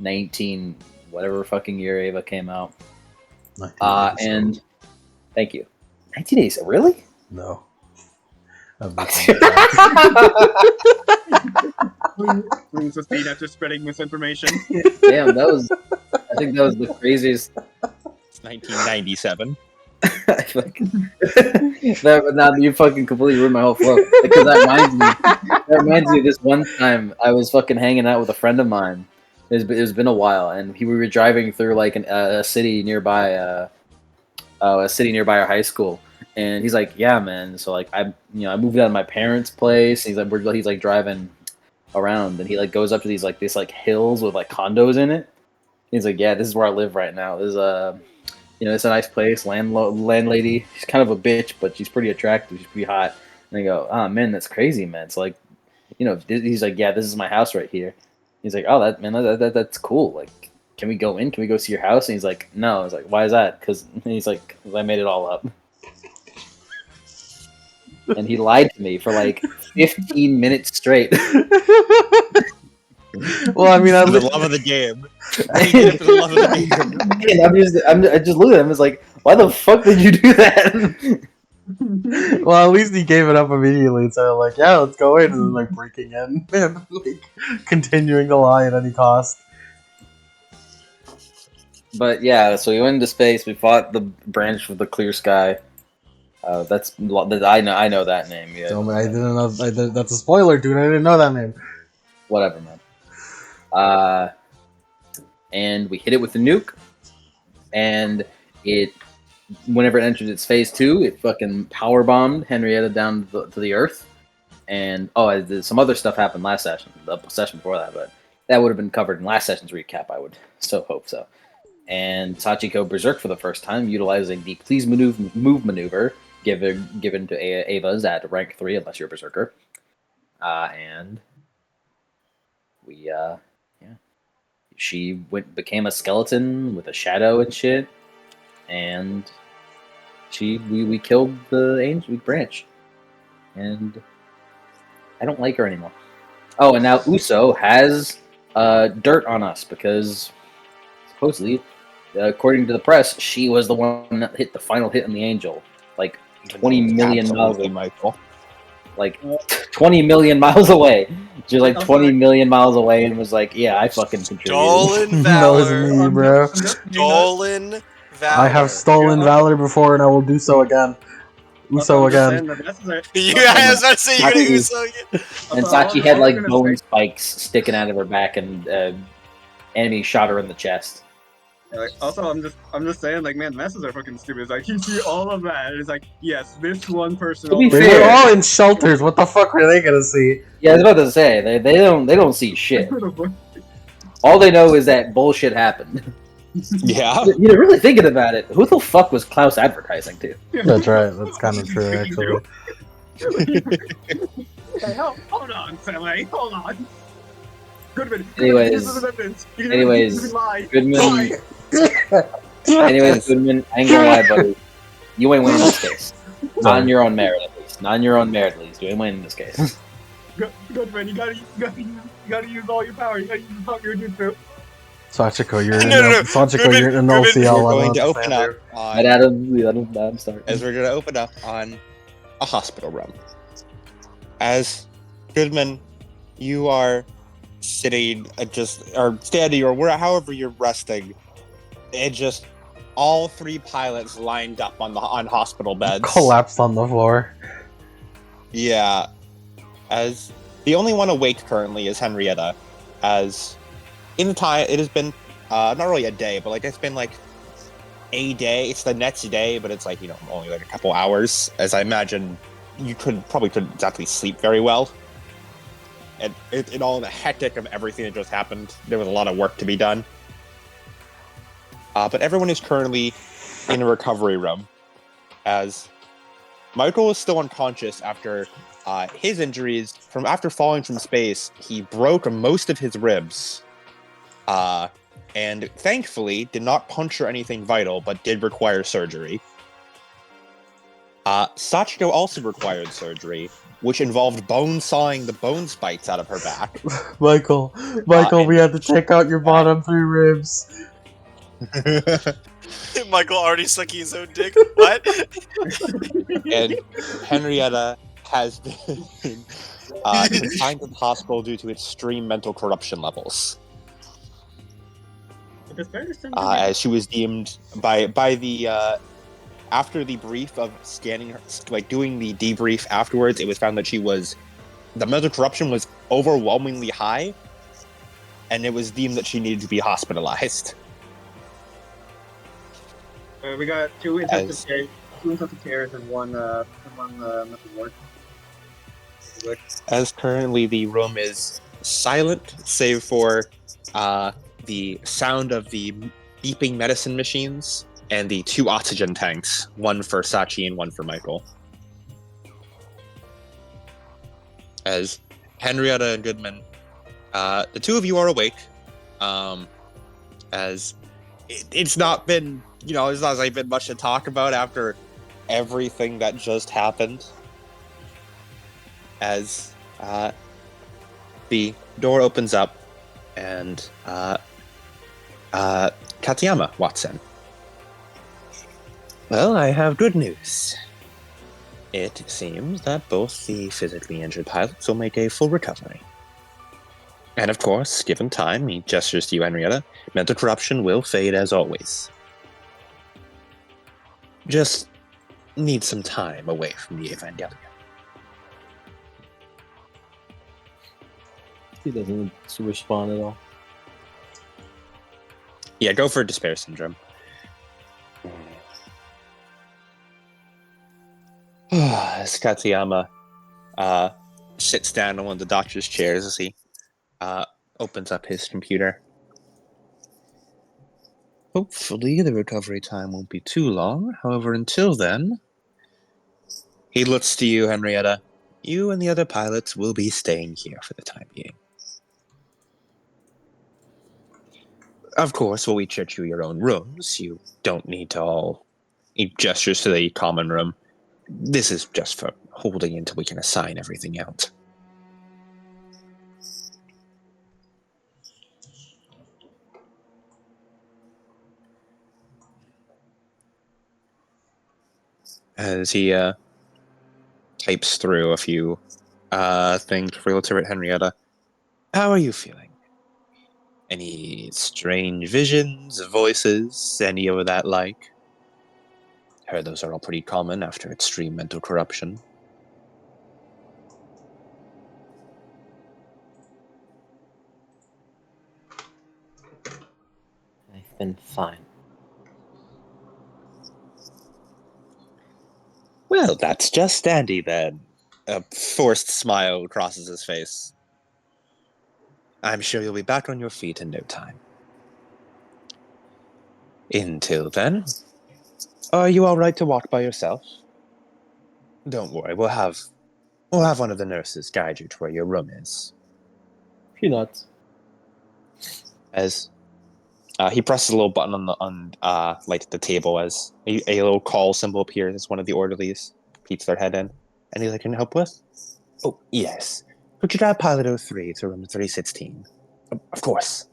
19 whatever fucking year Ava came out. 1987. And thank you. 1987, really? No. Brings the speed after spreading misinformation. Damn, I think that was the craziest. It's 1997. Now you fucking completely ruined my whole flow. Because that reminds me of this one time I was fucking hanging out with a friend of mine. It's been a while, and we were driving through like a city nearby, our high school, and he's like, "Yeah, man." So like I moved out of my parents' place. And he's like driving around, and he like goes up to these hills with like condos in it. He's like, "Yeah, this is where I live right now. This is it's a nice place. Landlady, she's kind of a bitch, but she's pretty attractive. She's pretty hot." And I go, "Oh man, that's crazy, man." So like, he's like, "Yeah, this is my house right here." He's like, "Oh, that's cool. Like, can we go in? Can we go see your house?" And he's like, "No." I was like, "Why is that?" Because he's like, "I made it all up." And he lied to me for like 15 minutes straight. Well, I mean, For the love of the game. For the love of the game. I just look at him. I was like, "Why the fuck did you do that?" well, at least he gave it up immediately. So like, yeah, let's go in, and then like breaking in and like continuing to lie at any cost. But yeah, so we went into space. We fought the branch with the clear sky. I know that name. Yeah, So, I didn't know. That's a spoiler, dude. I didn't know that name. Whatever, man. And we hit it with the nuke, and whenever it entered its phase 2, it fucking power bombed Henrietta down to the Earth. And some other stuff happened last session, the session before that, but that would have been covered in last session's recap. I would so hope so. And Sachiko berserk for the first time, utilizing the please move maneuver given to Ava's at rank 3, unless you're a berserker. And we she became a skeleton with a shadow and shit, and we killed the angel branch, and I don't like her anymore. Oh, and now Uso has dirt on us because supposedly, according to the press, she was the one that hit the final hit on the angel, like 20 million miles away. Michael. Like 20 million miles away. She was like 20 million miles away and was like, "Yeah, I fucking contributed." Stolen That was valor. me, bro. Stolen valor. I have stolen valor before, and I will do so again. Uso again. You guys are saying you're gonna Uso again. And Sachi had like bone spikes sticking out of her back, and enemy shot her in the chest. Like, also, I'm just saying, like, man, messes are fucking stupid. It's like, you see all of that, and it's like, yes, this one person. To be They fair, were all in shelters. What the fuck were they gonna see? Yeah, I was about to say they don't see shit. All they know is that bullshit happened. Yeah. Really thinking about it, who the fuck was Klaus advertising to? That's right. That's kind of true, actually. Hey, hold on, Sally. Hold on. Goodman. Anyways, Goodman. Anyways, Goodman, I ain't gonna lie, buddy. You ain't winning this case. Not on your own merit, at least. Not on your own merit, at least. You ain't winning this case. Goodman, you gotta use all your power. You gotta use the power you're through. Sachiko, you're Goodman, you're an We're LCL. going to open up on, Let Adam start. as we're going to open up on a hospital room. As Goodman, you are sitting, or standing, or however you're resting, and just all 3 pilots lined up on hospital beds. Collapsed on the floor. Yeah. As the only one awake currently is Henrietta. As in the time, it has been not really a day, but like it's been like a day. It's the next day, but it's like, only like a couple hours. As I imagine, you probably couldn't exactly sleep very well. And in all the hectic of everything that just happened, there was a lot of work to be done. But everyone is currently in a recovery room, as Michael is still unconscious after his injuries after falling from space. He broke most of his ribs, and thankfully did not puncture anything vital, but did require surgery. Sachiko also required surgery, which involved bone sawing the bone spikes out of her back. Michael, we had to take out your bottom 3 ribs. Michael already sucking his own dick. What? And Henrietta has been confined to the hospital due to extreme mental corruption levels. As she was deemed by the after the brief of scanning her, like doing the debrief afterwards, it was found that the mental corruption was overwhelmingly high, and it was deemed that she needed to be hospitalized. We got 2 intensive cares and one mental ward. As currently the room is silent, save for the sound of the beeping medicine machines and the 2 oxygen tanks, one for Sachi and one for Michael. As Henrietta and Goodman, the 2 of you are awake, as it's not been, it's not like been much to talk about after everything that just happened. As the door opens up and Katayama walks in. Well, I have good news. It seems that both the physically injured pilots will make a full recovery. And of course, given time, he gestures to you, Henrietta, mental corruption will fade as always. Just need some time away from the Evangelion. He doesn't respond at all. Yeah, go for despair syndrome. As Katayama sits down on one of the doctor's chairs as he opens up his computer. Hopefully the recovery time won't be too long. However, until then, he looks to you, Henrietta. You and the other pilots will be staying here for the time being. Of course, we'll each get you your own rooms. You don't need to all... He gestures to the common room. This is just for holding until we can assign everything out. As he types through a few things relative to Henrietta. How are you feeling? Any strange visions, voices, any of that like? Heard those are all pretty common after extreme mental corruption. I've been fine. Well, that's just dandy then. A forced smile crosses his face. I'm sure you'll be back on your feet in no time. Until then, are you all right to walk by yourself? Don't worry, we'll have one of the nurses guide you to where your room is. Peanuts. As he presses a little button on the table as a little call symbol appears as one of the orderlies peeks their head in. Anything I can help with? Oh, yes. Could you drive Pilot 03 to room 316? Of course.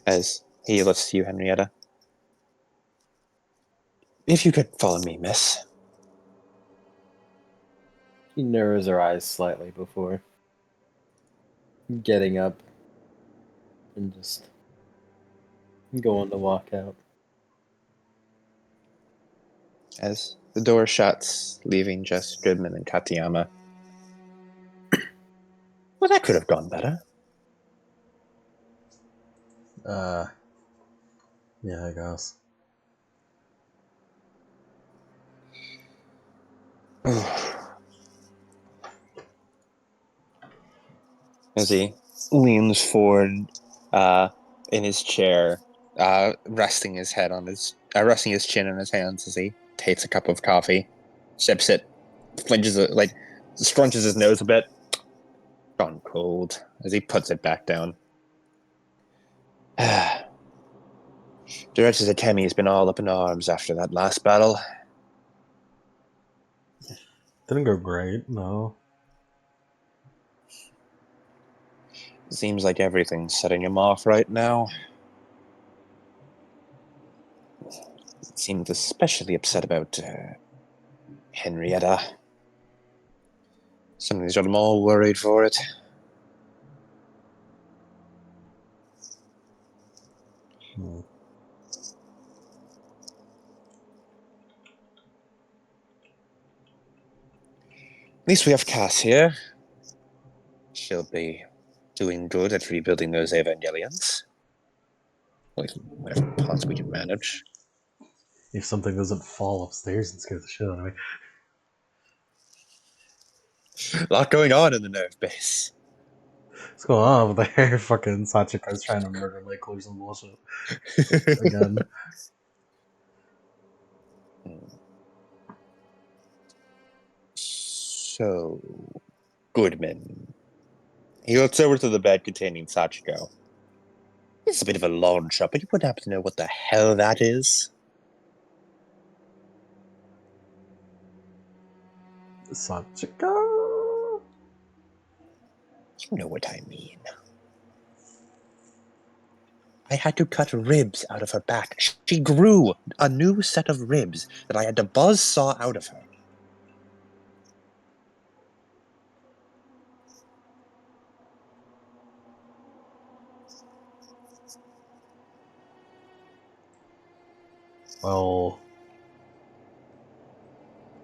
As he looks to you, Henrietta. If you could follow me, miss. She narrows her eyes slightly before getting up and just going to walk out. As the door shuts, leaving just Goodman and Katayama. Well, that could have gone better. Yeah, I guess. As he leans forward in his chair, resting his chin on his hands as he takes a cup of coffee, sips it, scrunches his nose a bit. Gone cold as he puts it back down. Director Takemi has been all up in arms after that last battle. Didn't go great, no. Seems like everything's setting him off right now. Seems especially upset about Henrietta. Something's got him all worried for it. Hmm. At least we have Cass here. She'll be doing good at rebuilding those Evangelions. With whatever parts we can manage. If something doesn't fall upstairs and scare the shit out of me. A lot going on in the nerve base. What's going on over there? Fucking Sachika's trying to murder Michael or some bullshit. Again. So, Goodman. He looks over to the bed containing Sachiko. It's a bit of a long shot, but you wouldn't happen to know what the hell that is? Sachika? You know what I mean. I had to cut ribs out of her back. She grew a new set of ribs that I had to buzz saw out of her. Well,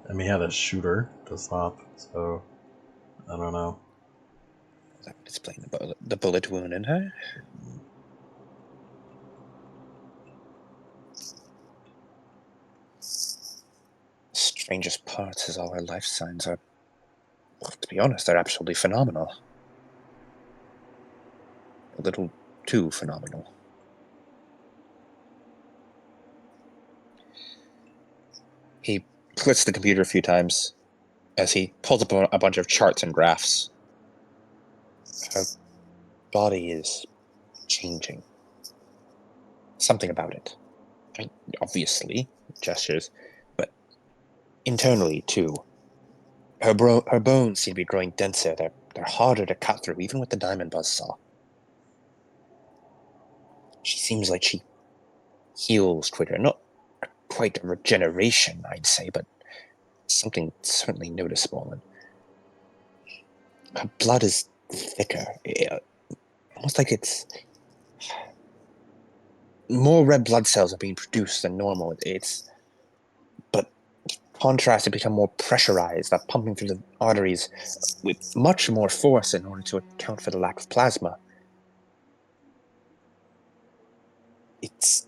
I mean, he had a shooter to stop, so I don't know. That would explain the bullet wound in her. Strangest part is all her life signs are, well, to be honest, they're absolutely phenomenal. A little too phenomenal. He clicks the computer a few times as he pulls up a bunch of charts and graphs. Her body is changing. Something about it. Obviously, gestures, but internally too. Her bones seem to be growing denser. They're harder to cut through, even with the diamond buzzsaw. She seems like she heals quicker. Not quite a regeneration, I'd say, but something certainly noticeable. And her blood is thicker, almost like it's more red blood cells are being produced than normal. But contrast, it become more pressurized, that pumping through the arteries with much more force in order to account for the lack of plasma. It's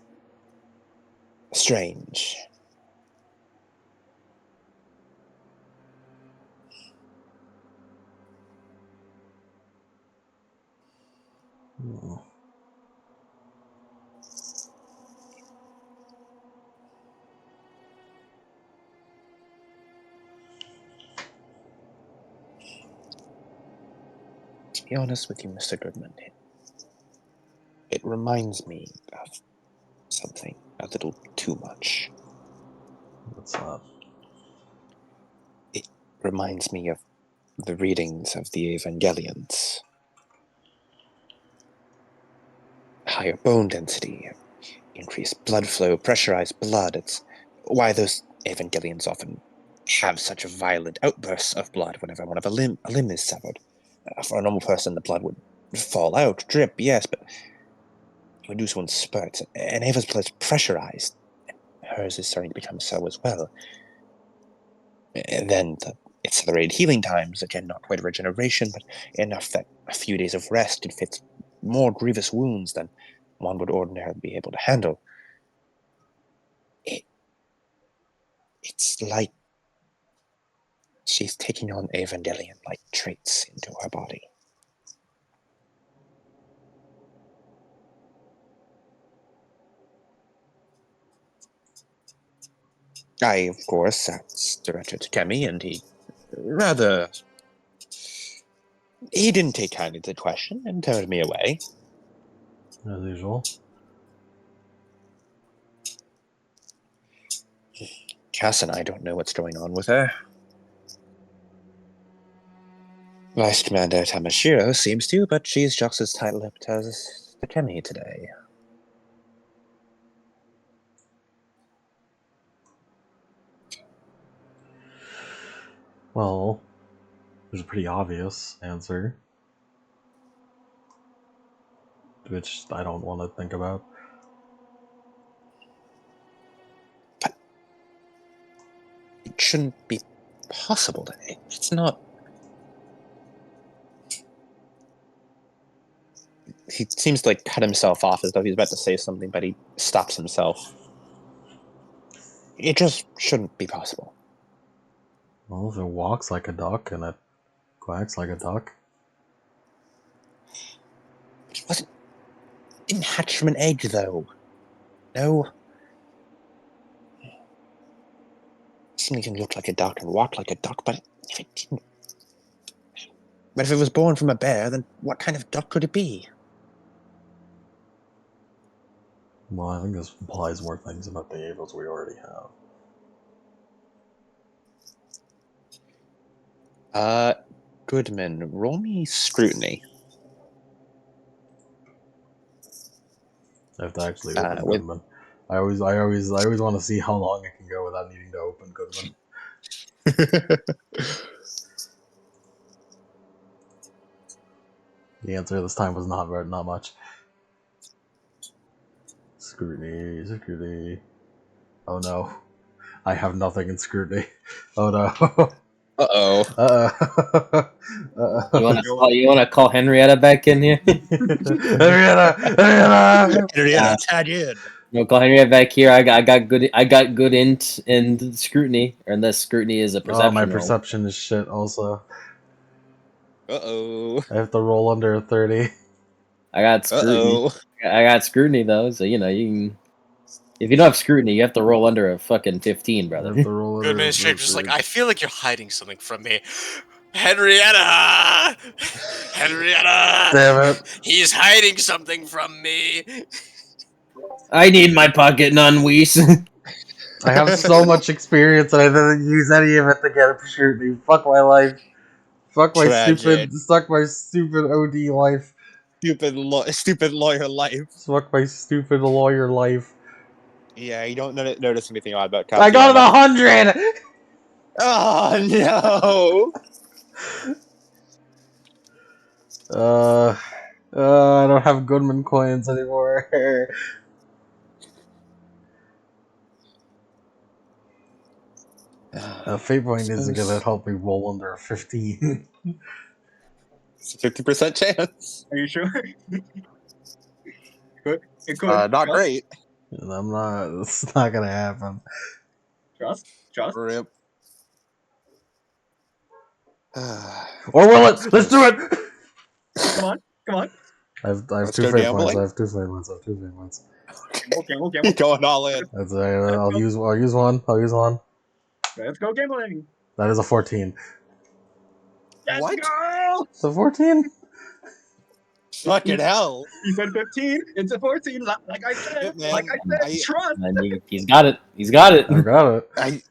strange. Hmm. To be honest with you, Mr. Goodman, it reminds me of something a little too much. What's that? It reminds me of the readings of the Evangelions. Higher bone density, increased blood flow, pressurized blood. It's why those Evangelions often have such violent outbursts of blood whenever a limb is severed. For a normal person, the blood would fall out, drip, yes, but it would do so in spurts. And Ava's blood is pressurized. Hers is starting to become so as well. And then the accelerated healing times, again, not quite a regeneration, but enough that a few days of rest could fix more grievous wounds than one would ordinarily be able to handle. It's like she's taking on Evangelion-like traits into her body. I, of course, asked Director Takemi, and he didn't take kindly to the question and turned me away. As usual. Cass and I don't know what's going on with her. Vice Commander Tamashiro seems to, but she's just as tight-lipped as the Kenny today. Well, there's a pretty obvious answer, which I don't want to think about. It shouldn't be possible. It's not. He seems to cut himself off as though he's about to say something, but he stops himself. It just shouldn't be possible. Well, if it walks like a duck and it quacks like a duck. It didn't hatch from an egg, though. No. Something can look like a duck and walk like a duck, but if it didn't. But if it was born from a bear, then what kind of duck could it be? Well, I think this implies more things about the Avos we already have. Goodman, roll me scrutiny. I have to actually open with- Goodman. I always want to see how long I can go without needing to open Goodman. The answer this time was not much. Scrutiny. Oh no, I have nothing in scrutiny. Oh no. Uh-oh. You wanna call Henrietta back in here? Henrietta! Tag in. No, call Henrietta back here. I got good int and scrutiny, or unless scrutiny is a perception. Oh, my roll. perception is shit. Also, Uh-oh. I have to roll under a 30. I got scrutiny. Uh-oh. I got scrutiny though, so you can. If you don't have scrutiny, you have to roll under a fucking 15, I brother. have to roll under Goodman a Shape just 30. I feel like you're hiding something from me. Henrietta! Henrietta! Damn it. He's hiding something from me. I need my pocket non-wees. I have so much experience and I didn't use any of it to get a scrutiny. Fuck my life. Fuck my Tragic. stupid OD life. Stupid lawyer life. Fuck my stupid lawyer life. Yeah, you don't notice anything odd about Katayama. I got it 100! Oh, no! I don't have Goodman coins anymore. Fate point isn't gonna help me roll under a 15. It's a 50% chance. Are you sure? It could. Not Trust, great. And it's not gonna happen. Trust. Rip. Or will it? Let's do it! Come on. I have Let's two go fate points. gambling. I have two fate points. Okay, we'll You're gamble. going all in. That's I'll use one. Let's go gambling. That is a 14. Let's What? go! It's a 14? Fucking hell. He said 15. It's a 14. Like I said. Shit, man. Like I said. Trust. And he's got it. He's got it. I got it.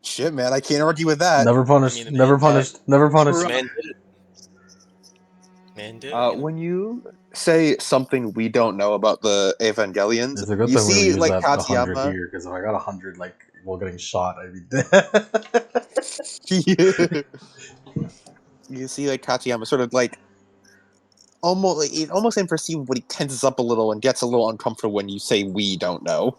Shit, man. I can't argue with that. Never punished. I mean, the Never man punished. Never punished. Trust. Man did it. Man did it. When you say something we don't know about the Evangelions, It's a good you thing we see use like that 100 Katayama. here, because if I got 100, while getting shot, I'd be dead. You see like Katayama sort of almost imperceivable, but he tenses up a little and gets a little uncomfortable when you say we don't know.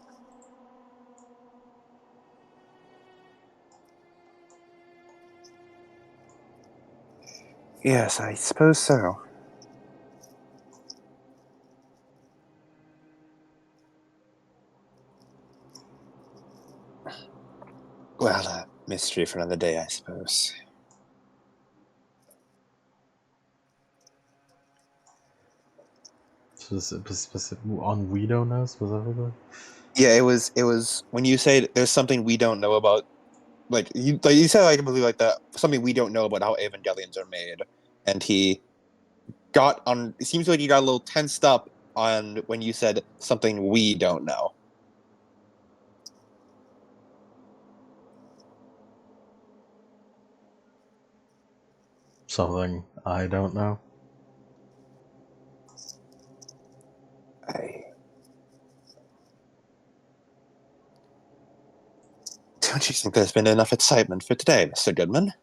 Yes, I suppose so. Well, a mystery for another day, I suppose. On we don't know specifically? Yeah, it was when you say there's something we don't know about, you said I believe that something we don't know about how Evangelions are made, and he got on. It seems like he got a little tensed up on when you said something we don't know. Something I don't know. Don't you think there's been enough excitement for today, Mr. Goodman?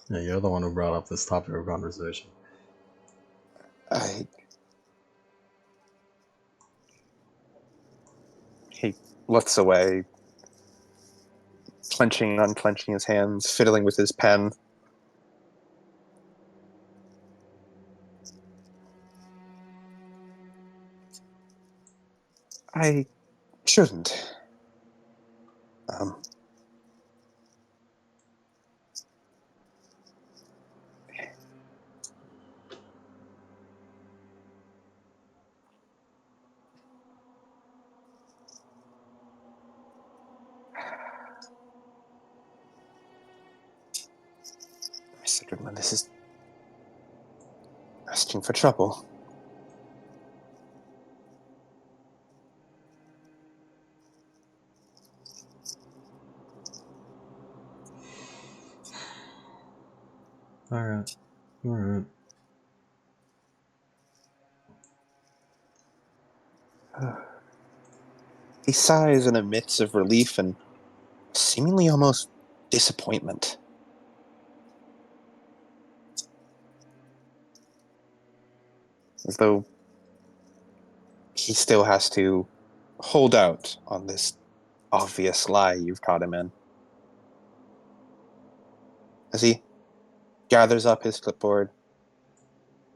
Yeah, you're the one who brought up this topic of conversation. He looks away, clenching and unclenching his hands, fiddling with his pen. I shouldn't. Mr. Goodman, this is asking for trouble. Alright. Alright. He sighs in a midst of relief and seemingly almost disappointment. As though he still has to hold out on this obvious lie you've caught him in. As he gathers up his clipboard,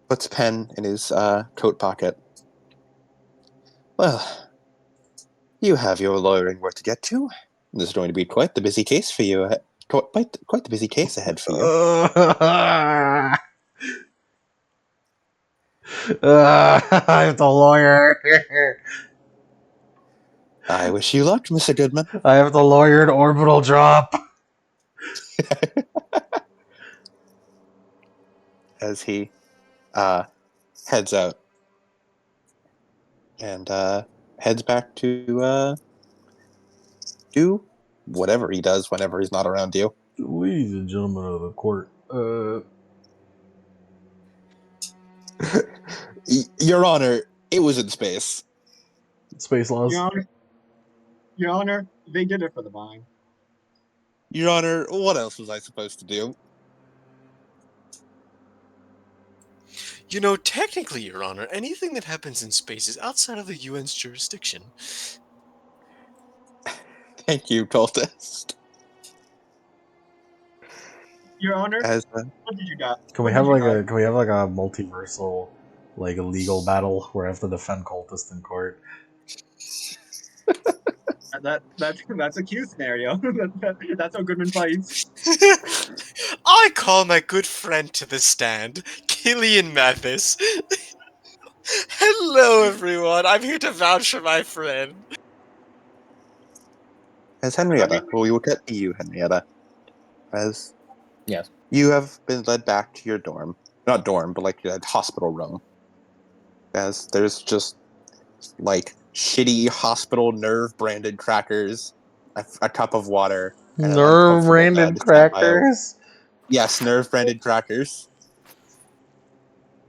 puts a pen in his coat pocket. Well, you have your lawyering work to get to. This is going to be quite the busy case for you. Quite the busy case ahead for you. I'm the lawyer. I wish you luck, Mr. Goodman. I have the lawyered orbital drop. As he heads out and heads back to do whatever he does whenever he's not around you. Ladies and gentlemen of the court, Your Honor, it was in space. space laws. Your Honor, they did it for the vine. Your Honor, what else was I supposed to do? You know, technically, Your Honor, anything that happens in space is outside of the UN's jurisdiction. Thank you, cultist. Your Honor, As what did you got? Can we What have did you like got? a multiversal like a legal battle where I have to defend cultists in court? That's a Q scenario. That's how Goodman fights. I call my good friend to the stand, Killian Mathis. Hello, everyone. I'm here to vouch for my friend. As Henrietta, well, we will get to you, Henrietta. As Yes. you have been led back to your dorm. Not dorm, but like your hospital room. As there's just like shitty hospital nerve branded crackers, a cup of water, and an Nerve uncomfortable branded bed sat by a crackers. yes, nerve branded crackers.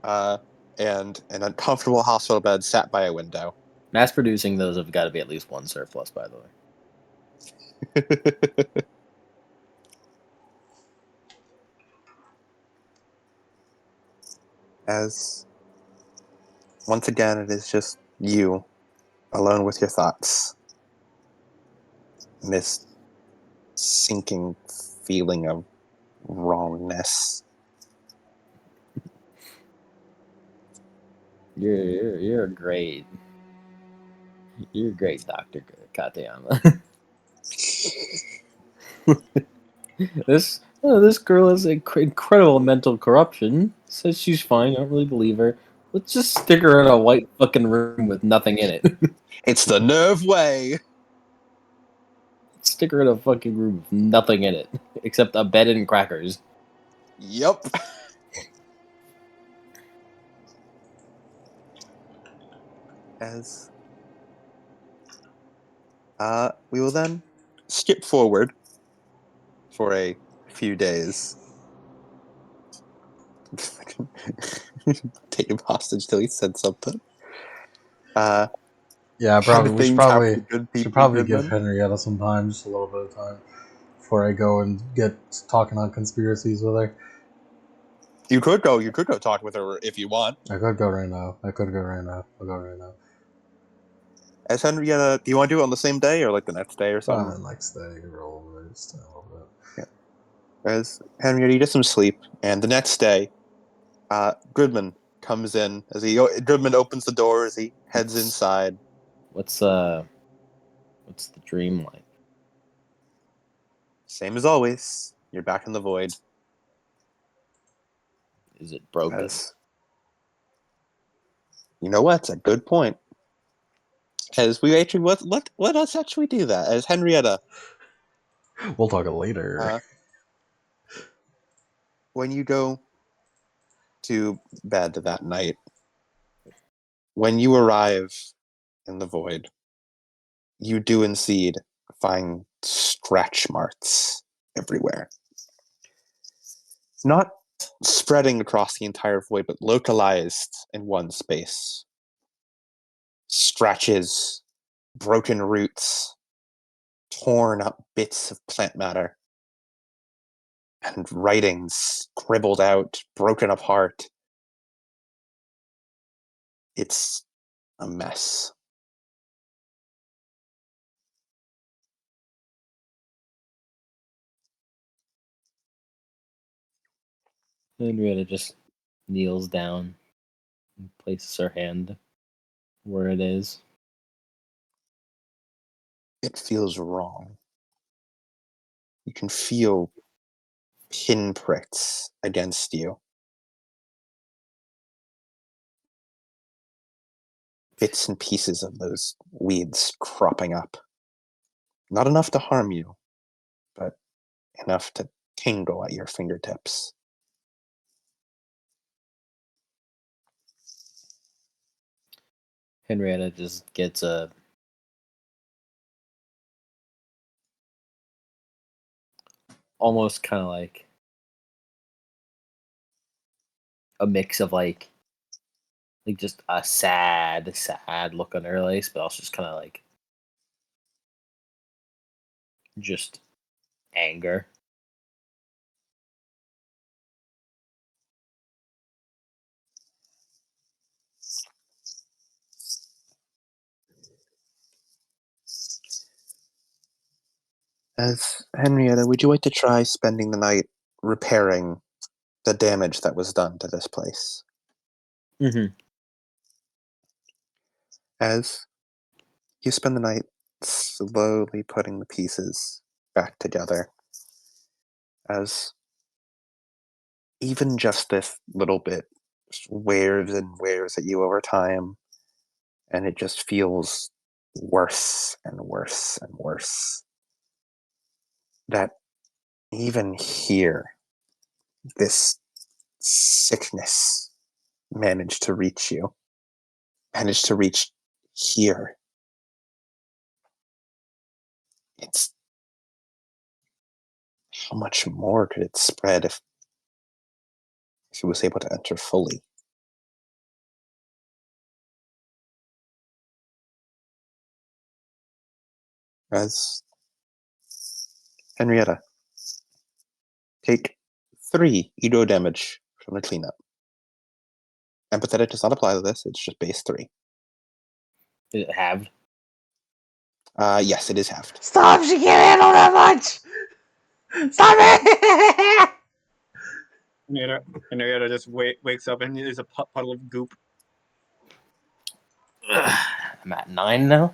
And an uncomfortable hospital bed sat by a window. Mass producing those have got to be at least one surplus, by the way. As once again, it is just you alone with your thoughts. And this sinking feeling of wrongness. You're great. You're great, Doctor Katayama. This girl has incredible mental corruption. Says she's fine. I don't really believe her. Let's just stick her in a white fucking room with nothing in it. It's the nerve way. Stick her in a fucking room with nothing in it except a bed and crackers. Yup. As we will then skip forward for a few days Take him hostage till he said something. Yeah, How probably. do We things happen to good should people, probably give Goodman? Henrietta some time, just a little bit of time, before I go and get talking on conspiracies with her. You could go talk with her if you want. I could go right now. I'll go right now. As Henrietta, do you want to do it on the same day or like the next day or something? The next day, roll over just a little bit. As Henrietta, you get some sleep, and the next day, Goodman comes in Goodman opens the door as he heads inside. What's the dream like? Same as always, you're back in the void. Is it broken? As you know what? It's a good point. As we actually let us actually do that. As Henrietta, We'll talk it later. when you go to bed that night, when you arrive in the void, you do indeed find scratch marks everywhere. Not spreading across the entire void, but localized in one space. Scratches, broken roots, torn up bits of plant matter, and writings scribbled out, broken apart. It's a mess. Henrietta just kneels down and places her hand where it is. It feels wrong. You can feel pinpricks against you. Bits and pieces of those weeds cropping up. Not enough to harm you, but enough to tingle at your fingertips. Henrietta just gets a almost kind of like a mix of like just a sad look on her face, but also just kind of like just anger. As Henrietta, would you like to try spending the night repairing the damage that was done to this place? Mm-hmm. As you spend the night slowly putting the pieces back together, as even just this little bit wears and wears at you over time, and it just feels worse and worse and worse. That even here, this sickness managed to reach you, managed to reach here. It's how much more could it spread if he was able to enter fully? As Henrietta, take 3 Edo damage from the cleanup. Empathetic does not apply to this, it's just base 3. Is it halved? Yes, it is halved. Stop! She can't handle that much! Stop it! Henrietta just wakes up and there's a puddle of goop. I'm at 9 now.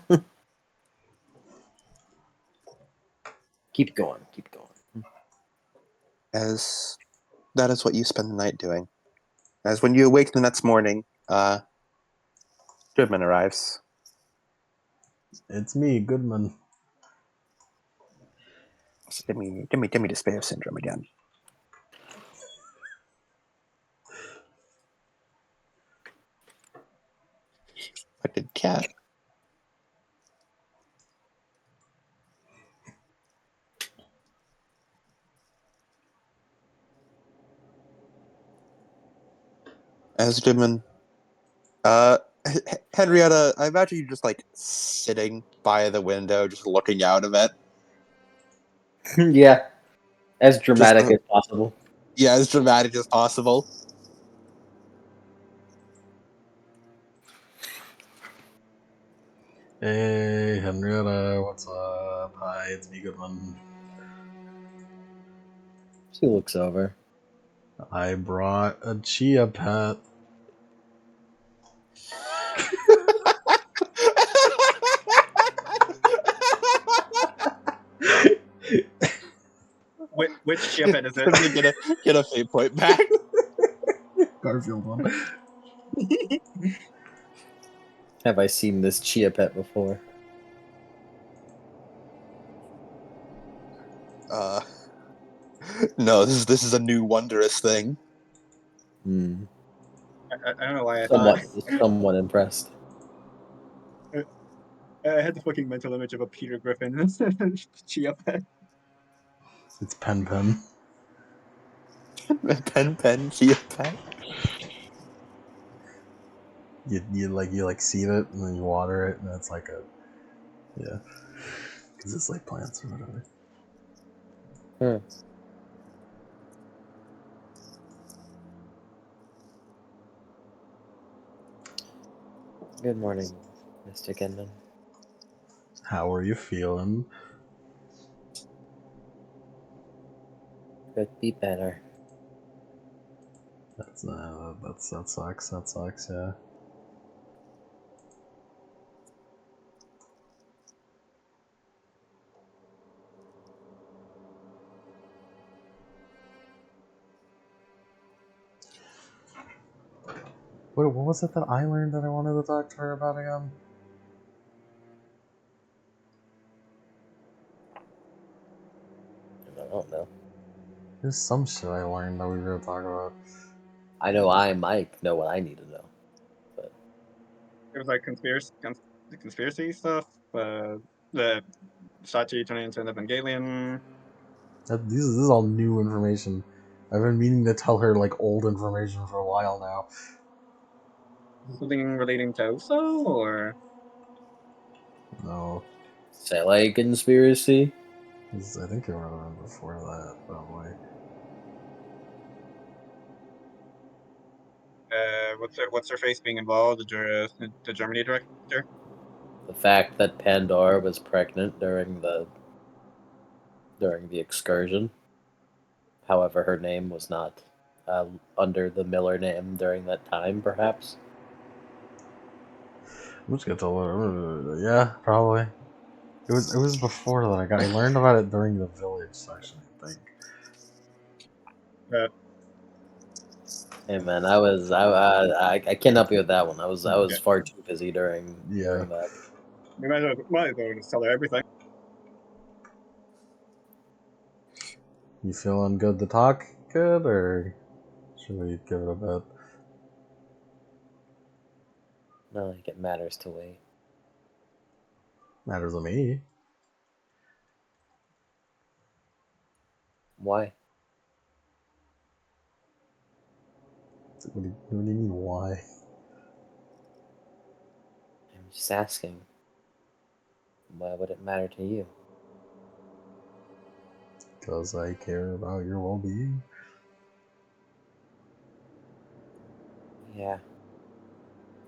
Keep going. As that is what you spend the night doing. As when you awake the next morning, Goodman arrives. It's me, Goodman. So give me despair syndrome again. Fucking cat. As Jimin, Henrietta, I imagine you just like sitting by the window, just looking out of it. Yeah, as dramatic Just, as possible. Yeah, as dramatic as possible. Hey, Henrietta, what's up? Hi, it's me, Goodman. She looks over. I brought a chia pet. Which ship is Let me it? get a fate point back. Garfield one. Have I seen this chia pet before? No, this is a new wondrous thing. Hmm. I don't know why I thought Somewhat impressed. I had the fucking mental image of a Peter Griffin chia pet. It's Pen Pen. Pen chia pet. You seed it and then you water it and it's like a because it's like plants or whatever. Hmm. Good morning, Mr. Gendon. How are you feeling? Could be better. That sucks. That sucks. Yeah. Wait, what was it that I learned that I wanted to talk to her about again? I don't know. There's some shit I learned that we were gonna talk about. I know I, Mike, know what I need to know. But It was like conspiracy stuff. The Sachi turning into an Evangelion. This is all new information. I've been meaning to tell her like old information for a while now. Something relating to Uso, or No, Sele conspiracy? I think it would have been before that, probably. what's her face being involved? The Germany director. The fact that Pandora was pregnant during the excursion. However, her name was not under the Miller name during that time, perhaps. I'm just gonna tell her. Yeah, probably. It was before that. I learned about it during the village section, I think. Hey man, I can't help you with that one. I was far too busy during that. We might as well just tell her everything. You feeling good to talk? Good, or should we give it a bit? Not like it matters to wait. Matters to me. Why? What do you mean, why? I'm just asking. Why would it matter to you? Because I care about your well-being. Yeah,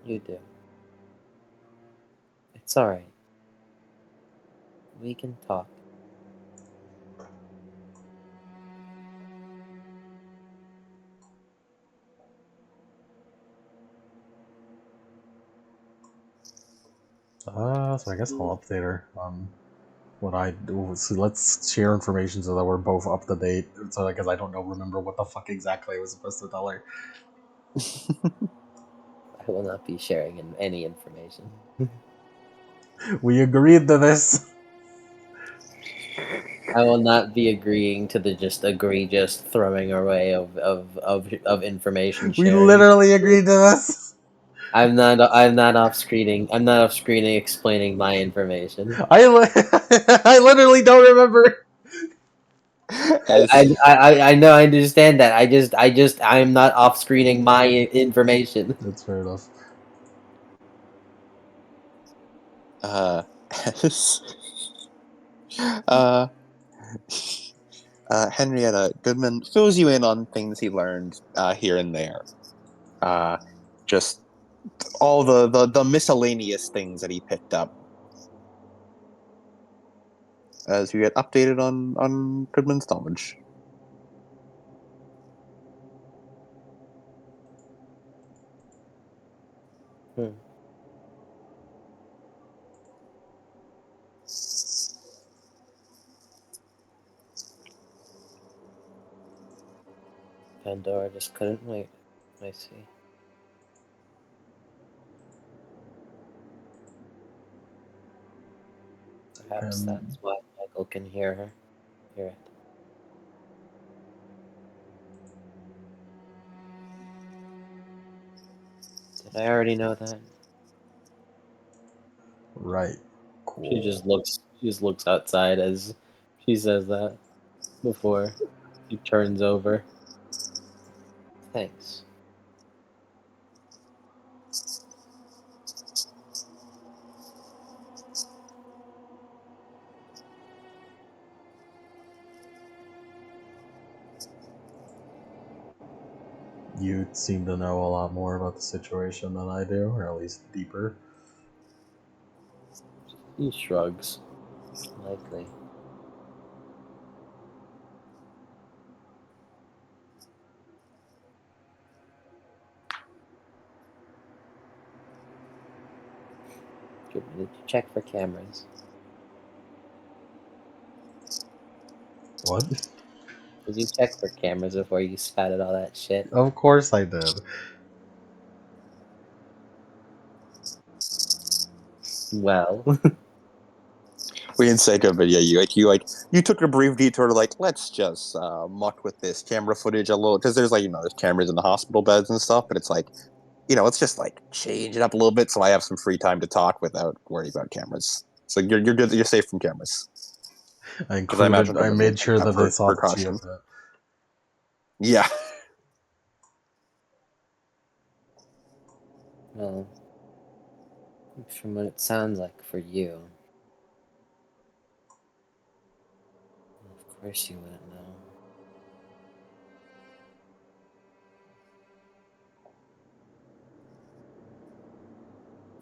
you do. It's alright. We can talk. So I guess I'll update her on what I do. So let's share information so that we're both up to date. So because I don't remember what the fuck exactly I was supposed to tell her. I will not be sharing any information. We agreed to this. I will not be agreeing to the just egregious throwing away of information We sharing. literally agreed to this. I'm not off screening. I'm not off screening explaining my information. I literally don't remember. As I know, I understand that. I'm not off screening my information. That's fair enough. as uh, Henrietta Goodman fills you in on things he learned here and there. Just all the miscellaneous things that he picked up as you get updated on Goodman's knowledge. Pandora just couldn't wait. I see. Perhaps that's why Michael can hear it. Did I already know that? Right. Cool. She just looks outside as she says that before he turns over. Thanks. You seem to know a lot more about the situation than I do, or at least deeper. He shrugs. Likely. Did you check for cameras? What? Did you check for cameras before you spatted all that shit? Of course I did. Well, We can say good, but yeah, you took a brief detour to let's just muck with this camera footage a little because there's there's cameras in the hospital beds and stuff, but it's let's just change it up a little bit so I have some free time to talk without worrying about cameras. So you're good, you're safe from cameras. I made sure that they saw the precaution. GFF. Yeah. well, from what it sounds like for you, of course you wouldn't know.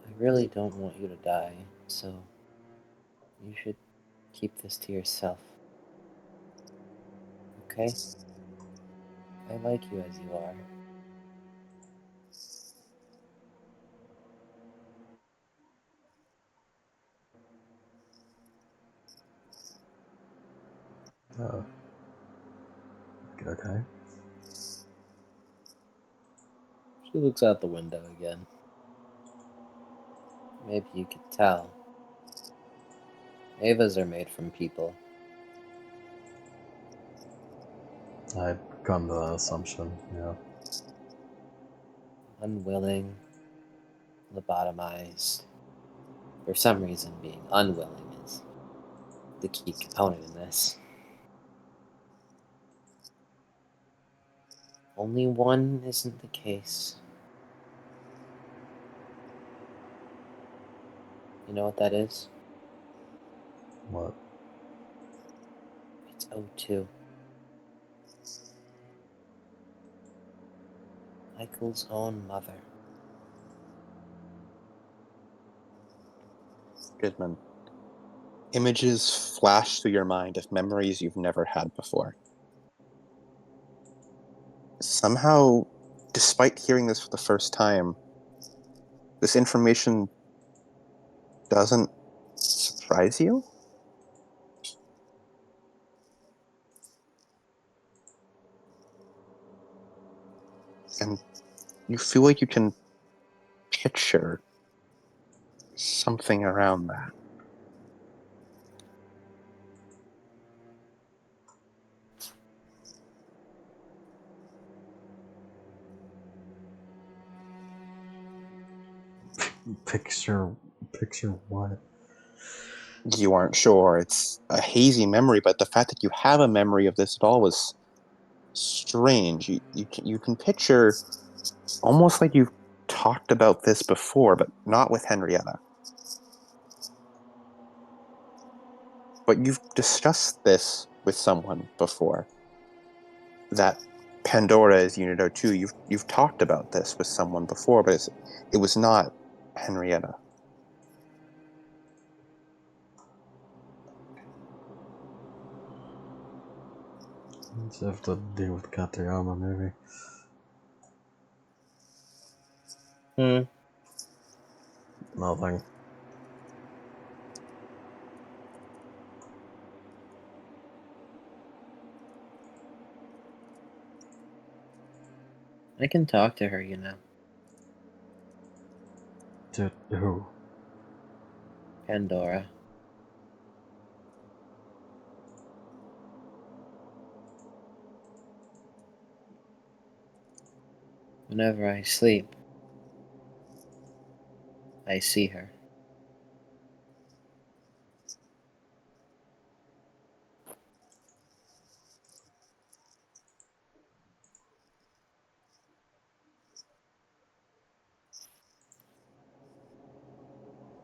I really don't want you to die, so you should keep this to yourself. Okay? I like you as you are. Okay. She looks out the window again. Maybe you could tell. Avas are made from people. I'd come to that assumption, yeah. Unwilling, lobotomized. For some reason, being unwilling is the key component in this. Only one isn't the case. You know what that is? What? It's O2. Michael's own mother. Goodman. Images flash through your mind of memories you've never had before. Somehow, despite hearing this for the first time, this information doesn't surprise you? And you feel like you can picture something around that. Picture what? You aren't sure. It's a hazy memory, but the fact that you have a memory of this at all was strange. You can picture almost like you've talked about this before, but not with Henrietta. But you've discussed this with someone before. That Pandora is Unit 02. You've talked about this with someone before, but it was not Henrietta. Let's have to deal with Katayama, maybe. Nothing. I can talk to her, you know. To who? Pandora. Whenever I sleep, I see her.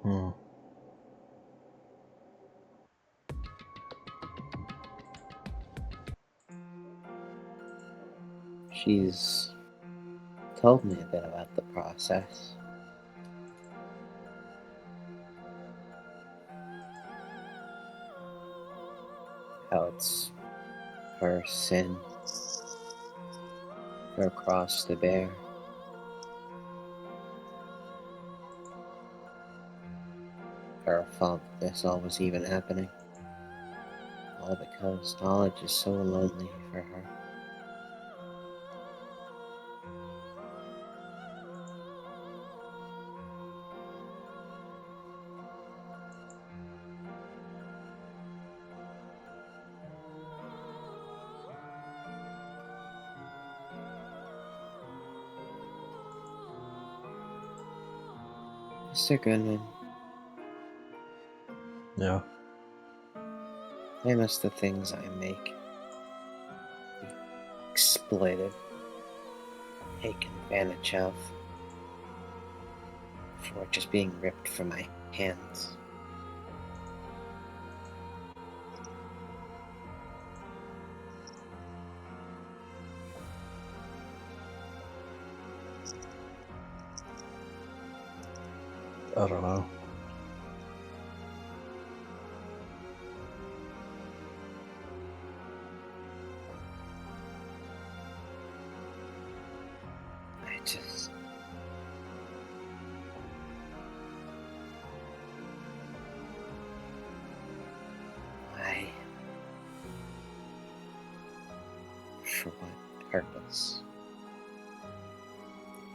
Hmm. She's told me a bit about the process. How it's her sin, her cross to bear. Her fault this all was even happening. All because knowledge is so lonely for her. Mr. Goodman, Yeah. famous the things I make. Exploited, taken advantage of, for just being ripped from my hands. I don't know. I just... Why? For what purpose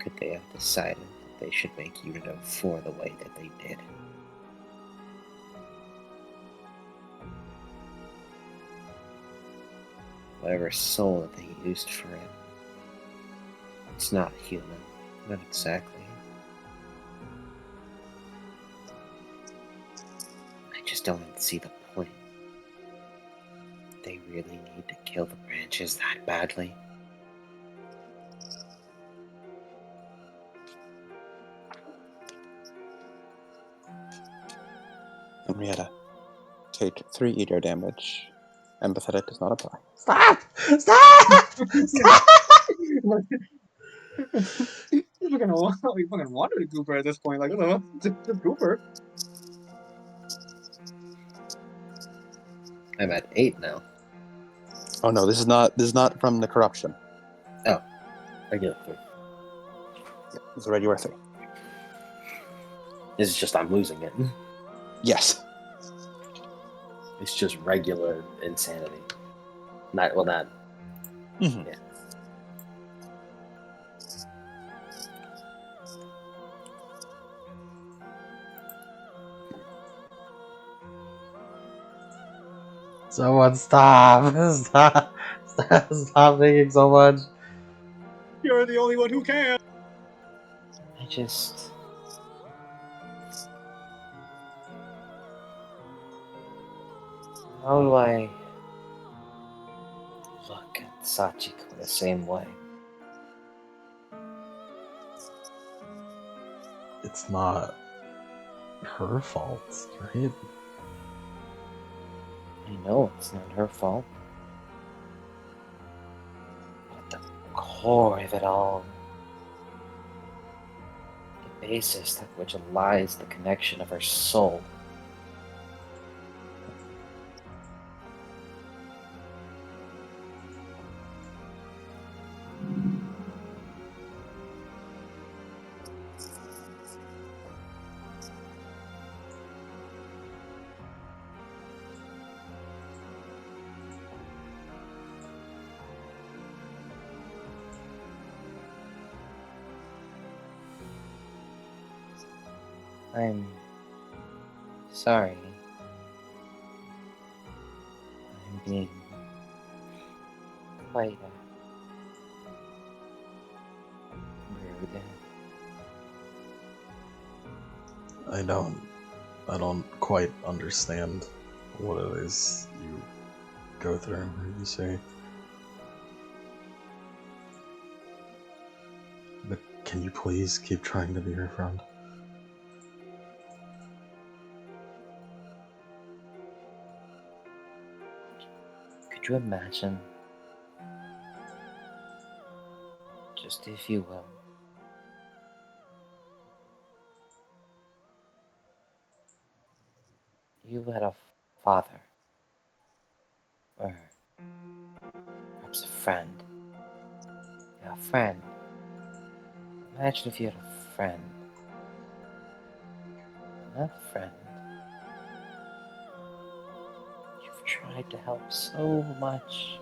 could they have decided that they should make Unit 04 the way that they did? Whatever soul that they used for it, it's not human. Not exactly. I just don't see the point. They really need to kill the branches that badly. Henrietta, take 3 ego damage. Empathetic does not apply. Stop! Stop! Stop! We fucking wanted a Gooper at this point. Like, what the fuck? Just Gooper. I'm at 8 now. Oh no, this is not from the corruption. I get 3. Yeah, this is already worth it. This is just I'm losing it. Yes. It's just regular insanity. Not. Mhm. Yeah. Someone stop! Stop! Stop thinking so much. You're the only one who can. How do I look at Sachiko the same way? It's not her fault, right? I know it's not her fault. But at the core of it all, the basis at which lies the connection of her soul. I'm sorry. I'm being quite rude. I don't quite understand what it is you go through or you say. But can you please keep trying to be her friend? Could you imagine, just if you will, you had a father, or perhaps a friend. Yeah, a friend. Imagine if you had a friend. And that friend, you've tried to help so much.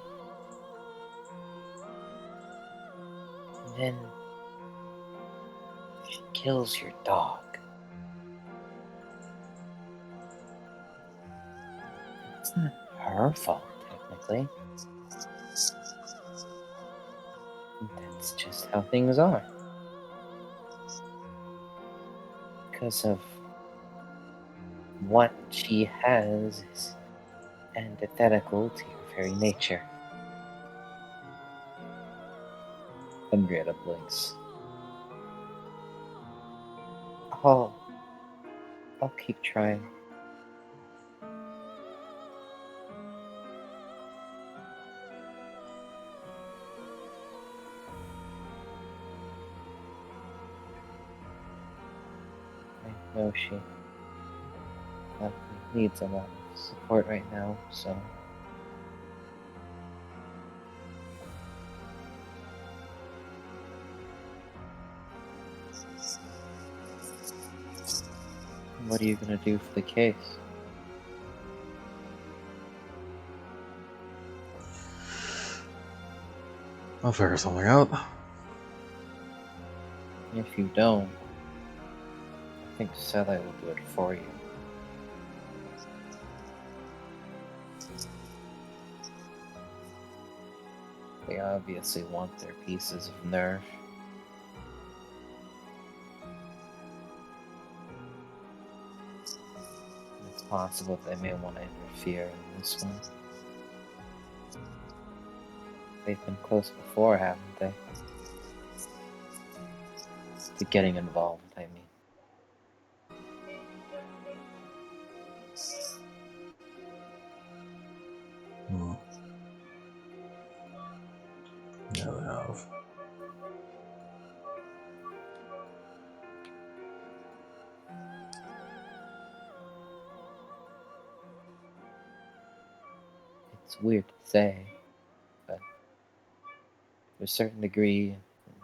And then she kills your dog. It's not her fault, technically. That's just how things are. Because of what she has is antithetical to your very nature. Henrietta blinks. I'll keep trying. I know she needs a lot of support right now, so what are you gonna do for the case? I'll figure something out. If you don't, I think Sally will do it for you. They obviously want their pieces of nerve. It's possible they may want to interfere in this one. They've been close before, haven't they? To getting involved, I mean. Hmm. Yeah, they have. It's weird to say, but to a certain degree, in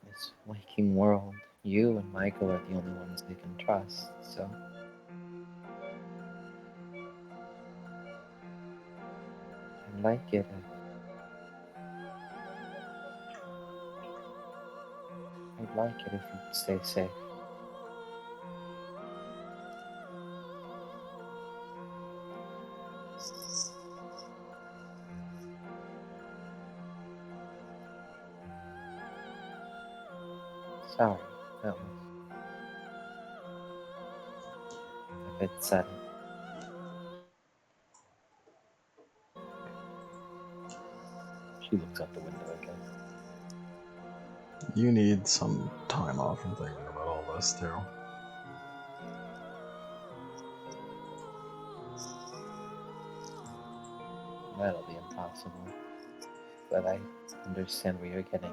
this waking world, you and Michael are the only ones they can trust, so I'd like it if you'd stay safe. Sorry, that was a bit sudden. She looks out the window again. You need some time off from thinking about all this, too. That'll be impossible. But I understand where you're getting at.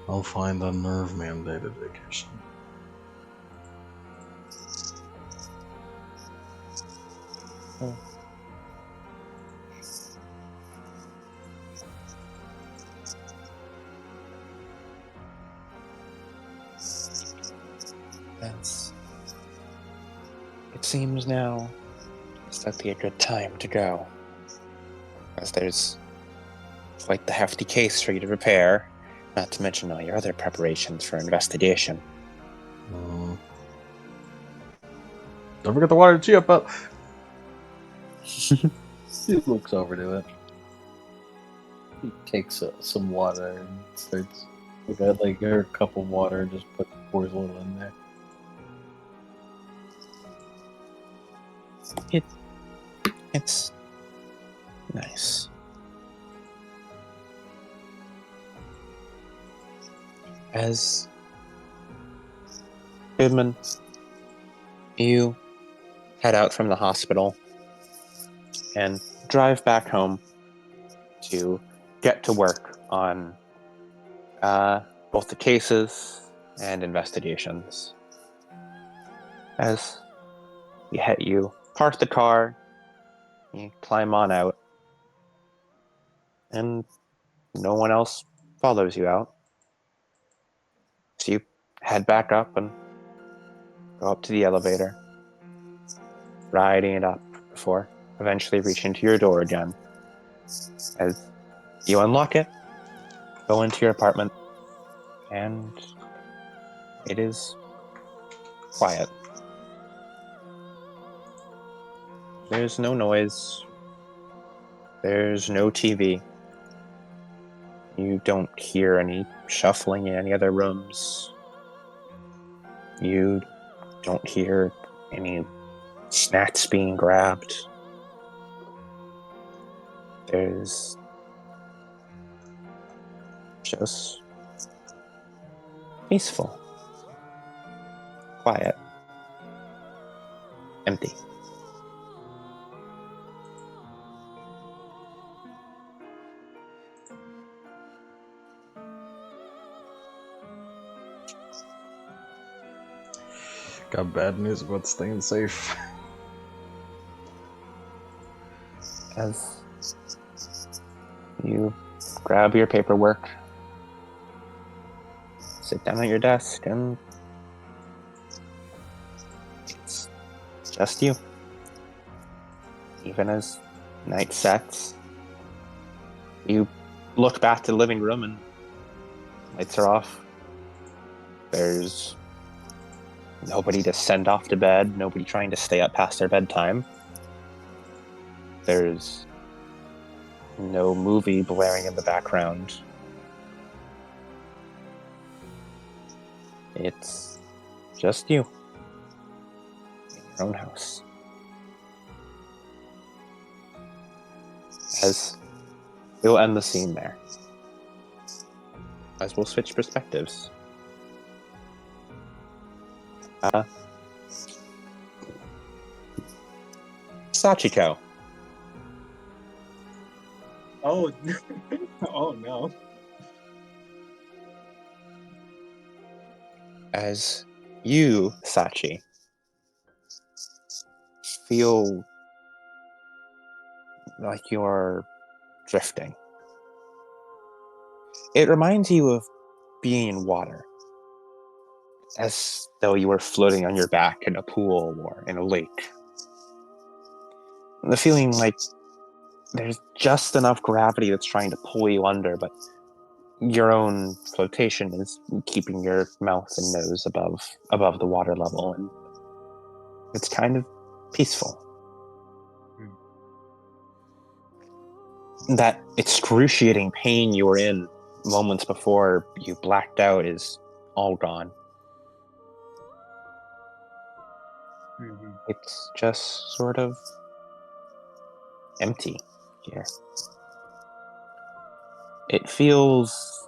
I'll find a nerve-mandated vacation. That's. It seems now is that be a good time to go, as there's quite the hefty case for you to prepare, not to mention all your other preparations for investigation. Don't forget the water to up. He looks over to it. He takes some water and starts. We got like her cup of water and just pours a little in there. It's nice. As Goodman, you head out from the hospital and drive back home to get to work on both the cases and investigations. As you park the car, you climb on out, and no one else follows you out. So you head back up and go up to the elevator, riding it up before eventually reaching to your door again. As you unlock it, go into your apartment, and it is quiet. There's no noise. There's no TV. You don't hear any shuffling in any other rooms. You don't hear any snacks being grabbed. There's just peaceful, quiet, empty. Got bad news about staying safe. As you grab your paperwork, sit down at your desk, and it's just you. Even as night sets, you look back to the living room and lights are off. There's nobody to send off to bed, nobody trying to stay up past their bedtime. There's no movie blaring in the background. It's just you in your own house. As we'll end the scene there. As we'll switch perspectives. Sachiko. Oh, oh no. As you, Sachi, feel like you're drifting. It reminds you of being in water, as though you were floating on your back in a pool or in a lake. The feeling like there's just enough gravity that's trying to pull you under, but your own flotation is keeping your mouth and nose above the water level, and it's kind of peaceful. That excruciating pain you were in moments before you blacked out is all gone. It's just sort of empty here. It feels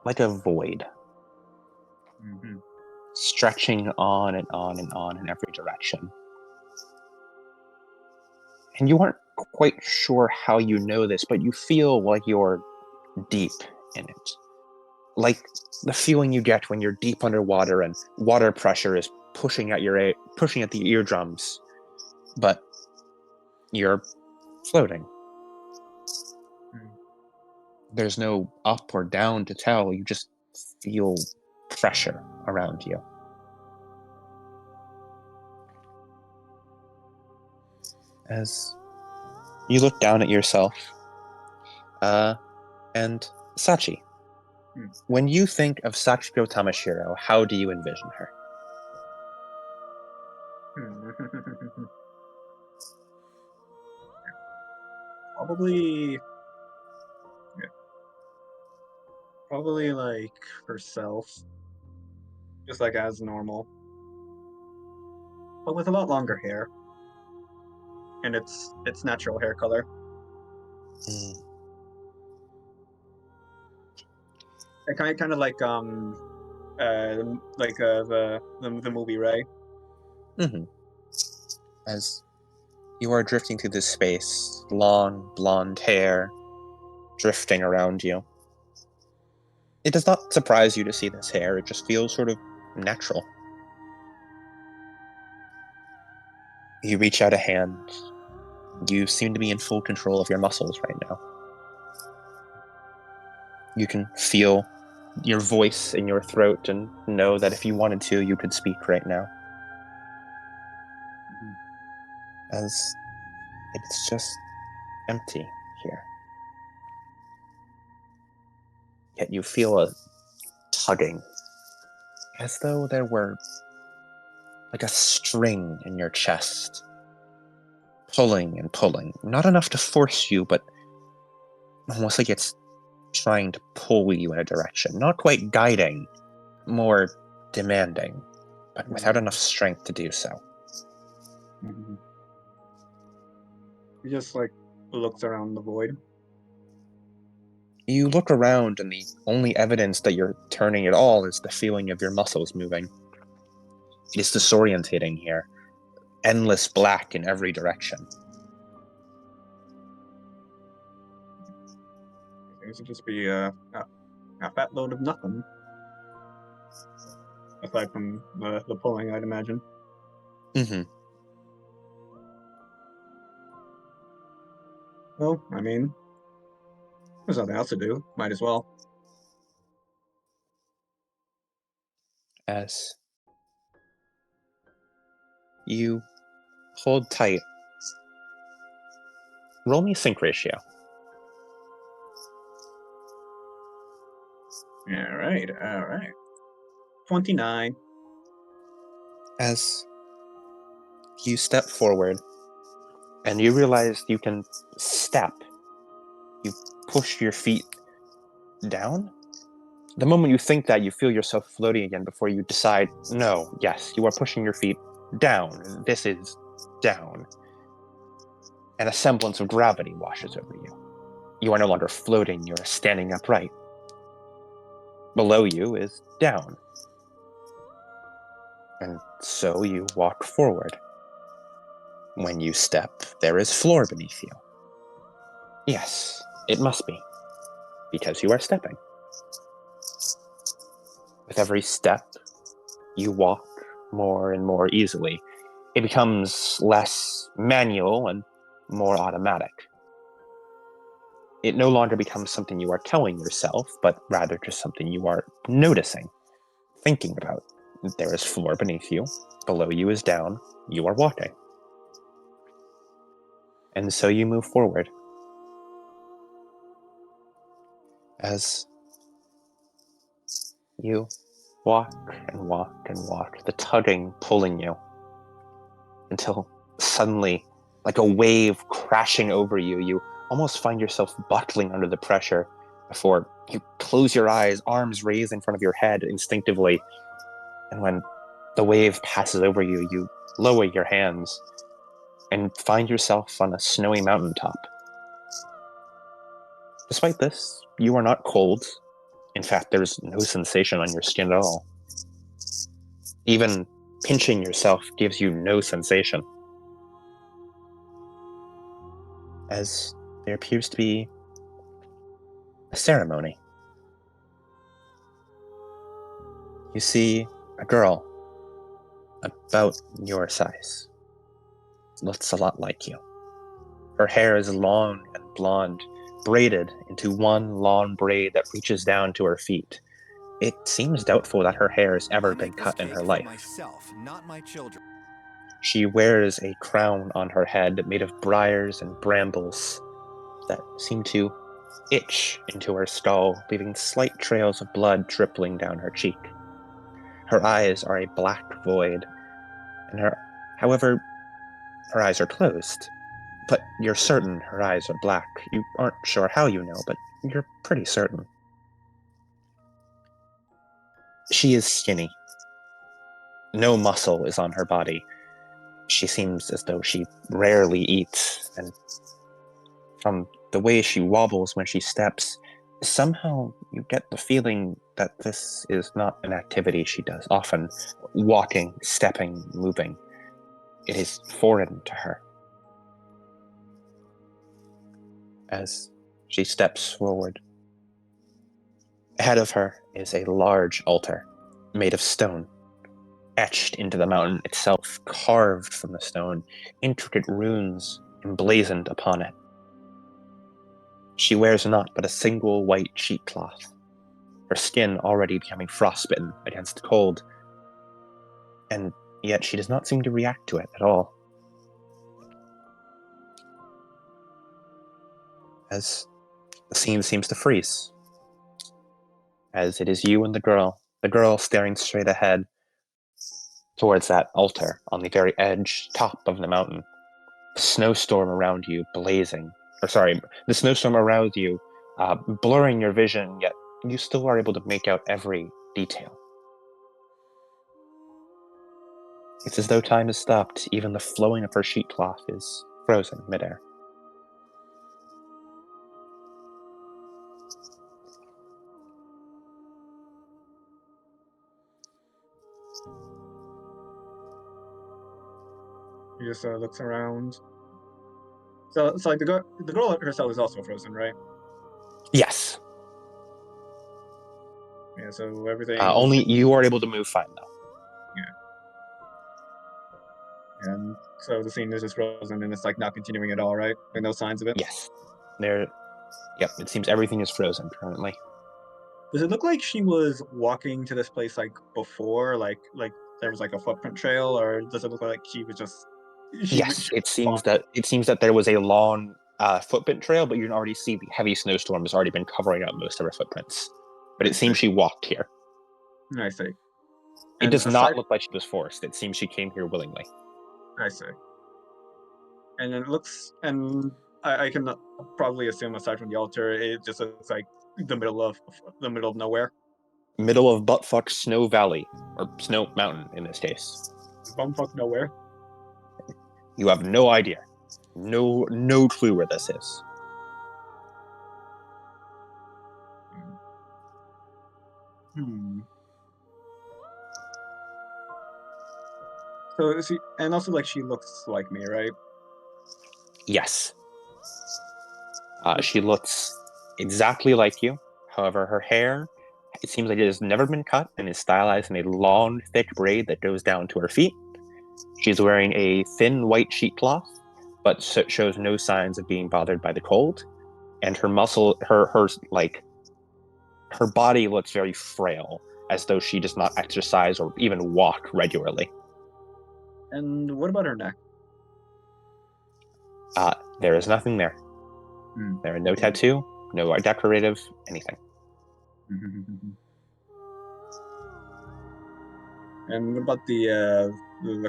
like a void, Mm-hmm. stretching on and on and on in every direction. And you aren't quite sure how you know this, but you feel like you're deep in it. Like the feeling you get when you're deep underwater and water pressure is pushing at the eardrums, but you're floating. There's no up or down to tell. You just feel pressure around you. As you look down at yourself, and Sachi. When you think of Sachiko Tamashiro, how do you envision her? Probably, probably like herself, just like as normal, but with a lot longer hair, and its natural hair color. Kind of like the movie, right? Mm-hmm. As you are drifting through this space, long blonde hair drifting around you. It does not surprise you to see this hair. It just feels sort of natural. You reach out a hand. You seem to be in full control of your muscles right now. You can feel your voice in your throat and know that if you wanted to, you could speak right now. As it's just empty here. Yet you feel a tugging, as though there were like a string in your chest, pulling and pulling. Not enough to force you, but almost like it's trying to pull you in a direction. Not quite guiding, more demanding, but without enough strength to do so. He just like looks around the void. You look around, and the only evidence that you're turning at all is the feeling of your muscles moving. It is disorientating here. Endless black in every direction. It should just be a fat load of nothing. Aside from the pulling, I'd imagine. Mm-hmm. Well, I mean, there's nothing else to do. Might as well. As you hold tight, roll me sync ratio. All right. 29. As you step forward, and you realize you can step. You push your feet down. The moment you think that, you feel yourself floating again before you decide, no, yes, you are pushing your feet down. This is down. And a semblance of gravity washes over you. You are no longer floating, you are standing upright. Below you is down. And so you walk forward. When you step, there is floor beneath you. Yes, it must be, because you are stepping. With every step, you walk more and more easily. It becomes less manual and more automatic. It no longer becomes something you are telling yourself, but rather just something you are noticing, thinking about. There is floor beneath you, below you is down, you are walking. And so you move forward. As you walk and walk and walk, the tugging pulling you, until suddenly, like a wave crashing over you, you almost find yourself buckling under the pressure before you close your eyes, arms raised in front of your head instinctively. And when The wave passes over you. You lower your hands and find yourself on a snowy mountaintop. Despite this, you are not cold. In fact, there's no sensation on your skin at all. Even pinching yourself gives you no sensation, as there appears to be a ceremony. You see a girl about your size. Looks a lot like you. Her hair is long and blonde, braided into one long braid that reaches down to her feet. It seems doubtful that her hair has ever been cut in her life. Myself, not my children. She wears a crown on her head made of briars and brambles that seem to itch into her skull, leaving slight trails of blood dripping down her cheek. Her eyes are a black void, and however, her eyes are closed. But you're certain her eyes are black. You aren't sure how you know, but you're pretty certain. She is skinny. No muscle is on her body. She seems as though she rarely eats, and from the way she wobbles when she steps, somehow you get the feeling that this is not an activity she does often. Walking, stepping, moving. It is foreign to her. As she steps forward, ahead of her is a large altar made of stone, etched into the mountain itself, carved from the stone, intricate runes emblazoned upon it. She wears naught but a single white sheet cloth, her skin already becoming frostbitten against the cold, and yet she does not seem to react to it at all. As the scene seems to freeze, as it is you and the girl staring straight ahead towards that altar on the very edge, top of the mountain. The snowstorm around you blazing, the snowstorm around you blurring your vision, yet you still are able to make out every detail. It's as though time has stopped. Even the flowing of her sheet cloth is frozen midair. He just looks around. So like the girl herself is also frozen, right? Yes. Yeah. So everything. Only you are able to move fine, though. And so the scene is just frozen, and it's like not continuing at all, right? Like no signs of it. Yes. Yep, it seems everything is frozen currently. Does it look like she was walking to this place like before, like there was like a footprint trail, or does it look like she was just? Yes, it seems that there was a long footprint trail, but you can already see the heavy snowstorm has already been covering up most of her footprints. But it seems she walked here. I see. It And does not look like she was forced. It seems she came here willingly. I see. And it looks, and I can probably assume aside from the altar, it just looks like the middle of nowhere. Middle of buttfuck Snow Valley, or Snow Mountain in this case. Bumfuck nowhere. You have no idea. No clue where this is. So she, and also like she looks like me, right? Yes. She looks exactly like you. However, her hair, it seems like it has never been cut and is stylized in a long, thick braid that goes down to her feet. She's wearing a thin white sheet cloth, but shows no signs of being bothered by the cold. And her her body looks very frail, as though she does not exercise or even walk regularly. And what about her neck? There is nothing there. There are no tattoo, no decorative, anything. And what about the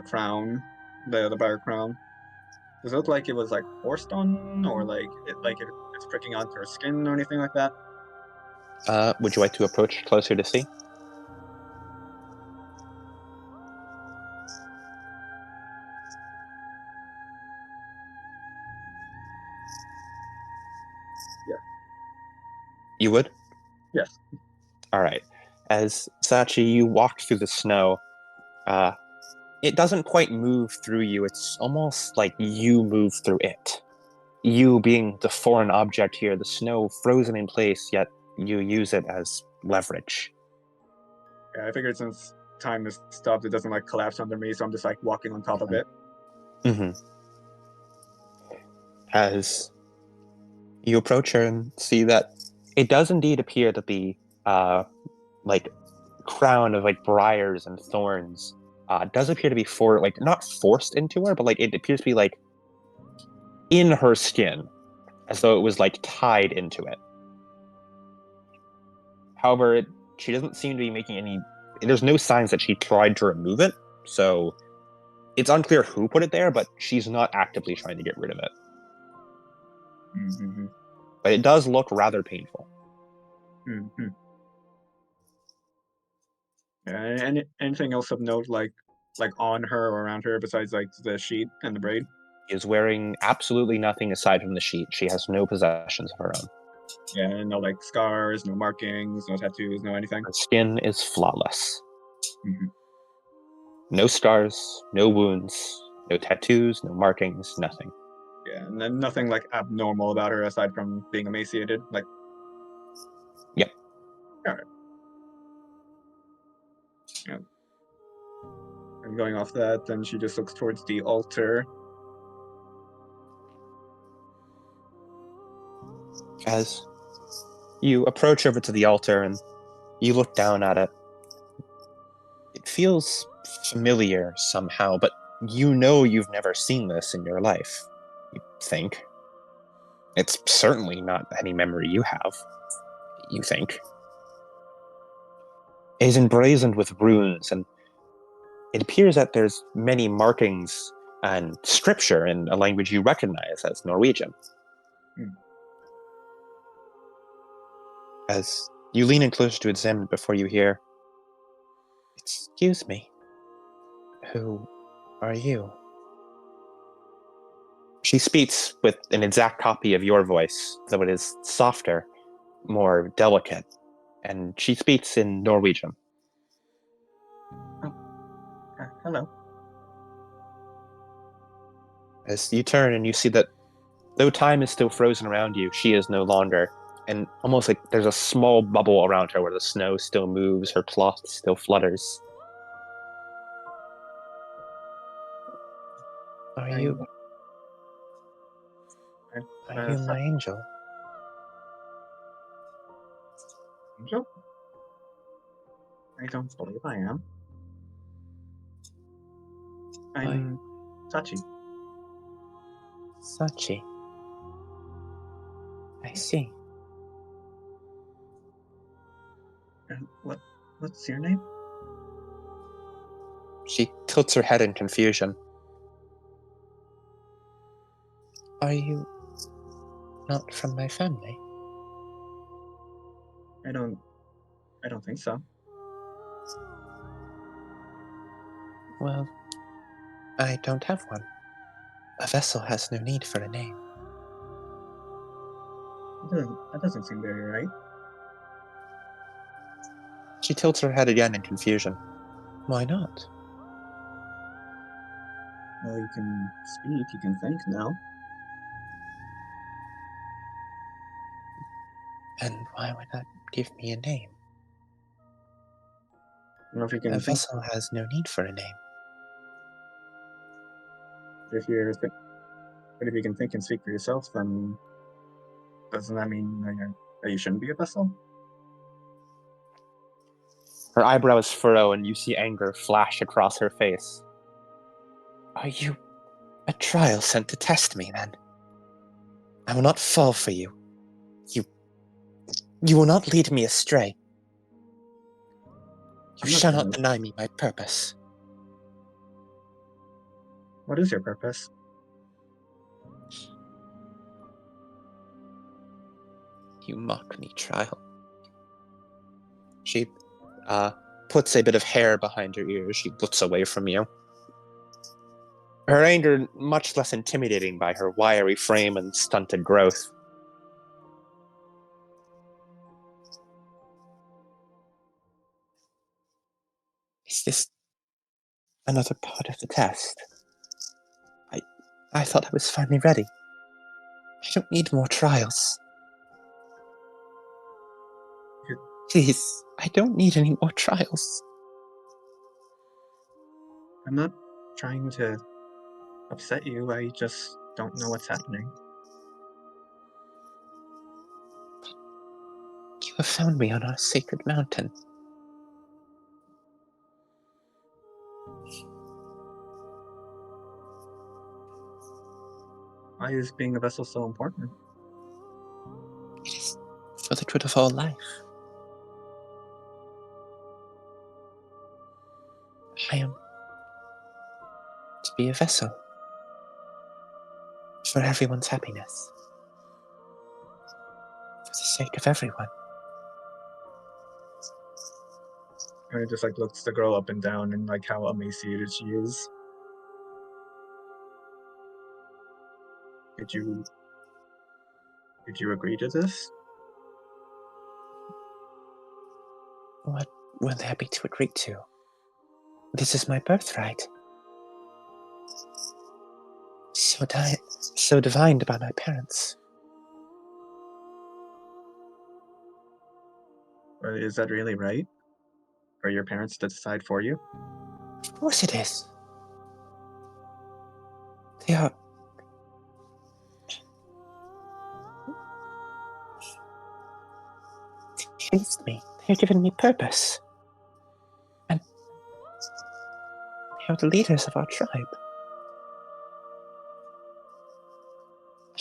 crown, the briar crown? Does it look like it was like forced on, or like it's pricking onto her skin or anything like that? Would you like to approach closer to see? Yeah. You would? Yes. All right. As Sachi, you walk through the snow. It doesn't quite move through you. It's almost like you move through it. You being the foreign object here, the snow frozen in place, yet you use it as leverage. Yeah, I figured since time is stopped, it doesn't like collapse under me, so I'm just like walking on top of it. Mm-hmm. As you approach her and see that it does indeed appear that the like crown of like briars and thorns does appear to be not forced into her, but like it appears to be like in her skin, as though it was like tied into it. However, she doesn't seem to be making any. There's no signs that she tried to remove it, so it's unclear who put it there. But she's not actively trying to get rid of it. Mm-hmm. But it does look rather painful. Mm-hmm. Anything else of note, like on her or around her, besides like the sheet and the braid? She is wearing absolutely nothing aside from the sheet. She has no possessions of her own. Yeah, no like scars, no markings, no tattoos, no anything. Her skin is flawless. Mm-hmm. No scars, no wounds, no tattoos, no markings, nothing. Yeah, and then nothing like abnormal about her aside from being emaciated. Like, Yep. all right. Yeah. And going off that, then she just looks towards the altar. As you approach over to the altar and you look down at it, it feels familiar somehow, but you know you've never seen this in your life, you think. It's certainly not any memory you have, you think. It is emblazoned with runes, and it appears that there's many markings and scripture in a language you recognize as Norwegian. Hmm. As you lean in closer to examine it before you hear, "Excuse me, who are you?" She speaks with an exact copy of your voice, though it is softer, more delicate, and she speaks in Norwegian. Hello. As you turn and you see that though time is still frozen around you, she is no longer, and almost like there's a small bubble around her where the snow still moves, her cloth still flutters. Are you my angel? Angel? I don't believe I am. I'm Sachi. Sachi. I see. And what's your name? She tilts her head in confusion. Are you not from my family? I don't think so. Well, I don't have one. A vessel has no need for a name. That doesn't seem very right. She tilts her head again in confusion. Why not? Well, you can speak, you can think now. And why would that give me a name? I don't know if you A can think. vessel has no need for a name. But if you can think and speak for yourself, then doesn't that mean that you shouldn't be a vessel? Her eyebrows furrow and you see anger flash across her face. Are you a trial sent to test me, then? I will not fall for you. You will not lead me astray. You shall not deny me my purpose. What is your purpose? You mock me, trial. She puts a bit of hair behind her ears. She looks away from you. Her anger much less intimidating by her wiry frame and stunted growth. Is this another part of the test? I thought I was finally ready. I don't need more trials. Please, I don't need any more trials. I'm not trying to upset you. I just don't know what's happening. You have found me on our sacred mountain. Why is being a vessel so important? It is for the good of all life. I am to be a vessel for everyone's happiness. For the sake of everyone. And it just like looks the girl up and down and like how emaciated she is. Did you agree to this? What will there be to agree to? This is my birthright. So divined by my parents. Or is that really right? For your parents to decide for you? Of course it is. They are... They raised me. They have given me purpose. And they are the leaders of our tribe.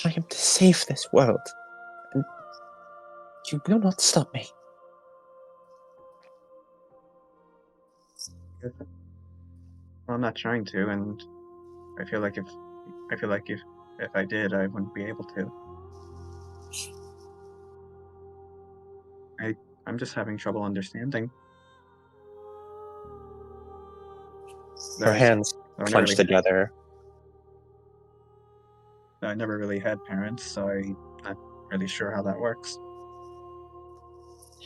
I am to save this world. And you will not stop me. Well, I'm not trying to, and I feel like if I did, I wouldn't be able to. I'm just having trouble understanding. Her hands clenched together. I never really had parents, so I'm not really sure how that works.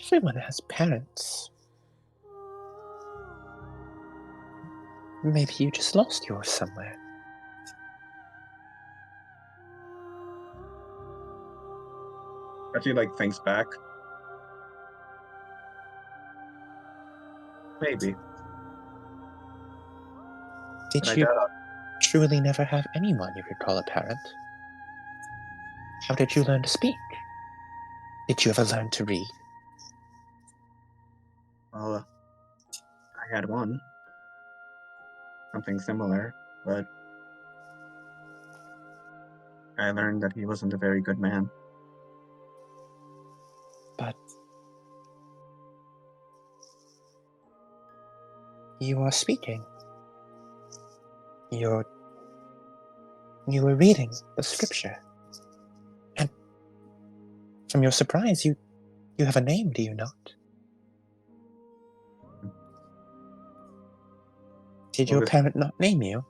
Everyone has parents. Maybe you just lost yours somewhere. If he like thinks back, maybe. Did But I you doubt truly never have anyone you could call a parent? How did you learn to speak? Did you ever learn to read? Well, I had one. Something similar, but I learned that he wasn't a very good man. But you are speaking. You were reading the scripture. And from your surprise, you have a name, do you not? Did Well, your parent not name you?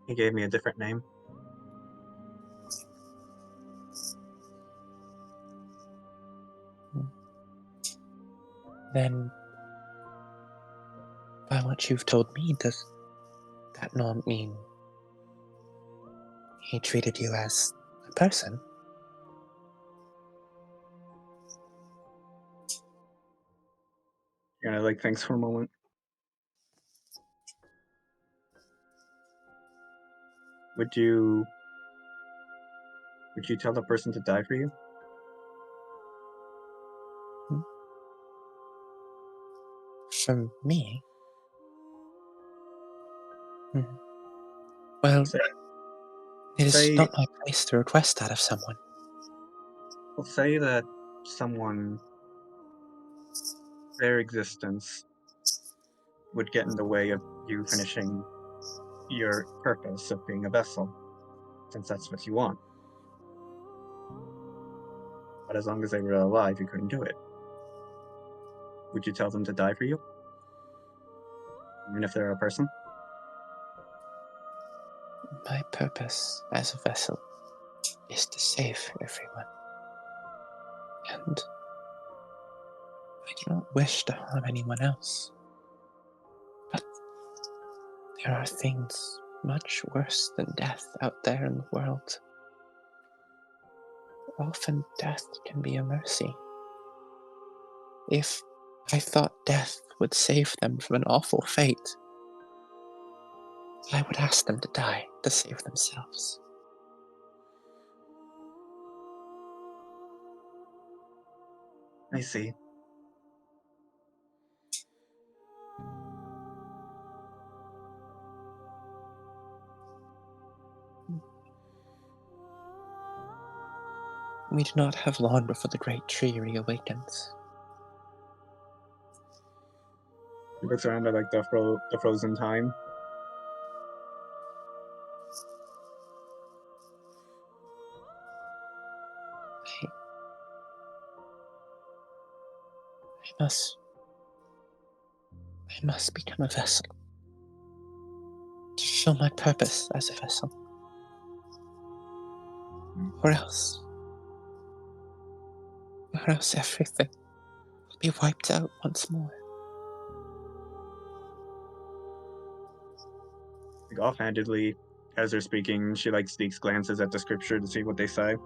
He gave me a different name. Then, by what you've told me, does that not mean he treated you as a person? And I like thinks for a moment. Would you tell the person to die for you? For me? Well, it is not my place to request that of someone. Well, say that someone, their existence, would get in the way of you finishing your purpose of being a vessel, since that's what you want. But as long as they were alive, you couldn't do it. Would you tell them to die for you? Even if they're a person? My purpose as a vessel is to save everyone. And I do not wish to harm anyone else. There are things much worse than death out there in the world. Often death can be a mercy. If I thought death would save them from an awful fate, I would ask them to die to save themselves. I see. We do not have long before the great tree reawakens. He looks around at like the frozen time. I must become a vessel to fulfill my purpose as a vessel. Or else everything will be wiped out once more. Like offhandedly, as they're speaking, she like sneaks glances at the scripture to see what they say.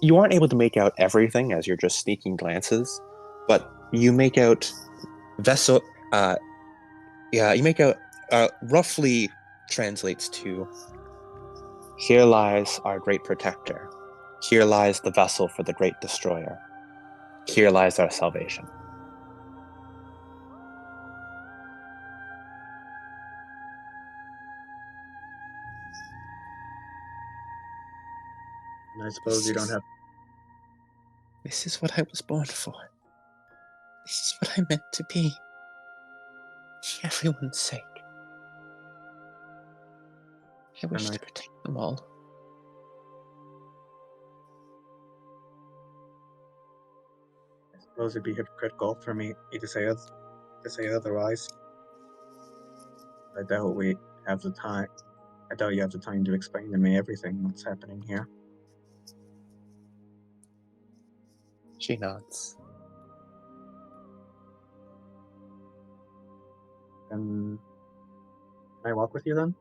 You aren't able to make out everything as you're just sneaking glances, but you make out vessel. You make out roughly translates to here lies our great protector. Here lies the vessel for the great destroyer. Here lies our salvation. And I suppose you don't have. This is what I was born for. This is what I meant to be. For everyone's sake. I wish And to protect them all. I suppose it'd be hypocritical for me to say otherwise. I doubt we have the time. I doubt you have the time to explain to me everything that's happening here. She nods. Can I walk with you then?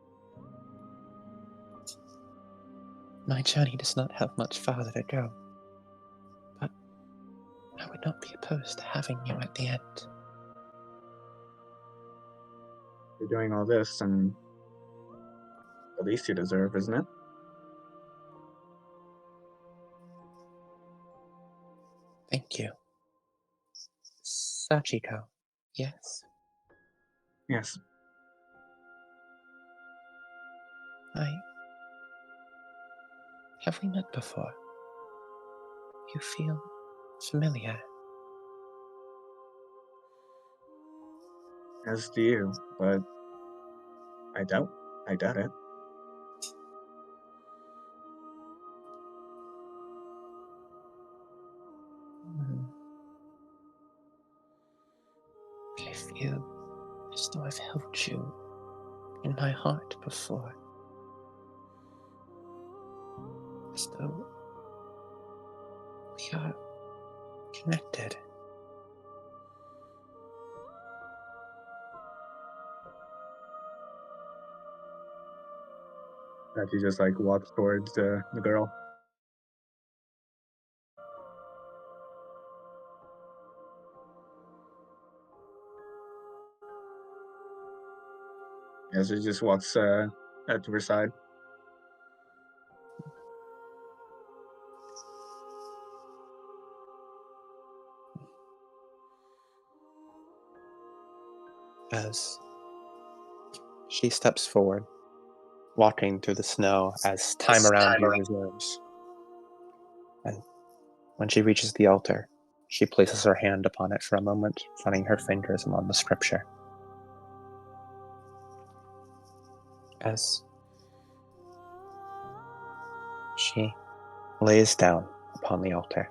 My journey does not have much farther to go, but I would not be opposed to having you at the end. You're doing all this, and the least you deserve, isn't it? Thank you. Sachiko, yes? Yes. Have we met before? You feel familiar. As do you, but I doubt it. I feel as though I've held you in my heart before. As though we are connected. That he just like walks towards the girl. As he just walks to her side. As she steps forward, walking through the snow as time around you resumes. And when she reaches the altar, she places her hand upon it for a moment, running her fingers along the scripture. As she lays down upon the altar,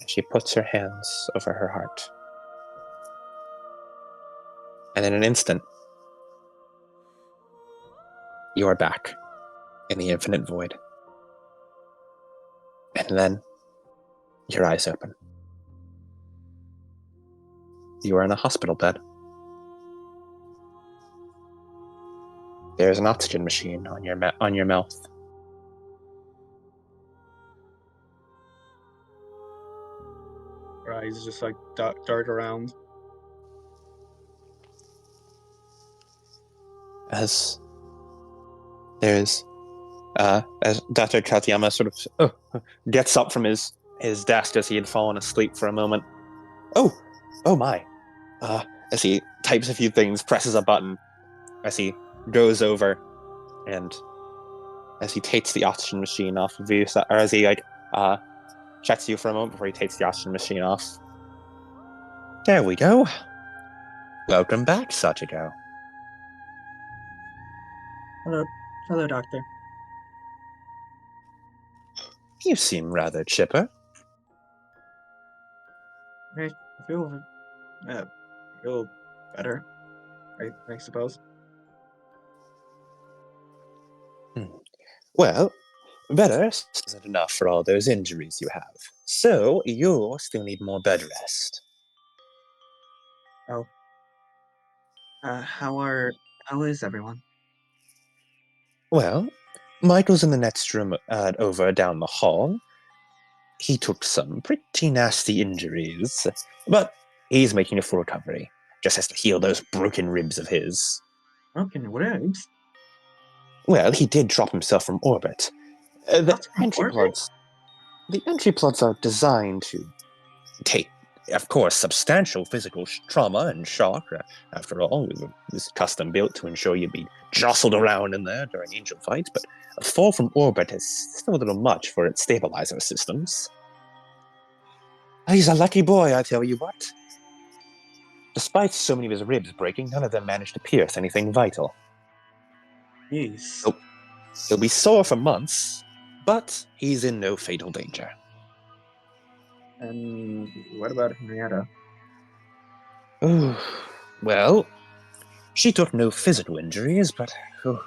she puts her hands over her heart. And in an instant, you are back in the infinite void. And then your eyes open. You are in a hospital bed. There's an oxygen machine on your mouth. Her eyes just like dart around. As Dr. Katayama sort of gets up from his desk as he had fallen asleep for a moment. Oh my. As he types a few things, presses a button, as he goes over, and as he takes the oxygen machine off of you, or as he checks you for a moment before he takes the oxygen machine off. There we go. Welcome back, Sachiko. Hello, doctor. You seem rather chipper. I feel better. I suppose. Well, better isn't enough for all those injuries you have. So you'll still need more bed rest. Oh. How is everyone? Well, Michael's in the next room over down the hall. He took some pretty nasty injuries, but he's making a full recovery. Just has to heal those broken ribs of his. Broken ribs? Well, he did drop himself from orbit. The entry pods are designed to take, of course, substantial physical trauma and shock. After all, it was custom built to ensure you'd be jostled around in there during angel fights, but a fall from orbit is still a little much for its stabilizer systems. He's a lucky boy, I tell you what. Despite so many of his ribs breaking, none of them managed to pierce anything vital. Jeez. Oh, he'll be sore for months, but he's in no fatal danger. And what about Henrietta? Well, she took no physical injuries, but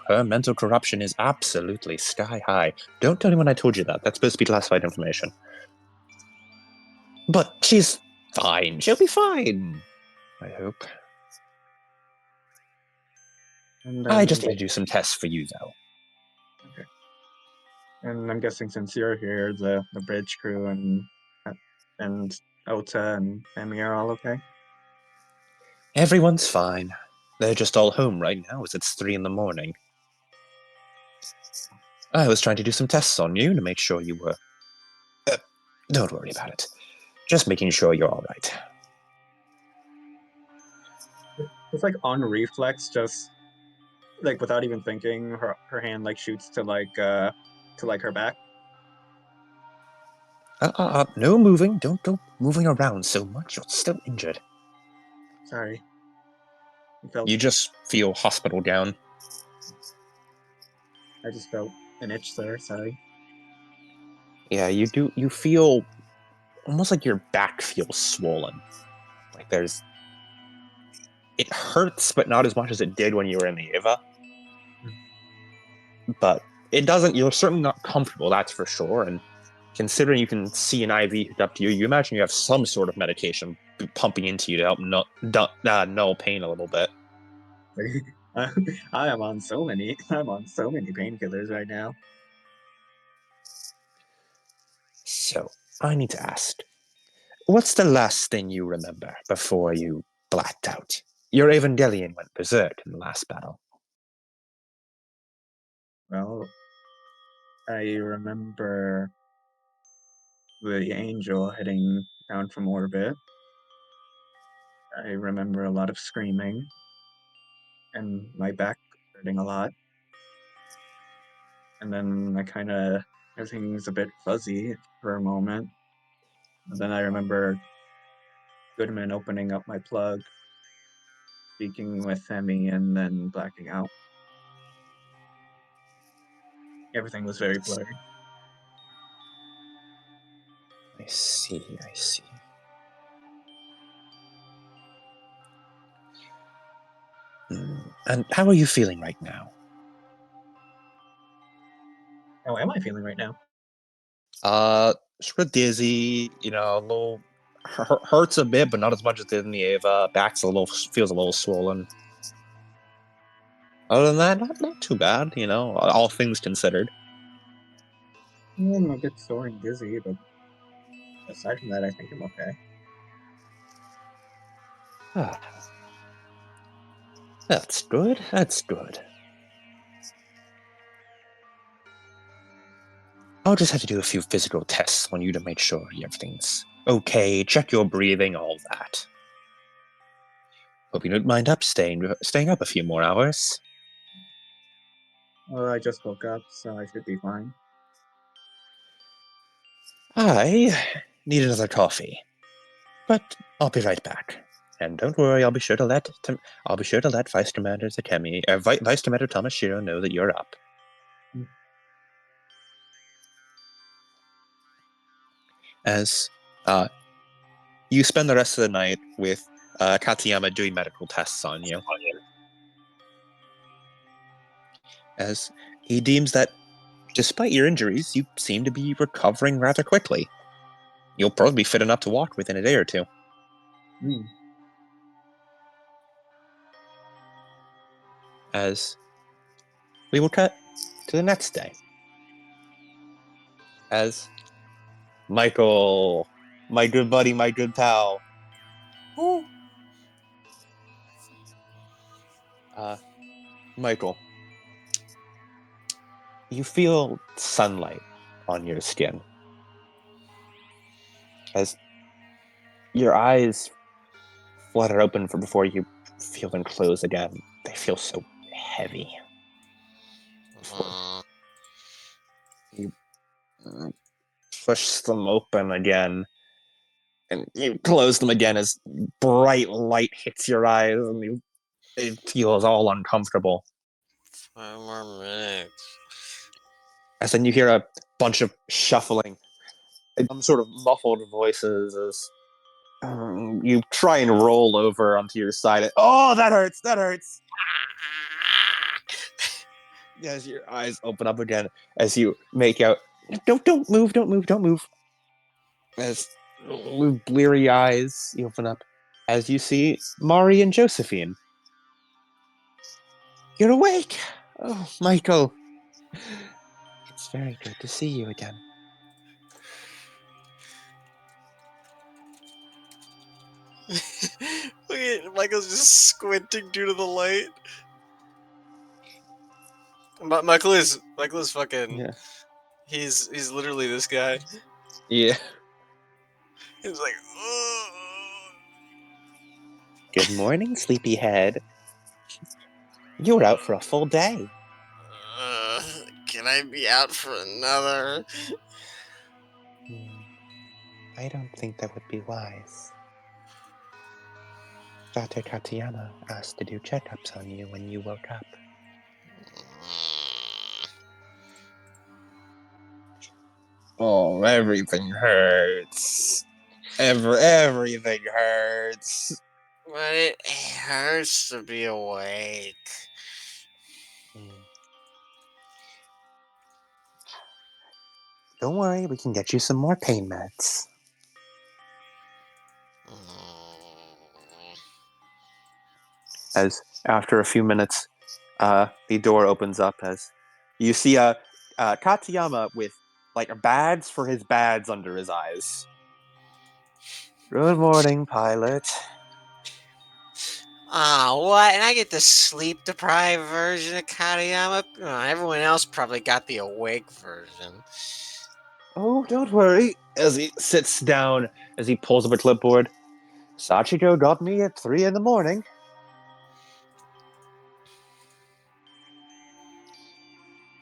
her mental corruption is absolutely sky high. Don't tell anyone I told you that. That's supposed to be classified information. But she's fine. She'll be fine. I hope. And I just need to do some tests for you, though. Okay. And I'm guessing since you're here, the bridge crew and Ota and Emi are all okay? Everyone's fine. They're just all home right now as it's 3 a.m. I was trying to do some tests on you to make sure you were... don't worry about it. Just making sure you're all right. It's like on reflex, just like without even thinking, her hand like shoots to her back. No moving. Don't go moving around so much. You're still injured. Sorry. You just feel hospital gown. I just felt an itch there, sorry. Yeah, you do. You feel almost like your back feels swollen. Like there's... It hurts, but not as much as it did when you were in the Eva. But it doesn't... You're certainly not comfortable, that's for sure. And considering you can see an IV hooked up to you, you imagine you have some sort of medication pumping into you to help null pain a little bit. I'm on so many painkillers right now. So, I need to ask, what's the last thing you remember before you blacked out? Your Evangelion went berserk in the last battle. Well, I remember the angel heading down from orbit. I remember a lot of screaming and my back hurting a lot. And then everything's a bit fuzzy for a moment. And then I remember Goodman opening up my plug, speaking with Femi, and then blacking out. Everything was very blurry. I see. And how are you feeling right now? How am I feeling right now? Sort of dizzy, a little hurts a bit, but not as much as in the Ava. Back's feels a little swollen. Other than that, not too bad, all things considered. I'm a bit sore and dizzy, but aside from that, I think I'm okay. That's good. That's good. I'll just have to do a few physical tests on you to make sure everything's okay. Check your breathing, all that. Hope you don't mind staying up a few more hours. Well, I just woke up, so I should be fine. I need another coffee, but I'll be right back. And don't worry, I'll be sure to let Vice Commander Zakemi, Vice Commander Tamashiro know that you're up. As you spend the rest of the night with Katayama doing medical tests on you, as he deems that despite your injuries, you seem to be recovering rather quickly. You'll probably be fit enough to walk within a day or two. As we will cut to the next day. As Michael, my good buddy, my good pal. Ooh. Michael, you feel sunlight on your skin. As your eyes flutter open before you feel them close again. They feel so heavy. You push them open again, and you close them again as bright light hits your eyes, and it feels all uncomfortable. 5 more minutes. As then you hear a bunch of shuffling, some sort of muffled voices as you try and roll over onto your side. Oh, that hurts! That hurts! As your eyes open up again, as you make out, don't move, don't move, don't move. As with bleary eyes, you open up as you see Mari and Josephine. You're awake! Oh, Michael. It's very good to see you again. Look at Michael's just squinting due to the light. Michael is fucking. Yeah. He's literally this guy. Yeah. He's like, ugh. Good morning, sleepyhead. You were out for a full day. Can I be out for another? I don't think that would be wise. Dr. Katayama asked to do checkups on you when you woke up. Oh, everything hurts. Everything hurts. But it hurts to be awake. Don't worry, we can get you some more pain meds. As after a few minutes, the door opens up as you see Katayama with bags for his bags under his eyes. Good morning, pilot. What? And I get the sleep-deprived version of Katayama? Everyone else probably got the awake version. Oh, don't worry. As he sits down, as he pulls up a clipboard, Sachiko got me at 3 a.m.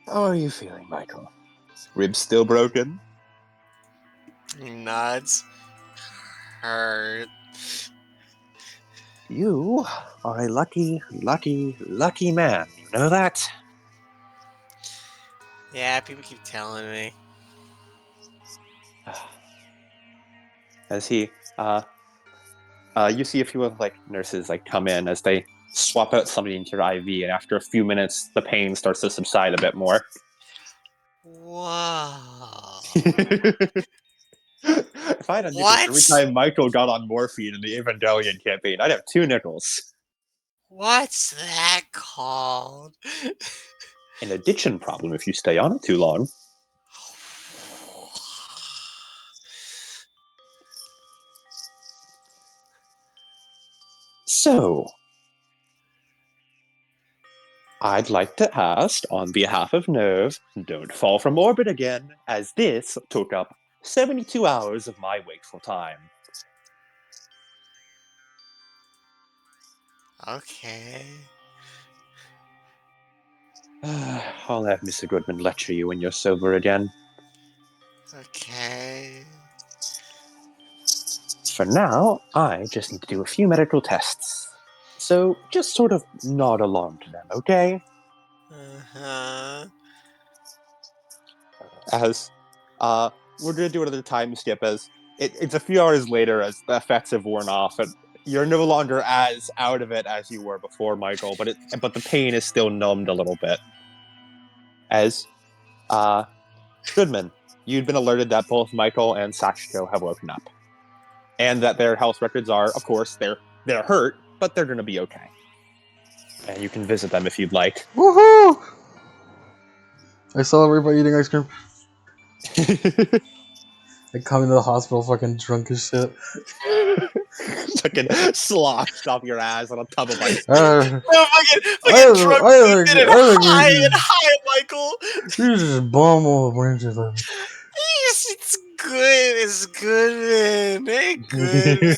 How are you feeling, Michael? Ribs still broken? He nods. Hurt. You are a lucky, lucky, lucky man. You know that? Yeah, people keep telling me. As he, you see a few of nurses come in as they swap out somebody into your IV, and after a few minutes, the pain starts to subside a bit more. Wow. If had a nickel What? every time Michael got on morphine in the Evangelion campaign, I'd have 2 nickels. What's that called? An addiction problem if you stay on it too long. So, I'd like to ask, on behalf of Nerve, don't fall from orbit again, as this took up 72 hours of my wakeful time. Okay. I'll have Mr. Goodman lecture you when you're sober again. Okay. For now, I just need to do a few medical tests. So, just sort of nod along to them, okay? Uh-huh. As, we're gonna do another time skip as it's a few hours later as the effects have worn off and you're no longer as out of it as you were before, Michael, but the pain is still numbed a little bit. As, Goodman, you'd been alerted that both Michael and Sachiko have woken up. And that their health records are, of course, they're hurt, but they're gonna be okay. And you can visit them if you'd like. Woohoo! I saw everybody eating ice cream. I come into the hospital fucking drunk as shit. Fucking sloshed off your ass on a tub of ice. No, fucking I drunk think- dude and I think high we and high, Michael. You just bomb all the branches of it. Yes, it's good. It's good, man. Hey, good. Man.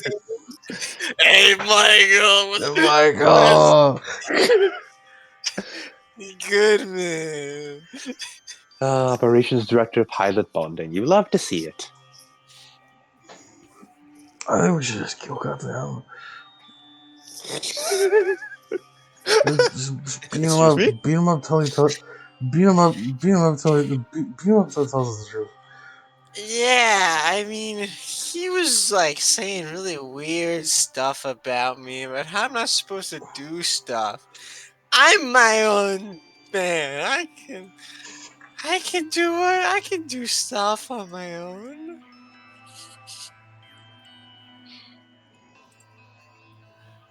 Hey, Michael. What's Michael! good, man? Operations Director Pilot Bonding. You love to see it. I think we should just kill goddamn. Just beat him up. Excuse me? Beat him up till he tells. Beat him up. Beat him up till he tells us the truth. Yeah, I mean, he was like saying really weird stuff about me, but how am I supposed to do stuff? I'm my own man. I can do what I can do stuff on my own.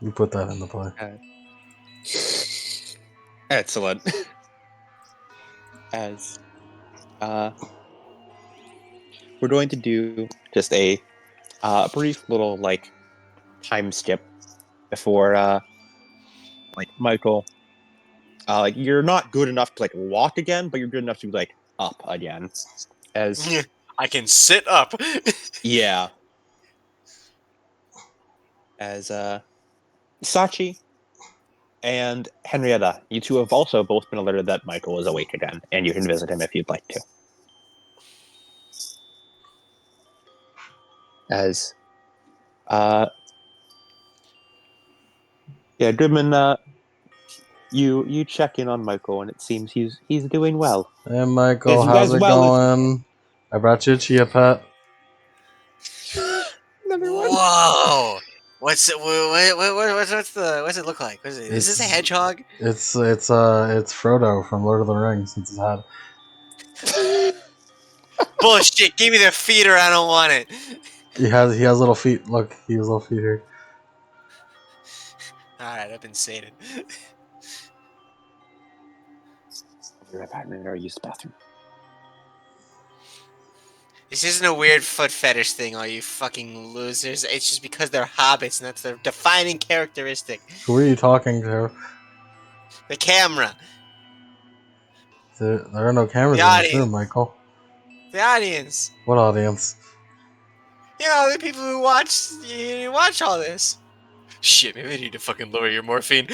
You put that in the play. Excellent. As we're going to do just a brief little like time skip before like Michael. Like you're not good enough to like walk again, but you're good enough to be like up again. As I can sit up. yeah. As Sachi and Henrietta, you two have also both been alerted that Michael is awake again, and you can visit him if you'd like to. As yeah, Goodman, you check in on Michael, and it seems he's doing well. Hey Michael, As how's it well going? I brought you a chia pet. Whoa! What's it? What's it look like? Is this a hedgehog? It's Frodo from Lord of the Rings. It's his hat. Bullshit! Give me the feeder. I don't want it. He has little feet. Look, he has little feet here. All right, I've been sated. I'll be right back, man. Or use the bathroom. This isn't a weird foot fetish thing, all you fucking losers. It's just because they're hobbits, and that's their defining characteristic. Who are you talking to? The camera. There are no cameras The in this audience. room, Michael. The audience. What audience? You know, the people who watch all this. Shit, maybe I need to fucking lower your morphine.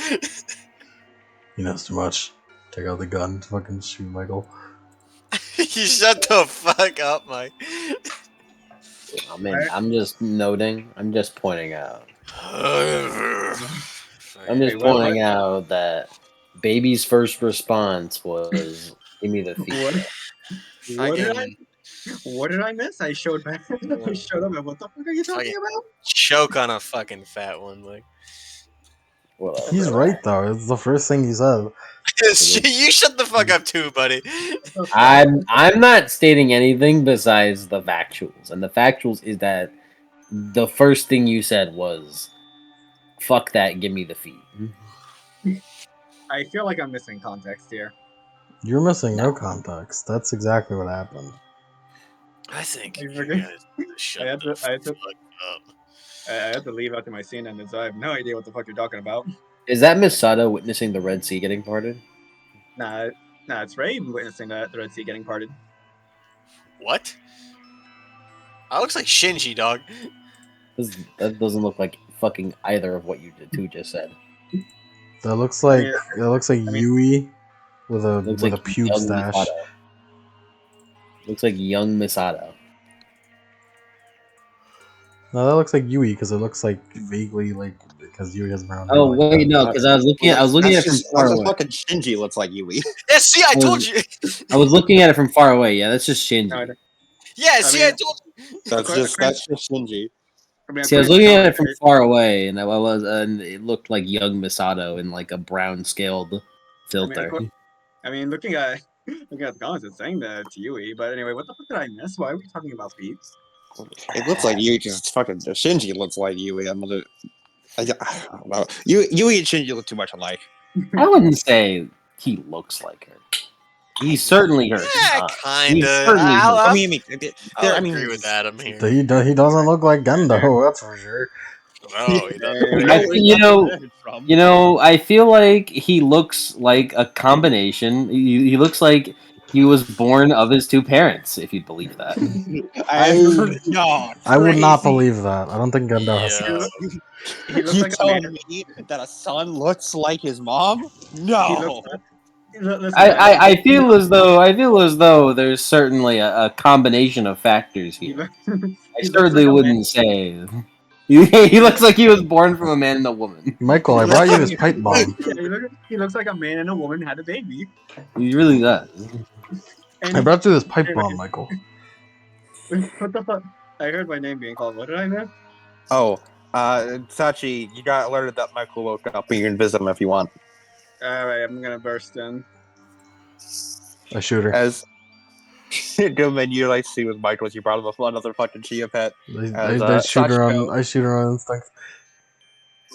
He knows too much. Take out the gun, fucking shoot Michael. You shut the fuck up, Mike. I mean, I'm just noting. I'm just pointing out. I'm just pointing out that baby's first response was, "Give me the feet." What did I miss? I showed back. I showed up. And what the fuck are you talking about? Choke on a fucking fat one, like. Whatever. He's right though. It's the first thing he said. You shut the fuck up too, buddy. I'm not stating anything besides the factuals, and the factuals is that the first thing you said was, "Fuck that, give me the feet." I feel like I'm missing context here. You're missing no No. context. That's exactly what happened. I think I you forget- guys need to shut I had the to- I had to- fuck up. I had to leave after my scene ended, so I have no idea what the fuck you're talking about. Is that Misato witnessing the Red Sea getting parted? Nah, it's Ray witnessing the Red Sea getting parted. What? That looks like Shinji, dog. That doesn't look like fucking either of what you two just said. That looks like mean- Yui with a Looks with like a pube young stash. Misato. Looks like young Misato. No, that looks like Yui because it looks like vaguely like because Yui has brown hair. Oh like wait, that. no, because I was looking at it from far That's just away. fucking Shinji looks like Yui. Yeah, see, I told you. I was looking at it from far away. Yeah, that's just No, Shinji. Yeah, see, I mean- told you. That's just Shinji. See, I was looking at it from far away, and and it looked like young Misato in like a brown scaled filter. Looking at the comments, it's saying that it's Yui. But anyway, what the fuck did I miss? Why are we talking about feet? It looks like Yui because it's fucking Shinji looks like Yui. I don't know. Yui and Shinji look too much alike. I wouldn't say he looks like her. He's certainly her. Yeah, kind He's of. certainly her. I'll I mean, agree with Adam here. He doesn't look like Gendo, that's for sure. No, he doesn't. I feel like he looks like a combination. He looks like he was born of his two parents, if you believe that. I would not believe that. I don't think Gendo has. Yeah. He looks You like a telling man. me that a son looks like his mom? No. Listen, I feel as though there's certainly a combination of factors here. I certainly wouldn't say he looks like he was born from a man and a woman. Michael, I brought you this pipe bomb. He looks like a man and a woman had a baby. He really does. And I brought you this pipe bomb, Michael. what the fuck? I heard my name being called. What did I miss? Oh, Sachi, you got alerted that Michael woke up. You can visit him if you want. Alright, I'm gonna burst in. I shoot her. As Goodman, you like see with Michael, you brought him another fucking Chia pet. I shoot her on. I shoot her on instinct.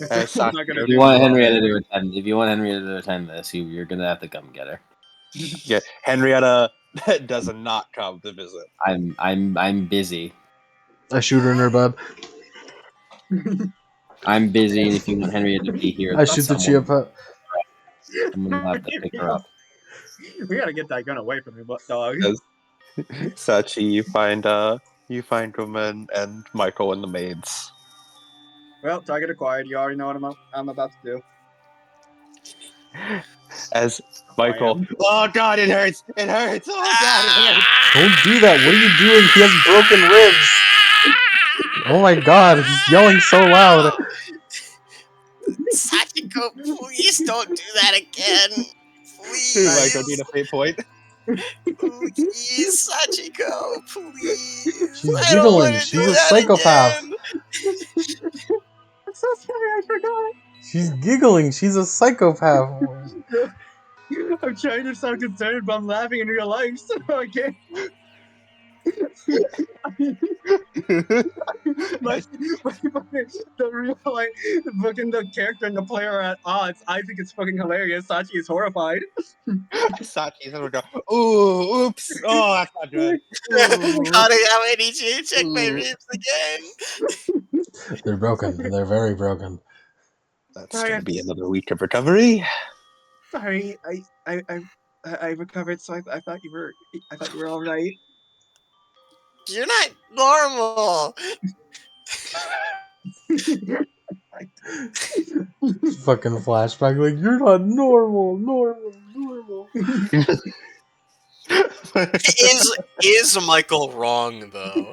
If you want Henrietta to attend this, you're gonna have to come get her. Yeah, Henrietta does not come to visit. I'm busy. I shoot her in her bed. I'm busy, and if you want Henrietta to be here, I shoot the Chia pet. I'm gonna have to pick her up. We gotta get that gun away from me, dog. Sachi, you find Goodman and Michael and the maids. Well, target acquired. You already know what I'm about to do. As Michael, oh god, it hurts! It hurts! Oh god, it hurts! Don't do that. What are you doing? He has broken ribs. Oh my god, he's yelling so loud. Sachiko, please don't do that again. Please. Michael, need a fate point. Please, Sachiko, please. She's I don't wanna giggling. do She's a that psychopath. again. I'm so sorry, I forgot. She's giggling. She's a psychopath. I'm trying to sound concerned, but I'm laughing in real life, so I can't. The real fucking the character and the player are at odds. I think it's fucking hilarious. Sachi is horrified. Sachi's gonna go, ooh, oops, oh, that's not good. Honey, I need you to check my ribs again. They're broken. They're very broken. That's gonna be another week of recovery. Sorry, I recovered, so I thought you were all right. You're not normal. Fucking flashback, like you're not normal. Is Michael wrong though?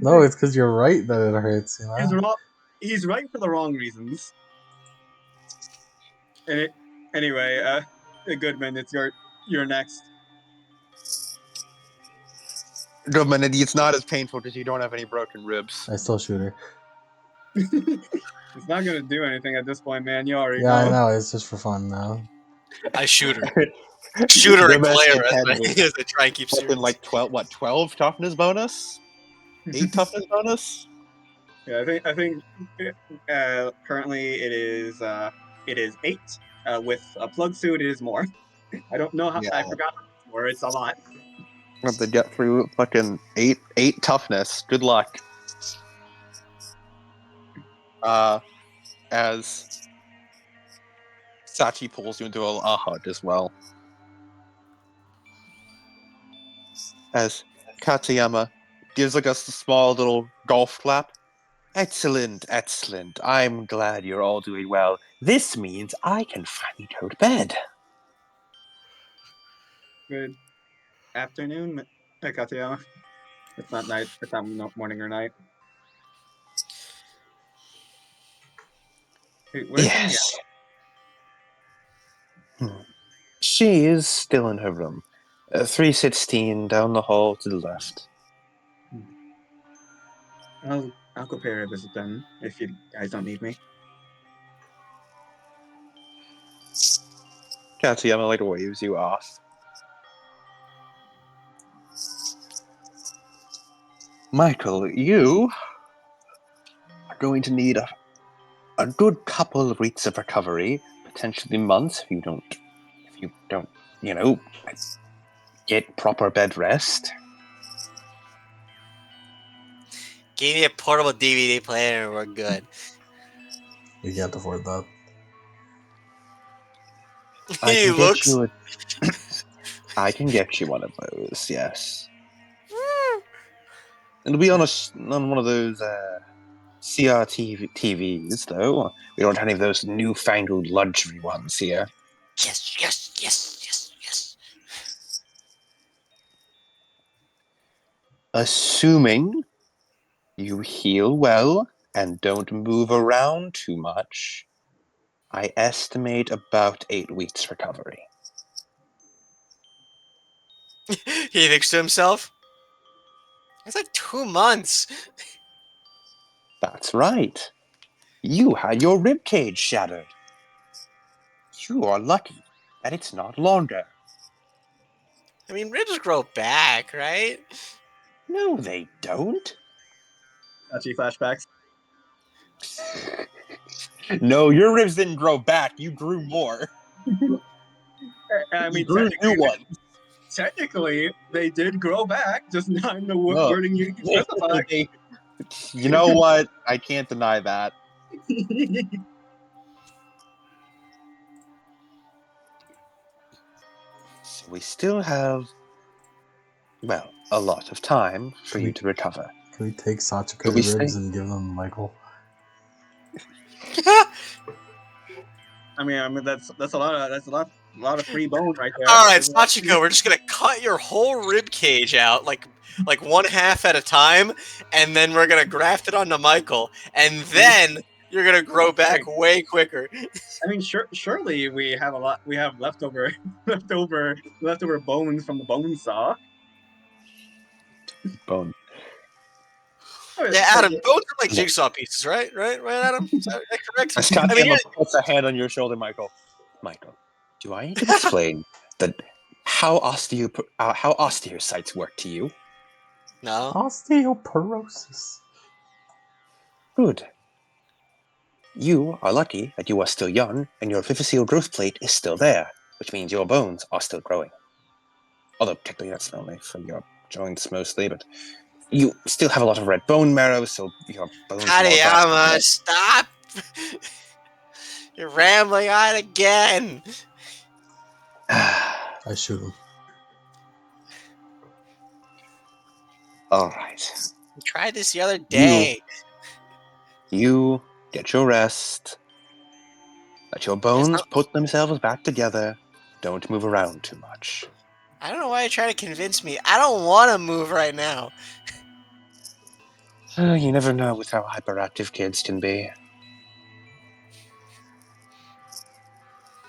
No, it's because you're right that it hurts. You know? He's right for the wrong reasons. Anyway, Goodman, it's you're next. Goodman, it's not as painful because you don't have any broken ribs. I still shoot her. It's not gonna do anything at this point, man. You already Yeah, know. I know. It's just for fun now. I shoot her. Shoot her and Goodman Claire is as I try and keep fucking serious. like 12 toughness bonus? 8 toughness bonus? Yeah, I think currently it is 8. With a plug suit, it is more. I don't know how. Yeah. I forgot how much more. It's a lot. Have to get through fucking eight toughness. Good luck. As Sachi pulls you into a hug as well. As Katayama gives like a small little golf clap. Excellent, excellent. I'm glad you're all doing well. This means I can finally go to bed. Good afternoon, Katayama. It's not night. It's not morning or night. Hey, where's Henrietta? Yes. She is still in her room. 316 down the hall to the left. I'll go pay her a visit then, if you guys don't need me. Katayama like waves you off. Michael, you are going to need a good couple of weeks of recovery, potentially months if you don't, get proper bed rest. Give me a portable DVD player and we're good. We can't afford that. I He can get looks. you I can get you one of those, yes. It'll be on one of those CRT TVs, though. We don't have any of those newfangled luxury ones here. Yes, yes, yes, yes, yes. Assuming you heal well and don't move around too much, I estimate about 8 weeks recovery. He thinks to himself, it's like 2 months. That's right. You had your ribcage shattered. You are lucky that it's not longer. I mean, ribs grow back, right? No, they don't. Sachi flashbacks. No, your ribs didn't grow back. You grew more. I You mean, grew new ones. technically, they did grow back, just not in the wording you specified. You know what? I can't deny that. So we still have, well, a lot of time for you to recover. Can we take You'll Sachiko's be ribs safe. and give them to Michael? I mean that's a lot of free bone right there. All right, Sachiko, we're just gonna cut your whole rib cage out, like one half at a time, and then we're gonna graft it onto Michael, and then you're gonna grow back way quicker. I mean, surely we have a lot. We have leftover bones from the bone saw. Bone. Yeah, Adam, both are like jigsaw pieces, right? Right, Adam? Is that correct? As I mean, Katayama puts a hand on your shoulder, Michael. Michael, do I need to explain how osteocytes work to you? no. Osteoporosis. Good. You are lucky that you are still young and your epiphyseal growth plate is still there, which means your bones are still growing. Although technically that's only for your joints mostly, but you still have a lot of red bone marrow, so your bones will all Hariyama, stop! You're rambling on again. I shoot him. All right. We tried this the other day. You get your rest. Let your bones put themselves back together. Don't move around too much. I don't know why you're trying to convince me. I don't want to move right now. You never know with how hyperactive kids can be.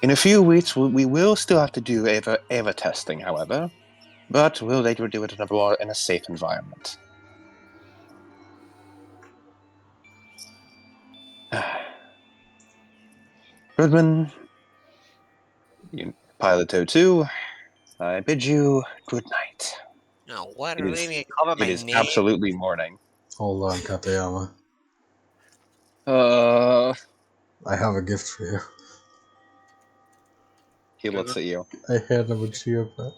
In a few weeks, we will still have to do Ava testing, however, but we'll later do it in a safe environment. Goodman, Pilot 02, I bid you good night. No, what? It Are is, they going to cover my it is name? absolutely morning. Hold on, Katayama. I have a gift for you. He looks at you. I hand him a chia pet.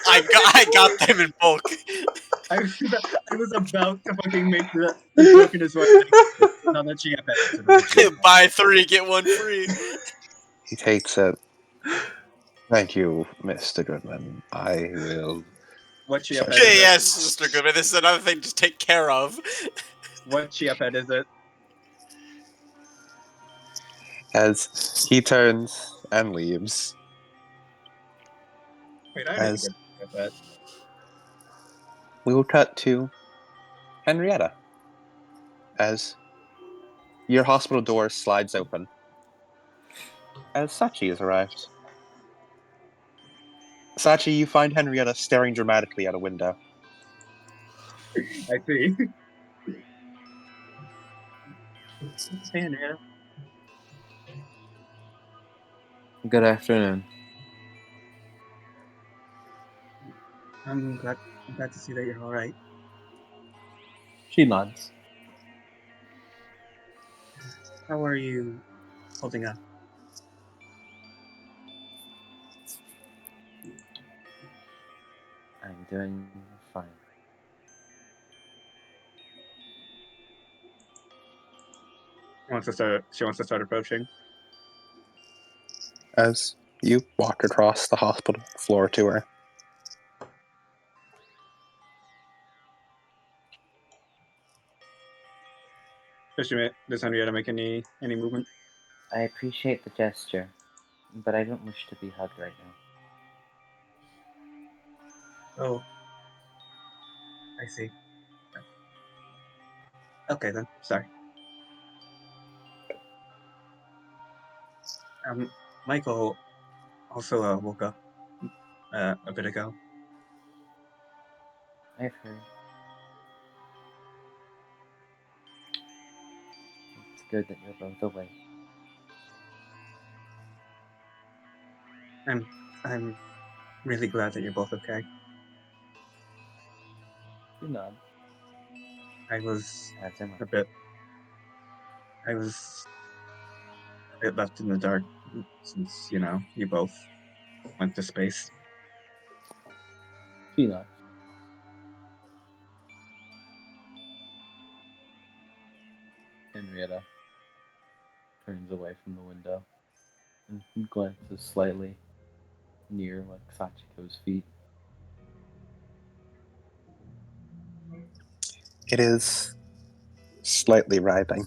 I got them in bulk. I was about to fucking make the joke in his voice. Like, another chia pet. It's another chia pet. Buy 3, get 1 free. He takes it. Thank you, Mr. Goodman. I will. What chia pet Okay, is it? yes, Mr. Goodman. This is another thing to take care of. What chia pet is it? As he turns and leaves, Wait, I already as get chia pet. we will cut to Henrietta. As your hospital door slides open, as Sachi has arrived. Sachi, you find Henrietta staring dramatically at a window. I see. Hey, Anna. Good afternoon. I'm glad to see that you're all right. She nods. How are you holding up? I'm doing fine. She wants to start approaching. As you walk across the hospital floor to her. Does Henrietta make any movement? I appreciate the gesture, but I don't wish to be hugged right now. Oh, I see. Okay then. Sorry. Michael also woke up a bit ago. I've heard. It's good that you're both awake. I'm really glad that you're both okay. She nods. I was As am I. a bit left in the dark since, you both went to space. She nods. Henrietta turns away from the window and glances slightly near like Sachiko's feet. It is slightly writhing.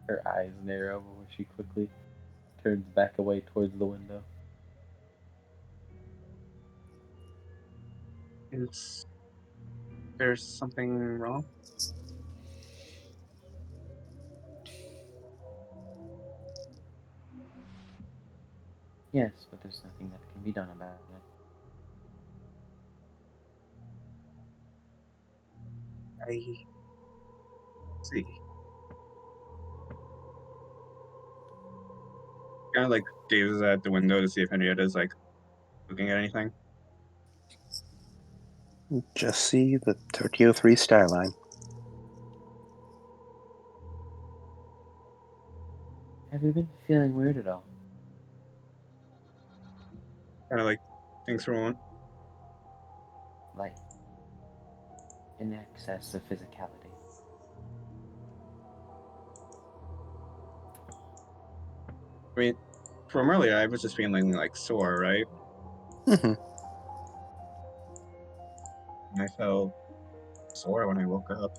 Her eyes narrow where she quickly turns back away towards the window. Is there something wrong? Yes, but there's nothing that can be done about it. I see. Kind of like gazes at the window to see if Henrietta's like looking at anything. Just see the Tokyo 3 star line. Have you been feeling weird at all? Kind of like thinks for a moment. Like, in excess of physicality? I mean, from earlier, I was just feeling like sore, right? Mhm. And I felt sore when I woke up.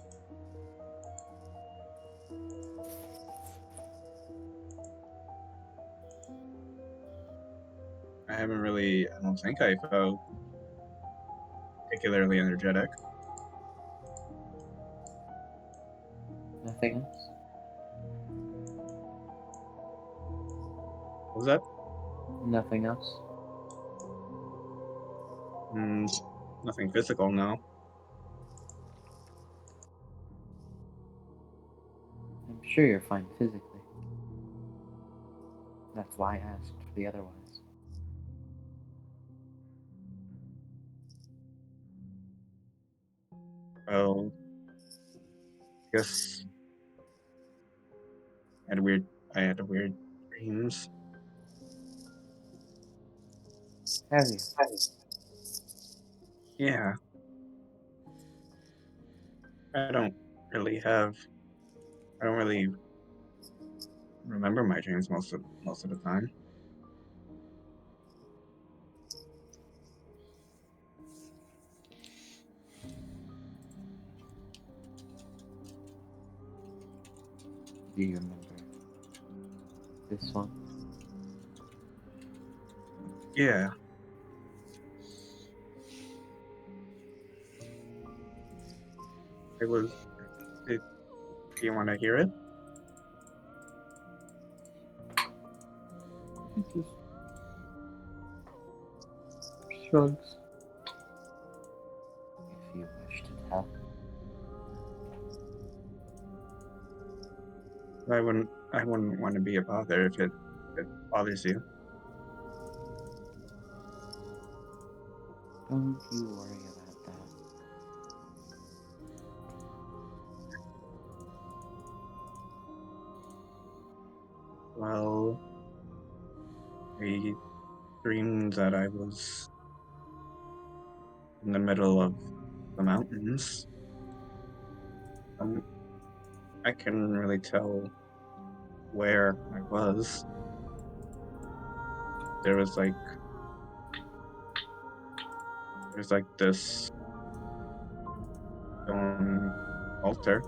I don't think I felt particularly energetic. Nothing else? What was that? Nothing else? Nothing physical, no. I'm sure you're fine physically. That's why I asked for the otherwise. Well, guess I had weird dreams. Have you? Yeah, I don't really have. I don't really remember my dreams most of the time. Do you remember this one? Yeah, it was. Do you want to hear it? He just shrugs. If you wish to tell. I wouldn't. I wouldn't want to be a bother if it bothers you. Don't you worry about that. Well, I dreamed that I was in the middle of the mountains. Um, I couldn't really tell where I was. There was like there's like this stone altar.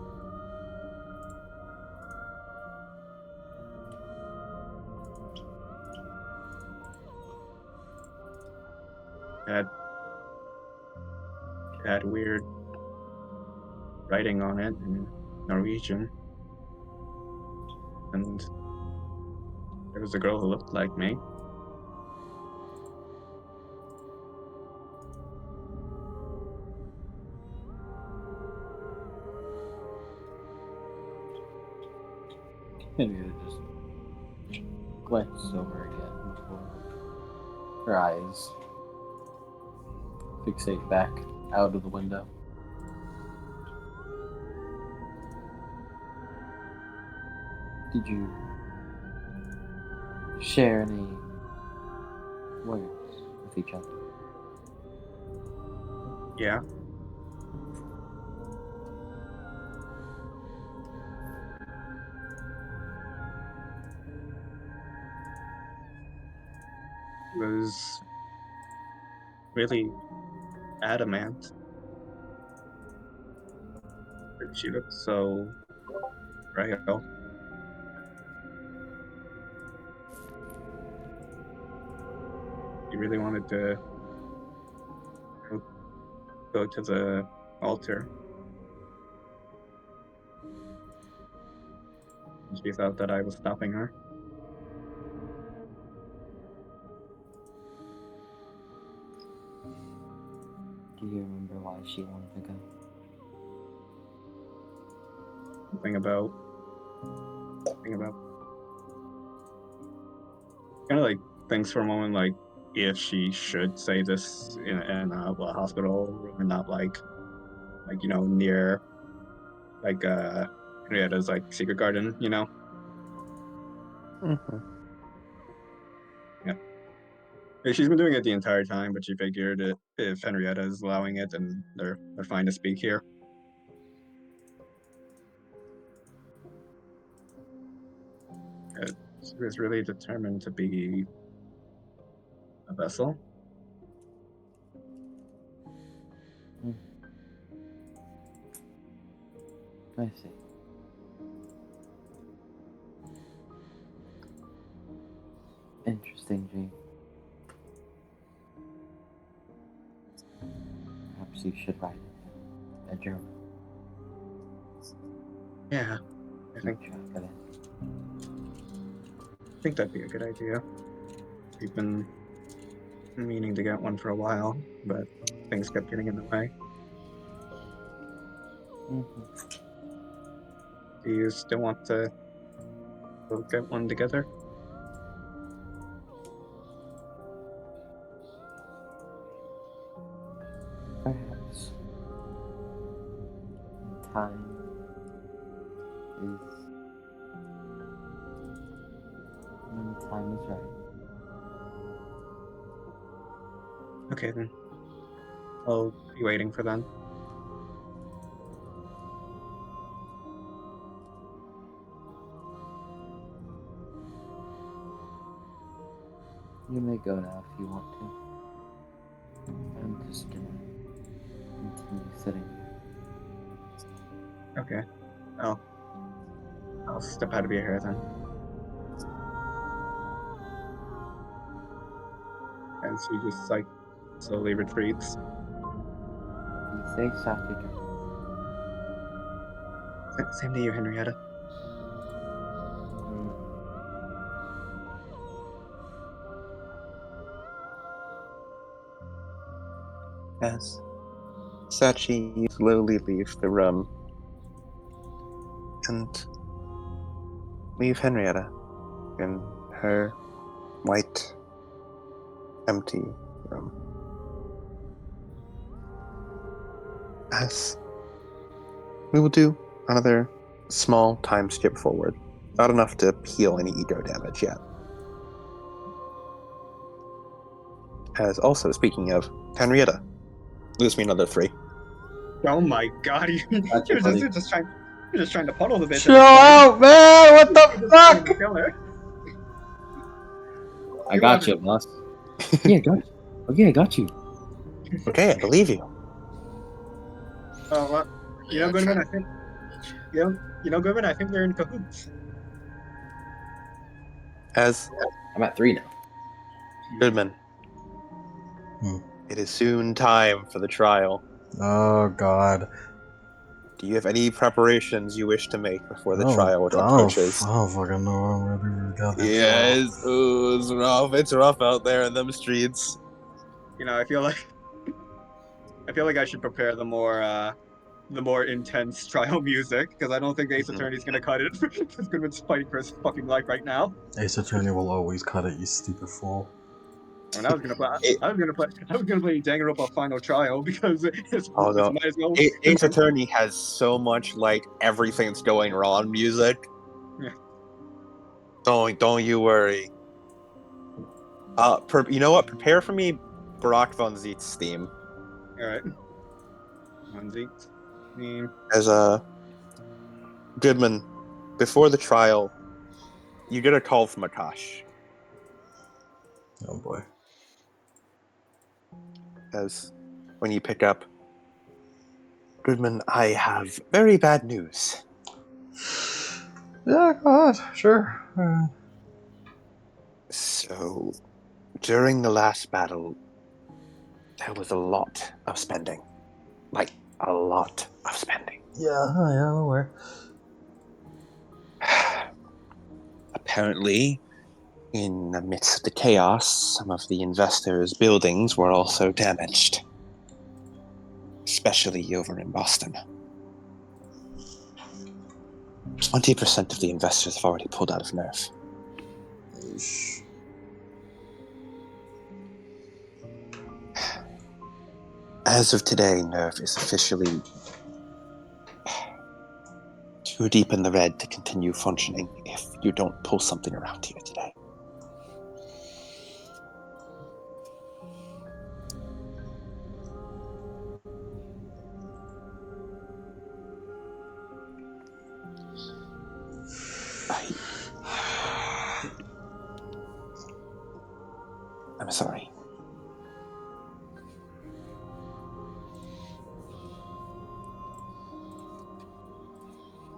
Had had weird writing on it in Norwegian, and there was a girl who looked like me. Henrietta just glances over again before her eyes fixate back out of the window. Did you share any words with each other? Yeah, she was really adamant. She looked so frail. She really wanted to go go to the altar. And she thought that I was stopping her. Do you remember why she wanted to go? Something about something about kind of like thinks for a moment like if she should say this in a hospital room and not like near like Henrietta's like secret garden, Mm-hmm. Yeah. She's been doing it the entire time, but she figured if Henrietta is allowing it, then they're fine to speak here. She was really determined to be a vessel. I see. Interesting dream. Perhaps you should write it in a journal. Yeah, I Keep track of it. think that'd be a good idea. We've been meaning to get one for a while, but things kept getting in the way. Mm-hmm. Do you still want to go get one together? Perhaps. time is when the time is right. Okay then. I'll be waiting for them. You may go now if you want to. I'm just gonna continue sitting here. Okay. I'll step out of your hair then. And she just like slowly retreats. Be safe, Satyajit. Same to you, Henrietta. As Sachi slowly leaves the room and leave Henrietta in her white, empty room. As we will do another small time skip forward. Not enough to heal any ego damage yet. As also, speaking of, Henrietta, lose me another 3. Oh my god, Gotcha, buddy. you're just trying to puddle the bitch. Chill out, man! What the You're just trying fuck? to kill her. I got you, boss. Yeah, I got you. Okay, I got you. Okay, I believe you. Oh, well, you know, Yeah, Goodman, try- I think Goodman, I think they're in cahoots. As I'm at 3 now. Goodman, Hmm. it is soon time for the trial. Oh god. Do you have any preparations you wish to make before the I trial don't approaches? fucking know what I'm gonna do for the goddamn trial. Yes, ooh, it's rough. It's rough out there in them streets. You know, I feel like I should prepare the more intense trial music because I don't think Ace Mhm. Attorney's gonna cut it because Goodman's fighting for his fucking life right now. Ace Attorney will always cut it, you stupid fool. And I was gonna play It- Danganronpa Final Trial because it's Oh no, might as well. Ace Attorney has so much like everything that's going wrong music. Yeah. Don't you worry. You know what? Prepare for me, Brock von Zeet's theme. All right. Lindsay. As Goodman, before the trial, you get a call from Akash. Oh boy. As when you pick up, Goodman, I have very bad news. Yeah, go ahead. Sure. So, during the last battle, there was a lot of spending. Like, a lot of spending. Yeah, I'm aware. Apparently, in the midst of the chaos, some of the investors' buildings were also damaged. Especially over in Boston. 20% of the investors have already pulled out of Nerf. Eesh. As of today, Nerf is officially too deep in the red to continue functioning if you don't pull something around here today. I'm sorry.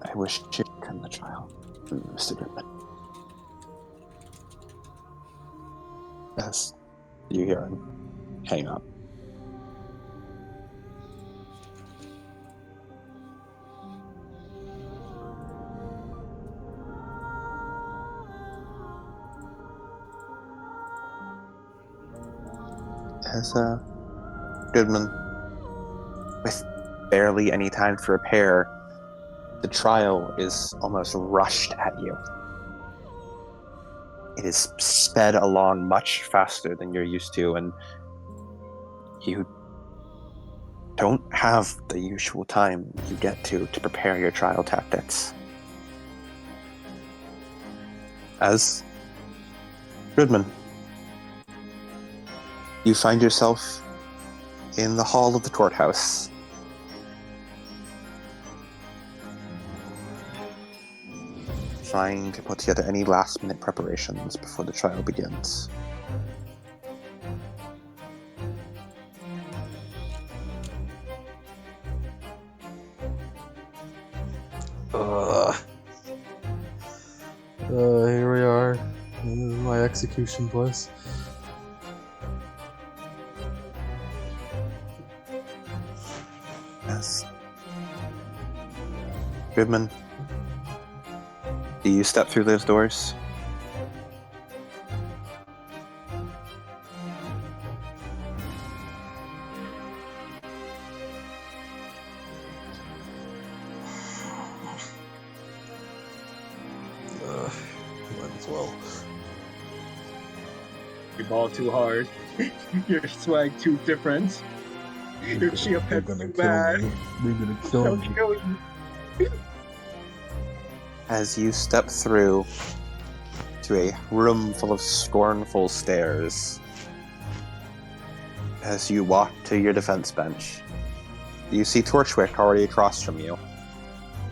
I wish you could attend the trial, Mr. Goodman. As you hear him hang up. As Goodman, with barely any time to prepare, the trial is almost rushed at you. It is sped along much faster than you're used to, and you don't have the usual time you get to prepare your trial tactics. As Goodman, you find yourself in the hall of the courthouse. Trying to put together any last-minute preparations before the trial begins. Here we are. This is my execution place. Yes. Goodman, do you step through those doors? Might as well. You ball too hard. Your swag too different. Your chia They're pet's gonna too kill bad. me. They're gonna kill They'll me. kill you. As you step through to a room full of scornful stares, as you walk to your defense bench, you see Torchwick already across from you.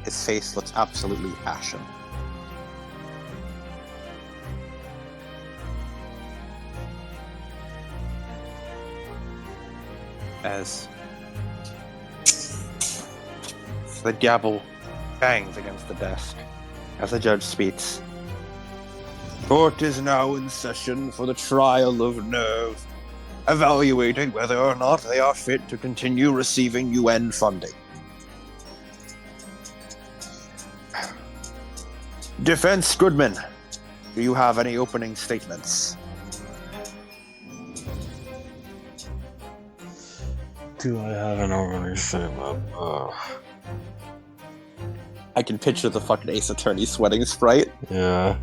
His face looks absolutely ashen. As the gavel bangs against the desk as the judge speaks. Court is now in session for the trial of Nerve, evaluating whether or not they are fit to continue receiving UN funding. Defense Goodman, do you have any opening statements? Do I have an opening statement? I can picture the fucking Ace Attorney sweating Sprite. Yeah.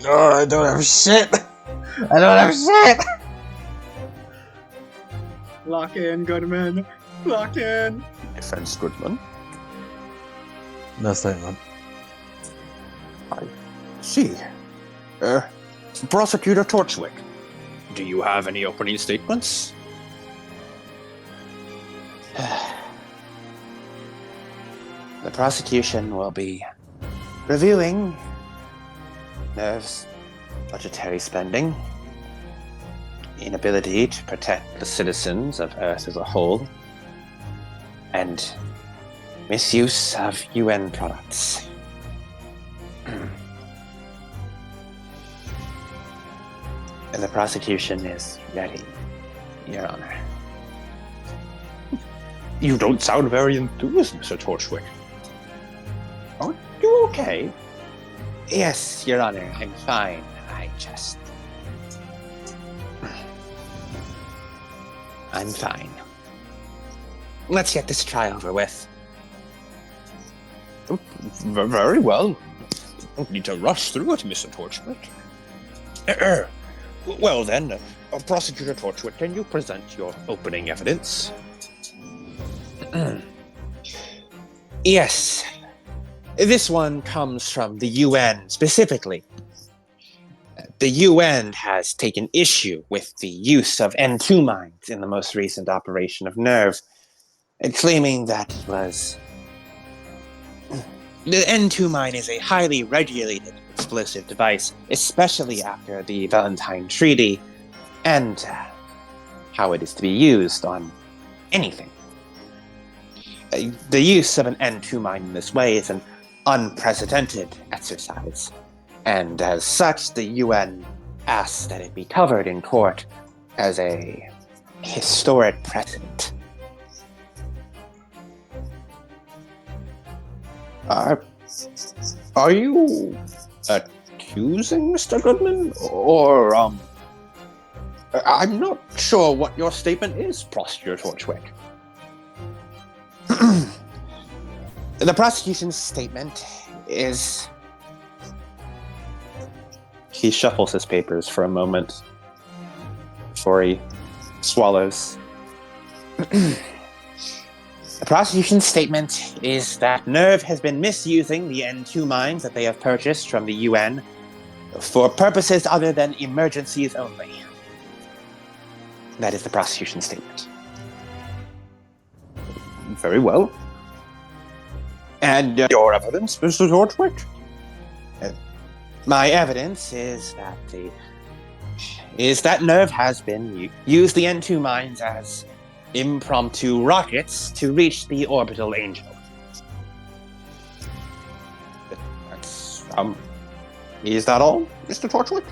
Oh, I don't have shit! I don't have shit! Lock in, Goodman. Lock in. Defense Goodman. No statement. See. Prosecutor Torchwick, do you have any opening statements? The prosecution will be reviewing Nerve's budgetary spending, inability to protect the citizens of Earth as a whole, and misuse of UN products. And the prosecution is ready, Your Honor. You don't sound very enthused, Mr. Torchwick. Are you okay? Yes, Your Honor, I'm fine. I'm fine. Let's get this trial over with. Very well. Don't need to rush through it, Mr. Torchwick. Well then, Prosecutor Torchwick, can you present your opening evidence? Yes. This one comes from the UN specifically. The UN has taken issue with the use of N2 mines in the most recent operation of Nerve, claiming that it was... The N2 mine is a highly regulated explosive device, especially after the Valentine Treaty, and how it is to be used on anything. The use of an N2 mine in this way is an unprecedented exercise, and as such, the UN asks that it be covered in court as a historic precedent. Are you accusing Mr. Goodman, or I'm not sure what your statement is, Prosecutor Torchwick. The prosecution's statement is... He shuffles his papers for a moment before he swallows. The prosecution's statement is that NERV has been misusing the N2 mines that they have purchased from the UN for purposes other than emergencies only. That is the prosecution's statement. Very well. And your evidence, Mr. Torchwick? My evidence is that NERV has been used the N2 mines as impromptu rockets to reach the orbital angel. That's is that all, Mr. Torchwick?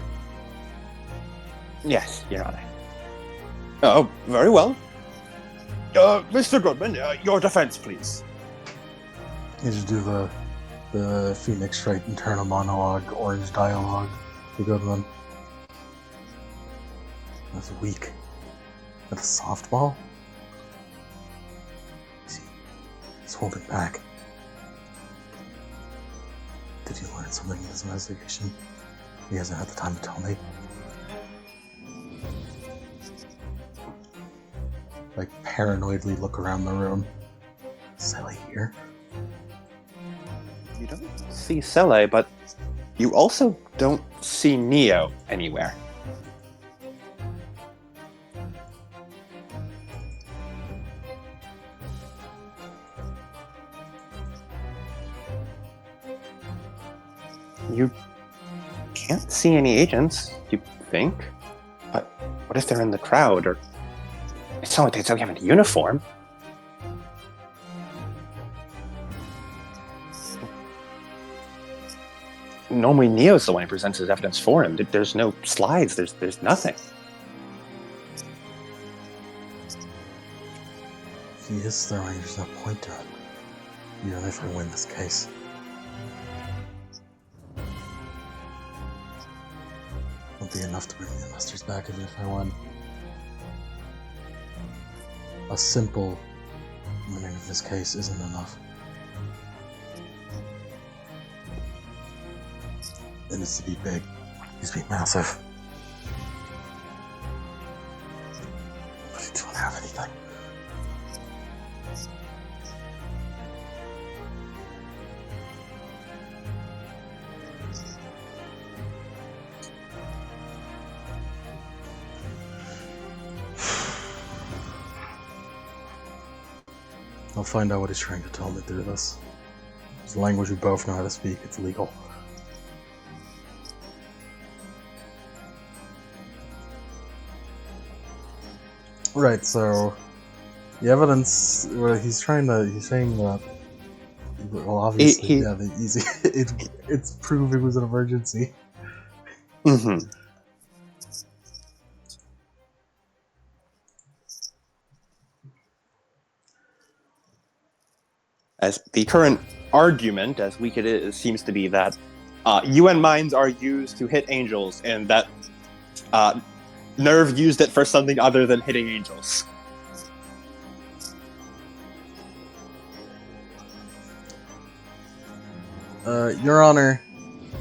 Yes, Your Honor. Oh, very well. Mr. Goodman, your defense, please. You should do the Phoenix Straight internal monologue, orange dialogue. The good one. That's weak. With a softball? He's holding back. Did you learn something in this investigation? He hasn't had the time to tell me. Like, paranoidly look around the room. Silly here. You don't see Sele, but you also don't see Neo anywhere. You can't see any agents, you think? But what if they're in the crowd, or it's not like they don't have a uniform? Normally Neo's the one who presents his evidence for him. There's no slides, there's nothing. He is throwing, there's no point to it. Even if I win this case. Won't be enough to bring the investors back even if I won. A simple winning of this case isn't enough. It needs to be big. It needs to be massive. But you don't have anything. I'll find out what he's trying to tell me through this. It's a language we both know how to speak. It's legal. Right, so the evidence, well, he's saying that, well, obviously, yeah, it's proved it was an emergency. Mm-hmm. As the current argument, as weak it is, seems to be that UN mines are used to hit angels, and that NERV used it for something other than hitting angels. Your Honor,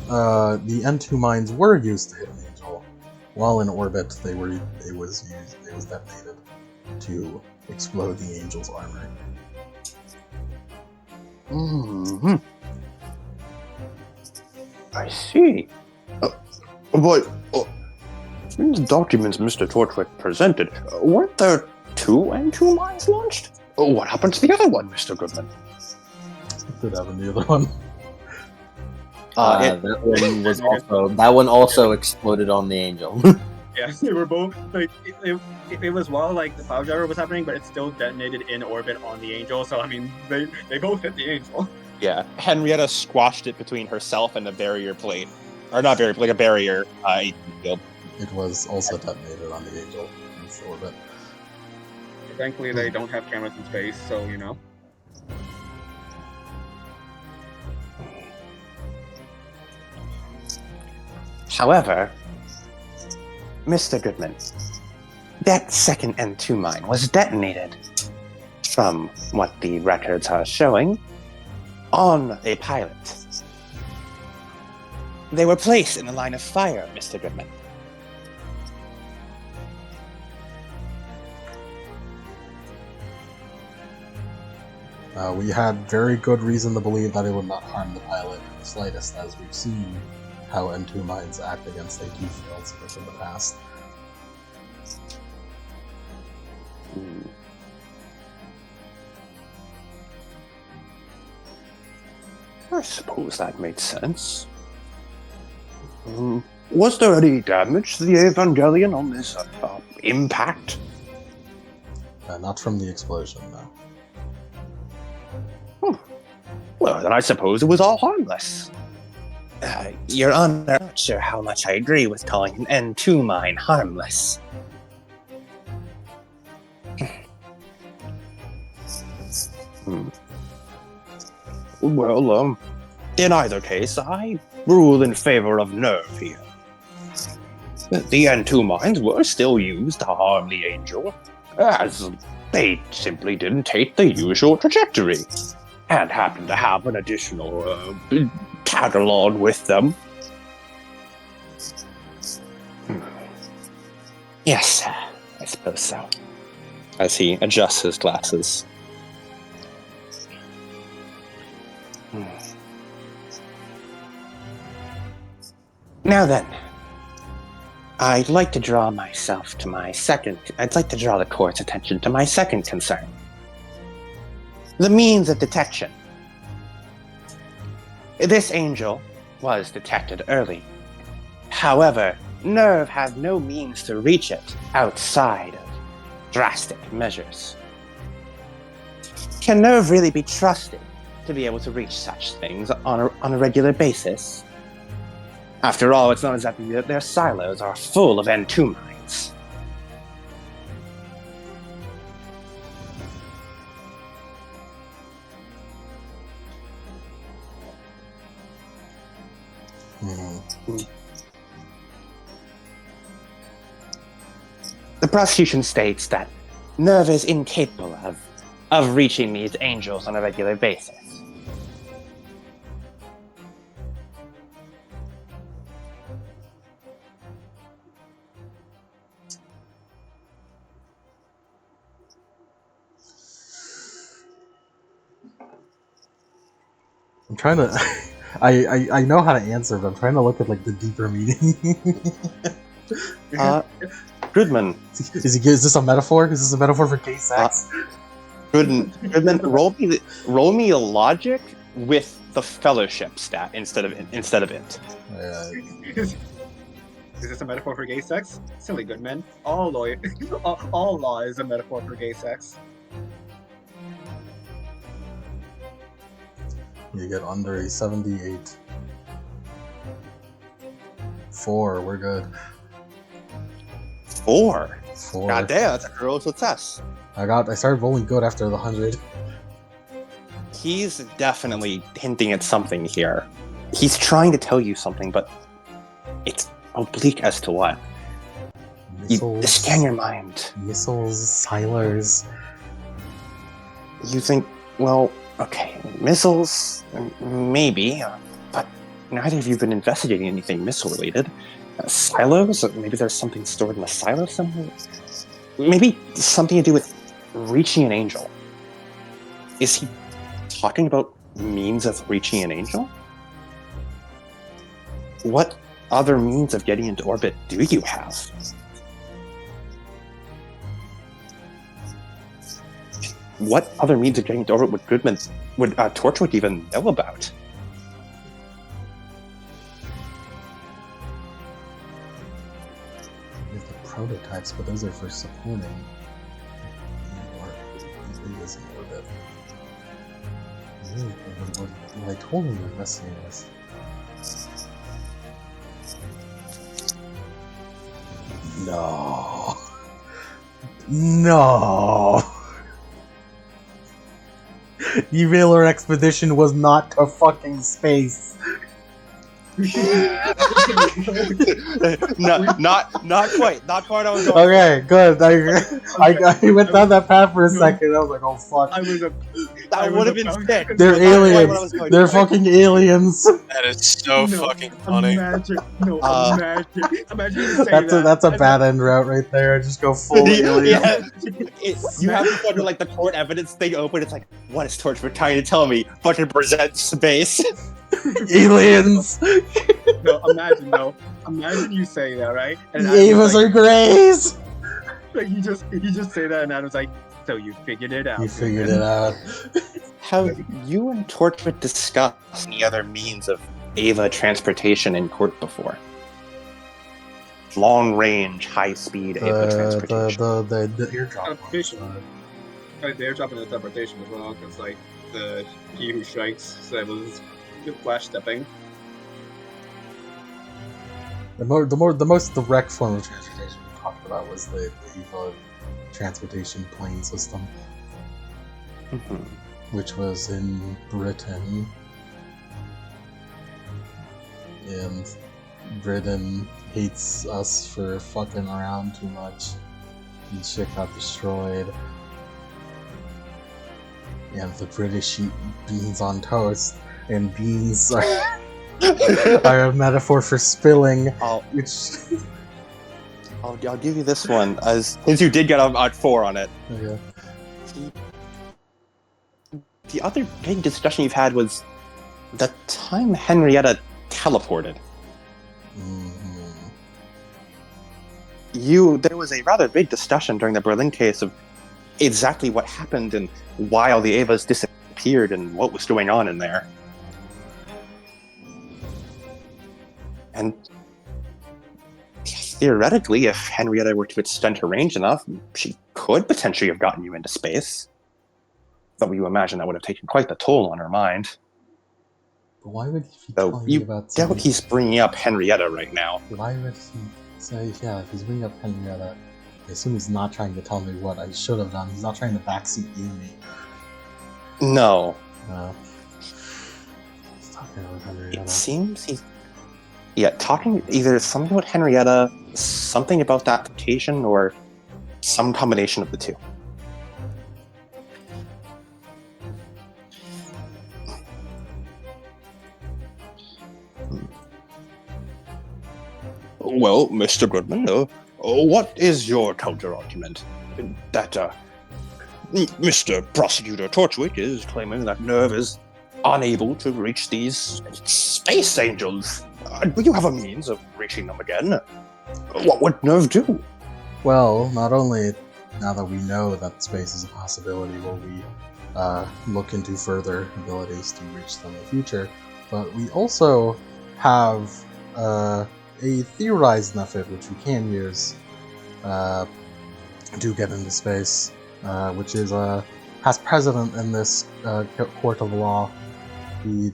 the N2 mines were used to hit an angel. While in orbit, it was detonated to explode the angel's armor. Mm-hmm. I see. But in the documents Mr. Torchwick presented, weren't there 2 N2 mines launched? What happened to the other one, Mr. Goodman? What did happen to the other one? That one also exploded on the angel. Yeah, they were both like it was while like the cloud gyro was happening, but it still detonated in orbit on the angel. So I mean, they both hit the angel. Yeah, Henrietta squashed it between herself and a barrier plate. Or not barrier, like a barrier field. It was also detonated on the angel in its orbit. Thankfully, they don't have cameras in space, so you know. However, Mr. Goodman, That second N2 mine was detonated, from what the records are showing, on a pilot. They were placed in the line of fire, Mr. Goodman. We had very good reason to believe that it would not harm the pilot in the slightest, as we've seen how N2 mines act against AT fields in the past. I suppose that made sense. Was there any damage to the Evangelion on this impact? Not from the explosion, no. Well, then I suppose it was all harmless. Your Honor, I'm not sure how much I agree with calling an N2 mine harmless. Well, in either case, I rule in favor of nerve here. The N2 mines were still used to harm the Angel, as they simply didn't take the usual trajectory, and happened to have an additional tag-along with them. Yes, I suppose so. As he adjusts his glasses. Now then, I'd like to draw the court's attention to my second concern. The means of detection. This angel was detected early. However, Nerve has no means to reach it outside of drastic measures. Can Nerve really be trusted to be able to reach such things on a regular basis? After all, it's not exactly that their silos are full of N2 mines. The prosecution states that Nerve is incapable of reaching these angels on a regular basis. I'm trying to... I know how to answer, but I'm trying to look at like the deeper meaning. Goodman. Is this a metaphor? Is this a metaphor for gay sex? Goodman, roll me a logic with the fellowship stat instead of it. Is this a metaphor for gay sex? Silly Goodman. All law is a metaphor for gay sex. You get under a 78. 4, we're good. 4? 4. God damn, that's a cruel success. I started rolling good after the 100. He's definitely hinting at something here. He's trying to tell you something, but it's oblique as to what. Missiles, scan your mind. Missiles, silers. You think, well, okay, missiles, maybe, but neither of you have been investigating anything missile-related. Silos? Maybe there's something stored in a silo somewhere? Maybe something to do with reaching an angel. Is he talking about means of reaching an angel? What other means of getting into orbit do you have? What other means of getting into orbit would Torchwood even know about? There's the prototypes, but those are for supporting. Is in orbit. What I told him to investigate this. No. No. The Valour expedition was not to fucking space. No, not quite. Not quite. I was going. Okay, good. I went down that path for a second. I was like, oh fuck. I was a. That would have been sick. They're but not quite what I aliens. was going They're for. fucking aliens. That is so fucking funny. Imagine, imagine you say That's a bad end route right there. Just go full alien. Yeah. You have to fucking like the court evidence thing open. It's like, what is Torchwood trying to tell me? Fucking present space. Aliens. Imagine you say that, right? And The Avas are greys. like you just say that, and Adam's like, so you figured it out. You figured it out. Have you and Torchwood discussed any other means of Ava transportation in court before? Long range, high speed Ava transportation. The airdrop. Teleportation. Right, the airdrop and the teleportation as well, because like the he who strikes said was flash stepping. The most direct form of transportation we talked about was the Eva transportation plane system, which was in Britain, and Britain hates us for fucking around too much, and shit got destroyed. And the British eat beans on toast, and beans are, are a metaphor for spilling, which... I'll give you this one, since you did get a 4 on it. Okay. The other big discussion you've had was the time Henrietta teleported. There was a rather big discussion during the Berlin case of exactly what happened and why all the Avas disappeared and what was going on in there. And theoretically, if Henrietta were to extend her range enough, she could potentially have gotten you into space. Though you imagine that would have taken quite the toll on her mind. But why would he be telling me about doubt he's bringing up Henrietta right now. Why would he say, yeah, if he's bringing up Henrietta, I assume he's not trying to tell me what I should have done. He's not trying to backseat you me. No. He's talking about Henrietta. It seems he's... Yeah, talking either something about Henrietta, something about that mutation, or some combination of the two. Well, Mr. Goodman, what is your counter-argument? That, Mr. Prosecutor Torchwick is claiming that Nerve is unable to reach these space angels. Do you have a means of reaching them again? What would Nerve do? Well, not only now that we know that space is a possibility, will we look into further abilities to reach them in the future, but we also have a theorized method which we can use to get into space, which is has precedent in this court of law. We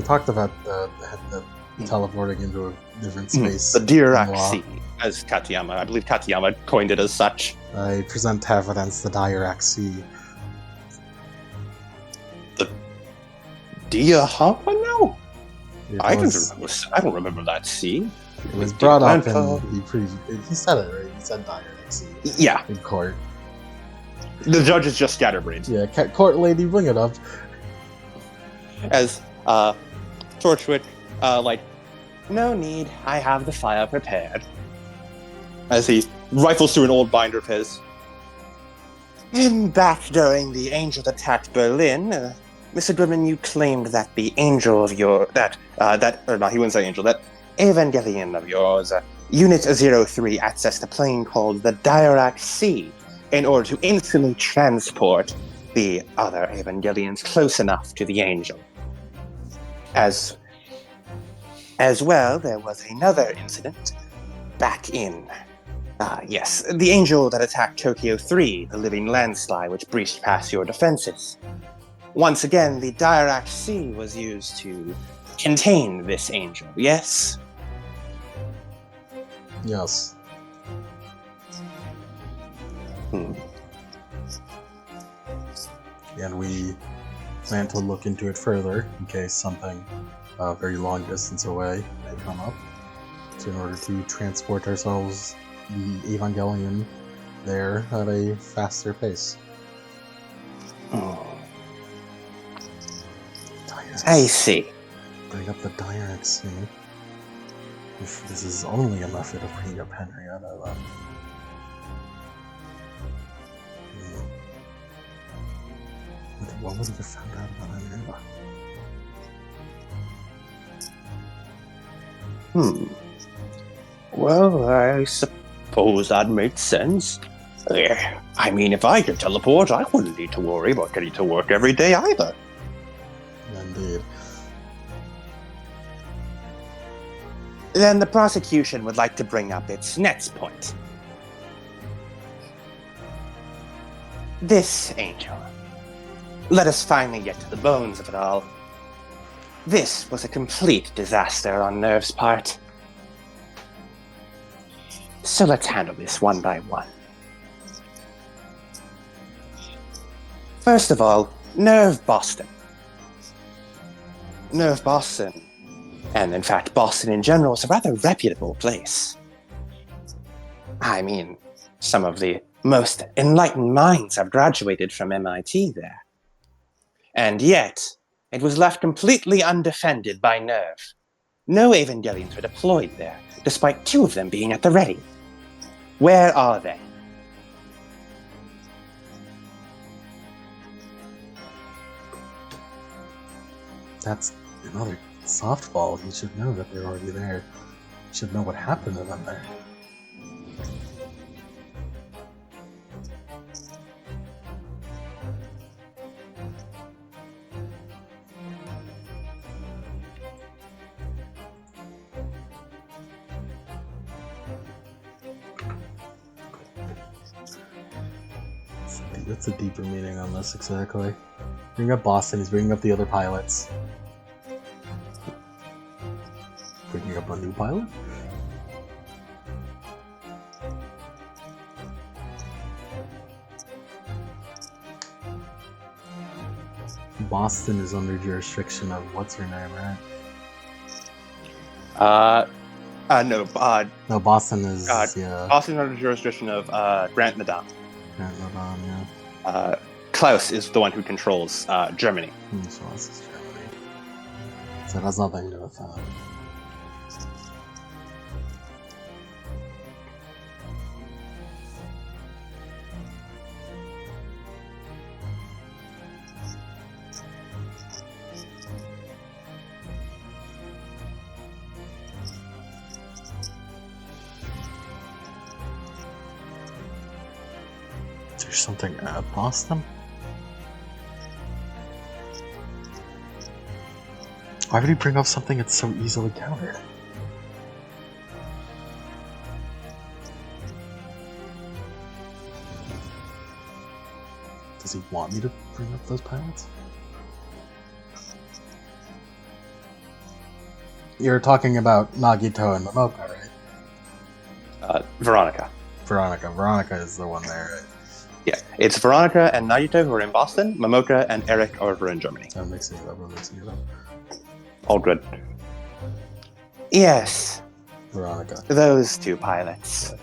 talked about the teleporting into a different space. The Dirac Sea, as Katayama. I believe Katayama coined it as such. I present evidence the Dirac Sea. The Diahama? No. I don't remember that sea. It was brought up and he said it, right? He said Dirac Sea. Yeah. In court. The judge is just scatterbrained. Yeah, court lady, bring it up. As Torchwick, no need, I have the file prepared. As he rifles through an old binder of his. Back during the Angel attacked Berlin, Mr. Goodman, you claimed that the angel of your... he wouldn't say angel, that Evangelion of yours, Unit 03 accessed a plane called the Dirac Sea in order to instantly transport the other Evangelions close enough to the angel. As well, there was another incident back in... yes, the angel that attacked Tokyo 3, the living landslide which breached past your defenses. Once again, the Dirac Sea was used to contain this angel, yes? Yes. And we plan to look into it further in case something a very long distance away, they come up in order to transport ourselves, the Evangelion, there at a faster pace. I see. Bring up the Direx, you know? If this is only a method of bringing up Henrietta, then... What would he have found out about Henrietta? Well, I suppose that makes sense. I mean, if I could teleport, I wouldn't need to worry about getting to work every day either. Indeed. Then the prosecution would like to bring up its next point. This angel. Let us finally get to the bones of it all. This was a complete disaster on Nerve's part. So let's handle this one by one. First of all, Nerve Boston. Nerve Boston, and in fact Boston in general, is a rather reputable place. I mean, some of the most enlightened minds have graduated from MIT there. And yet, it was left completely undefended by Nerve. No Evangelions were deployed there, despite 2 of them being at the ready. Where are they? That's another softball. He should know that they're already there. He should know what happened to them there. What's the deeper meaning on this exactly? Bring up Boston, he's bringing up the other pilots. Bringing up a new pilot? Boston is under jurisdiction of what's her name, right? No, Boston is, yeah. Boston is under jurisdiction of Grant Nadam. Grant Nadam, yeah. Klaus is the one who controls Germany. So this is Germany. So it has nothing to do with that. There's something at Boston? Why would he bring up something that's so easily countered? Does he want me to bring up those pilots? You're talking about Nagito and Momoka, right? Veronica. Veronica is the one there, right? Yeah, it's Veronica and Nagito who are in Boston. Momoka and Eric are over in Germany. I'm mixing it up. All good. Yes. Veronica. Those 2 pilots.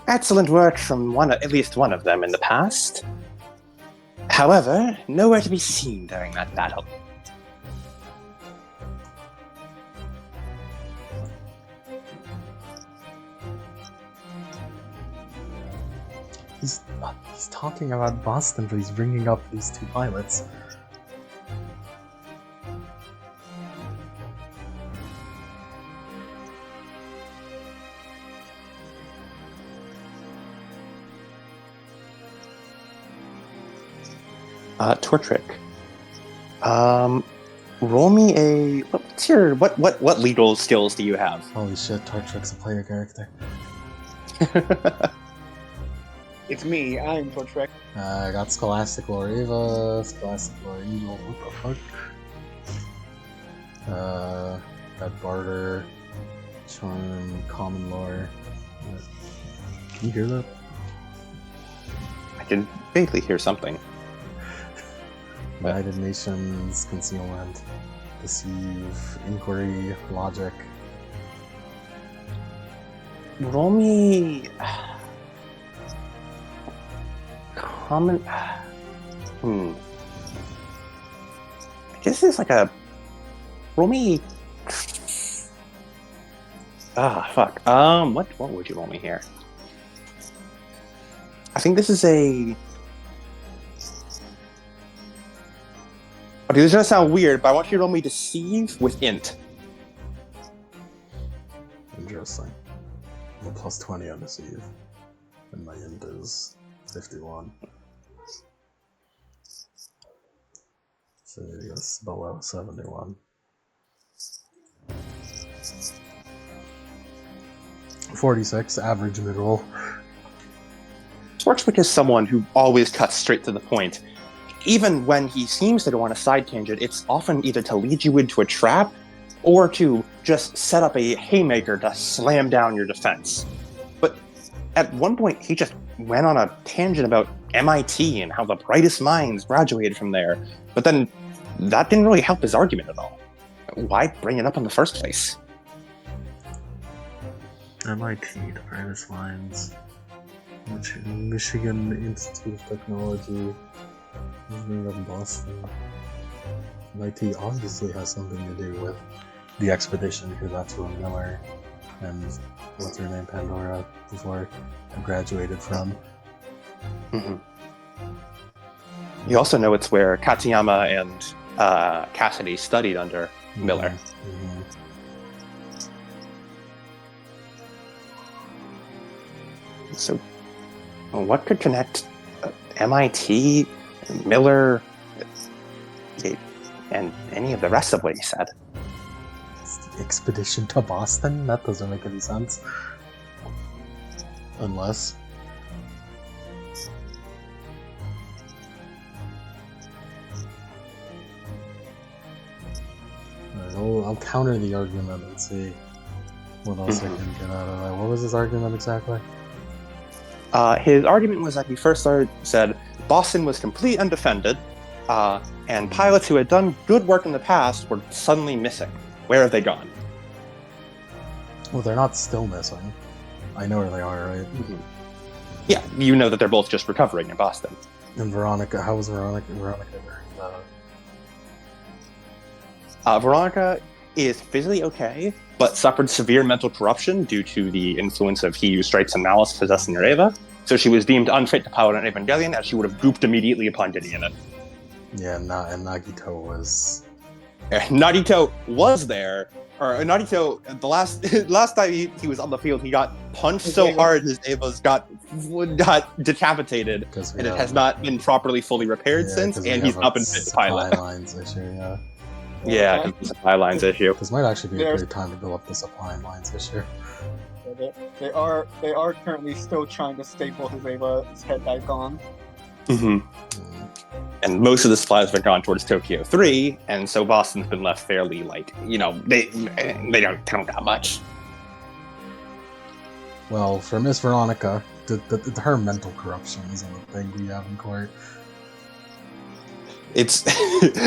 Excellent work from at least one of them in the past. However, nowhere to be seen during that battle. He's talking about Boston, but he's bringing up these 2 pilots. Tortrick. Roll me a. What's your what legal skills do you have? Holy shit, Tortrick's a player character. It's me, I'm Tortrek. I got Scholastic Lore Eva, Scholastic Lore Angel, what the fuck? Got Barter, Charm, Common Lore. Can you hear that? I can vaguely hear something. United Nations, concealment, deceive, inquiry, logic. Roll me common. I guess it's like a roll me. Fuck. What would you roll me here? I think this is a. Okay, this is gonna sound weird, but I want you to roll me deceive with int. Interesting. I'm a plus 20 on deceive. And my int is 51. So it's below 71. 46, average mid-roll. Torchwick is someone who always cuts straight to the point. Even when he seems to go on a side tangent, it's often either to lead you into a trap or to just set up a haymaker to slam down your defense. But at one point, he just went on a tangent about MIT and how the brightest minds graduated from there. But then that didn't really help his argument at all. Why bring it up in the first place? MIT, the brightest minds. Michigan Institute of Technology. Of Boston. MIT obviously has something to do with the expedition because that's where Miller and what's her name, Pandora, before graduated from. Mm-hmm. You also know it's where Katsuyama and Cassidy studied under Miller. Mm-hmm. So, what could connect MIT, Miller, and any of the rest of what he said? Expedition to Boston? That doesn't make any sense. Unless... I'll counter the argument and see what else I can get out of that. What was his argument exactly? His argument was that he first said Boston was completely undefended, and pilots who had done good work in the past were suddenly missing. Where have they gone? Well, they're not still missing. I know where they are, right? Mm-hmm. Yeah, you know that they're both just recovering in Boston. And Veronica, how was Veronica during Veronica is physically okay, but suffered severe mental corruption due to the influence of He Who Strikes and Malice possessing Nereva. So she was deemed unfit to pilot an Evangelion, as she would have gooped immediately upon getting in it. Yeah, and Nagito was... Nagito was there, or Nagito, the last time he was on the field, he got punched so hard his Evas got decapitated, and it has not been properly fully repaired since, and he's not been fit to pilot. Lines issue, yeah. Yeah, because the supply lines issue. This might actually be a great time to build up the supply lines issue. They are currently still trying to staple his Ava's head back on. Mm-hmm. And most of the supplies have gone towards Tokyo 3, and so Boston's been left fairly, they don't got much. Well, for Miss Veronica, her mental corruption isn't a thing we have in court. It's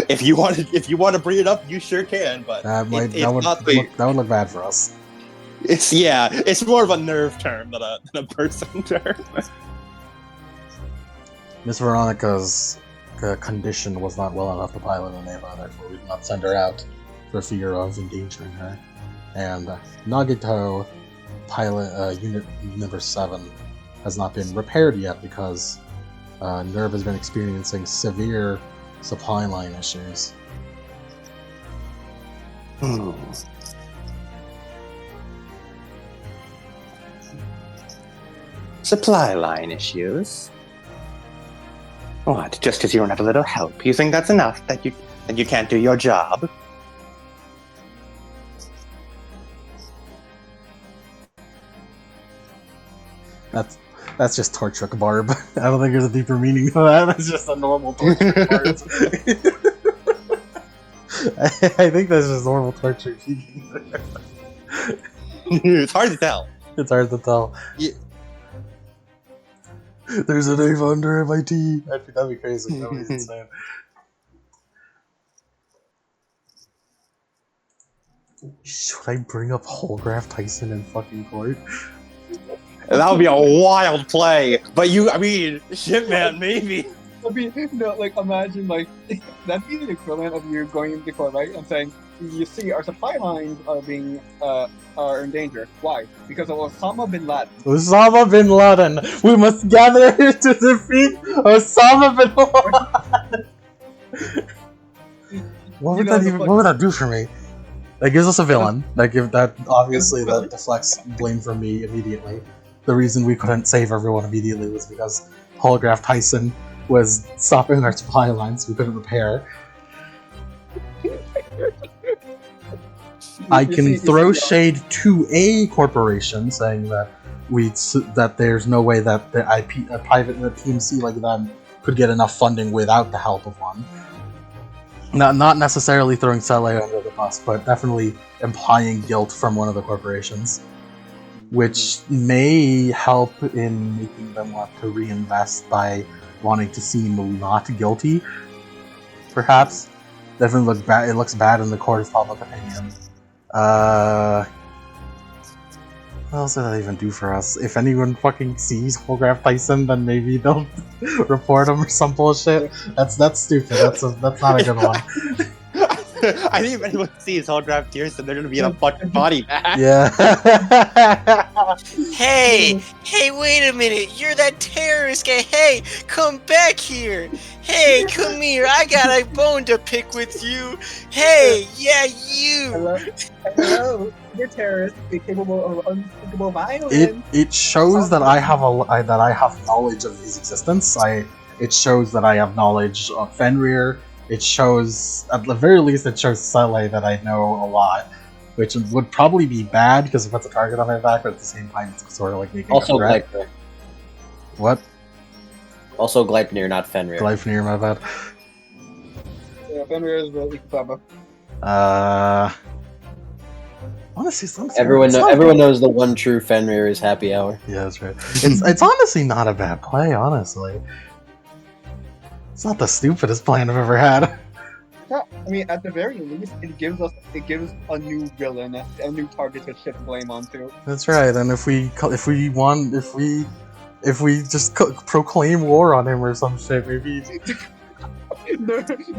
if you want to bring it up, you sure can. But that would look bad for us. It's more of a nerve term than a person term. Miss Veronica's condition was not well enough to pilot an Eva, therefore we did not send her out for fear of endangering her. And Nagito pilot unit number 7 has not been repaired yet because Nerve has been experiencing severe supply line issues. Supply line issues? What, just because you don't have a little help? You think that's enough, that you can't do your job? That's just torture barb. I don't think there's a deeper meaning to that. That's just a normal torture barb. I think that's just normal torture. It's hard to tell. It's hard to tell. Yeah. There's an Ava under MIT. That'd be crazy. That would be insane. Should I bring up Holgraph Tyson in fucking court? That would be a wild play. But shit, man, maybe. I mean, no, like imagine like that'd be the equivalent of you going into court, right, and saying, "You see, our supply lines are in danger. Why? Because of Osama bin Laden." Osama bin Laden. We must gather here to defeat Osama bin Laden. What would that do for me? That gives us a villain. That obviously that deflects blame from me immediately. The reason we couldn't save everyone immediately was because Holograph Tyson was stopping our supply lines. We couldn't repair. I can throw shade to a corporation, saying that there's no way that a private PMC like them could get enough funding without the help of one. Not necessarily throwing Saleh under the bus, but definitely implying guilt from one of the corporations, which may help in making them want to reinvest by wanting to seem not guilty. Perhaps. Definitely look bad. It looks bad in the court of public opinion. What else did that even do for us? If anyone fucking sees Holograph Tyson, then maybe they'll report him or some bullshit. That's stupid. That's not a good one. I think if anyone sees Holograph Tyson, they're gonna be in a fucking body bag. Yeah. Hey, wait a minute. You're that terrorist guy. Hey, come back here. Hey, come here. I got a bone to pick with you. Hey, yeah, you. Hello. You're terrorists. Be capable of unspeakable violence. It shows that I have knowledge of his existence. It shows that I have knowledge of Fenrir. It shows, at the very least, it shows Saleh that I know a lot, which would probably be bad because it puts a target on my back, but at the same time, it's sort of like making Also a threat. Gleipnir. What? Also Gleipnir, not Fenrir. Gleipnir, my bad. Yeah, Fenrir is really clever. Honestly, Everyone knows the one true Fenrir is Happy Hour. Yeah, that's right. It's honestly not a bad play, honestly. It's not the stupidest plan I've ever had. Yeah, I mean, at the very least, it gives a new villain, a new target to shift blame onto. That's right. And if we just proclaim war on him or some shit, maybe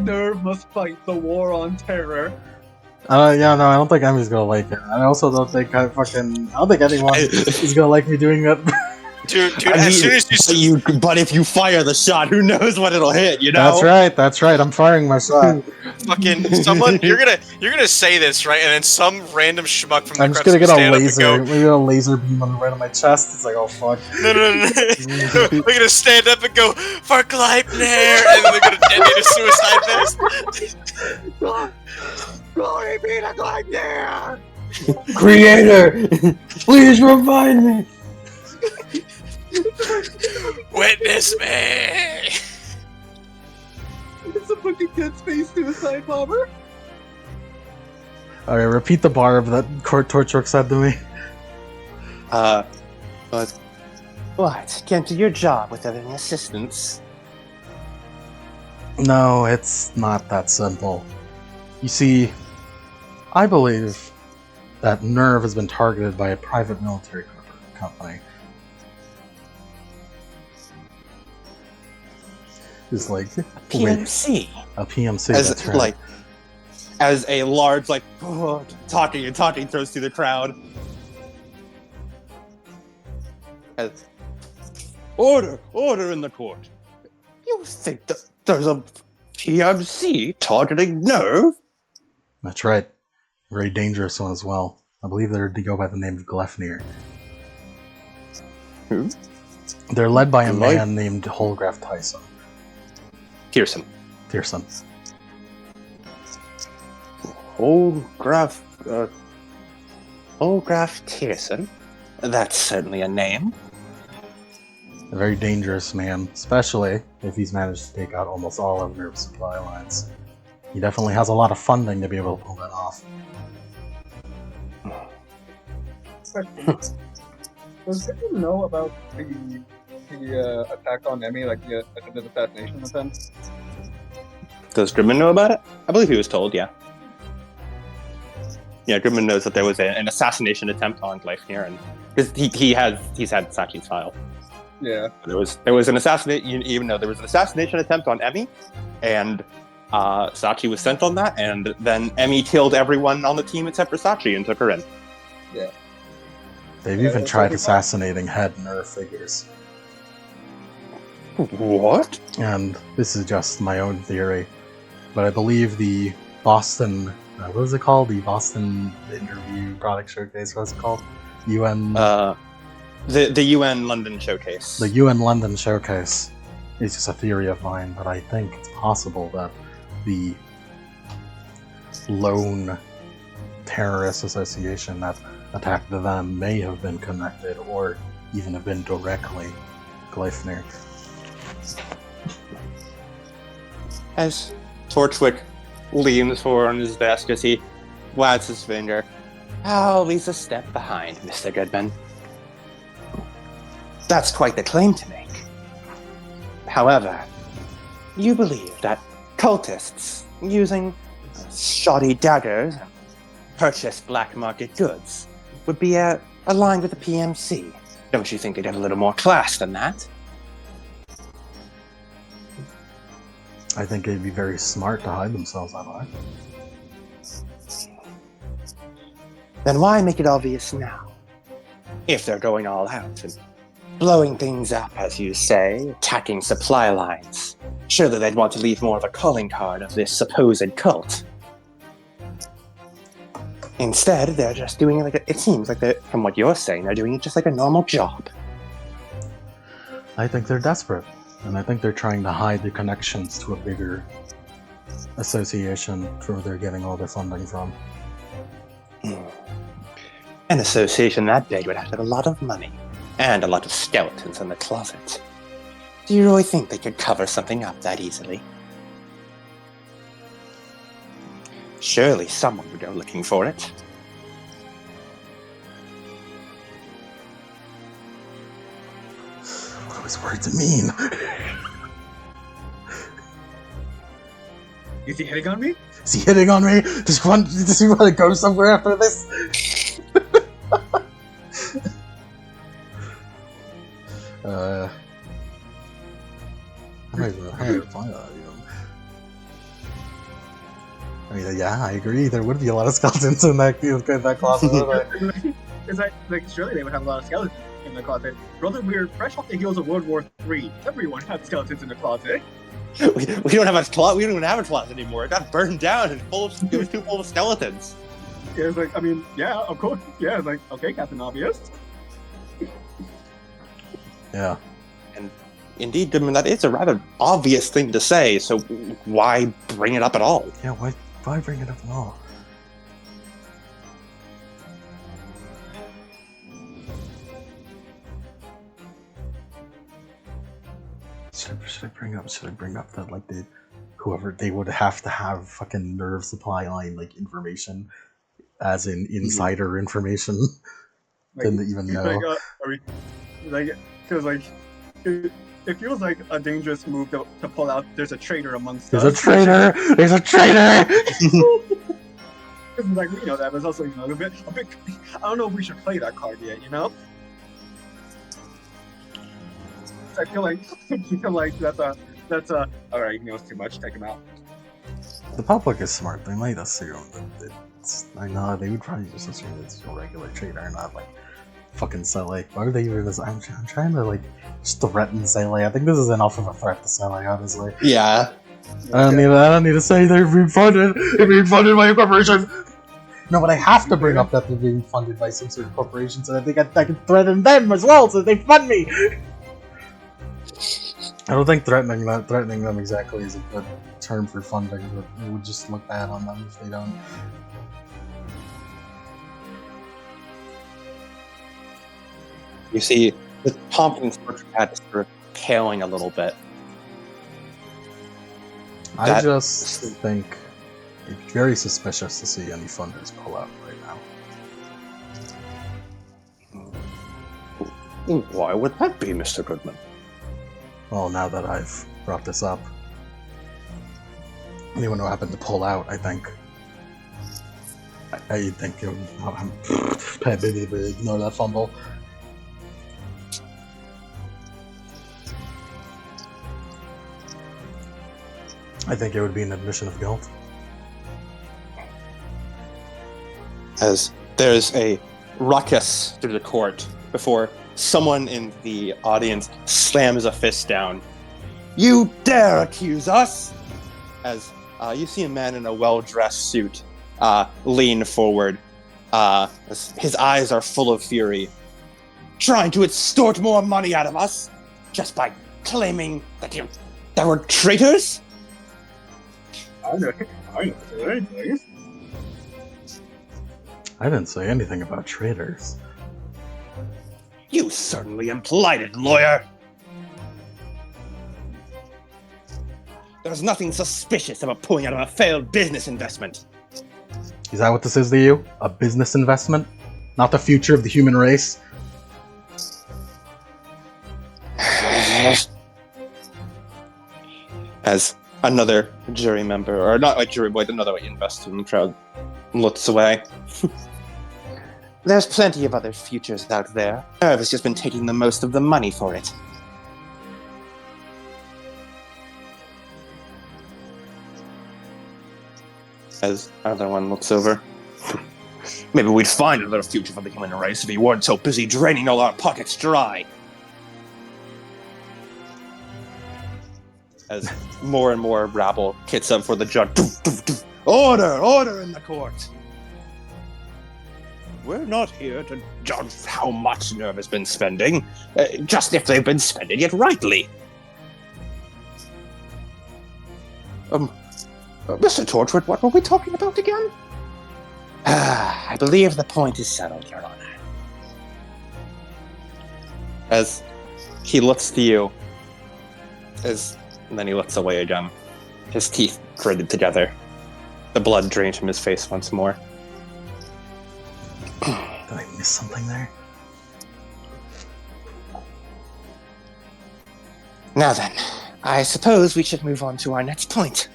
Nerve must fight the war on terror. I don't think Emmy's gonna like it. I also don't think anyone is gonna like me doing that. Dude, as soon as but if you fire the shot, who knows what it'll hit, you know? That's right. I'm firing my shot. Fucking someone, you're gonna say this, right? And then some random schmuck from the I'm just gonna get a laser, maybe a laser beam on the right of my chest. It's like, oh fuck. No. They're gonna stand up and go for Gleipnir, and then they're gonna detonate a suicide vest. Glory be to Gleipnir! Creator, please revive me. Witness me! It's a fucking Dead Space suicide bomber. Alright, repeat the barb that Torchwork said to me. But what? Can't do your job without any assistance. No, it's not that simple. You see, I believe that Nerve has been targeted by a private military company. Is like PMC. A PMC. As that's right. like, as a large talking throws through the crowd. As, order in the court. You think that there's a PMC targeting Nerve? That's right. Very dangerous one as well. I believe they go by the name of Gleipnir. Who? They're led by a man named Holograph Tyson. Pearson. Holograph Tyson. That's certainly a name. A very dangerous man, especially if he's managed to take out almost all of Nerve's supply lines. He definitely has a lot of funding to be able to pull that off. Does anyone know about the attack on Emmy, like the attempted assassination attempt? Does Grimman know about it? I believe he was told, yeah. Yeah, Goodman knows that there was an assassination attempt on Gleifnir, and because he's had Sachi's file. Yeah. There was an assassination, even though there was an assassination attempt on Emmy, and Sachi was sent on that, and then Emmy killed everyone on the team except for Sachi and took her in. Yeah. They've Yeah, even that's tried like- assassinating head Nerf figures. What? And this is just my own theory, but I believe the Boston, what was it called? The Boston Interview Product Showcase, what's it called? UN... The UN London Showcase. The UN London Showcase is just a theory of mine, but I think it's possible that the lone terrorist association that attacked them may have been connected, or even have been directly Gleifnir. As Torchwick leans forward on his desk as he wags his finger, always a step behind, Mr. Goodman. That's quite the claim to make. However, you believe that cultists using shoddy daggers and purchased black market goods would be aligned with the PMC. Don't you think they'd have a little more class than that? I think it'd be very smart to hide themselves that way. Then why make it obvious now? If they're going all out and blowing things up, as you say, attacking supply lines, surely they'd want to leave more of a calling card of this supposed cult. Instead, they're just doing it it seems like from what you're saying, they're doing it just like a normal job. I think they're desperate, and I think they're trying to hide their connections to a bigger association where they're getting all their funding from. An association that big would have to have a lot of money, and a lot of skeletons in the closet. Do you really think they could cover something up that easily? Surely someone would go looking for it. What do his words mean? Is he hitting on me? Is he hitting on me? Does he want to go somewhere after this? I'm not gonna reply to that, I mean, yeah, I agree. There would be a lot of skeletons in that closet. It's like surely they would have a lot of skeletons in the closet. Brother, we're fresh off the heels of World War III. Everyone had skeletons in the closet. We don't have a closet. We don't even have a closet anymore. It got burned down and it was too full of skeletons. Yeah, it's like, I mean, yeah, of course. Yeah, it's like, okay, Captain Obvious. Yeah. And indeed, Goodman, that is a rather obvious thing to say, so why bring it up at all? Yeah, why bring it up at all? Should I bring up that, like, they would have to have fucking nerve supply line, like, information, as in insider information, didn't even know. It feels like a dangerous move to pull out. There's a traitor amongst There's us. a traitor! There's a traitor! It's like, we know that, but it's also, a bit. I don't know if we should play that card yet. I feel like that's a. All right, it's too much. Take him out. The public is smart. They might assume that I know they would probably just assume it's a regular traitor, not like fucking Sele. Why would they even? I'm trying to like just threaten Sele. I think this is enough of a threat to Sele, honestly. Yeah. I don't need to say they're being funded. They're being funded by a corporation. No, but I have to bring up that they're being funded by some sort of corporation, so that I can threaten them as well, so they fund me. I don't think threatening them exactly is a good term for funding, but it would just look bad on them if they don't. You see, the confidence Bertrand had is sort of paling a little bit. I just think it's very suspicious to see any funders pull out right now. Why would that be, Mr. Goodman? Well, now that I've brought this up, anyone who happened to pull out, I think I think ignore that fumble. I think it would be an admission of guilt. As there's a ruckus through the court before someone in the audience slams a fist down. You dare accuse us? As you see a man in a well-dressed suit lean forward. As his eyes are full of fury. Trying to extort more money out of us just by claiming that we're traitors? I know. I didn't say anything about traitors. You certainly implied it, lawyer. There's nothing suspicious about pulling out of a failed business investment. Is that what this is to you? A business investment? Not the future of the human race? As another jury member, or not a jury boy, another investor in the crowd looks away. There's plenty of other futures out there. Nerve has just been taking the most of the money for it. As another one looks over. Maybe we'd find another future for the human race if we weren't so busy draining all our pockets dry. As more and more rabble kits up for the judge. Order in the court! We're not here to judge how much Nerve has been spending, just if they've been spending it rightly. Mr. Torchwood, what were we talking about again? I believe the point is settled, Your Honor. As he looks to you, and then he looks away again. His teeth gritted together. The blood drained from his face once more. Did I miss something there? Now then, I suppose we should move on to our next point.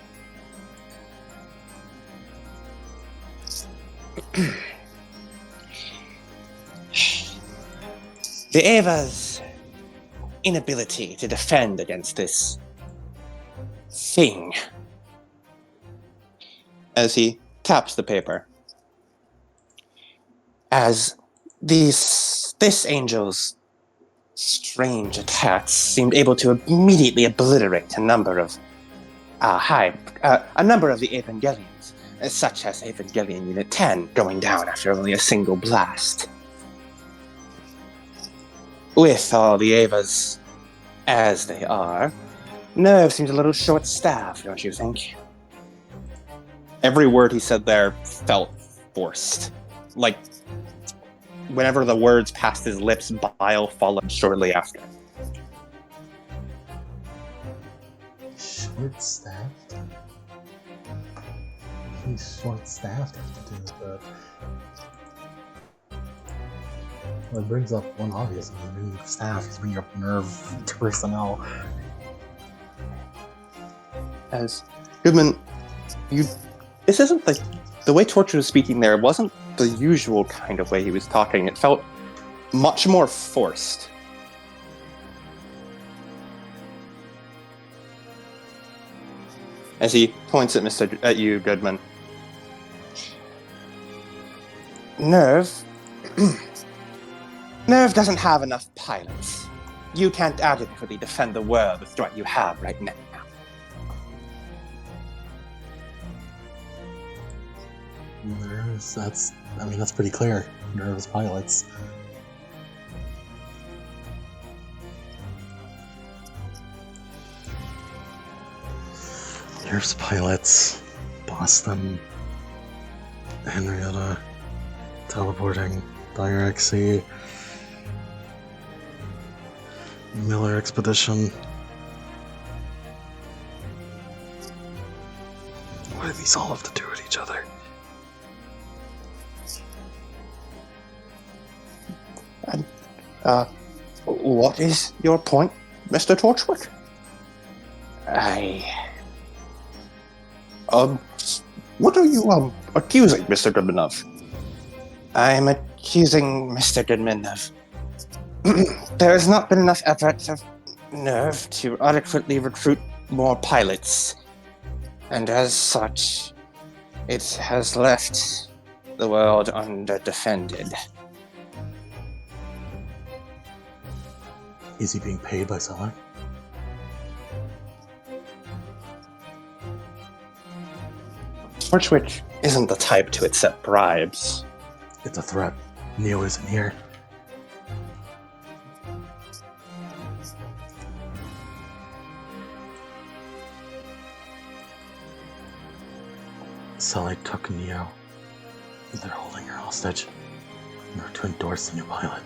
The Ava's inability to defend against this thing. As he taps the paper. As this angel's strange attacks seemed able to immediately obliterate a number of the Evangelions, such as Evangelion Unit 10 going down after only a single blast. With all the Avas as they are, Nerve seems a little short-staffed, don't you think? Every word he said there felt forced. Like, whenever the words passed his lips, bile followed shortly after. Short-staffed? He's short-staffed have to do with that. Well, it brings up one obvious one. He's bringing up staff, he's bringing up Nerve personnel. As Goodman, this isn't the way Torture was speaking there wasn't the usual kind of way he was talking. It felt much more forced. As he points at you, Goodman. Nerve doesn't have enough pilots. You can't adequately defend the world with what you have right now. Nerves, that's pretty clear. Nerves pilots. Nerves pilots. Boston. Henrietta. Teleporting. Dire XC. Miller Expedition. What do these all have to do with each other? What is your point, Mr. Torchwood? What are you, accusing Mr. Goodman of? I am accusing Mr. Goodman of... There has not been enough effort of nerve to adequately recruit more pilots. And as such, it has left the world underdefended. Is he being paid by someone? Torchwick isn't the type to accept bribes. It's a threat. Neo isn't here. Sully took Neo. They're holding her hostage in order to endorse the new pilot.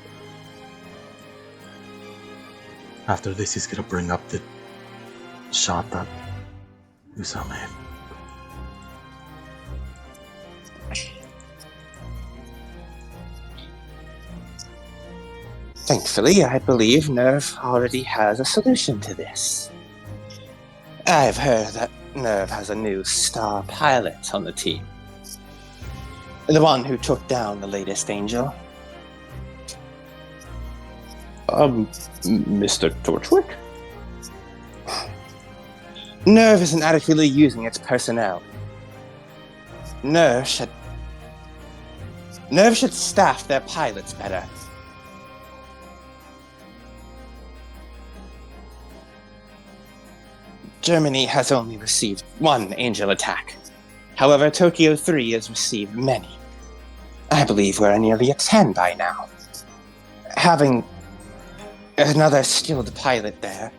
After this, he's gonna bring up the shot that Uso made. Thankfully, I believe Nerve already has a solution to this. I've heard that Nerve has a new star pilot on the team. The one who took down the latest angel. Mr. Torchwick? Nerve isn't adequately using its personnel. Nerve should staff their pilots better. Germany has only received one angel attack. However, Tokyo 3 has received many. I believe we're nearly at 10 by now. Having another skilled pilot there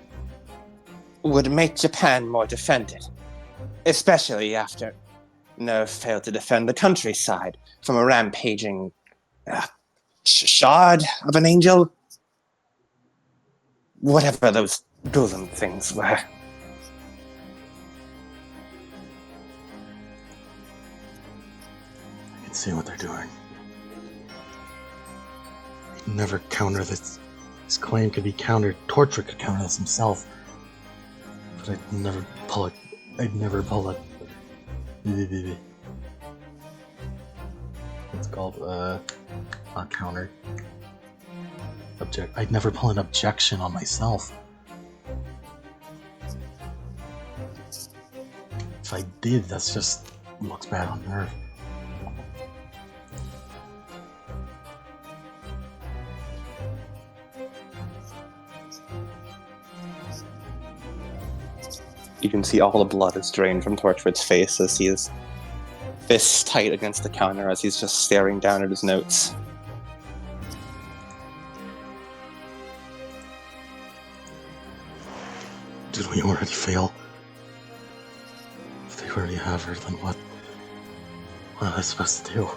would make Japan more defended, especially after Nerve failed to defend the countryside from a rampaging shard of an angel. Whatever those golem things were. I can see what they're doing. He'd never counter this. His claim could be countered. Torchwick could counter this himself. But I'd never pull it. It's called, not counter. I'd never pull an objection on myself. If I did, that's just looks bad on Nerve. You can see all the blood is drained from Torchwood's face as he is fists tight against the counter as he's just staring down at his notes. Did we already fail? If they already have her, then what am I supposed to do?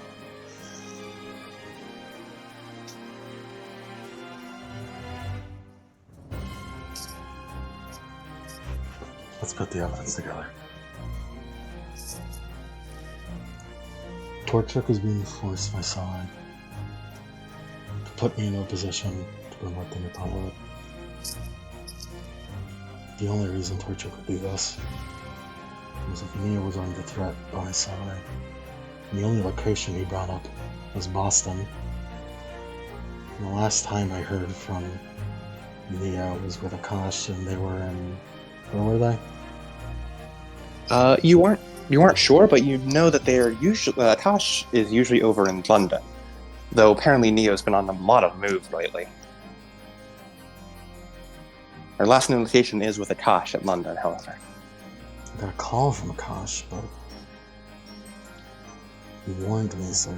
Let's put the evidence together. Torchwick is being forced by Sully to put me in a position to promote the new pilot. The only reason Torchwick would do this was if Mia was under threat by Sully. The only location he brought up was Boston. And the last time I heard from Mia was with Akash, and they were in... Where were they? You weren't sure, but you know that they're usually Akash is usually over in London, though apparently Neo's been on a lot of moves lately. Our last known location is with Akash at London, however. I got a call from Akash, but he warned me, so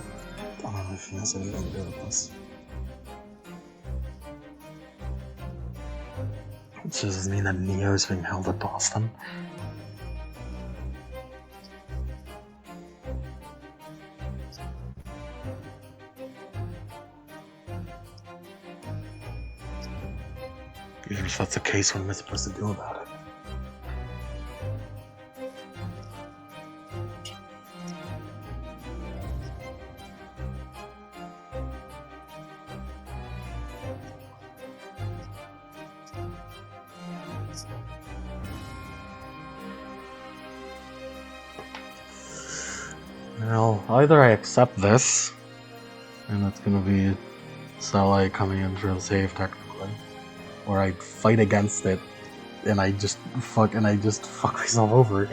I don't know if he has anything to do with this. Which does mean that Neo's being held at Boston. Even if that's the case, what am I supposed to do about it? Well, either I accept this, And that's gonna be Sally coming in for the save technically. Or I fight against it and I just fuck myself over.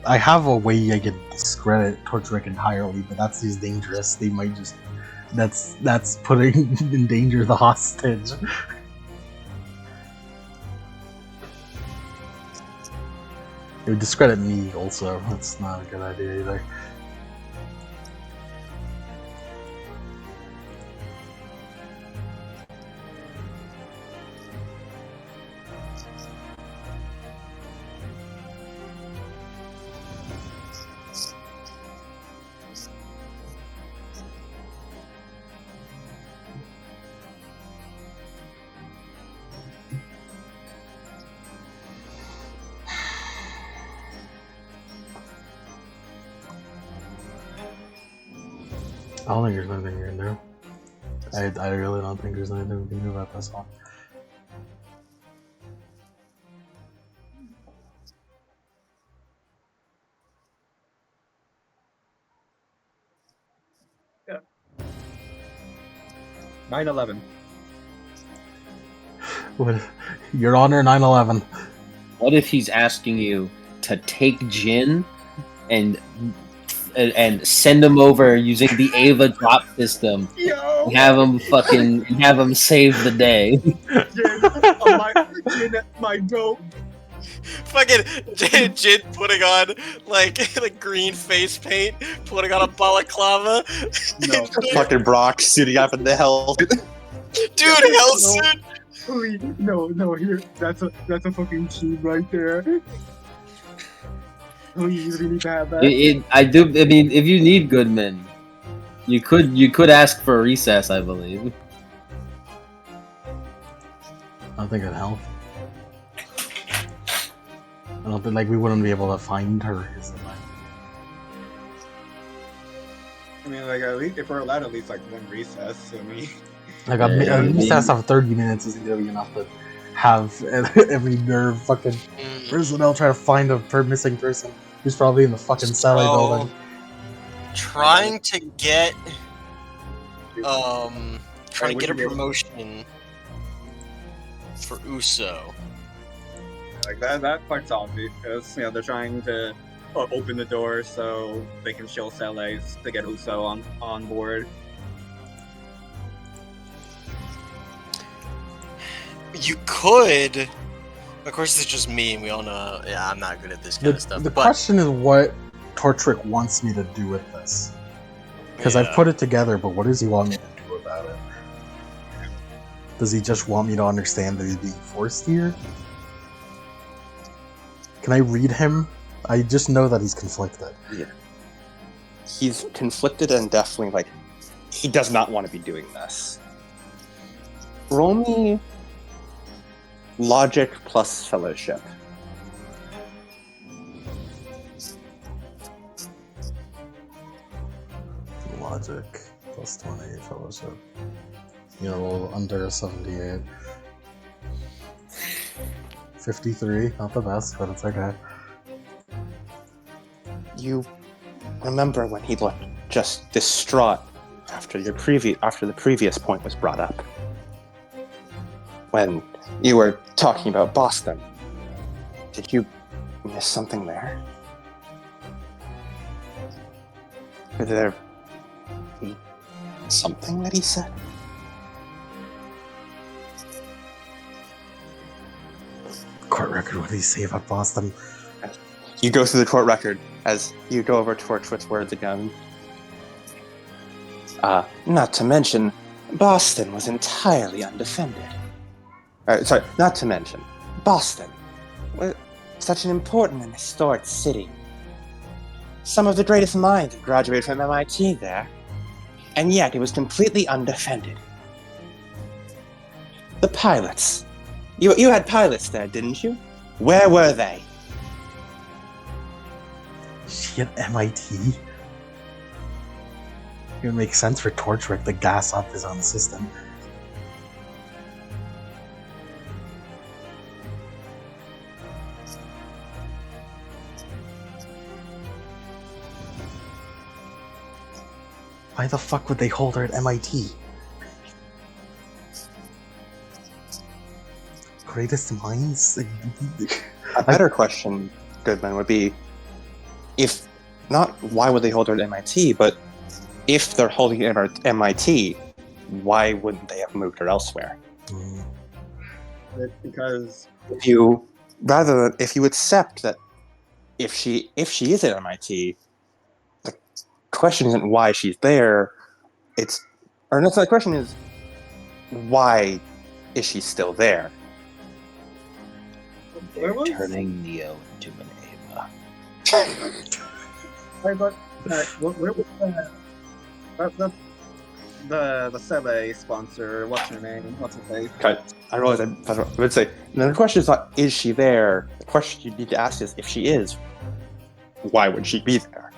I have a way I can discredit Torchwick entirely, but that's just dangerous. They might just that's putting in danger the hostage. It would discredit me also. That's not a good idea either. I don't think there's anything you can do. I really don't think there's anything we can do about this one. Yeah. 9/11. What, Your Honor, 9/11. What if he's asking you to take Jin and send him over using the Ava drop system? Yo! And have him save the day. Jin, my dope. Fucking Jin putting on like green face paint, putting on a balaclava. No. Fucking Brock suiting up in the hell. Dude, hell suit. No, here. That's a fucking cheat right there. Oh, you really need to have that. I mean, if you need good men, you could ask for a recess, I believe. I don't think it'd help. I don't think we wouldn't be able to find her. I mean, at least if we're allowed at least one recess, I mean. A recess of 30 minutes isn't gonna be enough to have every nerve fucking personnel try to find a missing person who's probably in the fucking Sally building. Trying to get a promotion for Uso. That part's obvious because they're trying to open the door so they can show Cele's to get Uso on board. You could. Of course, it's just me, and we all know. Yeah, I'm not good at this kind of stuff. The question is what Torchwick wants me to do with this. Because I've put it together, but what does he want me to do about it? Does he just want me to understand that he's being forced here? Can I read him? I just know that he's conflicted. Yeah. He's conflicted and definitely, he does not want to be doing this. Roll me logic plus fellowship. Logic plus 20 fellowship. You know, roll under 78. 53, not the best, but it's okay. You remember when he looked just distraught after the previous point was brought up? When you were talking about Boston, did you miss something there? Could there be something that he said? Court record, what did he say about Boston? You go through the court record as you go over Torchwick's words again. Not to mention, Boston was entirely undefended. Not to mention, Boston was such an important and historic city. Some of the greatest minds have graduated from MIT there, and yet it was completely undefended. The pilots. You had pilots there, didn't you? Where were they? She at MIT? It would make sense for Torchwick to gas up his own system. Why the fuck would they hold her at MIT? Greatest minds? A better question, Goodman, would be if not why would they hold her at MIT, but if they're holding her at MIT, why wouldn't they have moved her elsewhere? It's because If you accept that if she is at MIT, the question isn't why she's there. The question is why is she still there? They're Where was- turning Neo into an Ava. where was the Sele sponsor? What's her name? What's her face? I realize I would say. Now the question is not is she there. The question you need to ask is if she is, why would she be there?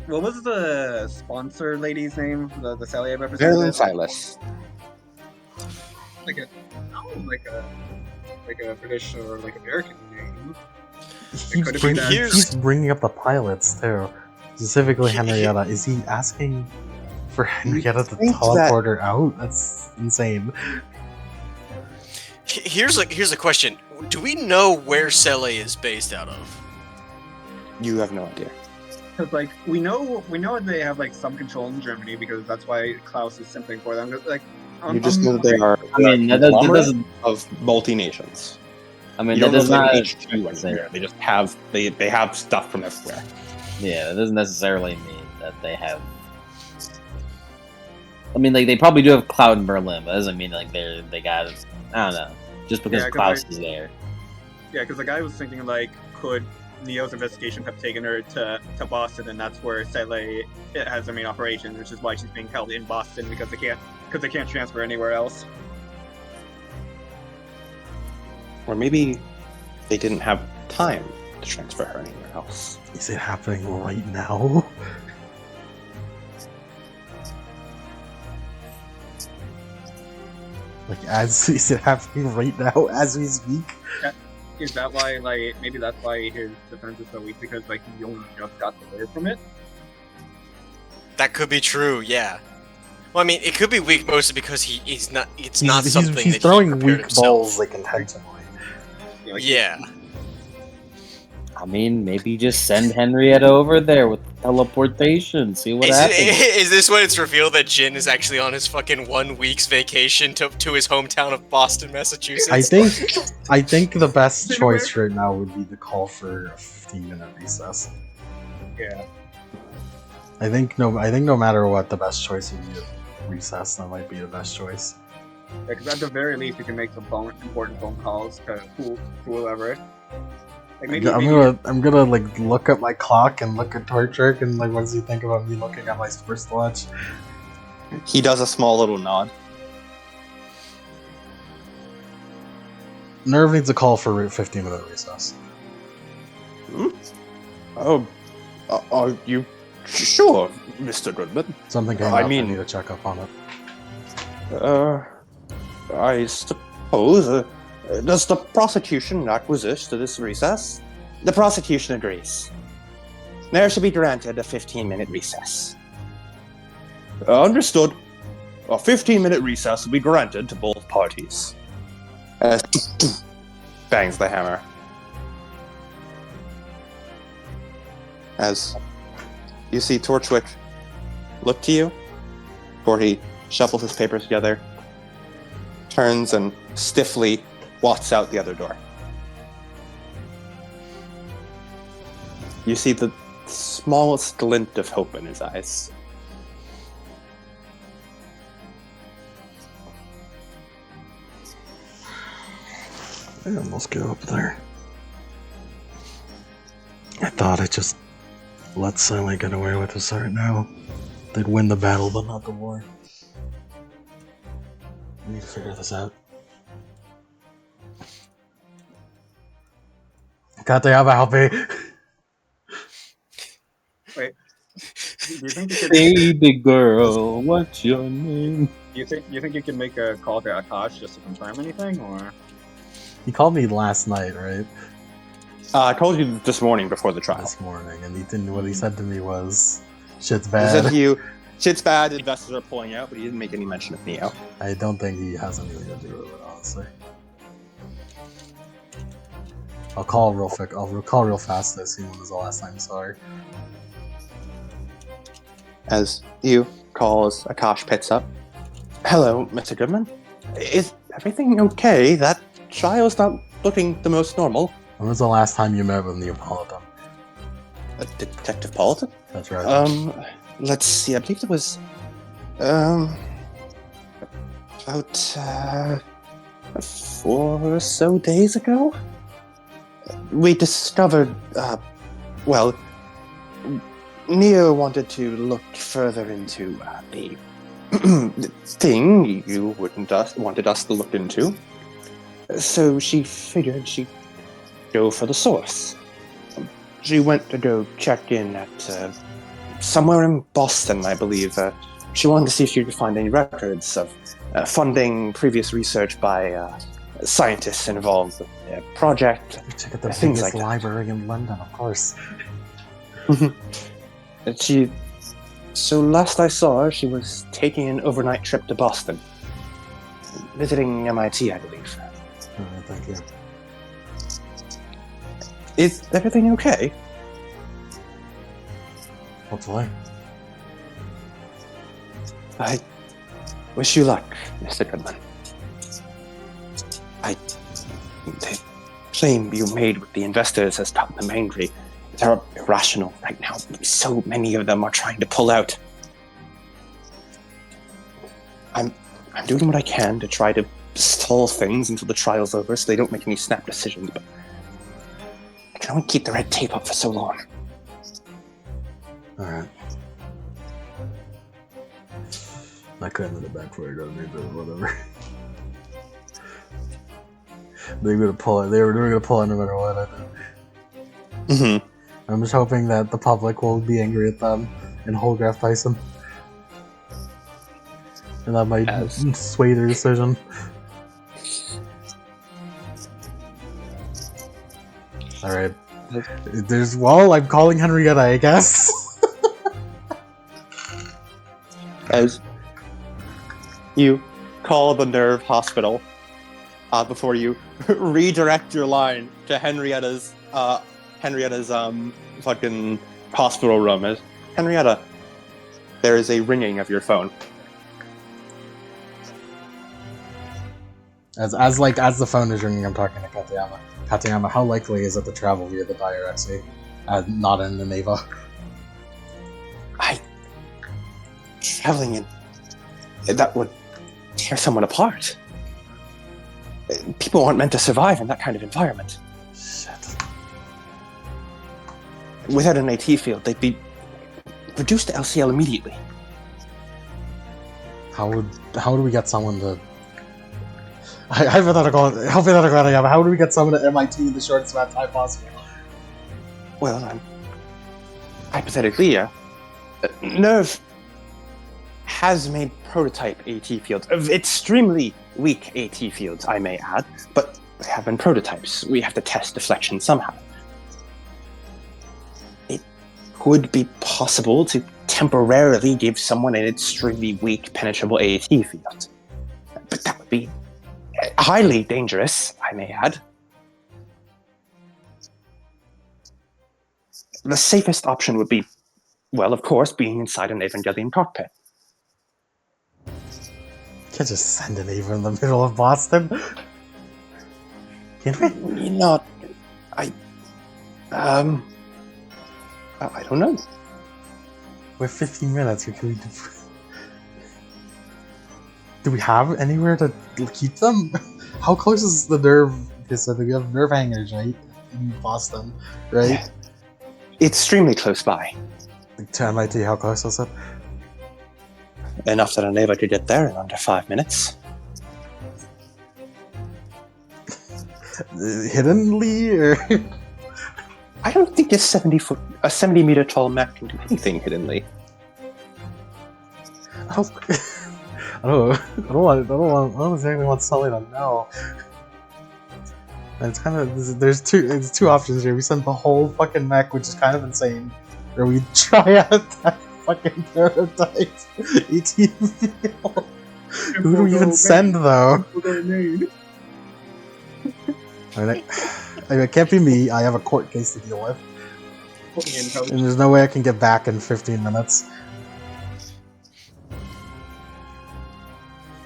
What was the sponsor lady's name? The Sele Marilyn representative? Silas. Like a British or like American name. He's bringing up the pilots too, specifically Henrietta. Is he asking for Henrietta to think teleport her out? That's insane. Here's a question. Do we know where Sele is based out of? You have no idea. Because like we know they have like some control in Germany because that's why Klaus is simping for them. Like You just know that they are. I mean, that doesn't. of multi nations. I mean, You that don't does know not. if they have HQ anywhere. They just have they have stuff from everywhere. Yeah, that doesn't necessarily mean that they have. I mean, like they probably do have Cloud in Berlin, but that doesn't mean like they got. I don't know. Just because Yeah, 'cause Klaus is there. Yeah, because the guy was thinking like, could Neo's investigation have taken her to Boston, and that's where Sele has their main operation, which is why she's being held in Boston because they can't transfer anywhere else. Or maybe they didn't have time to transfer her anywhere else. Is it happening right now? Like, is it happening right now as we speak? Is that why, like, maybe that's why his defense is so weak, because, like, he only just got the word from it? That could be true. Yeah. Well, I mean, it could be weak mostly because he's not. It's not something he's that throwing he prepared weak himself. balls like intentionally. You know, like, Yeah. I mean, maybe just send Henrietta over there with teleportation. See what happens. Is this when it's revealed that Jin is actually on his fucking 1 week's vacation to his hometown of Boston, Massachusetts? I think the best choice right now would be to call for a 15-minute recess. Yeah. I think no matter what, the best choice would be a recess. That might be the best choice. Because at the very least, you can make some important phone calls to whoever. Like maybe, I'm gonna like look at my clock and look at Torchic and like, what does he think about me looking at my wristwatch? He does a small little nod. Nerve needs a call for a 15-minute recess. Oh, are you sure, Mr. Goodman? Something came I up. mean- I need to check up on it. I suppose. Does the prosecution acquiesce to this recess? The prosecution agrees. There should be granted a 15-minute recess. Understood. A 15-minute recess will be granted to both parties. Bangs the hammer. As you see Torchwick look to you, before he shuffles his papers together, turns and stiffly walks out the other door. You see the smallest glint of hope in his eyes. I almost get up there. I thought I'd just let Sally get away with this right now. They'd win the battle, but not the war. I need to figure this out. Got to have a helpy. Wait. Do you think you could? Baby girl, what's your name? You think you can make a call to Akash just to confirm anything, or? He called me last night, right? I told you this morning before the trial. This morning, and he didn't. What he said to me was, "Shit's He bad." said to you, shit's bad, investors are pulling out, but he didn't make any mention of Neo. I don't think he has anything to do with it, honestly. I'll call real quick. I'll call real fast to see when was the last time I saw her. As you call as Akash picks up. Hello, Mr. Goodman. Is everything okay? That trial's not looking the most normal. When was the last time you met with Neapolitan? Detective Politan? That's right. Let's see. I believe it was about 4 or so days ago. We discovered, Neo wanted to look further into the thing you wanted us to look into. So she figured she'd go for the source. She went to go check in at somewhere in Boston, I believe. She wanted to see if she could find any records of funding previous research by scientists involved with the project. Check out the things biggest like that. library in London, of course. And so last I saw her, she was taking an overnight trip to Boston. Visiting MIT, I believe. Alright, thank you. Is everything okay? Hopefully. I wish you luck, Mr. Goodman. The claim you made with the investors has gotten them angry. They're irrational right now. So many of them are trying to pull out. I'm doing what I can to try to stall things until the trial's over so they don't make any snap decisions, but I can only keep the red tape up for so long. Alright. I couldn't in the back for it, but whatever. They were gonna pull it. They were gonna pull it no matter what. I think. Mm-hmm. I'm just hoping that the public will be angry at them and Holgraph Tyson. And that might sway their decision. Alright. I'm calling Henrietta, I guess. As you call the nerve hospital before you redirect your line to Henrietta's fucking hospital room. As Henrietta, there is a ringing of your phone. As the phone is ringing, I'm talking to Katayama. Katayama, how likely is it to travel via the Dire Xe, not in the Neva? Traveling in that would tear someone apart. People aren't meant to survive in that kind of environment. Shit. Without an AT field, they'd be reduced to LCL immediately. How would we get someone to... Hypothetical, how would we get someone to MIT in the shortest amount of time possible? Well, hypothetically, yeah. Nerve has made prototype AT fields, of extremely weak AT fields, I may add, but they have been prototypes. We have to test deflection somehow. It would be possible to temporarily give someone an extremely weak penetrable AT field, but that would be highly dangerous, I may add. The safest option would be, well, of course, being inside an Evangelion cockpit. Can't just send an Eva in the middle of Boston. Can't we? You know, I don't know. We're 15 minutes. Do we have anywhere to keep them? How close is the nerve? So we have nerve hangers, right? In Boston, right? Yeah. Extremely close by. To MIT, how close is it? Enough that a Neva could get there in under 5 minutes. Hiddenly, or I don't think a 70 meter tall mech can do anything hiddenly. I don't exactly want Sully to know. And it's kind of there's two options here. We send the whole fucking mech, which is kind of insane, or we try out that fucking prototype ET field. Who do we even send though? I mean, it can't be me. I have a court case to deal with, and there's no way I can get back in 15 minutes.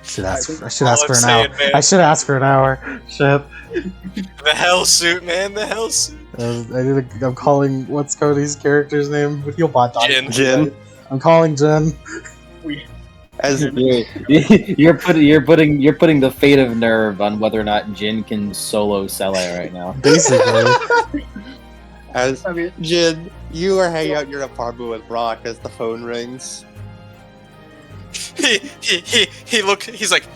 I should ask for an hour. I should ask for an hour. Shit. The hell suit, man. The hell suit. I'm calling what's Cody's character's name? Healbot died. Jin. I'm calling Jin. As You're putting the fate of Nerve on whether or not Jin can solo Sele right now. Basically. as Jin, you are hanging out in your apartment with Brock as the phone rings. He's like,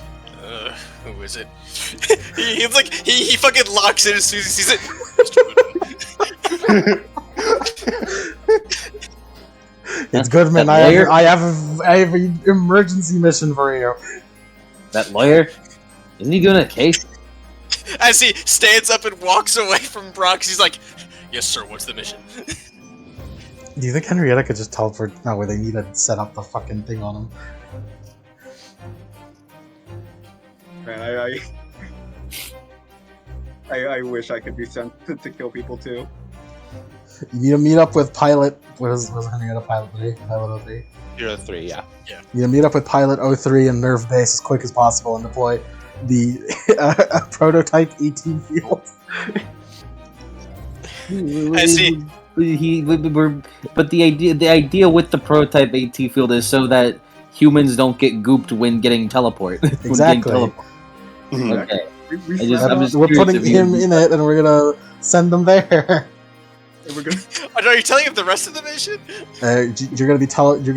who is it? He's like, he fucking locks in as soon as he sees it. It's Goodman. I have an emergency mission for you. That lawyer? Isn't he doing a case? As he stands up and walks away from Brock, he's like, yes sir, what's the mission? Do you think Henrietta could just teleport? No, where they need to set up the fucking thing on him. Man, I wish I could be sent to kill people too. You need to meet up with Pilot. What was Henrietta Pilot 3? Pilot 03? 03, yeah. You need to meet up with Pilot 03 and Nerve Base as quick as possible and deploy the prototype 18 field. But the idea with the prototype AT field is so that humans don't get gooped when getting teleport. Exactly. Okay. We're putting him in it, and we're gonna send them there. Are you telling him the rest of the mission? You're gonna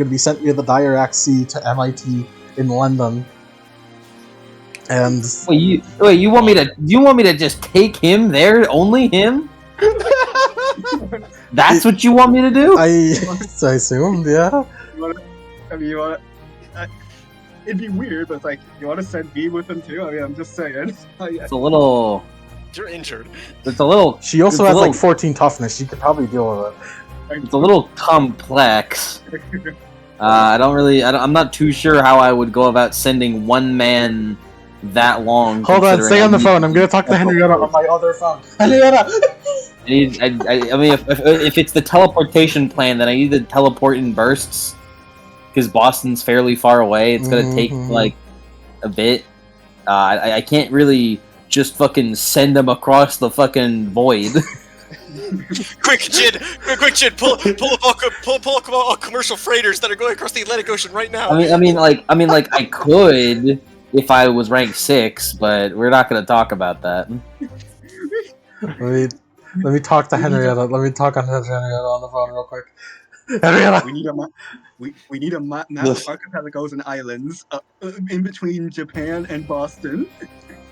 be sent via the Dirac Sea to MIT in London. And you want me to just take him there? Only him? That's what you want me to do? I assumed, yeah. It'd be weird, but it's like, you want to send me with him too? I mean, I'm just saying. It's a little... You're injured. It's a little... She also has like 14 toughness. She could probably deal with it. It's a little complex. I'm not too sure how I would go about sending one man that long. Hold on, stay on the phone. I'm gonna talk to Henrietta on my other phone. Henrietta! I mean, if it's the teleportation plan, then I need to teleport in bursts. Because Boston's fairly far away. It's gonna take, like, a bit. I can't really just fucking send them across the fucking void. Quick, Jid! Pull up all commercial freighters that are going across the Atlantic Ocean right now. I mean, I could if I was rank 6, but we're not gonna talk about that. Let me talk to Henrietta. Let me talk on Henrietta on the phone real quick. Henrietta! We need a map of archipelagos and islands in between Japan and Boston.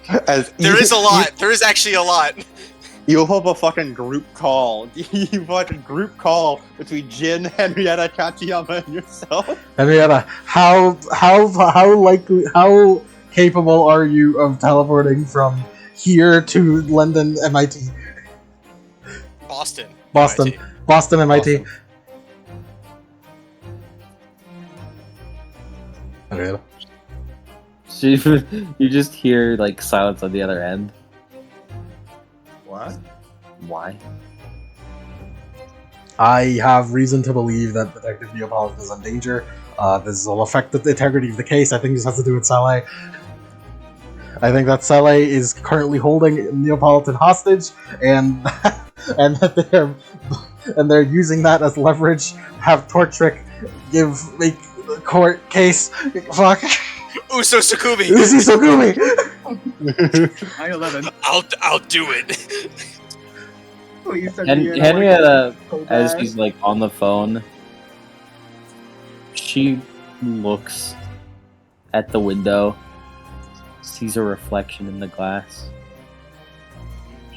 There is a lot. There is actually a lot. You'll have a fucking group call. You fucking group call between Jin, Henrietta, Katayama, and yourself. Henrietta, how capable are you of teleporting from here to London, MIT? Boston, MIT. Boston. Henrietta. You just hear like silence on the other end. What? Why? I have reason to believe that Detective Neapolitan is in danger. This will affect the integrity of the case. I think this has to do with Saleh. I think that Saleh is currently holding Neapolitan hostage, and that they're using that as leverage. Have Tortrick make the court case. Fuck. Uso Sukumi. Uso Sukumi. 9/11. I'll do it. Henrietta, as he's like on the phone, she looks at the window, sees a reflection in the glass.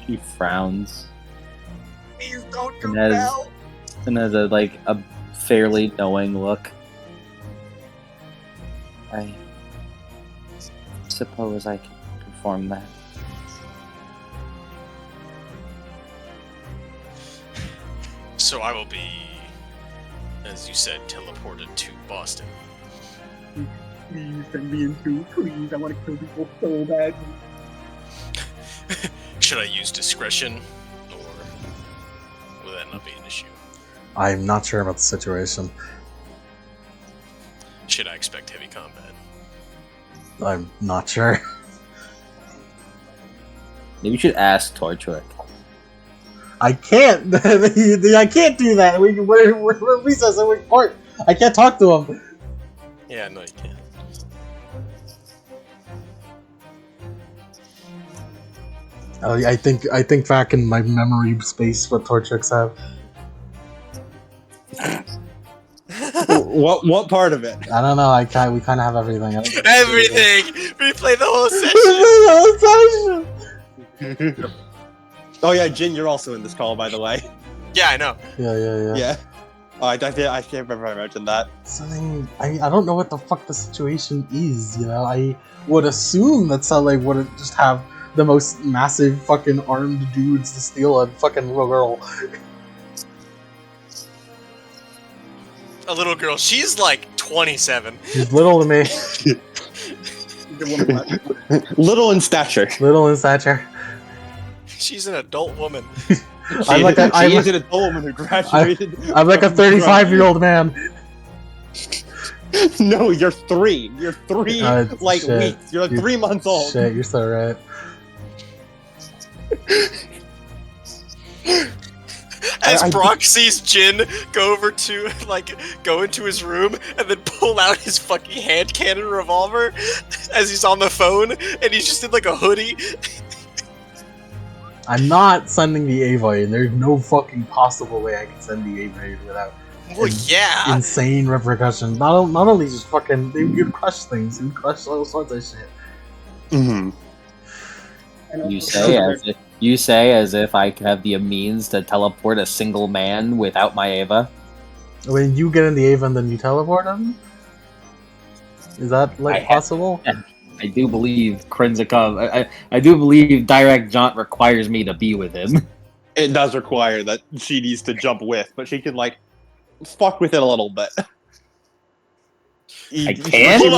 She frowns. Please don't and has a fairly knowing look. I suppose I can perform that. So I will be, as you said, teleported to Boston. Please send me in too. Please, I want to kill people so bad. Should I use discretion, or will that not be an issue? I'm not sure about the situation. Should I expect heavy combat? I'm not sure. Maybe you should ask Torchwick. I can't. I can't do that. We're recess and we're court. I can't talk to him. Yeah, no, you can't. I think back in my memory space what Torchwick's have. What part of it? I don't know. We kind of have everything. Everything! Replay the whole session! Oh yeah, Jin, you're also in this call, by the way. Yeah, I know. Yeah. Yeah. Oh, I can't remember I mentioned that. Something I don't know what the fuck the situation is. You know, I would assume that Sully would just have the most massive fucking armed dudes to steal a fucking little girl. A little girl. She's like 27. She's little to me. Little in stature. Little in stature. She's an adult woman. I'm like an adult woman who graduated. I'm like a 35-year-old man. No, you're 3. You're 3 shit. weeks. You're 3 months old. Shit, you're so right. As Brock sees Jin go into his room and then pull out his fucking hand cannon revolver as he's on the phone and he's just in like a hoodie. I'm not sending the Ava in. There's no fucking possible way I can send the Ava in without insane repercussions. Not only just fucking, they would crush things, they would crush all sorts of shit. Mm-hmm. You say as if I could have the means to teleport a single man without my Ava. When you get in the Ava and then you teleport him? Is that possible? I do believe Krenzikov. I do believe Direct Jaunt requires me to be with him. It does require that she needs to jump with, but she can fuck with it a little bit. I can. Hold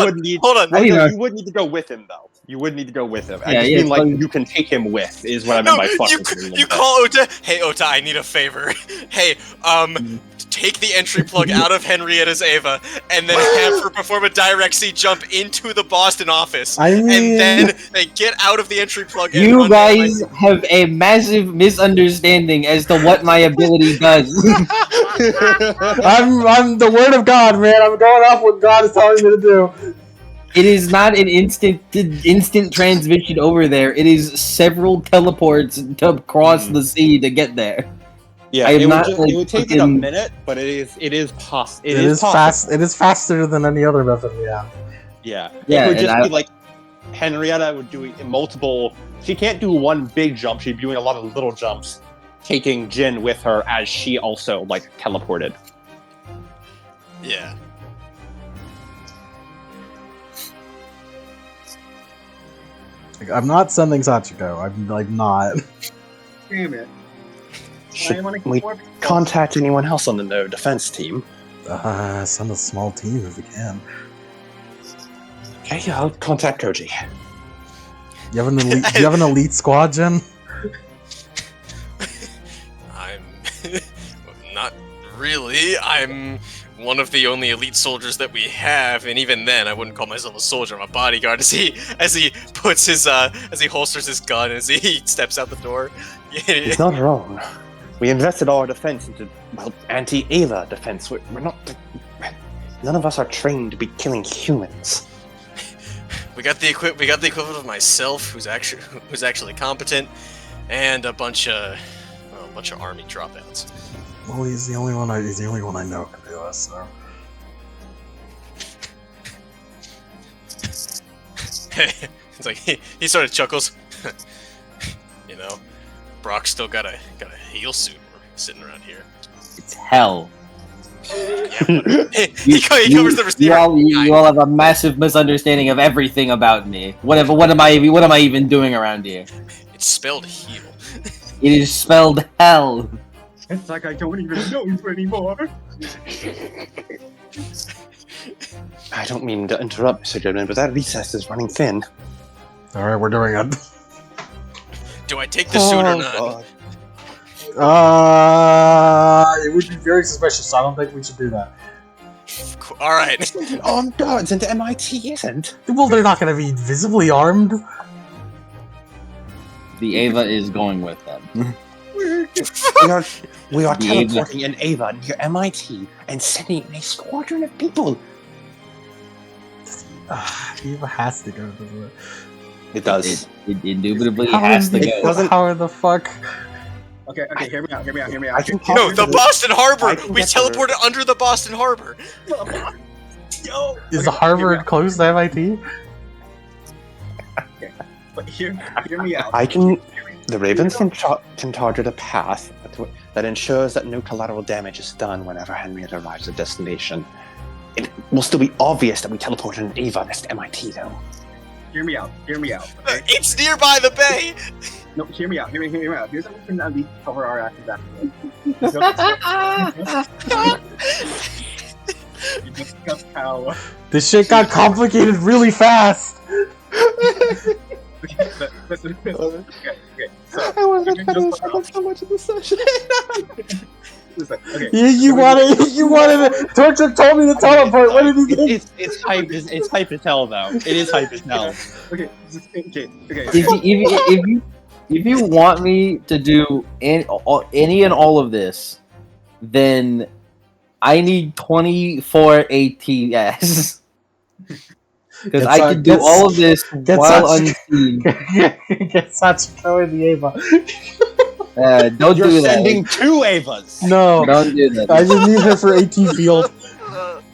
on. You would need to go with him though. You would need to go with him. I just mean you can take him with is what I meant by fuck with him. You call Ota. Hey Ota, I need a favor. Hey, take the entry plug out of Henrietta's Ava and then have her perform a direct C jump into the Boston office. And then they get out of the entry plug. And you guys have a massive misunderstanding as to what my ability does. I'm the word of God, man. I'm going off what God is telling me to do. It is not an instant transmission over there. It is several teleports to cross the sea to get there. Yeah, it would take a minute, but it is possible. It is fast. It is faster than any other method we have. Yeah. It would just be like Henrietta would do multiple. She can't do one big jump. She'd be doing a lot of little jumps, taking Jin with her as she also teleported. Yeah. I'm not sending Sachiko. I'm not. Damn it. Should we contact anyone else on the No defense team? Send a small team if we can. Okay, I'll contact Koji. You have an elite squad, Jin? I'm not really. I'm one of the only elite soldiers that we have, and even then, I wouldn't call myself a soldier. I'm a bodyguard. As he puts his as he holsters his gun as he steps out the door. He's not wrong. We invested all our defense into anti-Ava defense. We're not. None of us are trained to be killing humans. We got the equivalent of myself, who's actually competent, and a bunch of army dropouts. Well, he's the only one I know can do this. So. It's like he sort of chuckles. You know, Brock's still got a heal suit sitting around here. It's hell. Yeah, he covers the receiver. You all have a massive misunderstanding of everything about me. What am I even doing around here? It's spelled heal. It is spelled hell. It's like I don't even know you anymore. I don't mean to interrupt, Mr. Goodman, but that recess is running thin. Alright, we're doing it. Do I take the suit or not? God. It would be very suspicious, so I don't think we should do that. All right. Armed guards into MIT isn't. Well, they're not going to be visibly armed. The Ava is going with them. We are The Ava. teleporting an Ava near MIT and sending a squadron of people. Eva has to go to It does. It indubitably has to it go. doesn't- How the fuck? Okay, hear me out. I can No, the Boston I Harbor. can We get there. teleported under the Boston Harbor. Yo! Is the Harvard close to MIT? But hear me out. I can. The Ravens can target a path that ensures that no collateral damage is done whenever Henrietta arrives at destination. It will still be obvious that we teleported an Ava next to MIT, though. Hear me out. Okay? It's nearby the bay. No, hear me out. Here's how we can at least cover our actions after We discussed how. This shit got complicated really fast. Listen. Okay. So, I wasn't you can paying just- attention so much in the session. listen, okay. You wanted it. Torture told me to teleport. What did he do? It's hype. It's hype as hell, though. It is hype as hell. Okay. If you want me to do any and all of this, then I need 24 ATS. Because I can do all of this while unseen. Get Sachiko in the Ava. Don't You're do sending that. 2 Avas. No, Don't do that. I just need her for AT field.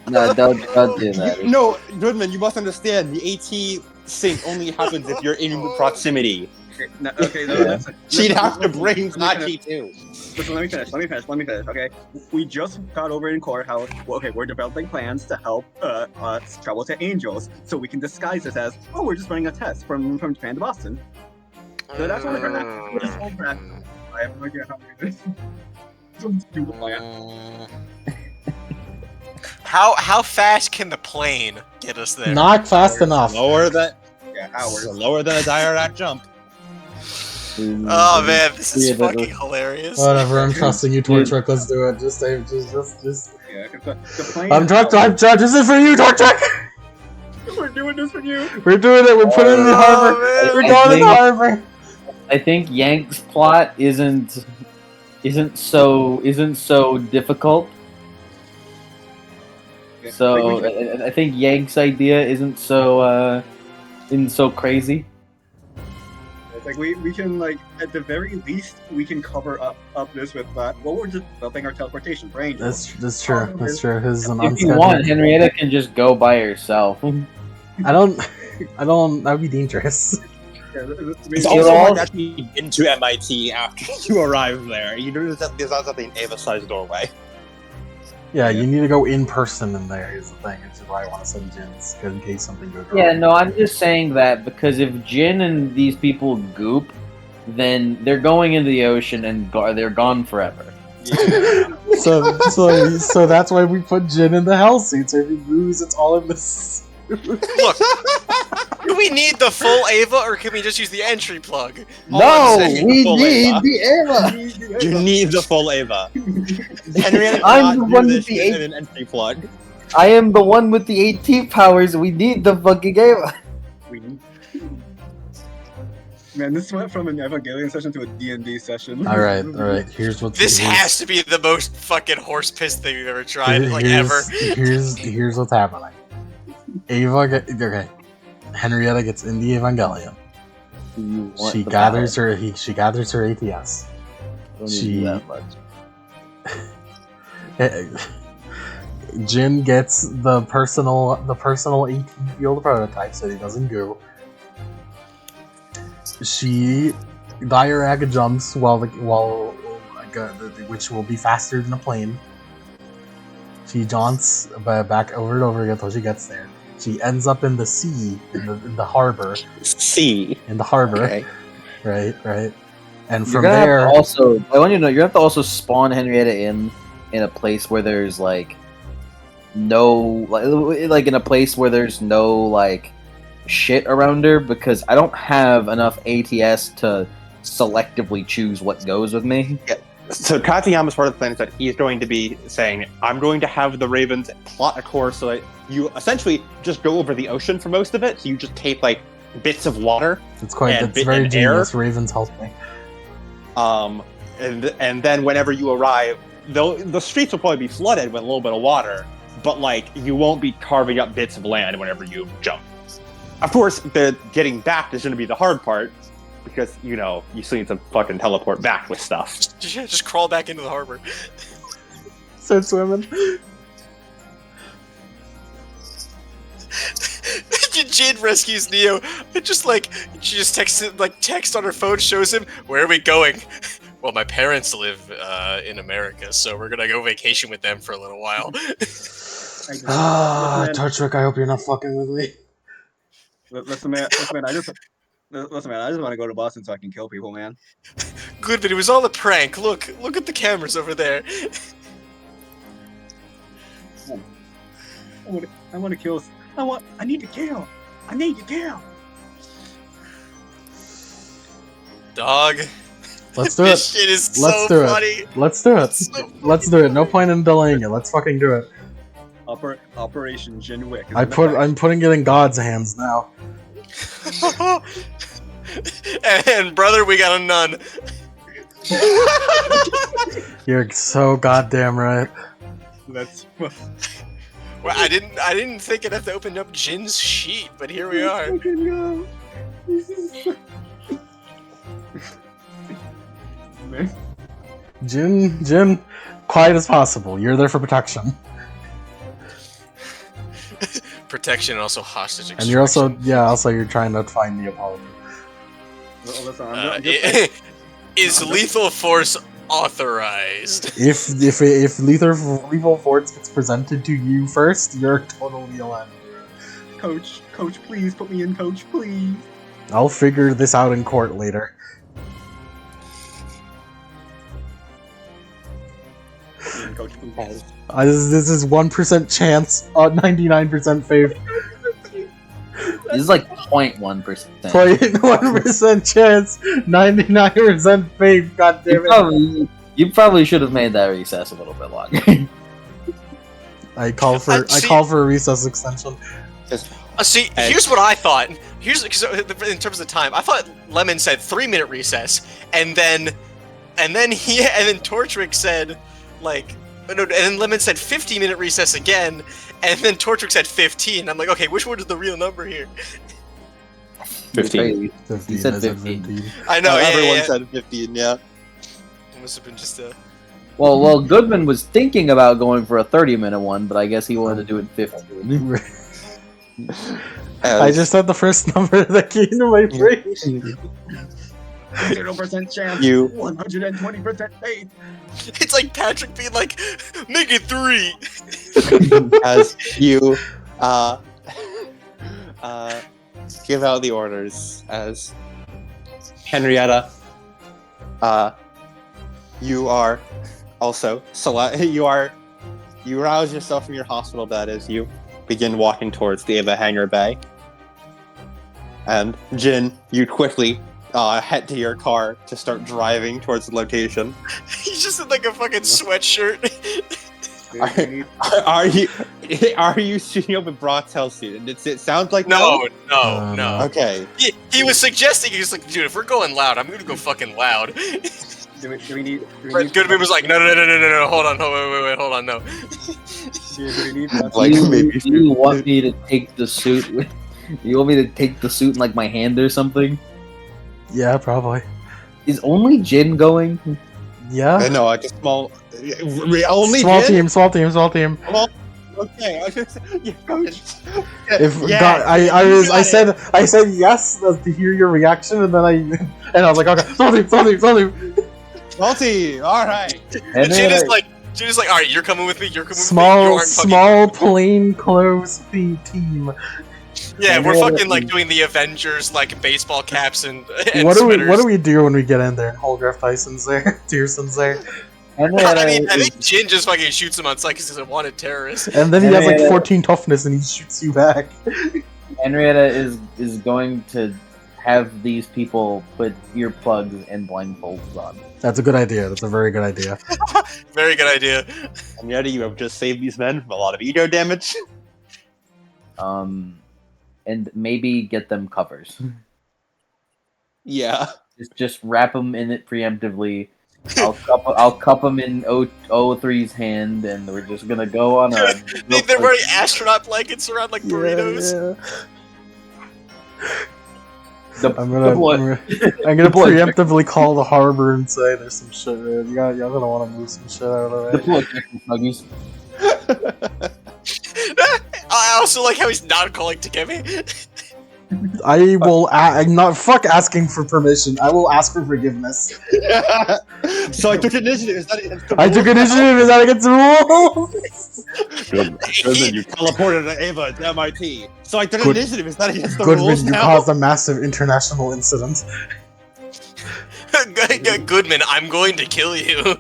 No, don't do that. No, Goodman, you must understand. The AT sync only happens if you're in proximity. Listen. She'd have to bring Let me Sachi too. Listen, let me finish, okay? We just got over in court how, we're developing plans to help us travel to Angels, so we can disguise this as, we're just running a test from Japan to Boston. So that's what we're gonna this whole track. I have no idea how to do this. Don't do the plan. How fast can the plane get us there? Not fast enough. Lower than Hours. lower than a Diorac jump. Oh man, this is fucking hilarious. Whatever, I'm trusting you, Torchwick. Let's do it. Just. Yeah, 'cause the plane I'm Torchwick. This is for you, Torchwick. We're doing this for you. We're doing it. We're putting it in the harbor. man. We're going in the harbor. I think Yank's plot isn't so difficult. Yeah, So I think Yank's idea isn't so crazy. It's like we can, like, at the very least we can cover up this with we're just developing our teleportation for Angels. That's true. That's true. His is an If you want, unscheduled. Henrietta can just go by herself. I don't. That would be dangerous. It's It also all- hard to actually into MIT after you arrive there. You know, there's not an Ava-sized doorway. Yeah, you need to go in person in there. Is the thing. Which is why I want to send Jins, in case something goes wrong. Yeah, no, I'm just saying that because if Jin and these people goop, then they're going into the ocean and they're gone forever. So that's why we put Jin in the hell suit. So if he moves, it's all in this. Look, do we need the full Ava or can we just use the entry plug? All No, I'm saying- we full need Ava. the Ava. You need the full Ava. Henrietta I'm the cannot one do with this the in an entry plug. I am the one with the 18 powers. We need the fucking Ava. Man, this went from an Evangelion session to a D&D session. All right. Here's what's. This here's- has to be the most fucking horse piss thing we've ever tried, like ever. Here's what's happening. Okay. Henrietta gets in the Evangelion. She gathers her ATS. she- Jin gets the personal AT field prototype, so he doesn't go. She Dioraga jumps which will be faster than a plane. She jaunts back over and over again until she gets there. She ends up in the sea, in the harbor. C. In the harbor. Okay. Right. And You're from gonna there, have to also. I want you to know you're gonna have to also spawn Henrietta in a place where there's like no like in a place where there's no like shit around her, because I don't have enough ATS to selectively choose what goes with me. So Katayama's part of the plan is that he's going to be saying, I'm going to have the Ravens plot a course so that you essentially just go over the ocean for most of it. So you just tape like bits of water. it's and very and genius. Ravens helped me. And then whenever you arrive, the streets will probably be flooded with a little bit of water, but like you won't be carving up bits of land whenever you jump. Of course, the getting back is going to be the hard part, because you still need to fucking teleport back with stuff. Just crawl back into the harbor. Start swimming. Jin rescues Neo. She just text on her phone, shows him, where are we going? Well, my parents live in America, so we're gonna go vacation with them for a little while. Torchwick, I hope you're not fucking with me. Listen, man. I just want to go to Boston so I can kill people, man. Good, but it was all a prank. Look at the cameras over there. I want to kill. I need to kill. I need to kill. Dog. Let's do This it. shit is Let's so do it. funny. Let's do it. So Let's do it. No point in delaying it. Let's fucking do it. Operation Jinwick. I'm putting it in God's hands now. And brother, we got a nun. You're so goddamn right. That's. Well, I didn't think I'd have to open up Jin's sheet, but here we are. Jin, quiet as possible. You're there for protection. Protection and also hostage extraction. And you're also you're trying to find the apology. Is lethal force authorized? If lethal force gets presented to you first, you're totally alive. Coach, please put me in, Coach, please. I'll figure this out in court later. Coach, please. This is 1% chance, 99% faith. This is like 0.1%. 0.1% chance, 99% faith. God damn it! You probably should have made that recess a little bit longer. I call for a recess extension. See, here's what I thought. Cause in terms of the time, I thought Lemon said 3-minute recess, and then Torchwick said and then Lemon said 15-minute recess again, and then Torchwick said 15. I'm like, okay, which one is the real number here? 15. He said 15. I know. Everyone said 15. Yeah. It must have been just a. Well, Goodman was thinking about going for a 30-minute one, but I guess he wanted to do it 15. I just said the first number that came to my brain. 0% chance. 120% faith. It's like Patrick being like, make it 3. As you give out the orders, as Henrietta, you are also you rouse yourself from your hospital bed as you begin walking towards the Ava Hangar Bay. And Jin, you quickly head to your car to start driving towards the location. He's just in like a fucking sweatshirt. Are you shooting up with Brock's suit? It sounds like no. Okay. He was suggesting, he was like, dude, if we're going loud, I'm gonna go fucking loud. Do we need Goodman was like, no, hold on, wait, hold on, no. You want me to take the suit with? You want me to take the suit in like my hand or something? Yeah, probably. Is only Jin going? Yeah. No, like a small. Only small Jin? Small team. Well, okay. I said yes to hear your reaction, and then I was like, okay, small team. Small team. All right. Jin is like, all right, you're coming with me. You're coming with me. Small plain clothes team. Yeah, we're Henrietta fucking like is- doing the Avengers like baseball caps and What sweaters. do we do when we get in there and Holgraf Tyson's there, Tierson's there, Henrietta I is- think Jin just fucking shoots him on sight because he's a wanted terrorist. and then he has like Henrietta- 14 toughness and he shoots you back. Henrietta is going to have these people put earplugs and blindfolds on. That's a good idea. That's a very good idea. Very good idea. And yet you have just saved these men from a lot of ego damage. And maybe get them covers. Yeah. Just wrap them in it preemptively. I'll cup them in 03's hand, and we're just gonna go on a. They're wearing astronaut blankets around like burritos. I'm gonna preemptively call the harbor and say there's some shit. Man. Y'all gonna want to move some shit out of the way. I also like how he's not calling Takemi. I will. I'm not fuck asking for permission. I will ask for forgiveness. So I took initiative. Is that against the I took rules? initiative. Is that against the rules? Goodman, you teleported to Ava at MIT. So I took Good- initiative. Is that against the Goodman, rules you now? caused a massive international incident. Goodman, I'm going to kill you.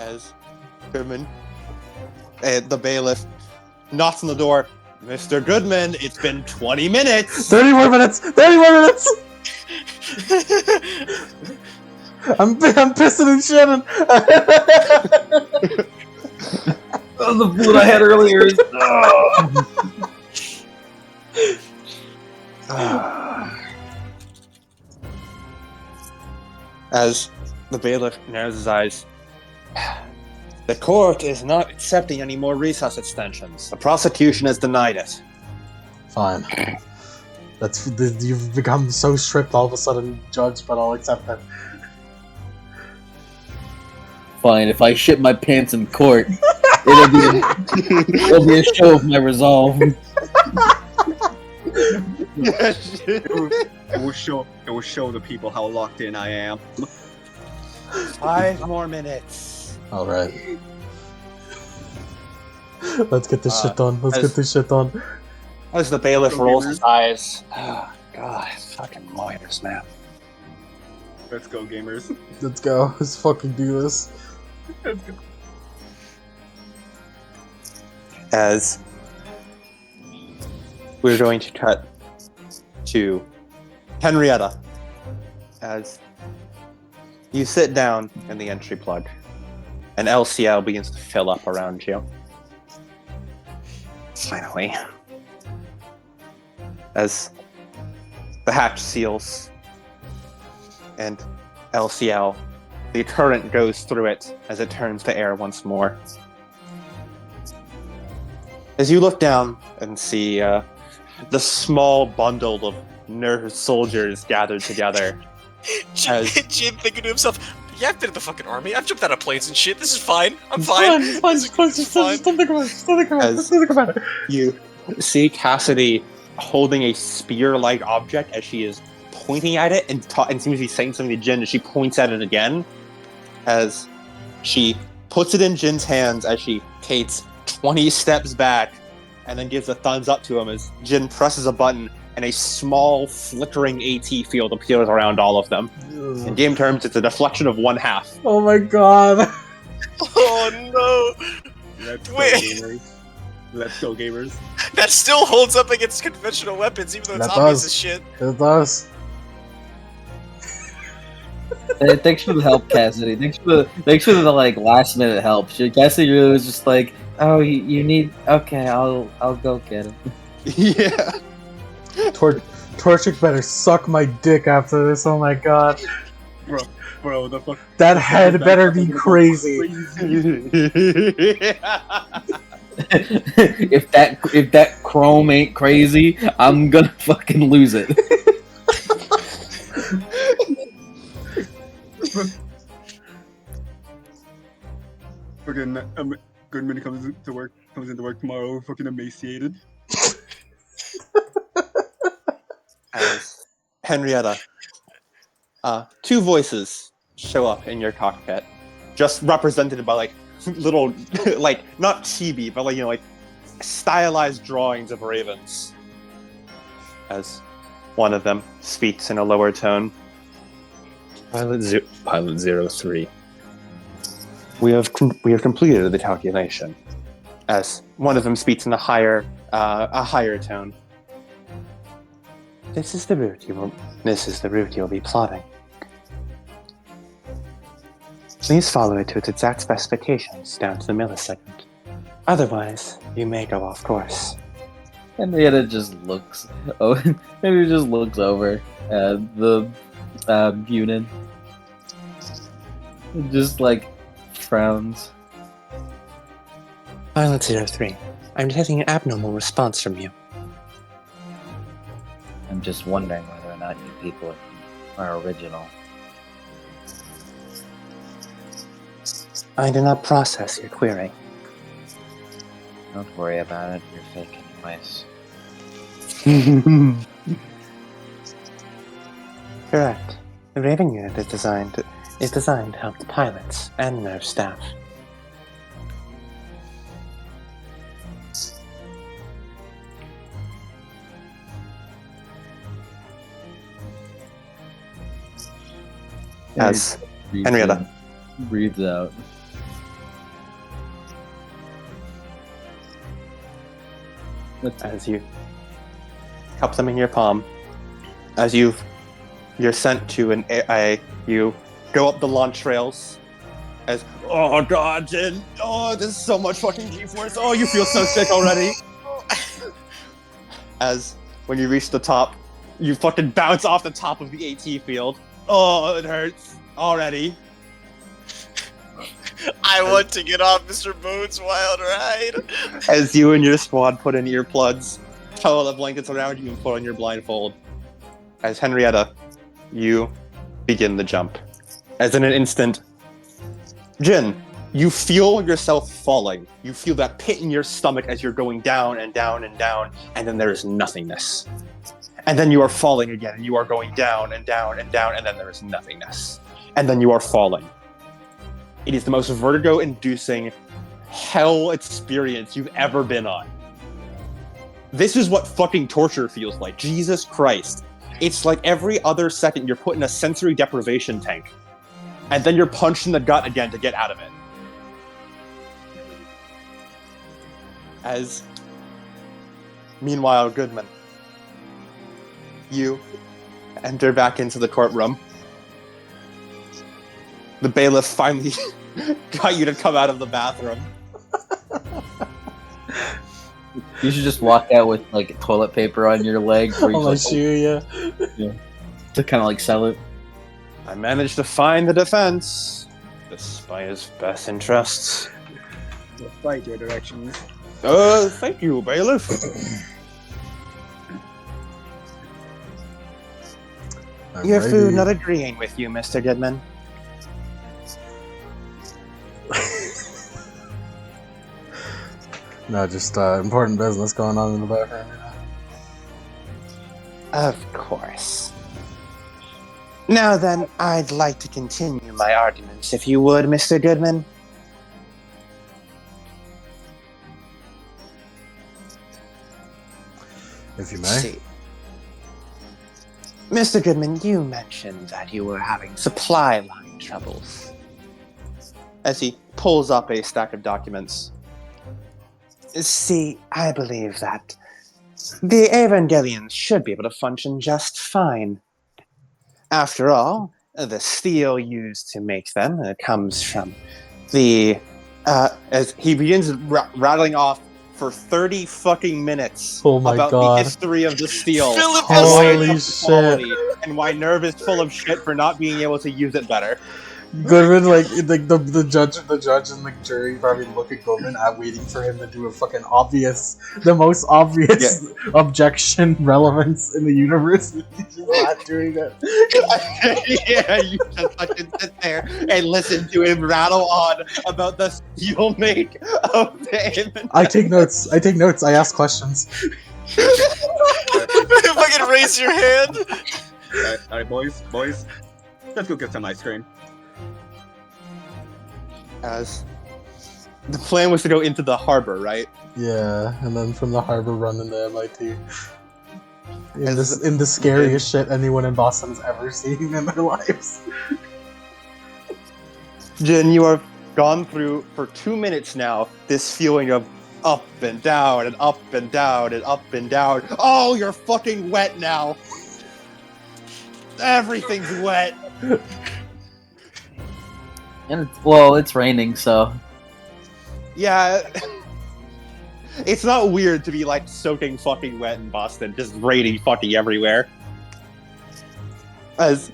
As Goodman, the bailiff knocks on the door. Mr. Goodman, it's been 20 minutes. 30 more minutes. 30 more minutes. I'm pissing and shitting. The food I had earlier is. As the bailiff narrows his eyes. The court is not accepting any more recess extensions. The prosecution has denied it. Fine. You've become so strict all of a sudden, Judge, but I'll accept it. Fine, if I shit my pants in court, it'll be a show of my resolve. It will show the people how locked in I am. 5 more minutes. Alright. Let's get this shit done. Let's as- get this shit done. As the bailiff Go rolls gamers. his eyes. Oh, God, fucking lawyers, man. Let's go, gamers. Let's go. Let's fucking do this. Let's go. As we're going to cut to Henrietta. As you sit down in the entry plug, and LCL begins to fill up around you. Finally. As the hatch seals, and LCL, the current goes through it as it turns to air once more. As you look down and see the small bundle of nerve soldiers gathered together. Jin thinking to himself, yeah, I've been in the fucking army. I've jumped out of planes and shit. This is fine. I'm fine. It's fine. Just don't think about it. Just don't think about it. Just don't think about it. You see Cassidy holding a spear-like object as she is pointing at it and seems to be saying something to Jin, and she points at it again as she puts it in Jin's hands as she takes 20 steps back and then gives a thumbs up to him as Jin presses a button and a small flickering AT field appears around all of them. In game terms, it's a deflection of 1/2. Oh my god. Oh no! Let's go, Wait. gamers. Let's go, gamers. That still holds up against conventional weapons, even though it's That obvious does. as shit. It does. Hey, thanks for the help, Cassidy. Thanks for the like last minute help. Cassidy really was just like, oh, you need. Okay, I'll go get him. Yeah. Torchic better suck my dick after this. Oh my god. Bro, the fuck. That head better be crazy. if that chrome ain't crazy, I'm gonna fucking lose it. Fucking Goodman comes into work tomorrow, fucking emaciated. As Henrietta, two voices show up in your cockpit, just represented by like little, like not chibi, but like like stylized drawings of ravens. As one of them speaks in a lower tone. Pilot 03. We have completed the calculation. As one of them speaks in a higher tone. This is the route you'll be plotting. Please follow it to its exact specifications down to the millisecond. Otherwise, you may go off course. Henrietta just looks. Oh, maybe just looks over at the unit. Just like frowns. Pilot 03, I'm detecting an abnormal response from you. I'm just wondering whether or not you people are original. I do not process your query. Don't worry about it. You're fake anyways. Correct. The Raven unit is designed to help the pilots and their staff. As Henrietta breathes out. As you cup them in your palm, as you're sent to you go up the launch trails. As oh god, Jin, oh there's so much fucking G-force. Oh, you feel so sick already. As when you reach the top, you fucking bounce off the top of the AT field. Oh, it hurts already. I want to get off Mr. Bone's wild ride. As you and your squad put in earplugs, towel the blankets around you, and put on your blindfold. As Henrietta, you begin the jump. As in an instant, Jin, you feel yourself falling. You feel that pit in your stomach as you're going down and down and down, and then there is nothingness. And then you are falling again, and you are going down and down and down, and then there is nothingness. And then you are falling. It is the most vertigo-inducing hell experience you've ever been on. This is what fucking torture feels like. Jesus Christ. It's like every other second you're put in a sensory deprivation tank. And then you're punched in the gut again to get out of it. As, meanwhile, Goodman, you enter back into the courtroom. The bailiff finally got you to come out of the bathroom. You should just walk out with like toilet paper on your leg. Where you On my just, shoe, yeah. to kind of like sell it. I managed to find the defense, despite his best interests. Despite your directions. Thank you, bailiff. Your Alrighty. food not agreeing with you, Mr. Goodman. No, just important business going on in the background. Of course. Now then, I'd like to continue my arguments, if you would, Mr. Goodman. If you may. See. Mr. Goodman, you mentioned that you were having supply line troubles. As he pulls up a stack of documents. See, I believe that the Evangelions should be able to function just fine. After all, the steel used to make them comes from the... as he begins rattling off for 30 fucking minutes about God. the history of the steel. Philip and why Holy it's up to shit. quality, and why Nerve is full of shit for not being able to use it better. Goodman, like the judge and the jury probably look at Goodman waiting for him to do a fucking the most obvious objection relevance in the universe. He's just not doing it. Yeah, you just fucking sit there and listen to him rattle on about the steel make of the Evangelion. I take notes. I ask questions. Fucking raise your hand. Alright, boys, let's go get some ice cream. As the plan was to go into the harbor, right? Yeah, and then from the harbor run into MIT. As- In the scariest shit anyone in Boston has ever seen in their lives. Jin, you have gone through for 2 minutes now this feeling of up and down and up and down and up and down. Oh, you're fucking wet now. Everything's wet. And it's raining, so Yeah. It's not weird to be like soaking fucking wet in Boston, just raining fucking everywhere. As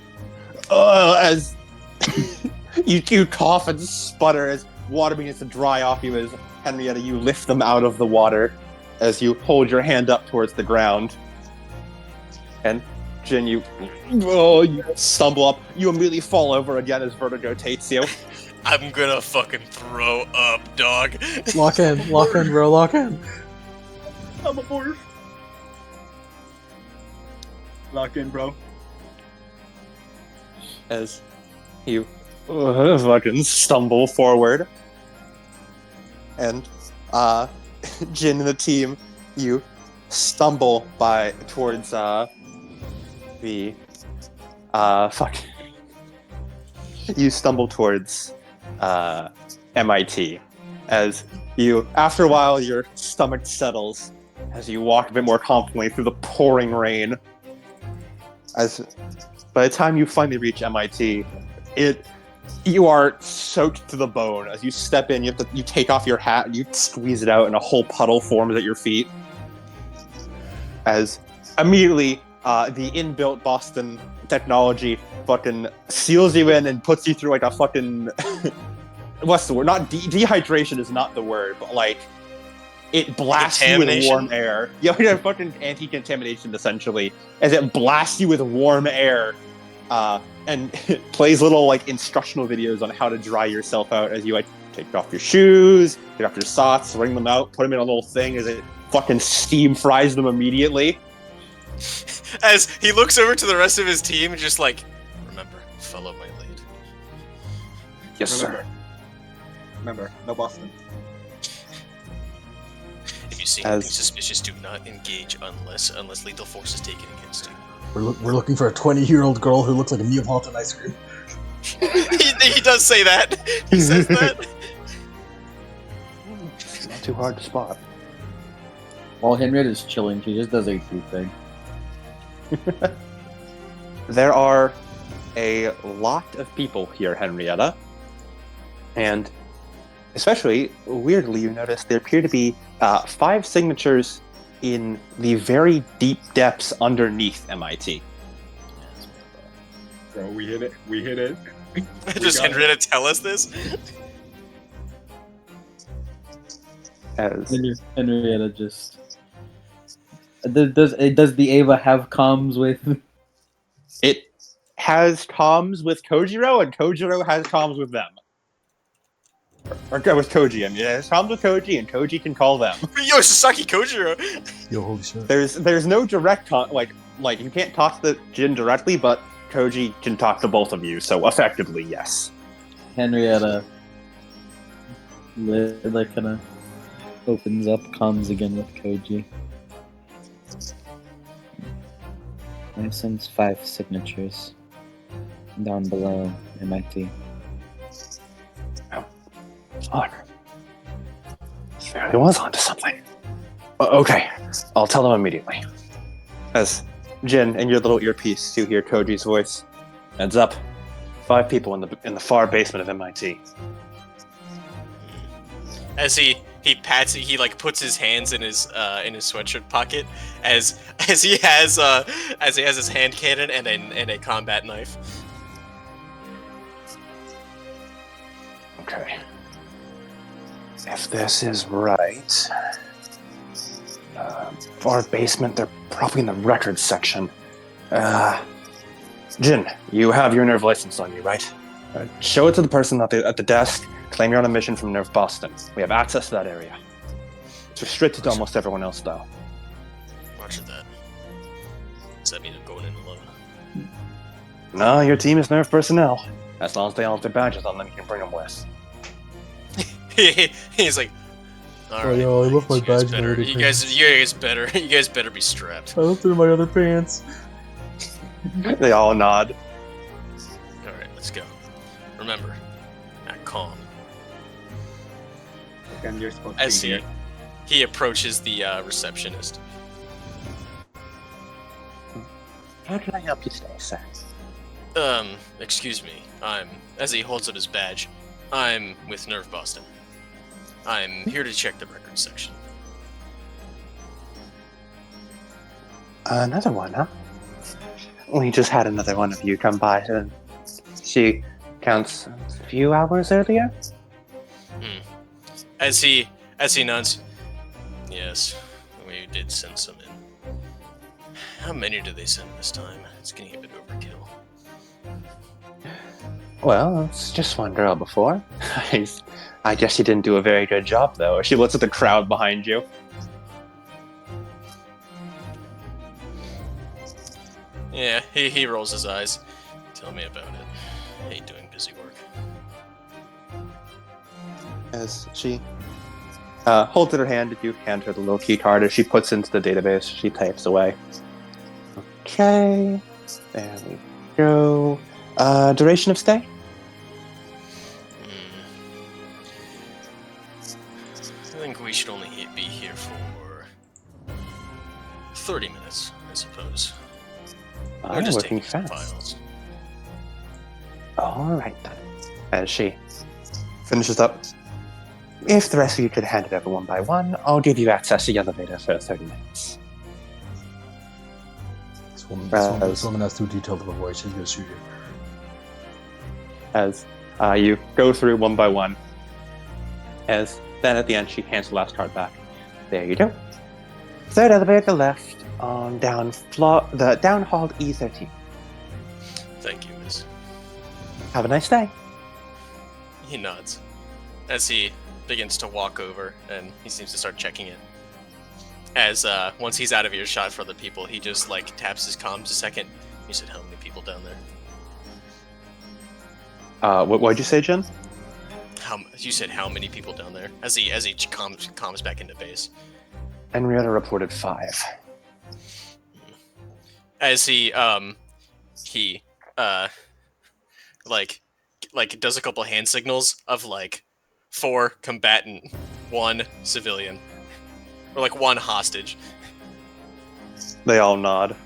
you cough and sputter as water begins to dry off you, as Henrietta, you lift them out of the water as you hold your hand up towards the ground. And Jin, you stumble up. You immediately fall over again as vertigo takes you. I'm gonna fucking throw up, dog. Lock in, bro, lock in. I'm aboard. Lock in, bro. As you fucking stumble forward. And Jin and the team, you stumble towards the you stumble towards MIT as you, after a while, your stomach settles as you walk a bit more confidently through the pouring rain. As by the time you finally reach MIT, you are soaked to the bone. As you step in, you take off your hat and you squeeze it out, and a whole puddle forms at your feet. As immediately, the inbuilt Boston technology fucking seals you in and puts you through like a fucking what's the word? Not dehydration is not the word, but like it blasts you with warm air. Yeah, fucking anti-contamination essentially, as it blasts you with warm air, and it plays little like instructional videos on how to dry yourself out as you like take off your shoes, take off your socks, wring them out, put them in a little thing as it fucking steam fries them immediately. As he looks over to the rest of his team and just like, remember, follow my lead. Yes, sir. Remember, no Boston. If you see anything suspicious, do not engage unless lethal force is taken against you. We're looking for a 20-year-old girl who looks like a Neapolitan ice cream. he does say that. He says that. It's not too hard to spot. while Henrietta's chilling, she just does a creep thing. There are a lot of people here, Henrietta. And especially, weirdly, you notice there appear to be 5 signatures in the very deep depths underneath MIT. Bro, we hit it. Does Henrietta tell us this? As Henrietta just... Does the Ava have comms with... it has comms with Kojiro, and Kojiro has comms with them. Or with Koji, I mean, it has comms with Koji, and Koji can call them. Yo, Sasaki Kojiro! Yo, holy shit. There's no direct like you can't talk to Jin directly, but Koji can talk to both of you, so effectively, yes. Henrietta like kind of opens up comms again with Koji. I sense 5 signatures down below MIT. Fuck. He was onto something. Okay, I'll tell them immediately. As Jin, in your little earpiece, you hear Koji's voice. Heads up. 5 people in the far basement of MIT. As he pats it, he like puts his hands in his sweatshirt pocket as he has his hand cannon and a combat knife. Okay. If this is right, far basement, they're probably in the records section. Jin, you have your Nerve license on you, right? Show it to the person at the desk. Claim you're on a mission from Nerve Boston. We have access to that area. It's restricted to almost everyone else, though. Roger that. Does that mean I'm going in alone? No, your team is Nerve personnel. As long as they all have their badges on them, you can bring them with. He's like, Oh, yo, I left my badge in my other You pants. guys better be strapped. I left it in my other pants. They all nod. All right, let's go. Remember, act calm. Again, you're supposed As to be here. he approaches the receptionist. How can I help you today, sir? Excuse me. As he holds up his badge, I'm with Nerve Boston. I'm here to check the records section. Another one, huh? We just had another one of you come by, and she counts a few hours earlier. As he nods, yes, we did send some in. How many did they send this time? It's getting a bit overkill. Well, it's just one girl before. I guess she didn't do a very good job, though. She looks at the crowd behind you. Yeah, he rolls his eyes. Tell me about it. I hate doing busy work. As she holds in her hand, if you hand her the little key card, as she puts into the database, she types away. Okay, there we go. Duration of stay? I think we should only be here for 30 minutes, I suppose. We're I'm just working taking some fast. files. All right, then. As she finishes up, if the rest of you could hand it over one by one, I'll give you access to the elevator for 30 minutes. This woman has too detailed of a voice. She's gonna shoot you. As you go through one by one, as then at the end she hands the last card back. There you go. Third elevator to the left on the down hall E13. Thank you, miss. Have a nice day. He nods as he begins to walk over, and he seems to start checking it. As once he's out of earshot for other people, he just like taps his comms a second. You said how many people down there? What'd you say, Jen? You said how many people down there? As he comms back into base. Henrietta reported 5. As he does a couple hand signals of like 4 combatant, 1 civilian, or like 1 hostage. They all nod.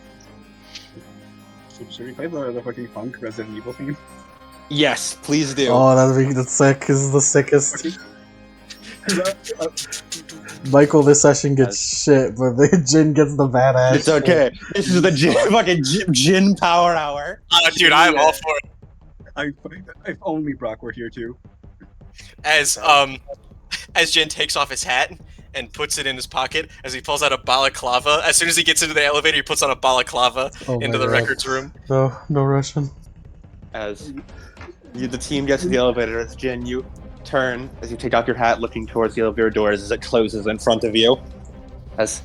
Should we play the fucking funk Resident Evil theme? Yes, please do. Oh, that's sick. This is the sickest. Michael, this session gets shit, but the Jin gets the badass. It's okay. This is the fucking Jin power hour. Dude, I'm all for it. If only Brock were here too. As Jin takes off his hat and puts it in his pocket, as he pulls out a balaclava. As soon as he gets into the elevator, he puts on a balaclava into the God. records room. No Russian. As the team gets to the elevator, as Jin, you turn as you take off your hat, looking towards the elevator doors as it closes in front of you. As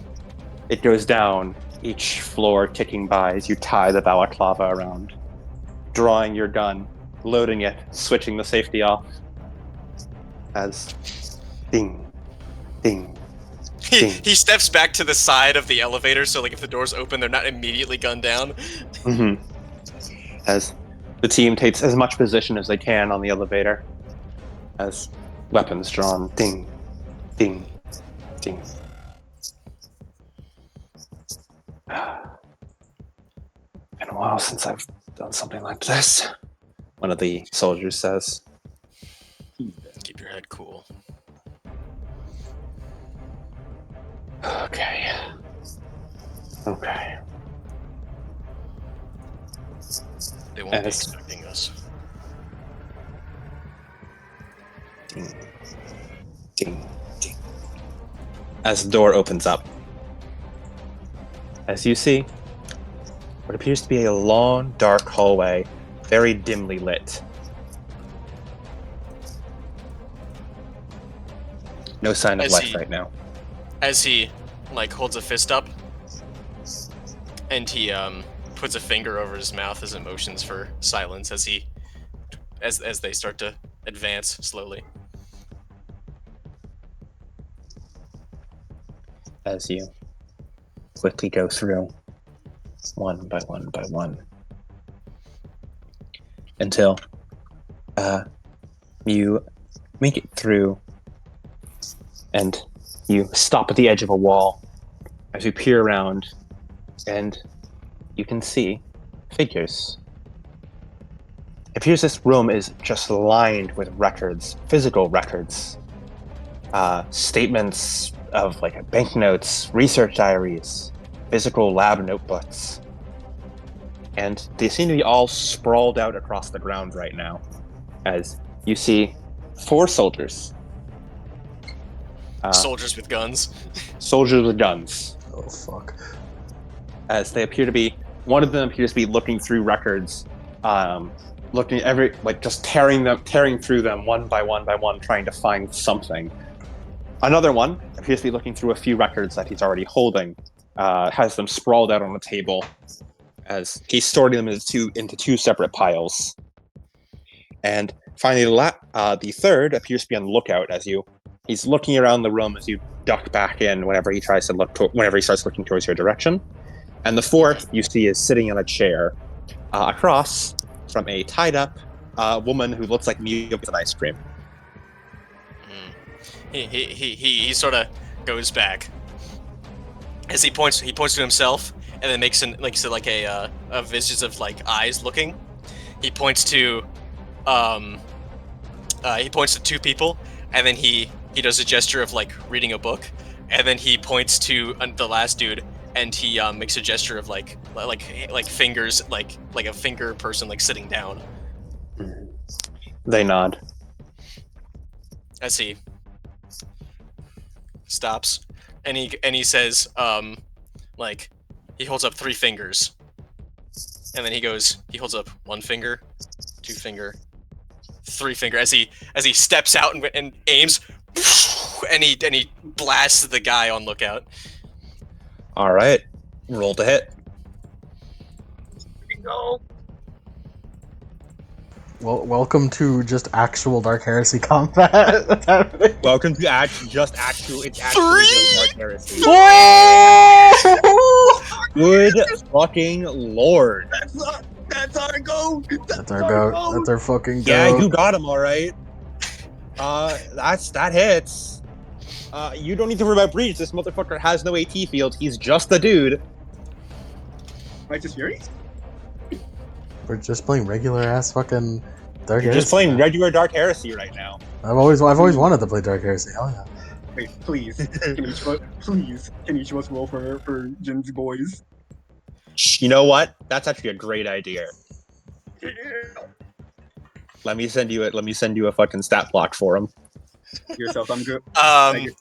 it goes down, each floor ticking by as you tie the balaclava around, drawing your gun, loading it, switching the safety off. As ding, ding, ding. He steps back to the side of the elevator, so like if the doors open, they're not immediately gunned down. Mm-hmm. As the team takes as much position as they can on the elevator, as weapons drawn, ding, ding, ding. Been a while since I've done something like this, one of the soldiers says. Keep your head cool. Okay. They won't be expecting us. Ding, ding, ding. As the door opens up, as you see what appears to be a long, dark hallway, very dimly lit. No sign of life right now. As he like holds a fist up, and he puts a finger over his mouth as it motions for silence as they start to advance slowly. as you quickly go through one by one by one until you make it through and you stop at the edge of a wall as you peer around and you can see figures. It appears this room is just lined with records, physical records, statements of like banknotes, research diaries, physical lab notebooks. And they seem to be all sprawled out across the ground right now, as you see 4 soldiers. Soldiers with guns. Soldiers with guns. Oh fuck. As they appear to be, one of them appears to be looking through records, looking just tearing through them one by one, trying to find something. Another one appears to be looking through a few records that he's already holding, has them sprawled out on the table, as he's sorting them into two separate piles. And finally, the third appears to be on the lookout as he's looking around the room as you duck back in whenever he tries to whenever he starts looking towards your direction. And the fourth you see is sitting on a chair across from a tied-up woman who looks like Mia with an ice cream. He sort of goes back as he points to himself and then makes a visions of like eyes looking. He points to 2 people, and then he does a gesture of like reading a book, and then he points to the last dude, and he makes a gesture of like fingers, like a finger person like sitting down. They nod. As he stops, and he says, like, he holds up 3 fingers, and then he holds up 1 finger, 2 finger, 3 finger, as he steps out and aims, and he blasts the guy on lookout. All right, roll to hit. No. Well, welcome to just actual Dark Heresy combat. What's happening? Welcome to actual just Dark Heresy. Good fucking lord. That's our go. That's our go. That's our fucking go. Yeah, you got him all right. That hits. You don't need to worry about Breach. This motherfucker has no AT field. He's just a dude. Righteous Fury? We're just playing regular ass fucking Dark You're Heresy. just playing regular Dark Heresy right now. I've always wanted to play Dark Heresy. Hell yeah. Wait, please. Can each of us roll for Jin's boys? You know what? That's actually a great idea. Yeah. Let me send you a fucking stat block for him. Yourself, I'm good. Tag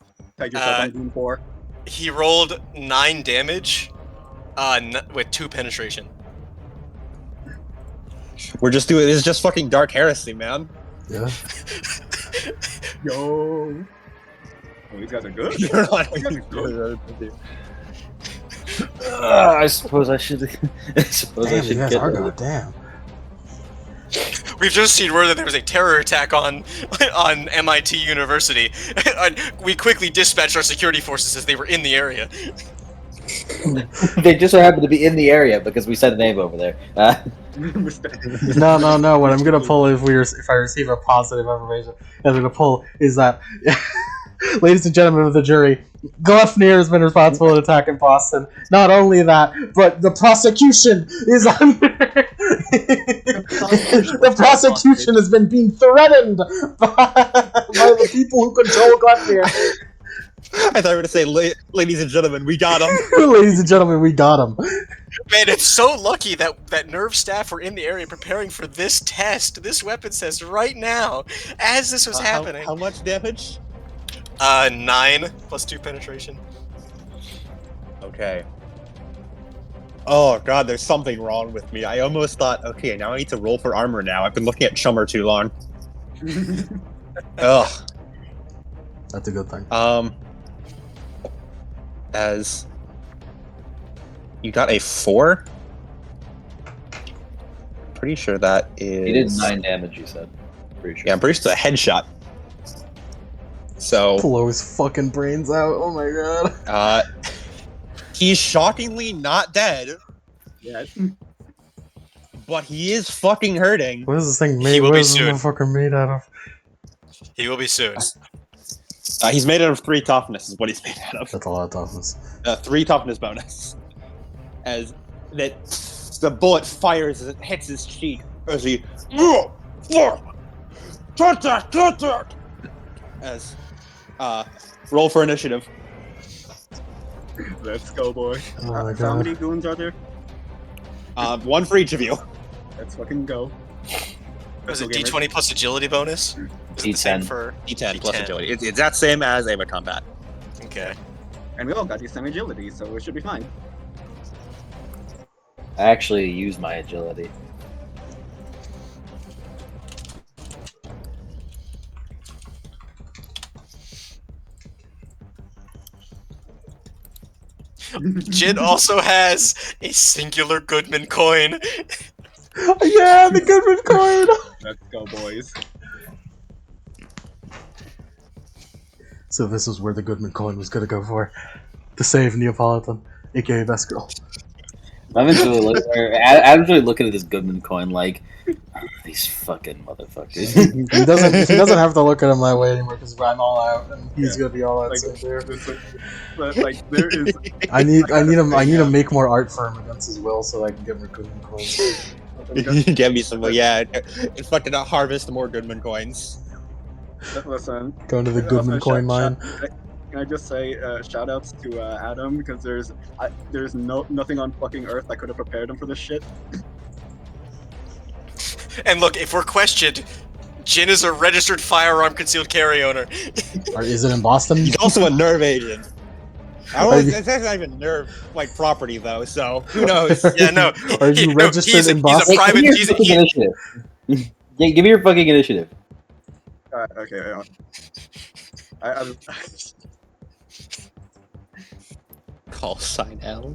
yourself, I'm doing 4. He rolled 9 damage, with 2 penetration. This is just fucking Dark Heresy, man. Yeah. Yo. Oh, these guys are good. You're not These guys are good. I suppose I should. Damn, you guys are good. Damn. We've just seen word that there was a terror attack on MIT University. And we quickly dispatched our security forces as they were in the area. They just so happened to be in the area because we said the name over there. No. What I'm gonna pull if I receive a positive information, I'm gonna pull is that, ladies and gentlemen of the jury, Glufnir has been responsible for attacking Boston. Not only that, but the prosecution is under. The prosecution has been being threatened by the people who control Glufnir. I thought you were going to say, ladies and gentlemen, we got him. Ladies and gentlemen, we got him. Man, it's so lucky that Nerve staff were in the area preparing for this weapons test right now, as this was happening. How much damage? 9 plus 2 penetration. Okay. Oh god, there's something wrong with me. I almost thought, okay, now I need to roll for armor now. I've been looking at Chummer too long. Ugh. That's a good thing. As you got a 4? Pretty sure that is... He did 9 damage, you said. Pretty sure. Yeah, I'm pretty sure it's a headshot. So Blow his fucking brains out. Oh my god. he's shockingly not dead, Yeah. but he is fucking hurting. What is this thing He made? will What be is this soon. motherfucker made out of? He will be soon. He's made out of 3 toughness, is what he's made out of. That's a lot of toughness. 3 toughness bonus. As the bullet fires as it hits his cheek. As he. Fuck! As. Roll for initiative. Let's go, boy. Oh my How god. many goons are there? 1 for each of you. Let's fucking go. Was it Let's go, D20 plus agility bonus? Is it the same D10. for D10 plus D10. agility. It's that same as Ava combat. Okay. And we all got the same agility, so it should be fine. I actually use my agility. Jin also has a singular Goodman coin. Yeah, the Goodman coin! Let's go, boys. So this is where the Goodman coin was gonna go for. To save Neapolitan, aka Best Girl. I'm actually looking at this Goodman coin like these fucking motherfuckers. He doesn't have to look at him that way anymore because I'm all out and he's gonna be all out Like, soon too. But like, there is. I need to make more art for him against his will so I can get more Goodman coins. Get me some. Yeah, it's fucking harvest more Goodman coins. Listen. Going to the Goodman coin mine. Can I just say shout outs to Adam because there's nothing on fucking Earth that could have prepared him for this shit. And look, if we're questioned, Jin is a registered firearm concealed carry owner. Or is it in Boston? He's also a nerve agent. Are you- It's not even nerve property though, so who knows? Yeah, no. Are you registered in Boston? He's a private. Give me your fucking initiative. Yeah, give me your fucking initiative. Okay. I Call sign L.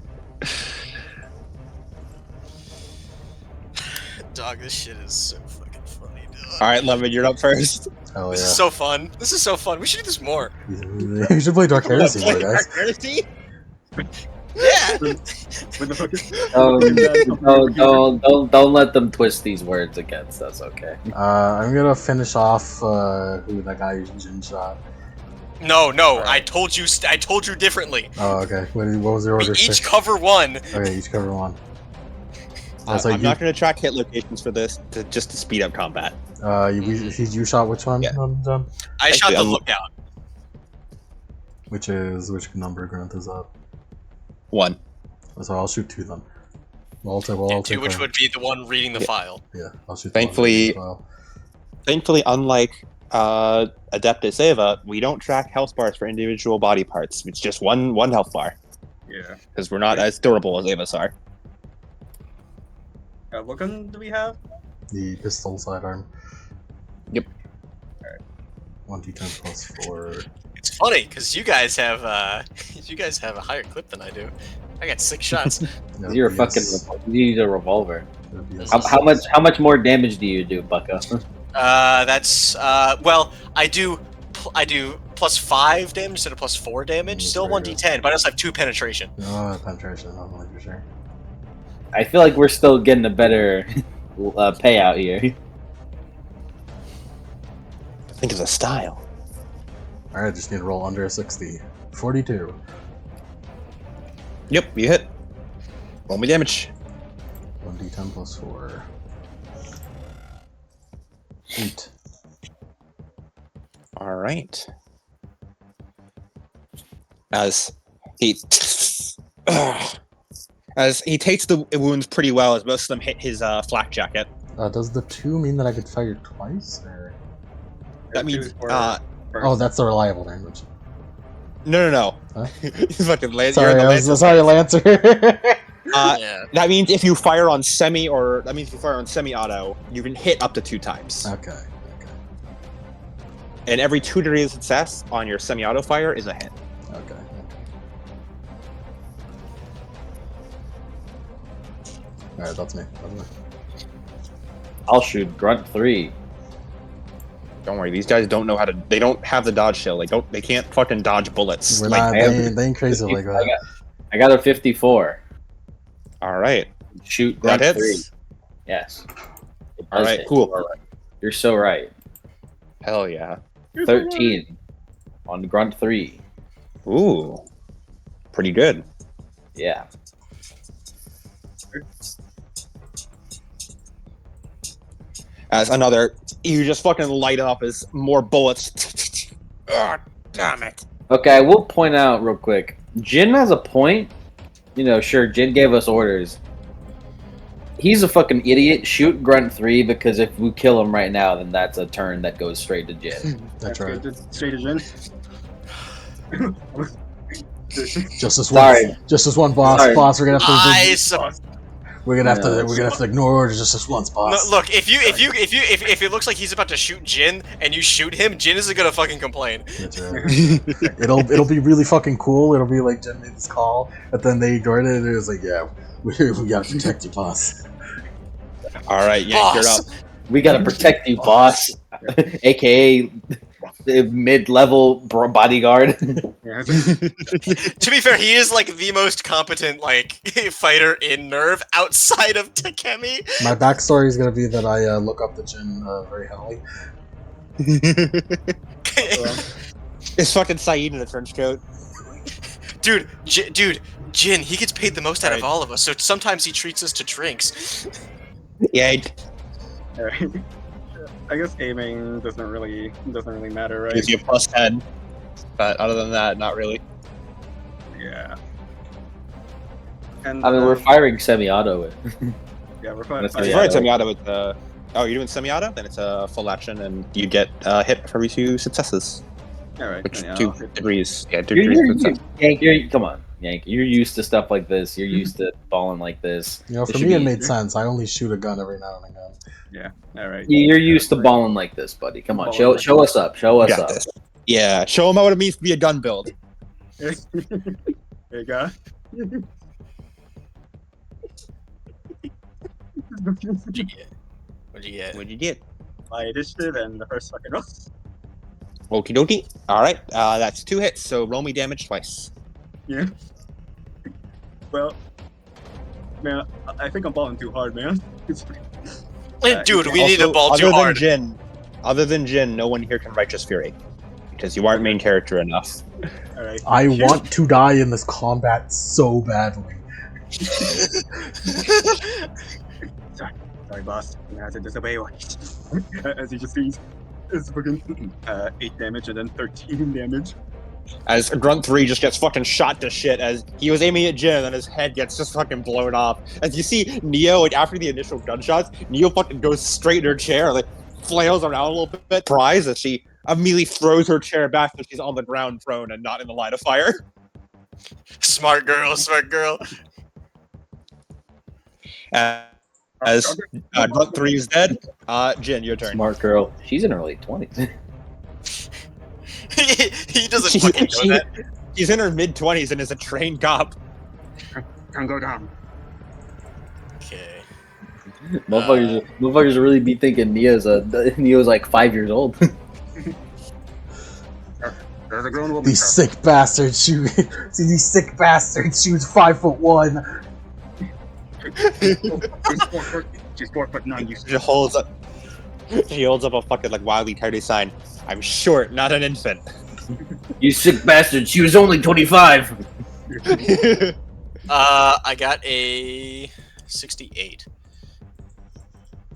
Dog, this shit is so fucking funny, dog. All right, Lemon, you're up first. Oh This is yeah. so fun. This is so fun. We should do this more. You should play Dark Heresy more, guys. Yeah. with the fucking. Don't let them twist these words against us. Okay. I'm gonna finish off who that guy Jin shot. No. I told you differently. Oh, okay. What was your We order? each cover one. Okay, each cover one. That's I'm like not going to track hit locations for this, just to speed up combat. you shot which one, Yeah. John? I shot the I'm- lookout. Which number Grant is that? 1. So I'll shoot 2 then. I'll take Two, which would be the one reading the file. Yeah, I'll shoot. Thankfully- the one as well. Thankfully, unlike Adeptus Ava, we don't track health bars for individual body parts. It's just one health bar, Yeah. because we're not as durable as Ava's are. What gun do we have? The pistol sidearm. Yep. 1d10 plus 4. It's funny because you guys have a higher clip than I do. I got 6 shots. Yeah, You're a yes. fucking. You use a revolver. Yes. How much more damage do you do, Bucko? That's well, I do plus 5 damage instead of plus 4 damage. Mm, Still very 1d10, but I also have 2 penetration. Oh, penetration. I'm not for sure. I feel like we're still getting a better payout here. Think of the style. Alright, just need to roll under a 60. 42. Yep, you hit. Roll me damage. 1d10 plus 4. 8. All right. As he takes the wounds pretty well, as most of them hit his flak jacket. Does the 2 mean that I could fire twice? Or... That means Oh, that's the reliable damage. no. Huh? He's fucking Lancer. Sorry, sorry, Lancer. Yeah. That means if you fire on semi-auto, you can hit up to 2 times. Okay. And every 2 degrees of success on your semi-auto fire is a hit. Okay. Alright, that's me. I'll shoot grunt 3. Don't worry, these guys don't know how to. They don't have the dodge shield. They can't fucking dodge bullets. We're Like, not. I have They ain't crazy like that. I got a 54. all right, Shoot that grunt hits. 3. Yes. It All does right, hit. cool. You are right. You're so right. Hell yeah. 13 on grunt 3. Ooh, pretty good. Yeah. As another, you just fucking light up as more bullets. Oh, damn it. Okay, I will point out real quick. Jin has a point. You know, sure, Jin gave us orders. He's a fucking idiot. Shoot grunt 3 because if we kill him right now, then that's a turn that goes straight to Jin. That's right. Straight to Jin. Just this Sorry. one. Just this one, boss. Sorry. Boss, we're gonna have to. I sup- We're gonna have No, to. We're gonna have to ignore orders just this once, No, boss. look, if it looks like he's about to shoot Jin and you shoot him, Jin isn't gonna fucking complain. That's right. It'll be really fucking cool. It'll be like Jin made this call, but then they ignored it. And it was like, yeah, we gotta protect you, boss. All right, Yank, you're up. Boss. We gotta protect you, boss. AKA the mid-level bodyguard. Yeah, To be fair, he is like the most competent like fighter in Nerve outside of Takemi. My backstory is gonna be that I look up the Jin very heavily. It's fucking Saeed in a trench coat. Dude, Jin, he gets paid the most out of Right. all of us, so sometimes he treats us to drinks. Yeah, alright. I guess aiming doesn't really matter, right? gives you a plus 10. But other than that, not really. Yeah. And I mean, we're firing semi-auto. yeah, we're fine. That's If Yeah, you ride like- semi-auto with the... Oh, you're doing semi-auto? Then it's a full action, and you get hit for every 2 successes. Alright, Which yeah, 2 I'll- degrees. Yeah, 2 degrees of success. Yank, come on, Yank. You're used to stuff like this. You're used to balling like this. You know, It for should me, it be made easier. sense. I only shoot a gun every now and again. Alright. You're used to balling like this, buddy. Come on, Balling show us up. Show us Got up. this. Yeah, show them what it means to be a gun build. There you go. What'd you get? What'd you get? My initiative and the first fucking roll. Okie dokie. Alright, that's 2 hits, so roll me damage twice. Yeah. Well, man, I think I'm balling too hard, man. Dude, we need to Also, ball too other than hard. other than Jin, no one here can Righteous Fury. Because you aren't main character enough. Alright. I want to die in this combat so badly. Sorry, boss. I had to disobey orders. As you just see, it's fucking 8 damage and then 13 damage. As Grunt 3 just gets fucking shot to shit as he was aiming at Jin and then his head gets just fucking blown off. As you see Neo, like after the initial gunshots, Neo fucking goes straight in her chair, like flails around a little bit, surprised as she immediately throws her chair back so she's on the ground prone and not in the line of fire. Smart girl, smart girl. As Grunt 3 is dead, Jin, your turn. Smart girl. She's in her late 20s. He doesn't fucking know that. She's in her mid-20s and is a trained cop. Can't go down. Okay. Motherfuckers really be thinking Neo's like 5 years old. There's a grown woman. These sick bastards shoot. See these sick bastards shoot 5'1". She's 4'9". You She holds up a fucking like wildly tardy sign. I'm short, not an infant. You sick bastard. She was only 25. I got a 68.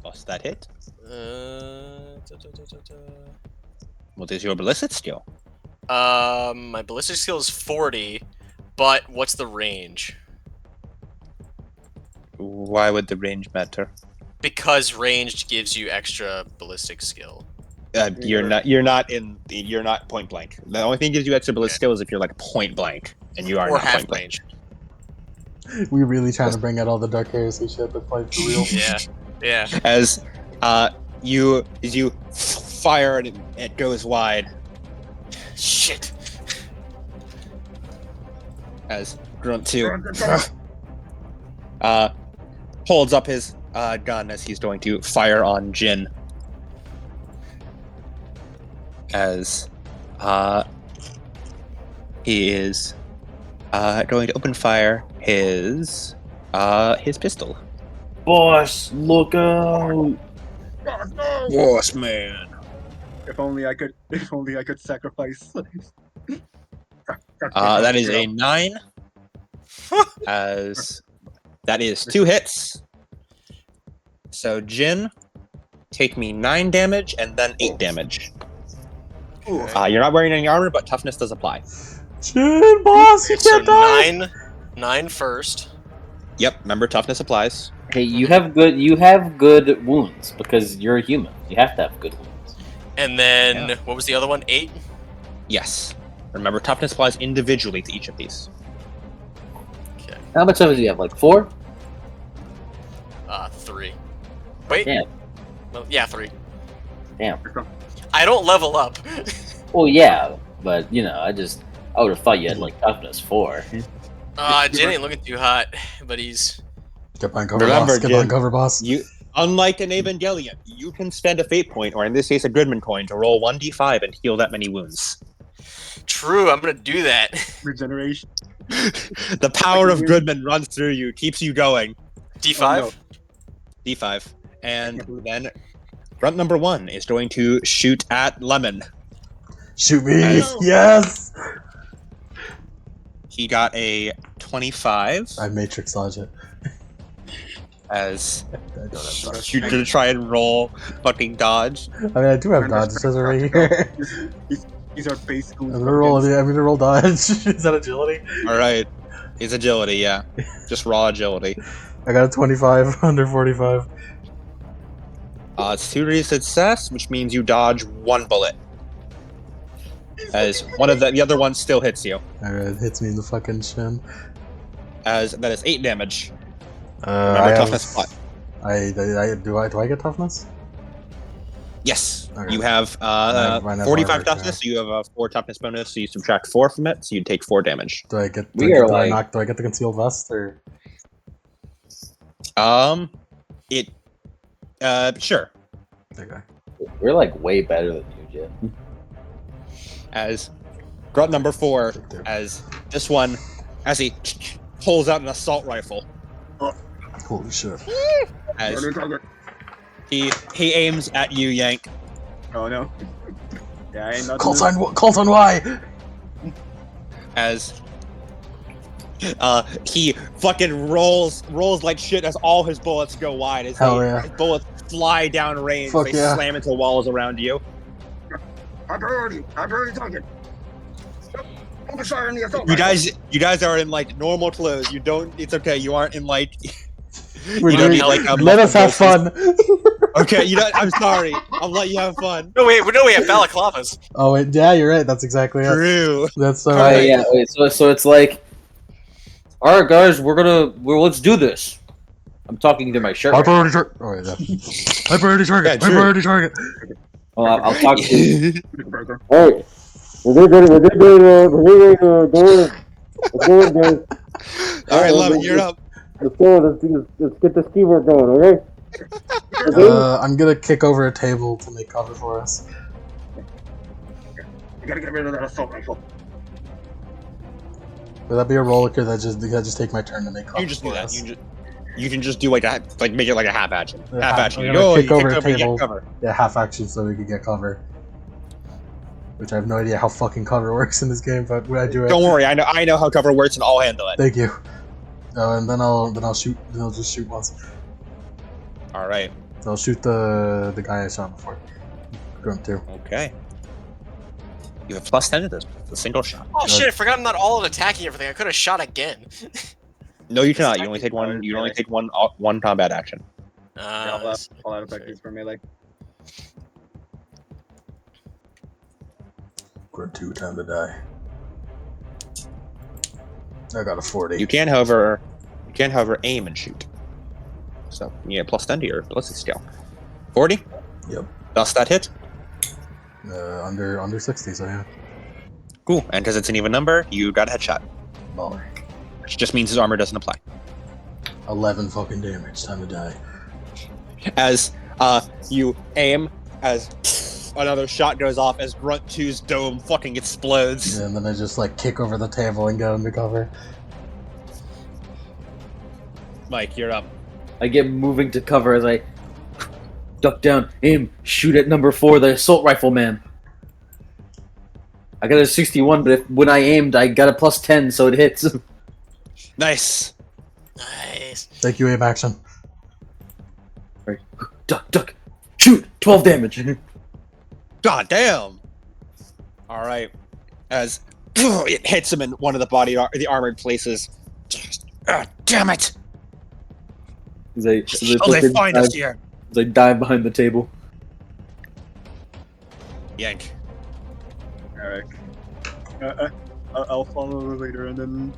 Lost that hit. Da, da, da, da, da. What is your ballistic skill? My ballistic skill is 40, but what's the range? Why would the range matter? Because ranged gives you extra ballistic skill. You're not point blank. The only thing that gives you extra ballistic skill is if you're like point blank, and you are Or not half point blank. range. We really trying to bring out all the dark heresy shit that fight for real. Yeah. Yeah. As you fire and it goes wide. Shit. As Grunt 2 holds up his gun as he's going to fire on Jin. as he is going to open fire his pistol. Boss, look out! Boss man. If only I could sacrifice. That is a 9. As that is 2 hits. So Jin, take me 9 damage and then 8 damage. You're not wearing any armor, but toughness does apply. Jin, boss, you So can't die. 9 first. Yep, remember toughness applies. Hey, you have good wounds because you're a human. You have to have good wounds. And then, Yeah. what was the other one? 8? Yes. Remember toughness applies individually to each of these. Okay. How much of it do you have? Like 4? 3. Wait. Damn. Well, yeah, 3. Damn. I don't level up. Well, yeah, but I would have thought you had like toughness 4. Jin ain't looking too hot, but he's... Get behind cover, Remember, boss. Get Jin, behind cover, boss. You, unlike an Evangelion, you can spend a fate point, or in this case a Goodman coin, to roll 1d5 and heal that many wounds. True, I'm gonna do that. Regeneration. The power of Goodman runs through you, keeps you going. D5? Oh, no. D5. And then grunt number 1 is going to shoot at Lemon. Shoot me. As- Yes. He got a 25 I Matrix dodge it. as I don't have dodge. you're gonna try and roll fucking dodge. I mean, I do have dodge. It says it right here. These are base schools. I'm gonna roll dodge. Is that agility? Alright. It's agility, yeah. Just raw agility. I got a 25 under 45. It's 2 success, which means you dodge 1 bullet. As one of the other one still hits you. Alright, it hits me in the fucking shin. As that is 8 damage. I Remember have, toughness apply. do I get toughness? Yes. Okay. You have Mine have 45 armor, toughness, so you have a 4 toughness bonus, so you subtract 4 from it, so you take 4 damage. Do I get? We Do are I like- do I get the concealed vest or? Sure. Okay. We're like way better than you, Jin. As grunt number 4, Right there. as this one, as he pulls out an assault rifle, Holy shit. as he aims at you, Yank. Oh no. Yeah, I ain't not. Call sign Y. As he fucking rolls like shit as all his bullets go wide. As Hell yeah. his bullets fly down range, Fuck they yeah. slam into walls around you. I'm already talking. Open fire in the assault You rifle. guys are in like normal clothes. You don't. It's okay. You aren't in like. We're You don't doing- need, like, a let us have muscle fun. Okay, you know. I'm sorry. I'll let you have fun. No, we have balaclavas. Oh wait, yeah, you're right. That's exactly it. True. That's Oh Alright. yeah, wait, so it's like, all right, guys, let's do this. I'm talking to my shirt. Hyper priority target. Oh wait, yeah. Hyper priority target. Yeah, Hyper true. priority target. Well, I'll talk to you. Burger. Hey, we're going, All right, love it. You're up. Let's go. Let's get this keyboard going, okay? I'm gonna kick over a table to make cover for us. You gotta get rid of that assault rifle. Would that be a roller coaster? That just take my turn to make cover You just do for that. us? You can just do like make it like a half action. Yeah, Half half- action. I'm You gonna go. You kick kick over a over. You table. get cover. Yeah, half action so we could get cover. Which I have no idea how fucking cover works in this game, but I do it. Don't worry. I know how cover works, and I'll handle it. Thank you. And then I'll shoot. Then I'll just shoot once. All right. So I'll shoot the guy I shot before. Grunt 2. Okay. You have plus 10 to this. It's a single shot. Oh shit! I forgot I'm not all in attacking everything. I could have shot again. No, you cannot. You only take one. You only take one combat action. Yeah, all out effect is for melee. Grunt 2, time to die. I got a 40. You can, however, aim and shoot. So you get plus 10 to your ballistic skill. 40. Yep. Does that hit? Under 60, so yeah. Cool. And because it's an even number, you got a headshot, Baller. which just means his armor doesn't apply. 11 fucking damage. Time to die. As you aim, as Another shot goes off as Grunt 2's dome fucking explodes. And then I just like kick over the table and go into cover. Mike, you're up. I get moving to cover as I duck down, aim, shoot at number 4, the assault rifle man. I got a 61, but when I aimed, I got a +10, so it hits. Nice. Nice. Thank you, aim action. Right. Duck, shoot, 12 damage. God damn. All right. As it hits him in one of the armored places. Damn it! As I They find us here. As I dive behind the table. Yank. Alright. I'll follow later and then...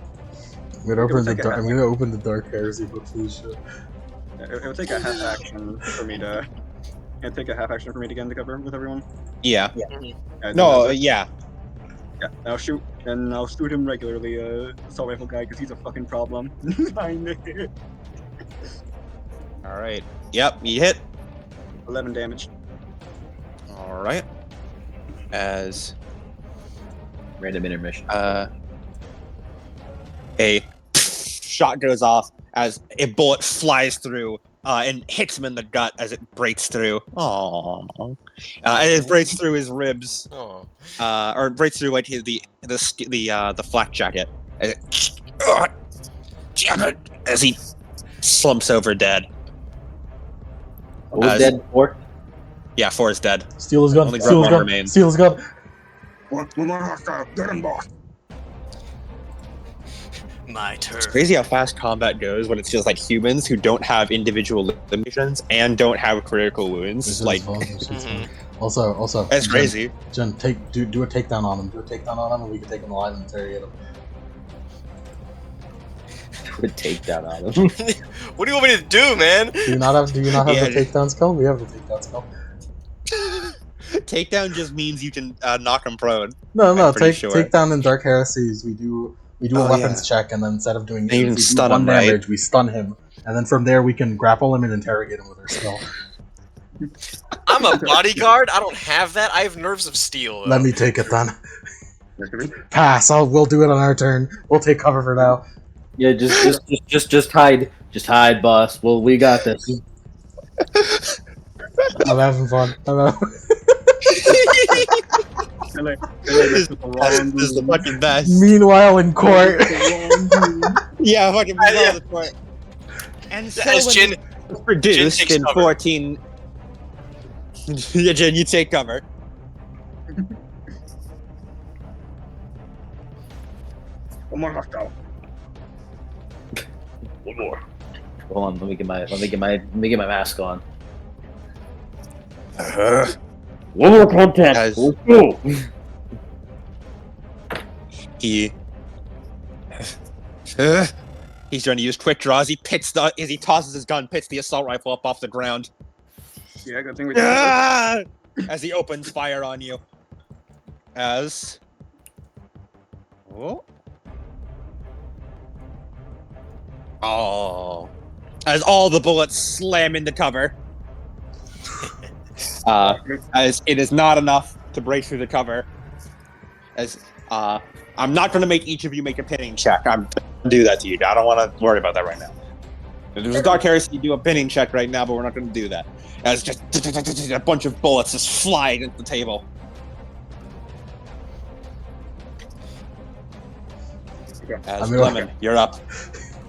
I'm gonna open the dark heresy book for this shit. It'll take a half action for me to... It'll take a half action for me to get into cover with everyone. Yeah. And No, then yeah. Yeah, I'll shoot him regularly, assault rifle guy, because he's a fucking problem. All right. Yep, you hit. 11 damage. All right. As Random intermission. a shot goes off as a bullet flies through and hits him in the gut as it breaks through. Aww. And it breaks through his ribs, Oh. or it breaks through like the flak jacket. And damn it! As he slumps over dead. What was dead for? Yeah, 4 is dead. Steal his gun. Only Steal his one gun. remains. Steal his gun. Get him, boss! My turn. It's crazy how fast combat goes when it's just like humans who don't have individual limitations and don't have critical wounds. This is Like, fun. This is fun. Also, that's Jen, crazy. Jen, do a takedown on him. Do a takedown on him, and we can take him alive and interrogate him. Would take that out of him. What do you want me to do, man? Do you not have Yeah. the takedown skill? We have the takedown skill. Takedown just means you can knock him prone. No, I'm pretty sure. takedown in Dark Heresies. We do a Oh, weapons check, and then instead of doing And you can we do stun 1 him, right? damage, we stun him, and then from there we can grapple him and interrogate him with our skill. I'm a bodyguard. I don't have that. I have nerves of steel. Though. Let me take it then. Pass. We'll do it on our turn. We'll take cover for now. Yeah, just hide. Just hide, boss. Well, we got this. I'm having fun. This is the fucking best. Meanwhile, in court, Yeah, fucking the court. And so As when Jin, it was produced takes in cover. 14. Yeah, Jin, you take cover. One more hostile. One more. Hold on, let me get my mask on. One more contact. Guys. Let's go. He's trying to use quick draws. He tosses his gun, pits the assault rifle up off the ground. Yeah, good thing we As he opens fire on you. As as all the bullets slam into cover. As it is not enough to break through the cover. As I'm not going to make each of you make a pinning check. I'm going to do that to you. I don't want to worry about that right now. If there's a Dark Heresy, you do a pinning check right now, but we're not going to do that. As just a bunch of bullets just fly into the table. As Lemon, you're up.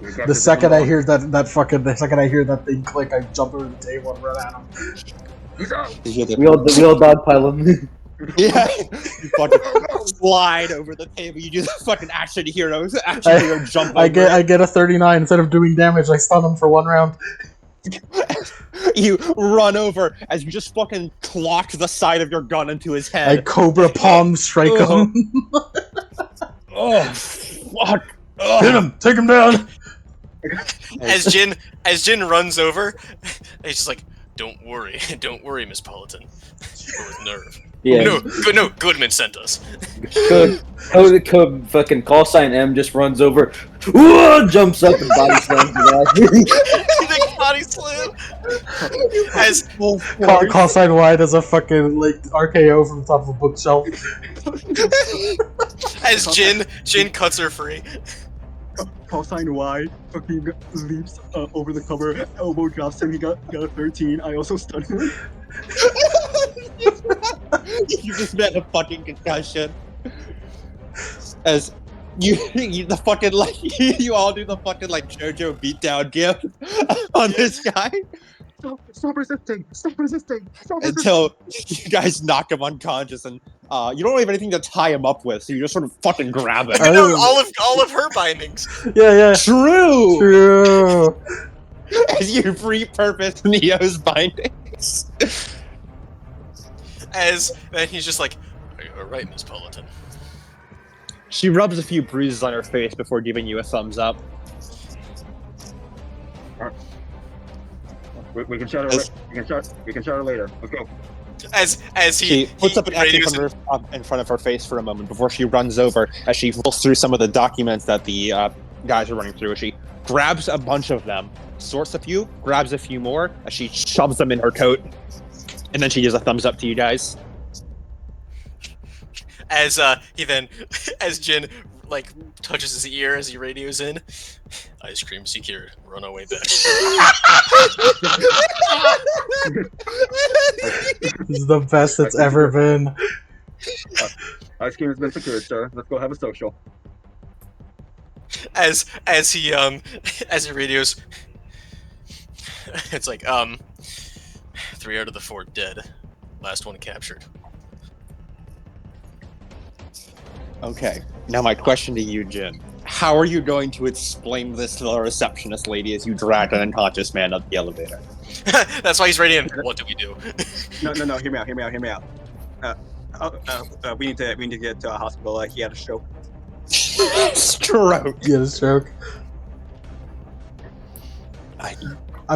the second I hear that thing click, I jump over the table and run at him. We all dogpile him. Yeah, you fucking slide over the table. You do the fucking action hero jump over. I get a 39 instead of doing damage. I stun him for 1 round. You run over as you just fucking clock the side of your gun into his I head. Cobra Palm strike him. Oh, fuck. Hit him! Take him down! as Jin runs over, he's just like, "Don't worry, Miss Politan." With nerve. Yeah. No, Goodman sent us. Code fucking call sign M just runs over, jumps up and body slams the guy. Big body slam. As Call sign Y does a fucking like RKO from the top of a bookshelf. as Jin cuts her free. Call sign Y fucking leaps over the cover, elbow drops him. He got a 13. I also stun him. You just met a fucking concussion. As you the fucking like you all do the fucking like JoJo beatdown gif on this guy Stop resisting! Stop resisting! Stop resisting! until you guys knock him unconscious, and you don't have anything to tie him up with, so you just sort of fucking grab him. No, all of her bindings. Yeah. True. As you repurpose Neo's bindings. As then he's just like, "All right, Miss Politan." She rubs a few bruises on her face before giving you a thumbs up. We can chat her. We can chat her later. Let's go. As She puts up an X in front of her face for a moment before she runs over as she rolls through some of the documents that the guys are running through. She grabs a bunch of them, sorts a few, grabs a few more, as she shoves them in her coat, and then she gives a thumbs up to you guys. As as Jin like touches his ear as he radios in, "Ice cream secured. Run away back." This is the best it's ever been. Ice cream has been secured, sir. Let's go have a social. As he radios, it's like 3 out of the 4 dead. Last one captured. Okay, now my question to you, Jin. How are you going to explain this to the receptionist lady as you drag an unconscious man up the elevator? That's why he's radioing. What do we do? No. Hear me out. We need to get to a hospital. He had a stroke. Stroke. He had a stroke. I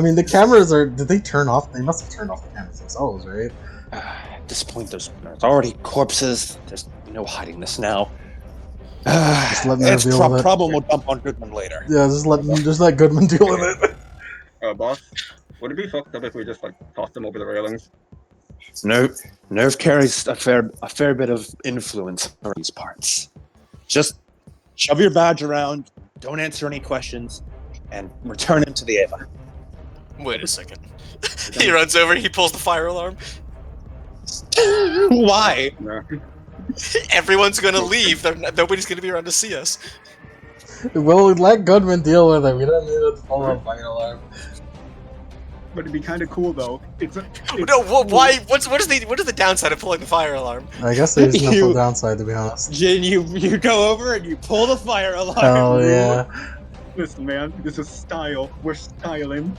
mean, the cameras are. Did they turn off? They must have turned off the cameras themselves, right? At this point, there's already corpses. There's no hiding this now. Just let me deal with it. Problem we'll dump on Goodman later. Yeah, just let Goodman deal with it. Boss, would it be fucked up if we just tossed him over the railings? Nerve carries a fair bit of influence in these parts. Just shove your badge around, don't answer any questions, and return him to the Ava. Wait a second. He runs over. He pulls the fire alarm. Why? No. Everyone's gonna leave. Nobody's gonna be around to see us. Well, let Goodman deal with it. We don't need to pull a fire alarm. But it'd be kind of cool though. No, why? What is the downside of pulling the fire alarm? I guess there's no full downside, to be honest. Jin, you go over and you pull the fire alarm. Hell yeah. Listen, man, this is style. We're styling.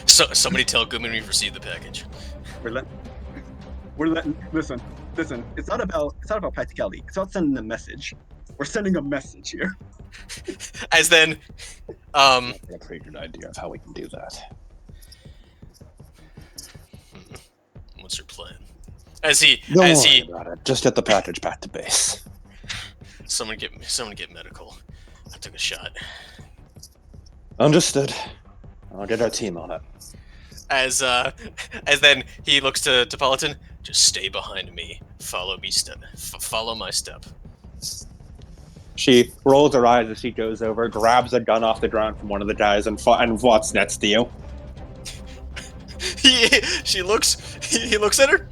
So somebody tell Goodman we've received the package. We're letting. Listen. It's not about practicality. It's about sending a message. We're sending a message here. As then, I have a pretty good idea of how we can do that. What's your plan? As he about it. Just get the package back to base. Someone get medical. I took a shot. Understood. I'll get our team on it. As then he looks to Politan. Just stay behind me. Follow my step. She rolls her eyes as she goes over, grabs a gun off the ground from one of the guys, and walks next to you. He looks at her.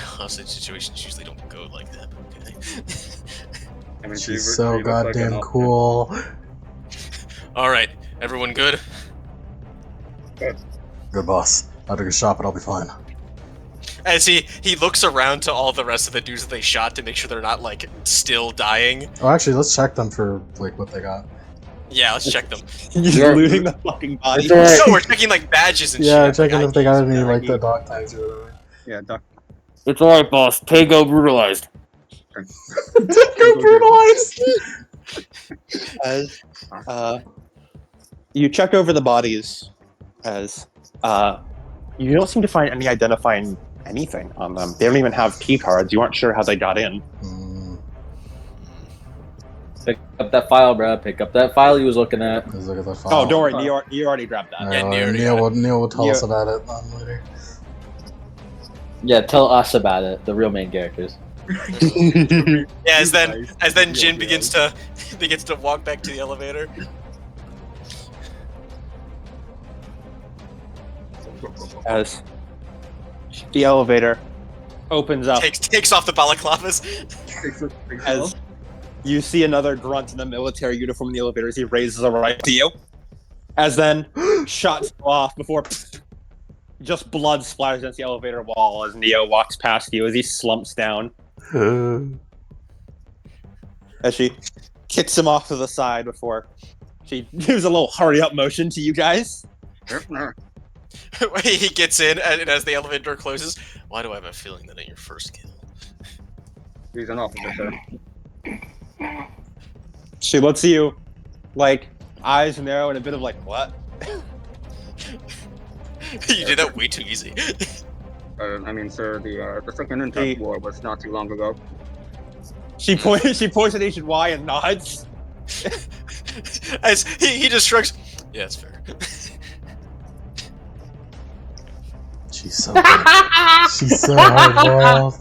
Hostage situations usually don't go like that. Okay. She's so goddamn cool. All right, everyone good? Good boss. I'll take a shot, but I'll be fine. As he looks around to all the rest of the dudes that they shot to make sure they're not still dying. Oh, actually, let's check them for what they got. Yeah, let's check them. You're looting the fucking bodies. Right. No, we're checking badges and shit. Yeah, checking if they got any the dog tags or whatever. Yeah, doc. It's alright, boss. Tego brutalized. Tego brutalized! As you check over the bodies, as you don't seem to find any identifying anything on them. They don't even have key cards. You aren't sure how they got in. Pick up that file, bro. Pick up that file you was looking at. Let's look at the file. Oh, don't worry, you already grabbed that. Yeah, Neo already Neil, got Neil will tell us Neo- about it then later. Yeah, tell us about it. The real main characters. Yeah, as then Yeah, Jin yeah. begins to walk back to the elevator. As the elevator opens up, Takes off the balaclavas. as you see another grunt in the military uniform in the elevator as he raises a rifle to you. As then shots go off before just blood splatters against the elevator wall as Neo walks past you as he slumps down. As she kicks him off to the side before she gives a little hurry up motion to you guys. He gets in, and as the elevator door closes, why do I have a feeling that ain't your first kill? He's an officer, sir. She looks at you, like, eyes narrow and a bit of like, what? You did that way too easy. I mean, sir, the second Intact War was not too long ago. She points at Agent Y and nods. As he just shrugs. Yeah, it's fair. She's so good. She's so hardball.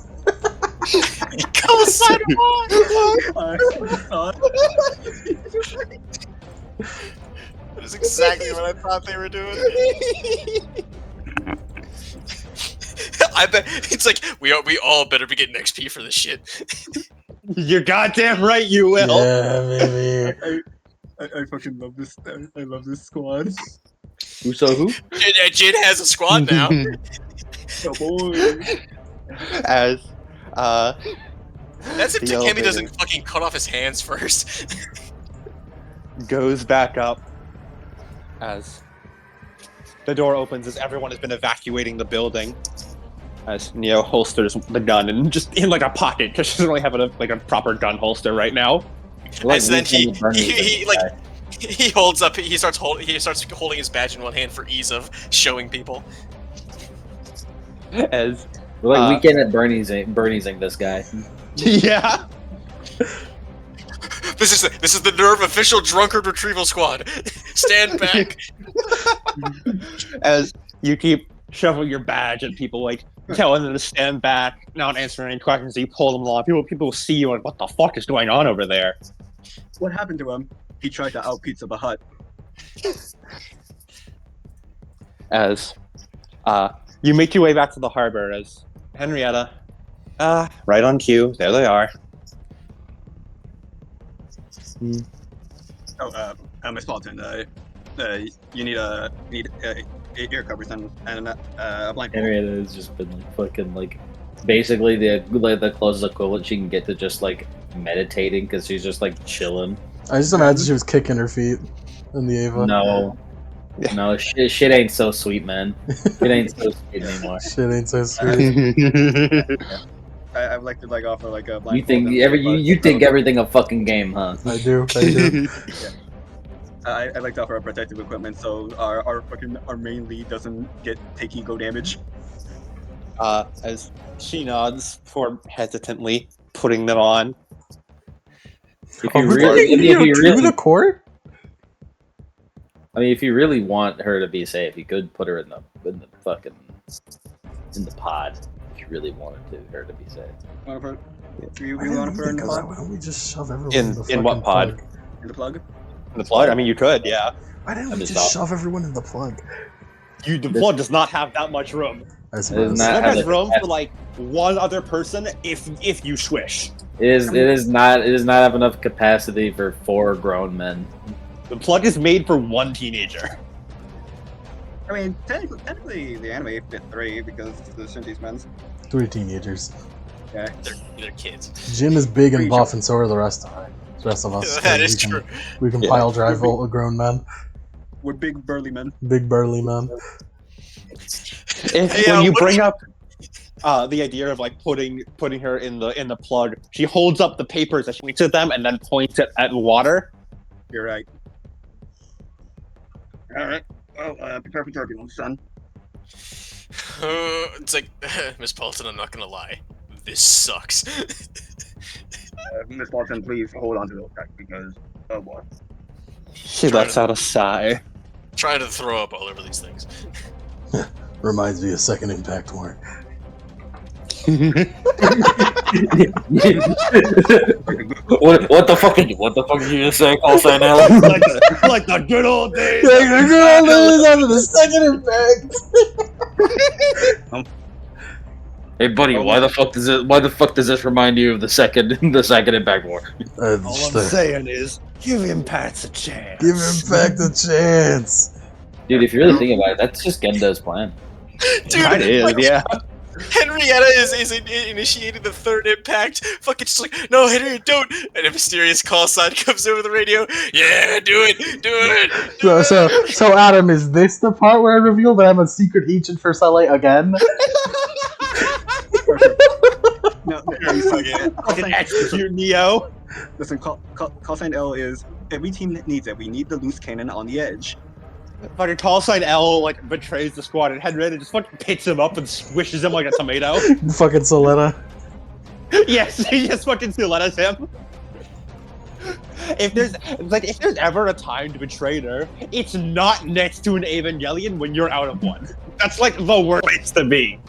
Co-sign That is exactly what I thought they were doing. I bet it's like we all better be getting XP for this shit. You're goddamn right, you will. Yeah, baby. I fucking love this. I love this squad. Who so who? Jin has a squad now. Oh boy. As That's if The Takemi elevator. doesn't fucking cut off his hands first. goes back up as the door opens as everyone has been evacuating the building. As Neo holsters the gun and just in like a pocket because she doesn't really have a proper gun holster right now. As then he holds up. He starts holding his badge in one hand for ease of showing people. As We're like weekend at Bernie'sing this guy. yeah, This is the Nerve official drunkard retrieval squad. Stand back. as you keep shoving your badge at people, like telling them to stand back, not answering any questions. So you pull them along. People see you and what the fuck is going on over there? What happened to him? He tried to out Pizza the Hut. As you make your way back to the harbor as Henrietta, right on cue. There they are. Oh, Miss Paulton, you need ear covers and a blanket. Henrietta has just been like fucking like basically the closest equivalent she can get to just like meditating because she's just like chilling. I just imagine she was kicking her feet in the Ava. No, shit ain't so sweet, man. It ain't so sweet anymore. Shit ain't so sweet. I'd like to offer a blanket. You think you think everything a fucking game, huh? I do. I'd like to offer a protective equipment so our main lead doesn't take ego damage. As she nods before hesitantly putting them on. If Are you we really, taking you to the court? I mean, if you really want her to be safe, you could put her in the pod. If you really wanted her to be safe. You I want to didn't put her in think the of that. pod? Why don't we just shove everyone In- in the in what fucking pod? plug? In the plug? In the plug? I mean, you could, yeah. Why didn't I'm we just just off. shove everyone in the plug? The plug does not have that much room. I It is suppose. not- It have has the room for capacity. like one other person if you swish. It is not have enough capacity for 4 grown men. The plug is made for one teenager. I mean, technically the anime fit 3 because the Shinji's men's. 3 teenagers. Yeah. They're kids. Jin is big and buff, and so are the rest of us. That so is true. We can Yeah. pile drive a grown men, We're big burly men. big burly men. When you bring up the idea of like putting her in the plug, she holds up the papers and she points at them and then points at water. You're right. Alright. Well, prepare for turbulence, son. It's like Miss Paulton. I'm not gonna lie. This sucks. Miss Watson, please hold on to those facts because, oh boy. She lets out a sigh. Trying to throw up all over these things. Reminds me of Second Impact more. What the fuck did you just say, call sign L? like the good old days. Yeah, the good old days after the Second Impact. Hey buddy, why the fuck does this remind you of the second Impact War? All I'm saying is, give Impact a chance. Give Impact a chance. Dude, if you really think about it, that's just Gendo's plan. Dude, It is, yeah. Henrietta is initiating the third impact. Fucking just like, no, Henrietta, don't. And a mysterious call sign comes over the radio. Yeah, do it. So Adam, is this the part where I reveal that I'm a secret agent for Sunlight again? No, Fucking execute Neo. listen, call sign L is every team needs it. We need the loose cannon on the edge. Fucking call sign L like betrays the squad, and Henrietta just fucking picks him up and squishes him like a tomato. Fucking Soletta. Yes, he just fucking Soletta's him. If there's ever a time to betray her, it's not next to an Evangelion when you're out of one. That's like the worst place to be.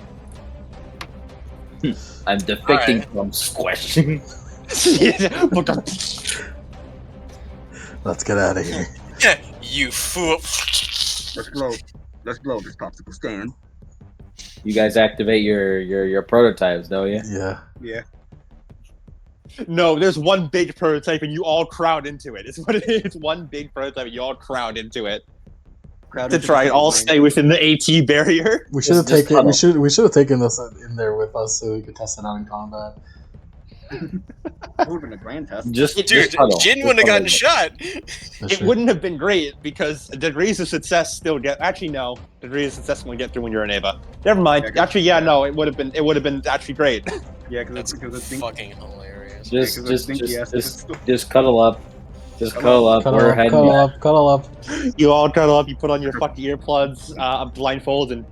I'm defecting from Squish. Let's get out of here. You fool. Let's blow this popsicle stand. You guys activate your prototypes, don't you? Yeah. Yeah. No, there's one big prototype and you all crowd into it. It's what it is. One big prototype and you all crowd into it. To try and all stay within the AT barrier. We should have taken this in there with us so we could test it out in combat. That would have been a grand test. Dude, Jin wouldn't have gotten shot. It wouldn't have been great because degrees of success still get. Actually, no, degrees of success only get through when you're an Ava. Never mind. Yeah, actually, yeah, no, it would have been actually great. Yeah, That's because fucking hilarious. Just cuddle up. Just cuddle up. Cuddle up. You all cuddle up. You put on your fucking earplugs, blindfolds, and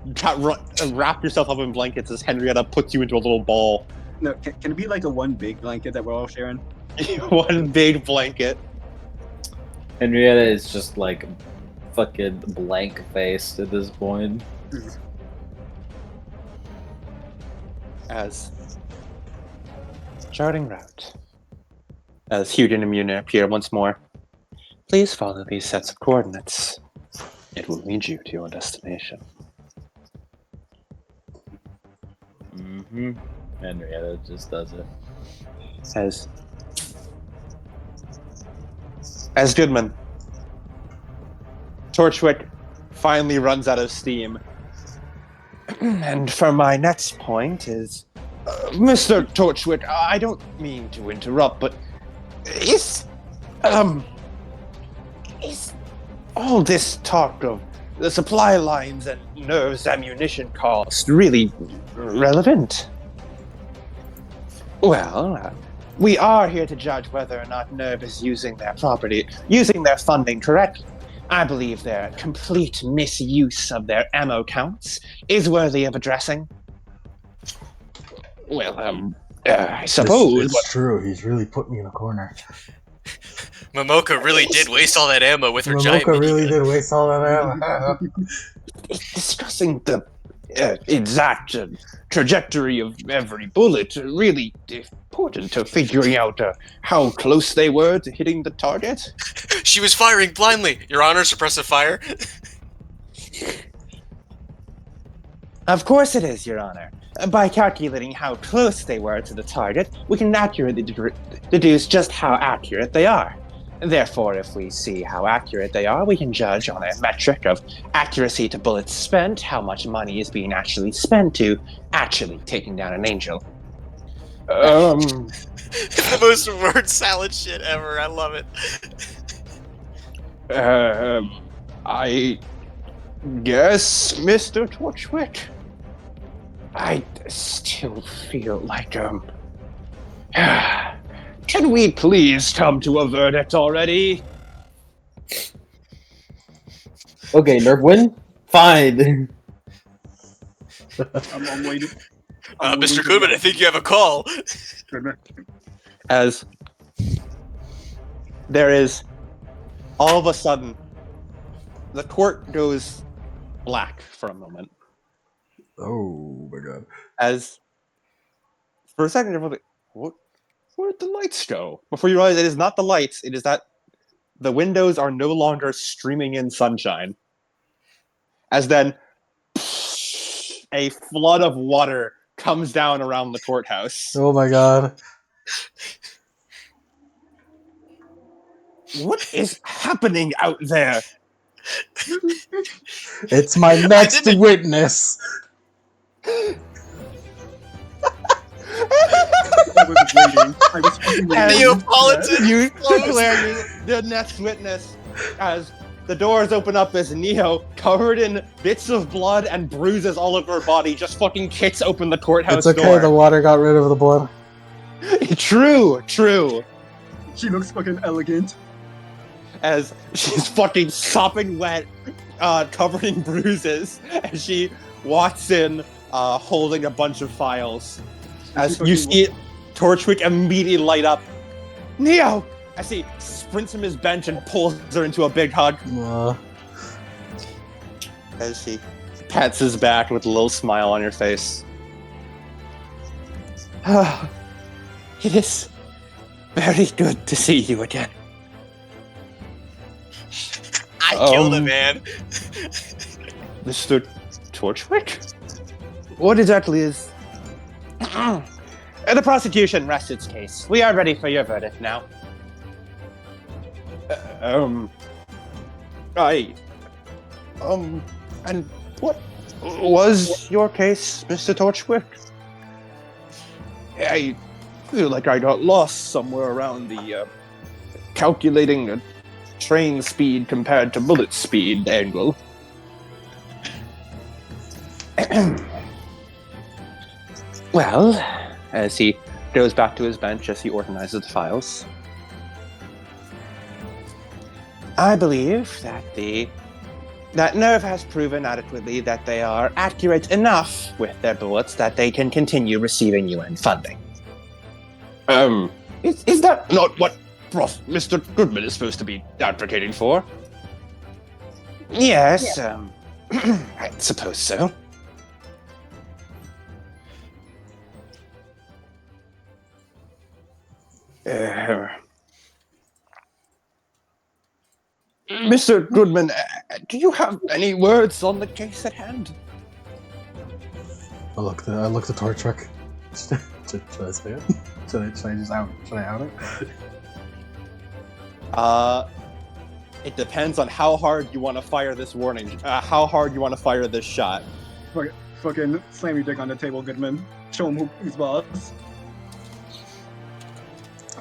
wrap yourself up in blankets as Henrietta puts you into a little ball. No, can it be like a one big blanket that we're all sharing? One big blanket. Henrietta is just like fucking blank faced at this point. As charting route. As Hugin and Muna appear once more. Please follow these sets of coordinates. It will lead you to your destination. Mm-hmm. Henrietta just does it. As Goodman, Torchwick finally runs out of steam. And for my next point is, Mr. Torchwick, I don't mean to interrupt, but is all this talk of the supply lines and nerves ammunition cost really relevant? Well, we are here to judge whether or not NERV is using their funding correctly. I believe their complete misuse of their ammo counts is worthy of addressing. Well, I suppose. It's true. He's really put me in a corner. Momoka really did waste all that ammo with her giant. Momoka really did waste all that ammo. Discussing the exact trajectory of every bullet really important to figuring out how close they were to hitting the target. She was firing blindly. Your Honor, suppressive fire. Of course it is, Your Honor. By calculating how close they were to the target, we can accurately deduce just how accurate they are. Therefore, if we see how accurate they are, we can judge on a metric of accuracy to bullets spent, how much money is being actually spent to actually taking down an angel. It's the most word salad shit ever. I love it. I guess, Mr. Torchwick, I still feel like, can we please come to a verdict already? Okay, NERV win? Fine. I'm waiting. Mr. Goodman, I think you have a call. As there is, all of a sudden, the court goes black for a moment. Oh my god. As, for a second, you're like, where'd the lights go? Before you realize it is not the lights, it is that the windows are no longer streaming in sunshine. As then, a flood of water comes down around the courthouse. Oh my god. What is happening out there? It's my next witness. I was waiting. I was fucking waiting. Neapolitan. You declare the next witness as the doors open up as Neo, covered in bits of blood and bruises all over her body, just fucking kicks open the courthouse It's okay, door. the water got rid of the blood. True. She looks fucking elegant. As she's fucking sopping wet, covered in bruises, as she walks in, holding a bunch of files. As you see Torchwick immediately light up. Neo! As he sprints from his bench and pulls her into a big hug. As she pats his back with a little smile on your face. It is very good to see you again. I killed a man. Mr. Torchwick? What exactly is... The prosecution rests its case. We are ready for your verdict now. And what was your case, Mr. Torchwick? I feel like I got lost somewhere around the, calculating a train speed compared to bullet speed angle. Well, as he goes back to his bench as he organizes the files, I believe that Nerve has proven adequately that they are accurate enough with their bullets that they can continue receiving UN funding. Is that not what Mr. Goodman is supposed to be advocating for? Yes, I suppose so. Mr. Goodman, do you have any words on the case at hand? I looked at Torchwick. Should I say it? Should I just out it? It depends on how hard you want to fire this warning. How hard you want to fire this shot. Fucking slam your dick on the table, Goodman. Show him who's boss.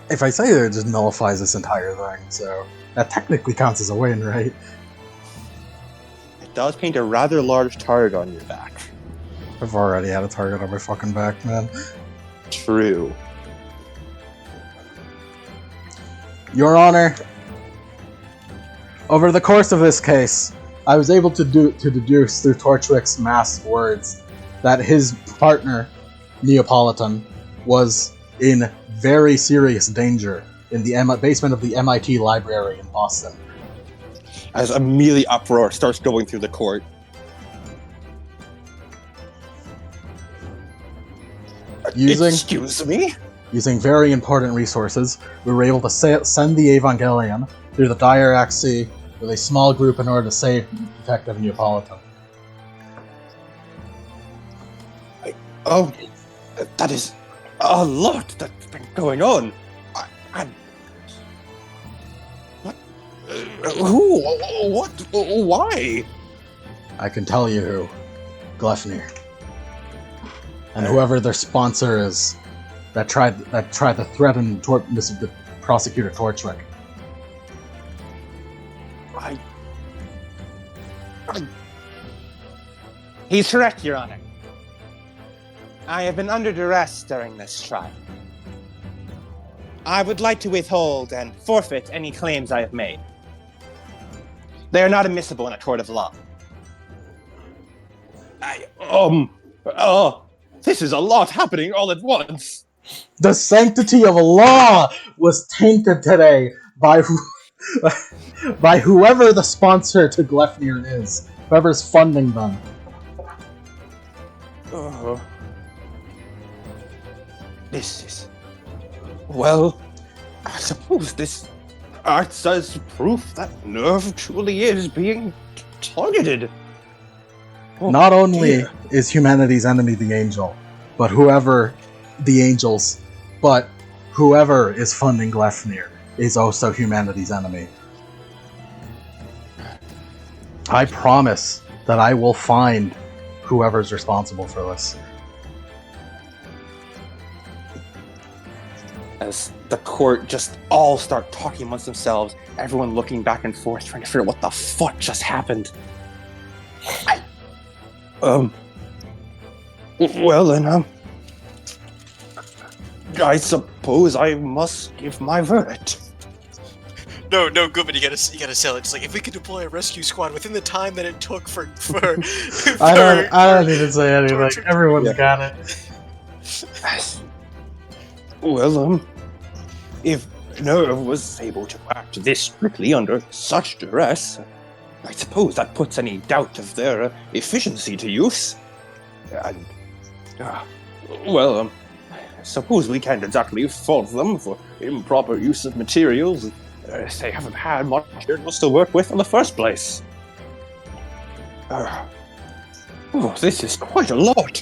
If I say it, it just nullifies this entire thing, so that technically counts as a win, right? It does paint a rather large target on your back. I've already had a target on my fucking back, man. True. Your Honor, over the course of this case, I was able to deduce through Torchwick's masked words that his partner, Neapolitan, was in very serious danger in the basement of the MIT library in Boston. As immediately uproar starts going through the court. Excuse me? Using very important resources, we were able to send the Evangelion through the Dirac Sea with a small group in order to save Detective Neapolitan. That is a lot that's been going on. What? Who? What? Why? I can tell you who. Gluffnir. And whoever their sponsor is that tried to threaten the prosecutor Torchwick. He's correct, Your Honor. I have been under duress during this trial. I would like to withhold and forfeit any claims I have made. They are not admissible in a court of law. This is a lot happening all at once. The sanctity of law was tainted today by by whoever the sponsor to Gleipnir is, whoever's funding them. This is... Well, I suppose this acts as proof that Nerve truly is being targeted. Oh, Not only dear. is humanity's enemy the Angel, but whoever is funding Gleipnir is also humanity's enemy. I promise that I will find whoever's responsible for this. As the court just all start talking amongst themselves, everyone looking back and forth, trying to figure out what the fuck just happened. Well then, I suppose I must give my verdict. No, Goodman, you gotta sell it. It's like if we could deploy a rescue squad within the time that it took for I don't need to say anything. torture- Everyone's got it. Well, if Nerve was able to act this strictly under such duress, I suppose that puts any doubt of their efficiency to use. And, I suppose we can't exactly fault them for improper use of materials. They haven't had much materials to work with in the first place. This is quite a lot.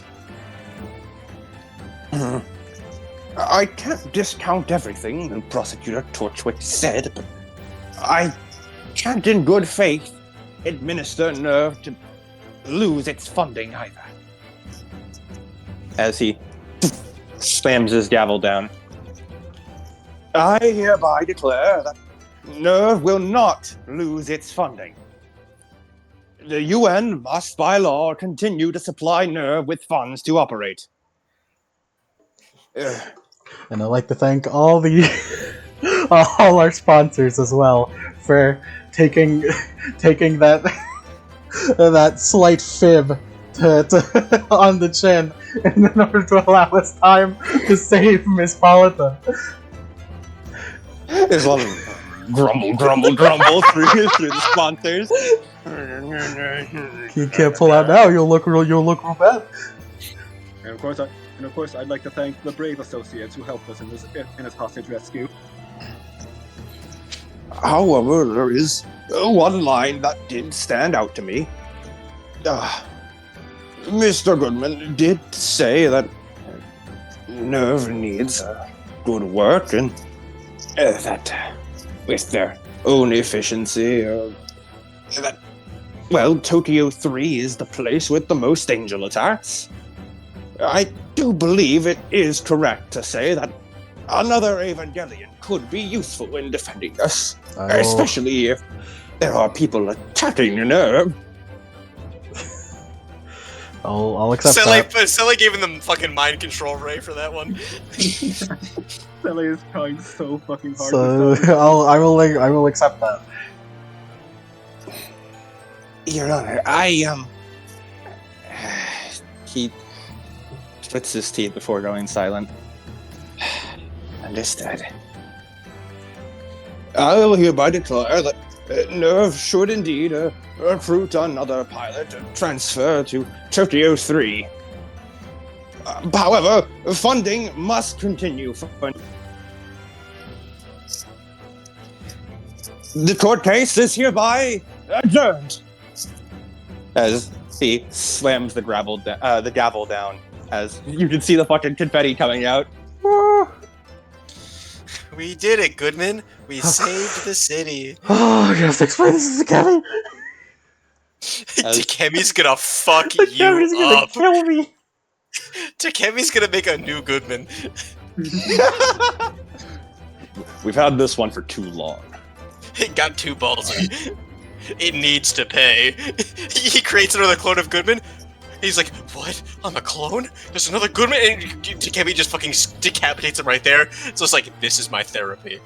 I can't discount everything Prosecutor Torchwick said, but I can't in good faith administer Nerve to lose its funding either. As he slams his gavel down. I hereby declare that Nerve will not lose its funding. The UN must by law continue to supply Nerve with funds to operate. And I'd like to thank all all our sponsors as well for taking that that slight fib to on the chin in order to allow us time to save Miss Politan. There's a lot of grumble through the sponsors. You can't pull out now. You'll look real bad. And of course, I'd like to thank the brave associates who helped us in this hostage rescue. However, there is one line that did stand out to me. Mr. Goodman did say that Nerve needs good work and that with their own efficiency, Tokyo 3 is the place with the most angel attacks. I do believe it is correct to say that another Evangelion could be useful in defending us, especially if there are people attacking Nerve. I'll accept that. Sele gave him the fucking mind control ray for that one. Sele is trying so fucking hard. So I will accept that. Your Honor, he splits his teeth before going silent. Understood. I will hereby declare that Nerve should indeed recruit another pilot to transfer to Tokyo 3. However, funding must continue for... The court case is hereby adjourned. As he slams the gavel down, as you can see the fucking confetti coming out. We did it, Goodman. We saved the city. Oh, I have to explain this to Kevin. Takemi's gonna fuck you Kevin's gonna up. kill me. Takemi's gonna make a new Goodman. We've had this one for too long. It got too ballsy. It needs to pay. He creates another clone of Goodman. He's like, what? I'm a clone? There's another Goodman? And Takemi just fucking decapitates him right there. So it's like, this is my therapy.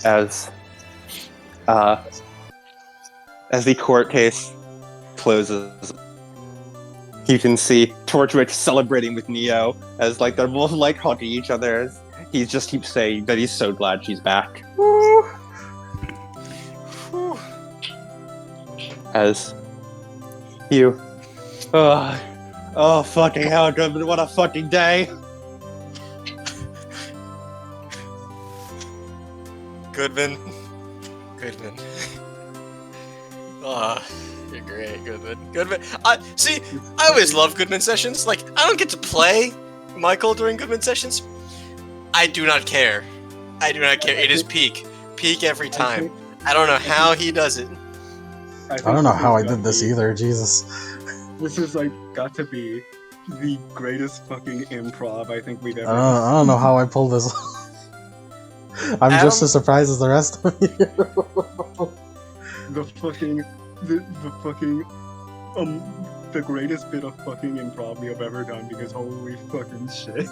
As the court case closes, You can see Torchwick celebrating with Neo as like they're both like hugging each other. As he just keeps saying that he's so glad she's back. Whew. As you, fucking hell, Goodman! What a fucking day! Goodman. You're great, Goodman. See, I always love Goodman sessions. Like, I don't get to play Michael during Goodman sessions. I do not care. It is peak every time. I don't know how he does it. I don't know how I did this either, Jesus. This is like got to be the greatest fucking improv I think we've ever I don't know how I pulled this off. I'm just as surprised as the rest of you. The greatest bit of fucking improv we have ever done, because holy fucking shit.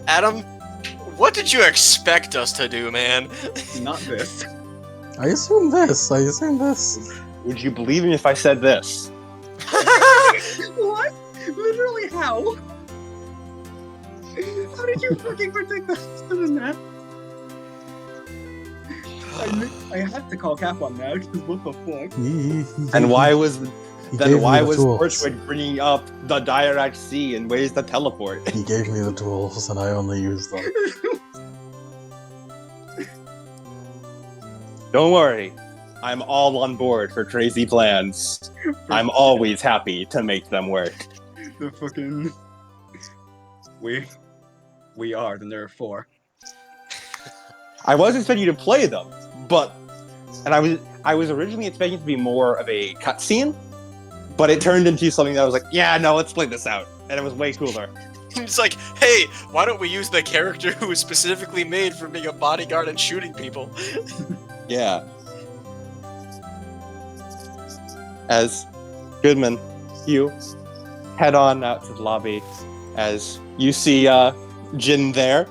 Adam, what did you expect us to do, man? Not this. I assume this. Would you believe me if I said this? What? Literally how? How did you fucking predict that faster than that? I have to call Cap on that, because what the fuck? And why was tools. Torchwick bringing up the Direct Sea and ways to teleport? He gave me the tools, and I only used them. Don't worry, I'm all on board for crazy plans. I'm always happy to make them work. The fucking... We are the Nerve 4. I was expecting you to play them, and I was originally expecting it to be more of a cutscene, but it turned into something that was like, yeah, no, let's play this out, and it was way cooler. It's like, hey, why don't we use the character who was specifically made for being a bodyguard and shooting people? Yeah. As Goodman, you head on out to the lobby as you see Jin there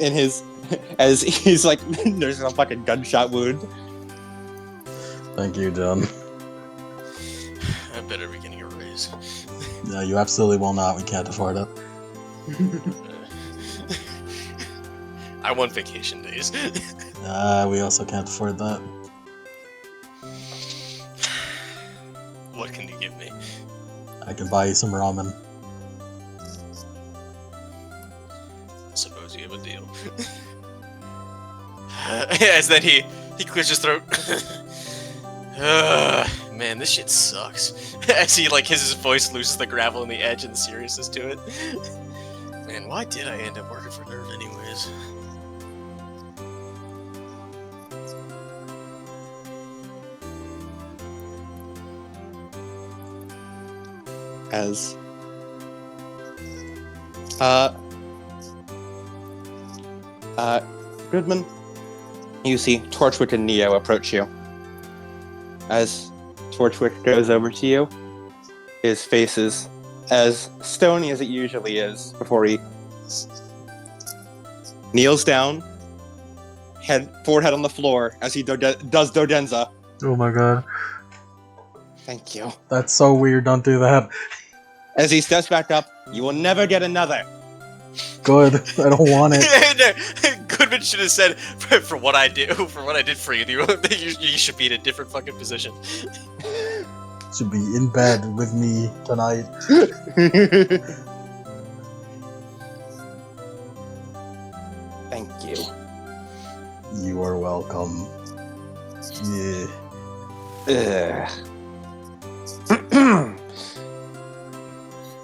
in his as he's like there's a fucking gunshot wound. Thank you, John. I better be getting a raise. No, you absolutely will not. We can't afford it. I want vacation days. We also can't afford that. What can you give me? I can buy you some ramen. I suppose you have a deal. As then he clears his throat. Man, this shit sucks. As he his voice loses the gravel and the edge and the seriousness to it. Man, why did I end up working for Nerve anyways? As Goodman, you see Torchwick and Neo approach you. As Torchwick goes over to you, his face is as stony as it usually is before he kneels down, forehead on the floor as he does Dodenza. Oh my god. Thank you. That's so weird, don't do that. As he steps back up, you will never get another. Good. I don't want it. Goodman should have said, for what I did for you, you should be in a different fucking position. Should be in bed with me tonight. Thank you. You are welcome. Yeah.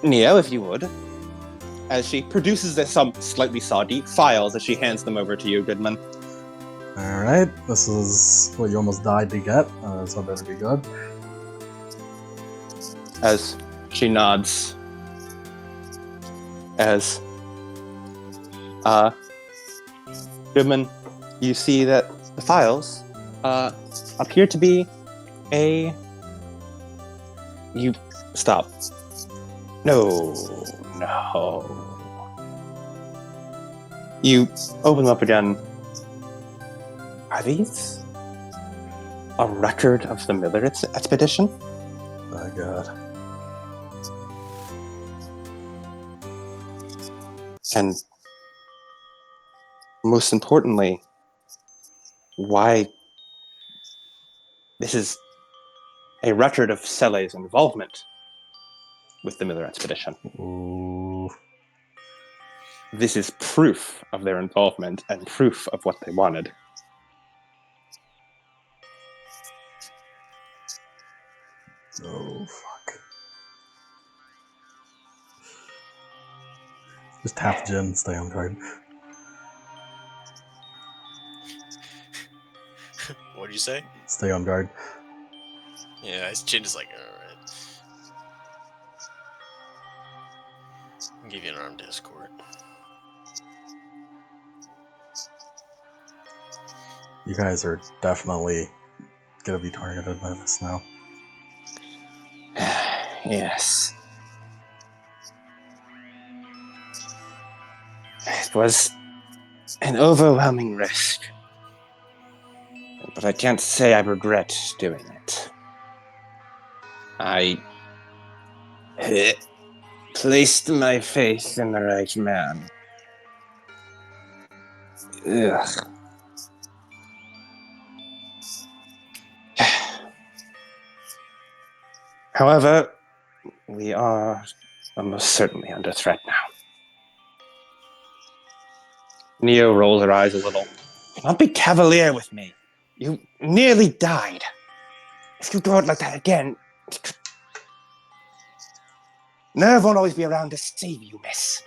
Neo, if you would. As she produces some slightly soggy files as she hands them over to you, Goodman. Alright, this is what you almost died to get, so better be good. As she nods. As Goodman, you see that the files appear to be You stop. No. You open them up again. Are these a record of the Miller expedition? Oh god. And most importantly, why this is a record of Cele's involvement with the Miller expedition. Ooh. This is proof of their involvement and proof of what they wanted. Oh, fuck. Just tap Jin, stay on guard. What'd you say? Stay on guard. Yeah, his chin is like, alright. I'll give you an armed escort. You guys are definitely gonna be targeted by this now. Yes. It was an overwhelming risk. But I can't say I regret doing it. I placed my faith in the right man. Ugh. However, we are almost certainly under threat now. Neo rolls her eyes a little. Don't be cavalier with me. You nearly died. If you do it like that again, Nerve won't always be around to save you, miss.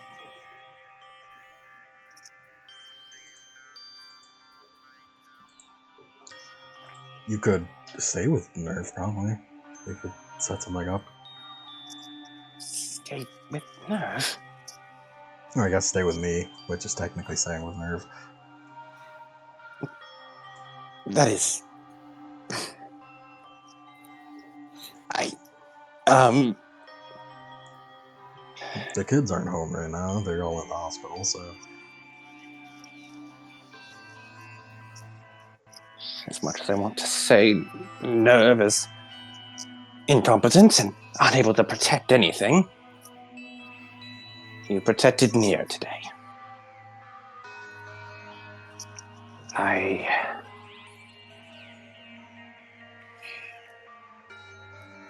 You could stay with Nerve, probably. We could set something up. Stay with Nerve? Or I guess stay with me, which is technically staying with Nerve. That is... The kids aren't home right now. They're all in the hospital, so... As much as I want to say Nerve is incompetent and unable to protect anything, you protected Nier today.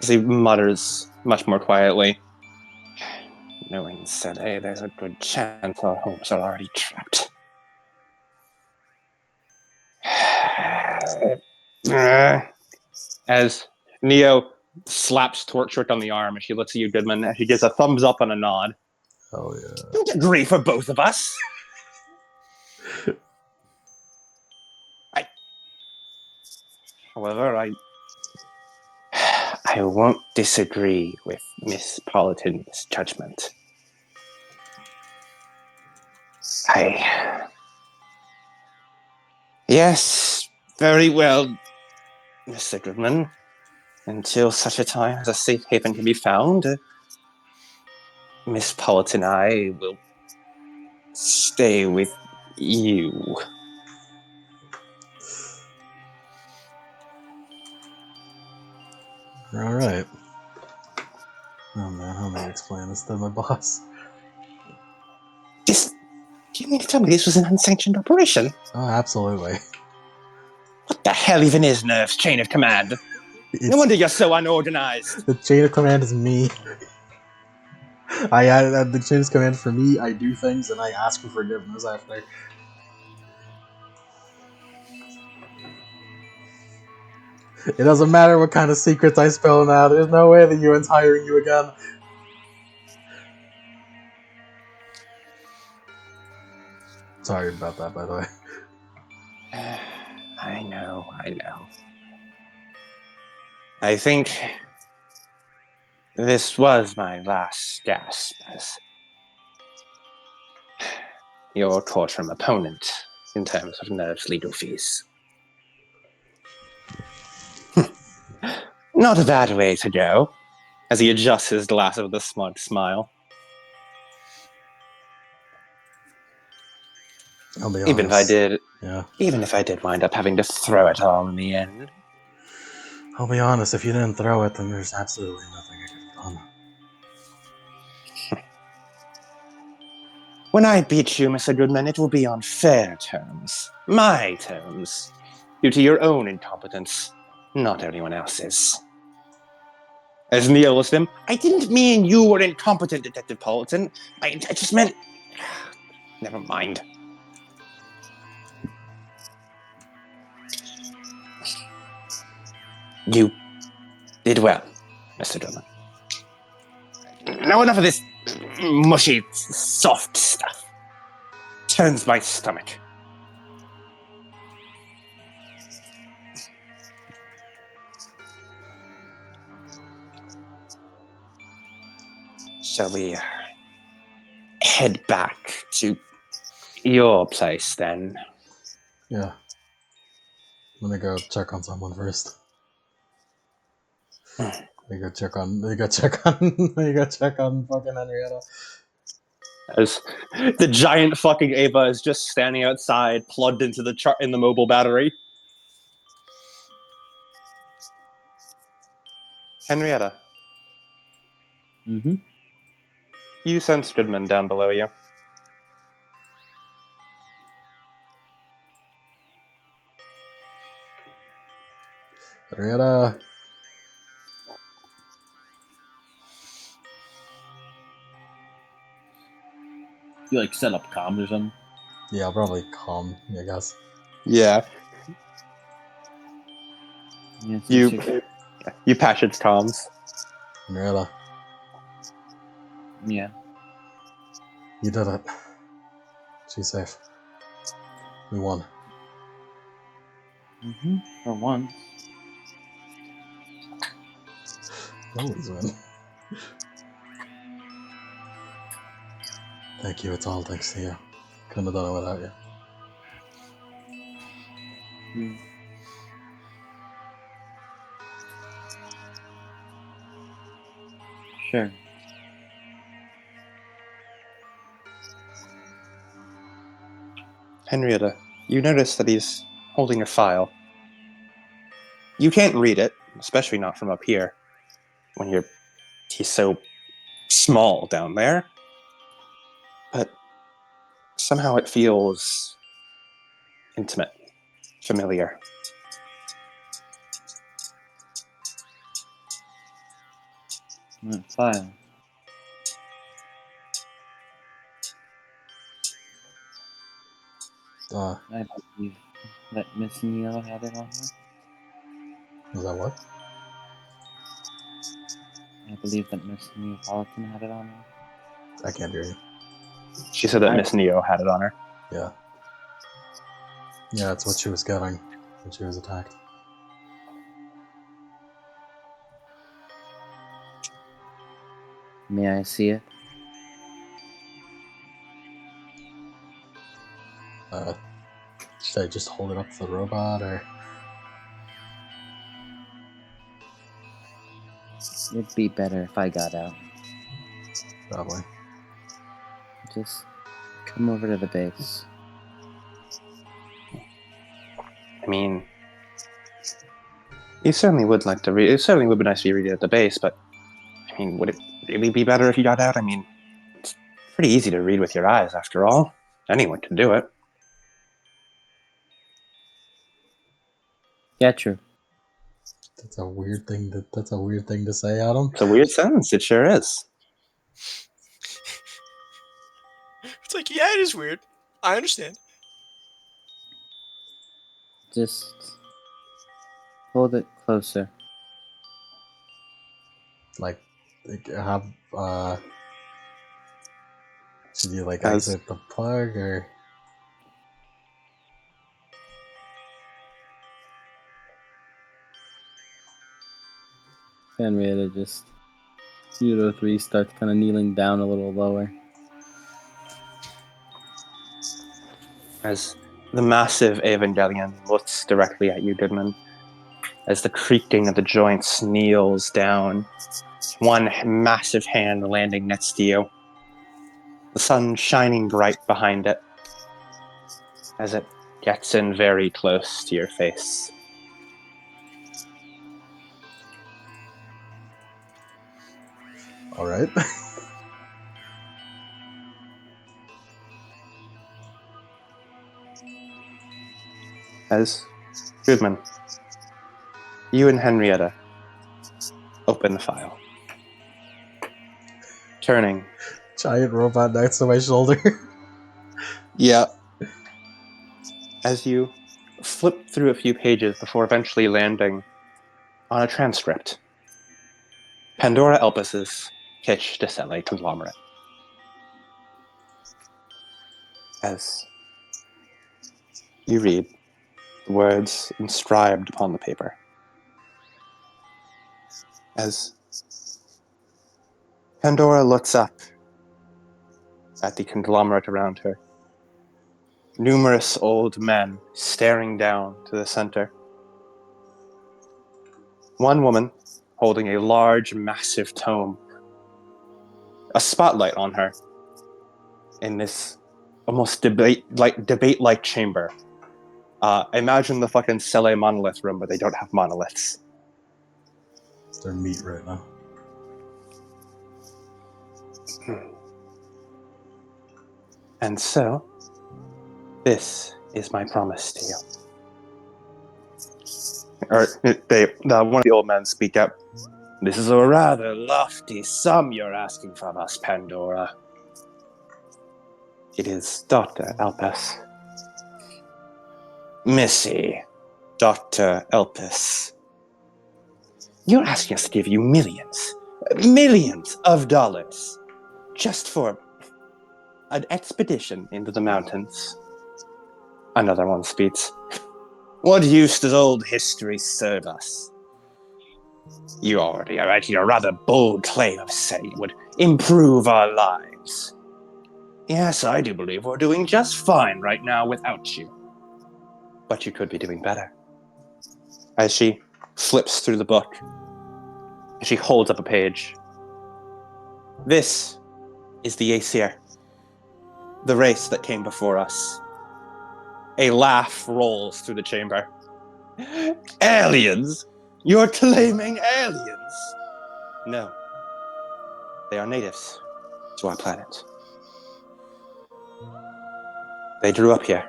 As he mutters much more quietly, knowing Sede, there's a good chance our homes are already trapped. As Neo slaps Torchwick on the arm as she looks at you, Goodman, and she gives a thumbs up and a nod. Oh, yeah. Don't agree for both of us. However, I won't disagree with Miss Politan's judgment. Yes, very well, Mr. Goodman. Until such a time as a safe haven can be found, Miss Politan and I will stay with you. Alright. Oh man, how am I gonna explain this to my boss? Do you mean to tell me this was an unsanctioned operation? Oh, absolutely. What the hell even is Nerve's chain of command? No wonder you're so unorganized. The chain of command is me. I added the chain of command for me, I do things, and I ask for forgiveness after. It doesn't matter what kind of secrets I spill now, there's no way the UN's hiring you again. Sorry about that, by the way. I know. I think this was my last gasp as your courtroom opponent in terms of Nerve's legal fees. Not a bad way to go, as he adjusts his glass with a smug smile. I'll be Even if honest. Even if I did wind up having to throw it all in the end. I'll be honest, if you didn't throw it, then there's absolutely nothing I could have done. When I beat you, Mr. Goodman, it will be on fair terms. My terms. Due to your own incompetence, not anyone else's. As nihilist him, I didn't mean you were incompetent, Detective Politan. I just meant... Never mind. You did well, Mr. Goodman. Now enough of this mushy, soft stuff. Turns my stomach. Shall we head back to your place then? Yeah. Let me go check on someone first. Let me go check on fucking Henrietta. As the giant fucking Ava is just standing outside, plugged into the in the mobile battery. Henrietta, Mm-hmm. you sense Goodman down below you. Henrietta. You like set up comms or something? Yeah, I'll probably calm, I guess. Yeah, Yes, you patch its comms. Henrietta, yeah. you did it. She's safe. We won. Mm-hmm. For once. You always win. Thank you, it's all thanks to you. Couldn't have done it without you. Mm. Sure. Henrietta, you notice that he's holding a file. You can't read it, especially not from up here, when he's so small down there. But somehow it feels intimate, familiar. That file. I believe that Miss Neo had it on her. Was that what? I believe that Miss Neapolitan had it on her. I can't hear you. She said that Miss Neo had it on her. Yeah. Yeah, that's what she was getting when she was attacked. May I see it? Should I just hold it up to the robot, or? It'd be better if I got out. Probably. Just come over to the base. I mean, you certainly would like to read. It certainly would be nice if you read it at the base, but I mean, would it really be better if you got out? I mean, it's pretty easy to read with your eyes, after all. Anyone can do it. Yeah, true. That's a weird thing to say, Adam. It's a weird sentence. It sure is. It's like, yeah, it is weird. I understand. Just hold it closer. Like have should you like As- exit the plug, or? Henrietta just Pseudo 3 starts kind of kneeling down a little lower. As the massive Evangelion looks directly at you, Goodman, as the creaking of the joints kneels down, one massive hand landing next to you, the sun shining bright behind it, as it gets in very close to your face. All right. As Goodman, you and Henrietta open the file. Turning. Giant robot next to my shoulder. Yeah. As you flip through a few pages before eventually landing on a transcript. Pandora Elpus's pitch to sell a conglomerate. As you read the words inscribed upon the paper. As Pandora looks up at the conglomerate around her. Numerous old men staring down to the center. One woman holding a large, massive tome. A spotlight on her in this almost debate-like chamber. Imagine the fucking Cele monolith room, but they don't have monoliths. They're meat right now. And so, this is my promise to you. Or one of the old men speak up. This is a rather lofty sum you're asking from us, Pandora. It is Dr. Elpis. Missy, Dr. Elpis. You're asking us to give you millions of dollars, just for an expedition into the mountains. Another one speaks. What use does old history serve us? You already are making a rather bold claim of saying it would improve our lives. Yes, I do believe we're doing just fine right now without you. But you could be doing better. As she flips through the book, she holds up a page. This is the Aesir, the race that came before us. A laugh rolls through the chamber. Aliens? You're claiming aliens? No. They are natives to our planet. They grew up here.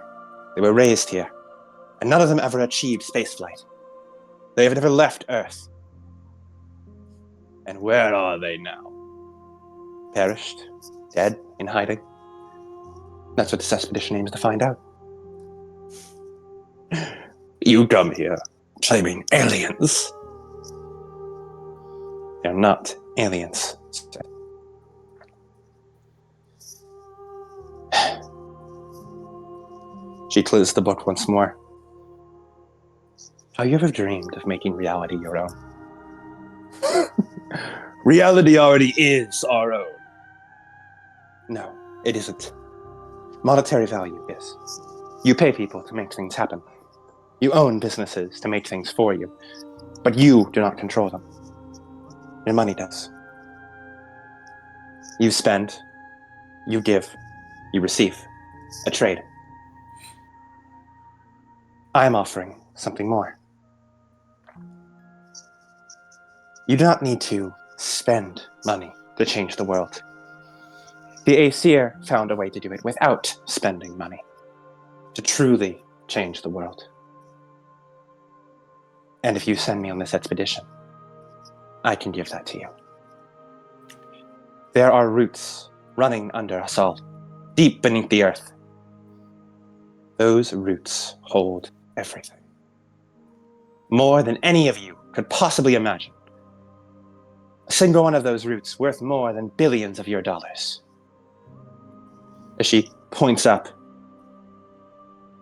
They were raised here. And none of them ever achieved spaceflight. They have never left Earth. And where are they now? Perished? Dead? In hiding? That's what this expedition aims to find out. You come here claiming aliens. They're not aliens. She closed the book once more. Have you ever dreamed of making reality your own? Reality already is our own. No, it isn't. Monetary value is. You pay people to make things happen. You own businesses to make things for you. But you do not control them. Your money does. You spend, you give, you receive. A trade. I'm offering something more. You do not need to spend money to change the world. The Aesir found a way to do it without spending money, to truly change the world. And if you send me on this expedition, I can give that to you. There are roots running under us all, deep beneath the earth. Those roots hold everything. More than any of you could possibly imagine. A single one of those roots worth more than billions of your dollars. As she points up,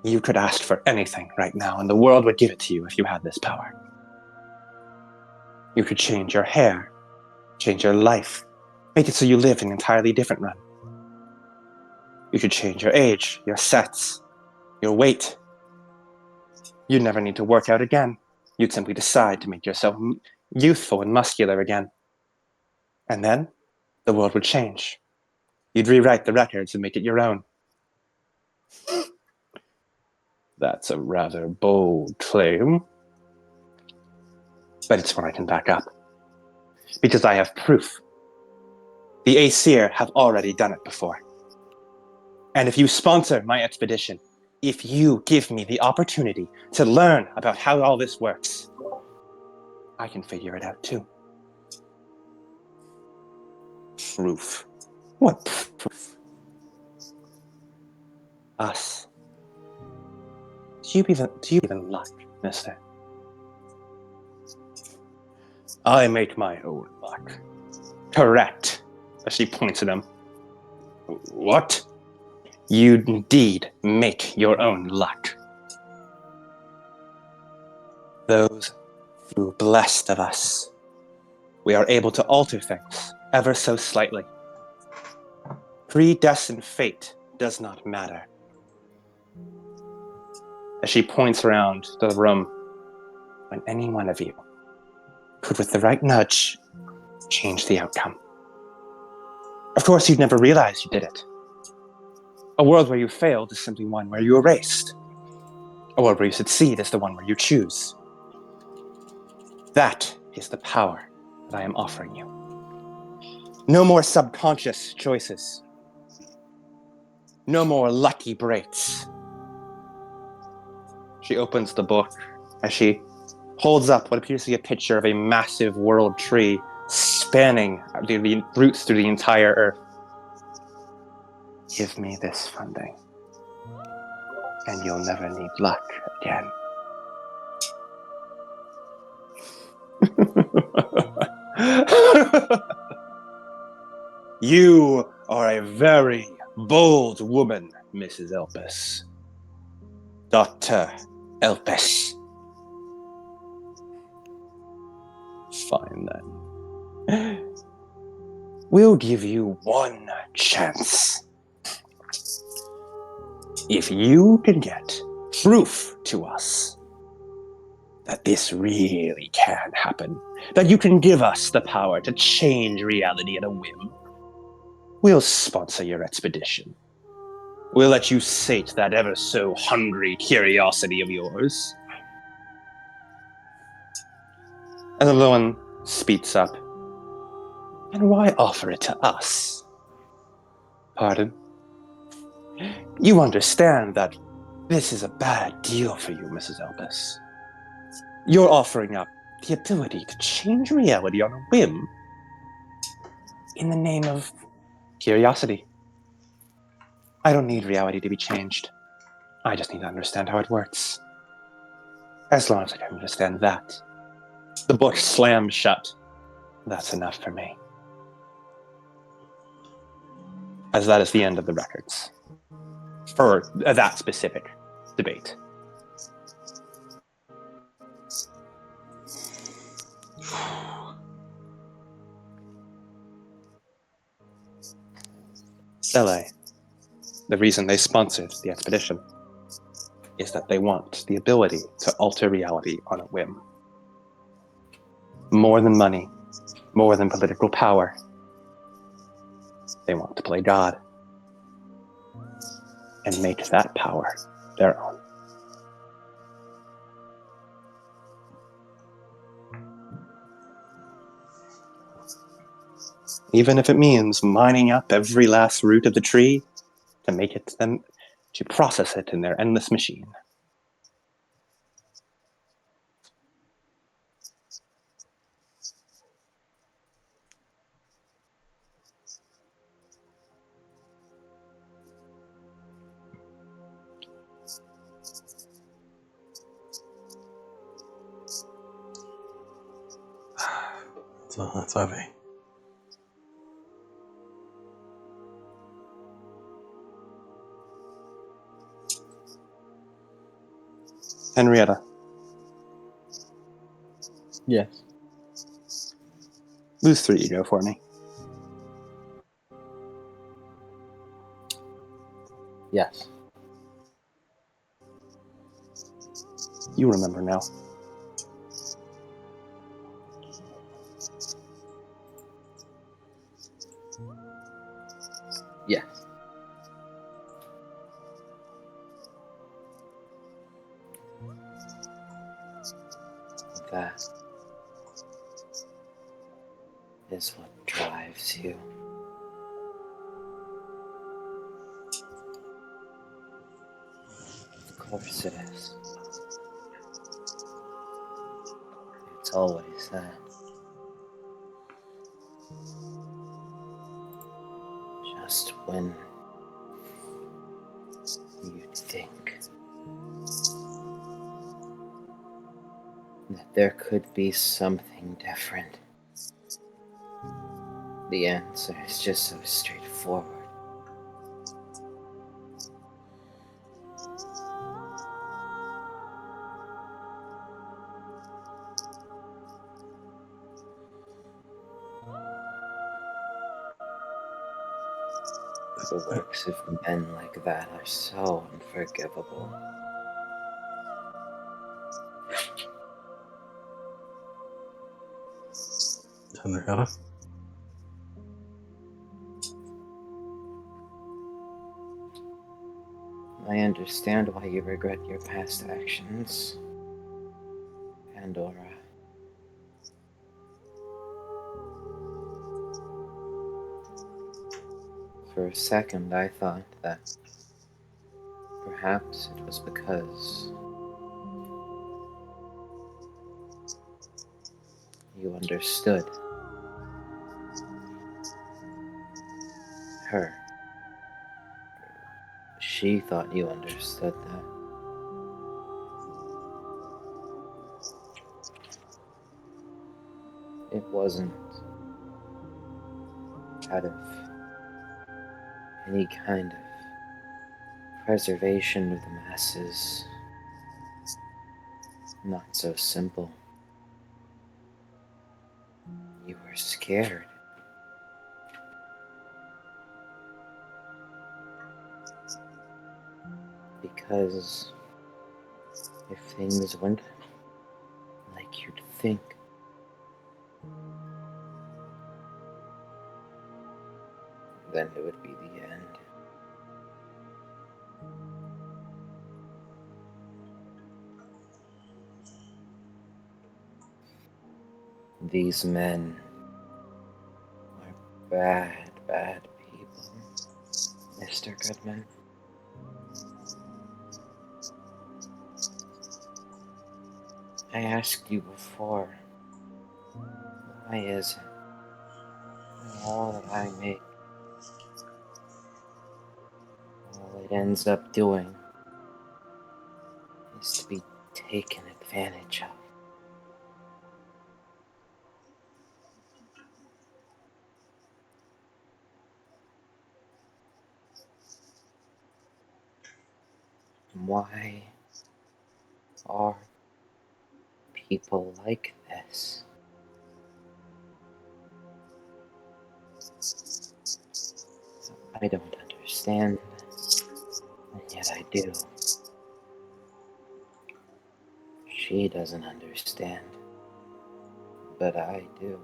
you could ask for anything right now, and the world would give it to you if you had this power. You could change your hair, change your life, make it so you live an entirely different run. You could change your age, your sex, your weight. You'd never need to work out again. You'd simply decide to make yourself youthful and muscular again. And then, the world would change. You'd rewrite the records and make it your own. That's a rather bold claim. But it's one I can back up. Because I have proof. The Aesir have already done it before. And if you sponsor my expedition, If you give me the opportunity to learn about how all this works, I can figure it out too. Proof. What proof? Us. Do you even luck, mister? I make my own luck. Correct. As she points at him. What? You indeed make your own luck. Those who blessed of us, we are able to alter things ever so slightly. Predestined fate does not matter. As she points around the room, when any one of you could, with the right nudge, change the outcome. Of course, you'd never realize you did it. A world where you failed is simply one where you erased. A world where you succeed is the one where you choose. That is the power that I am offering you. No more subconscious choices. No more lucky breaks. She opens the book as she holds up what appears to be a picture of a massive world tree spanning the roots through the entire earth. Give me this funding, and you'll never need luck again. You are a very bold woman, Mrs. Elpis. Dr. Elpis. Fine then. We'll give you one chance. If you can get proof to us that this really can happen, that you can give us the power to change reality at a whim, we'll sponsor your expedition. We'll let you sate that ever so hungry curiosity of yours. And the Loan speaks up. And why offer it to us? Pardon? You understand that this is a bad deal for you, Mrs. Elpis. You're offering up the ability to change reality on a whim in the name of curiosity. I don't need reality to be changed. I just need to understand how it works. As long as I can understand that, the book slams shut. That's enough for me. As that is the end of the records for that specific debate. Sele, the reason they sponsored the expedition is that they want the ability to alter reality on a whim. More than money, more than political power. They want to play God and make that power their own. Even if it means mining up every last root of the tree to make it them to process it in their endless machine. So that's heavy. Henrietta, Yes. lose 3 ego for me. Yes. You remember now. Yes. That is what drives you. course it is. It's always that. Just when you'd think that there could be something different, the answer is just so straightforward. The works of men like that are so unforgivable. Henrietta? I understand why you regret your past actions, Pandora. For a second, I thought that perhaps it was because you understood her. She thought you understood that. It wasn't out of any kind of preservation of the masses. Not so simple. You were scared. Because if things went like you'd think, then it would be the end. These men are bad, bad people, Mr. Goodman. I asked you before, why is it that all that I make, all it ends up doing is to be taken advantage of? Why are people like this? I don't understand, and yet I do. She doesn't understand, but I do.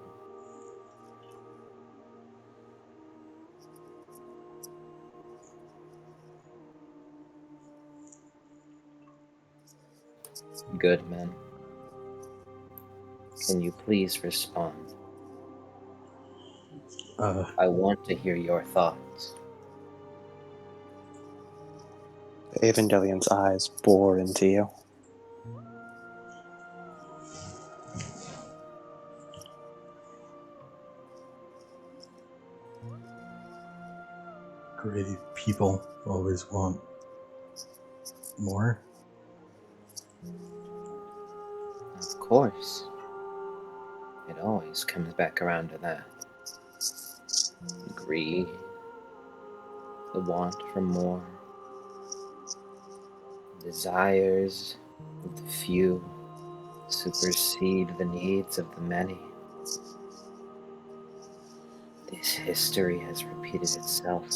Goodman, can you please respond? I want to hear your thoughts. The Evangelion's eyes bore into you. Great people always want more. Of course. It always comes back around to that. Greed, the want for more, desires of the few supersede the needs of the many. This history has repeated itself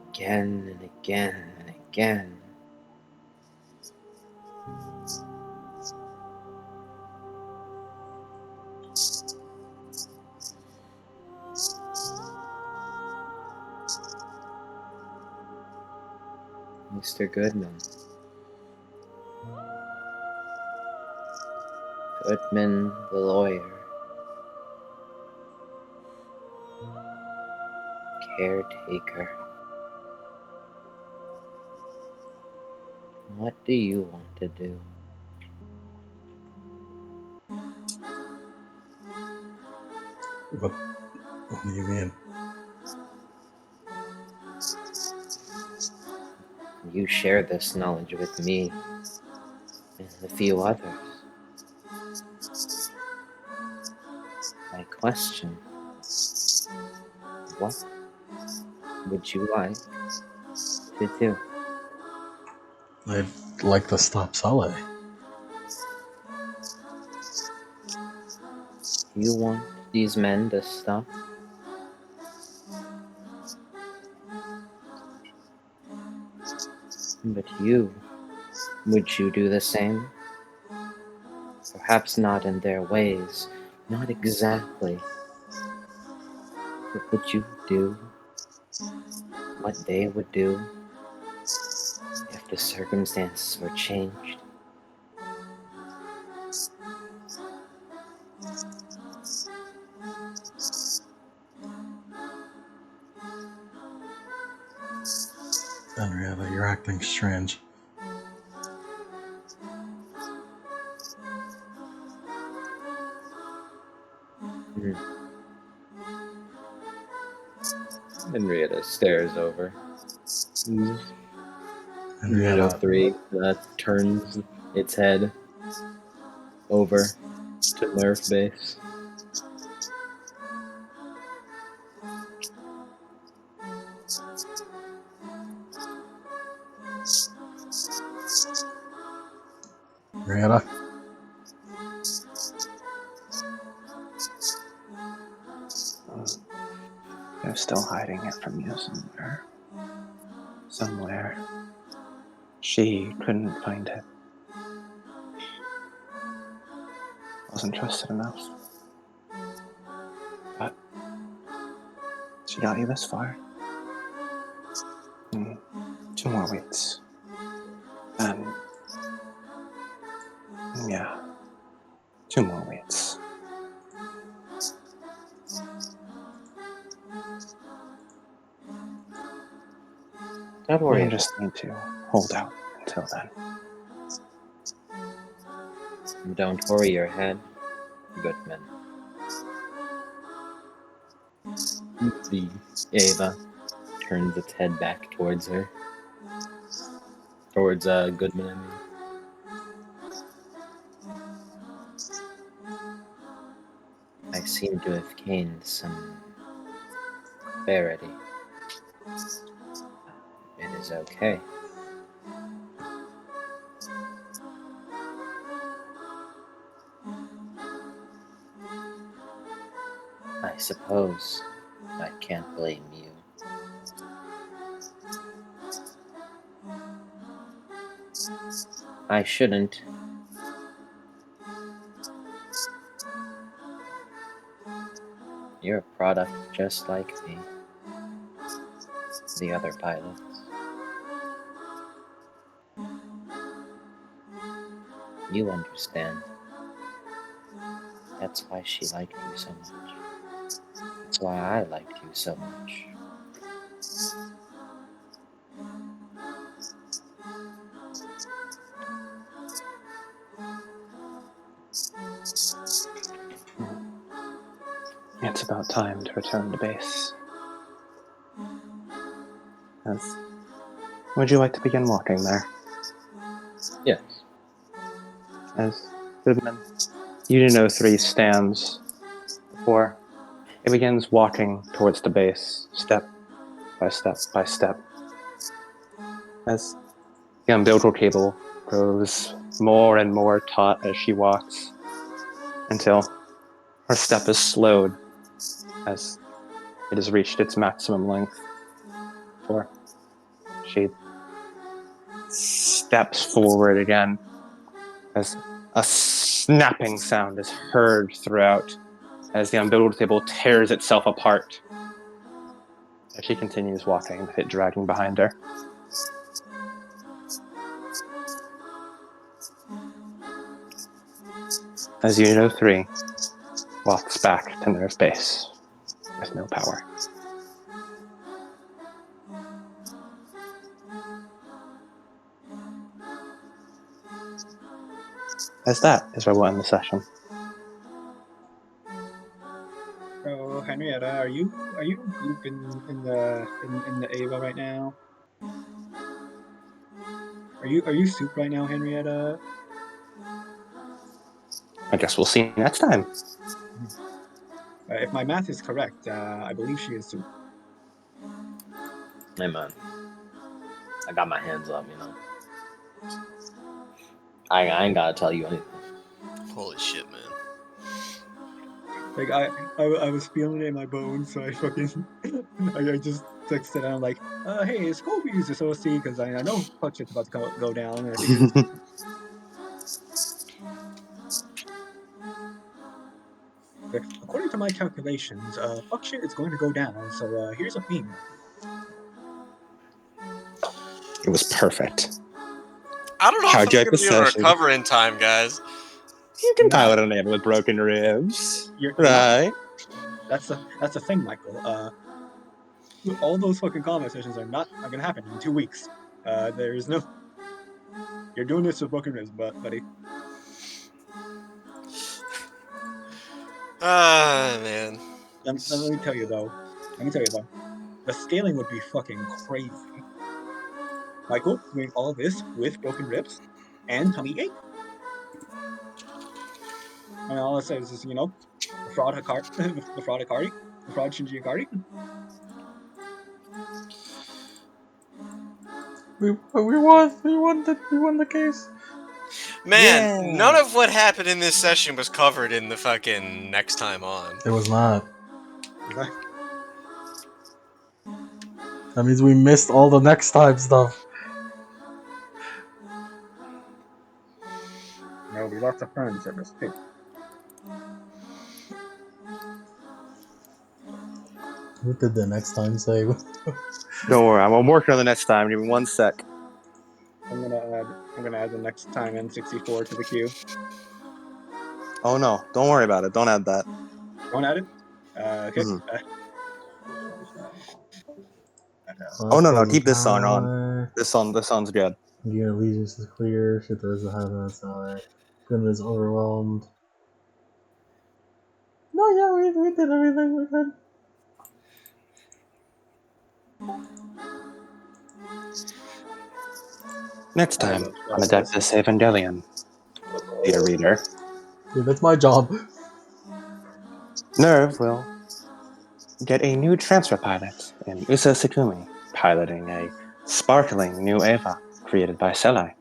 again and again and again. Mr. Goodman. Goodman, the lawyer. Caretaker. What do you want to do? What do you mean? You share this knowledge with me and a few others. My question, what would you like to do? I'd like to stop Saleh. You want these men to stop? But would you do the same? Perhaps not in their ways, not exactly. But would you do what they would do if the circumstances were changed? Henrietta, you're acting strange. Henrietta stares over. Henrietta, 3 turns its head over to Nerf base. Henrietta. They're still hiding it from you somewhere. Somewhere. She couldn't find it. Wasn't trusted enough. But she got you this far. 2 more weeks. And yeah, 2 more weeks. Don't worry. You just need to hold out until then. Don't worry your head, Goodman. The Ava turns its head back towards her. Towards Goodman, I mean. I seem to have gained some clarity. It is okay. I suppose I can't blame you. I shouldn't. You're a product just like me. The other pilots. You understand. That's why she liked you so much. That's why I liked you so much. It's about time to return to base. Yes. Would you like to begin walking there? Yes. As Goodman, Udino-3 stands before it begins walking towards the base, step by step by step. As the umbilical cable grows more and more taut as she walks, until her step is slowed as it has reached its maximum length. Before she steps forward again, as a snapping sound is heard throughout, as the umbilical cable tears itself apart. As she continues walking, with it dragging behind her. As Udino-3 walks back to Nerve Base with no power. as that is where we'll end the session. So Henrietta, are you deep in the Ava right now? Are you soup right now, Henrietta? I guess we'll see next time. If my math is correct, I believe she is soup. Hey man, I got my hands up. I ain't gotta tell you anything. Holy shit, man. Like I was feeling it in my bones, so I fucking I just texted and I'm like, hey, is Kobe use this OC? Because I know fuck shit's about to go down, and I figured. According to my calculations, fuck shit is going to go down. So here's a theme. It was perfect. I don't know How'd if you I'm like gonna the be able to session? recover in time, guys. You can pilot a neighbor with broken ribs, You're right? That's the thing, Michael. All those fucking combat sessions are gonna happen in 2 weeks. There's no. You're doing this with broken ribs, buddy. Ah, man. Let me tell you though. The scaling would be fucking crazy. Michael doing all this with broken ribs and tummy ache. I mean, all I say is just, the fraud Hikari, the fraud Hikari, the fraud Shinji Hikari. We won the case. Man, none of what happened in this session was covered in the fucking next time on. It was not. That means we missed all the next time stuff. No, we lost a fan service too. What did the next time say? Don't worry, I'm working on the next time. Give me 1 sec. I'm gonna add the next time N64 to the queue. Oh no, don't worry about it. Don't add that. Don't add it. Okay. Oh no, keep this song on. This song's good. Your allegiance is clear. Shit, there is a heaven outside. Goodness overwhelmed. No, yeah, we did everything we could. Next time on Adeptus Evangelion, dear reader. Dude, that's my job. Nerve will get a new transfer pilot in Usa Sakumi, piloting a sparkling new Eva created by Selai.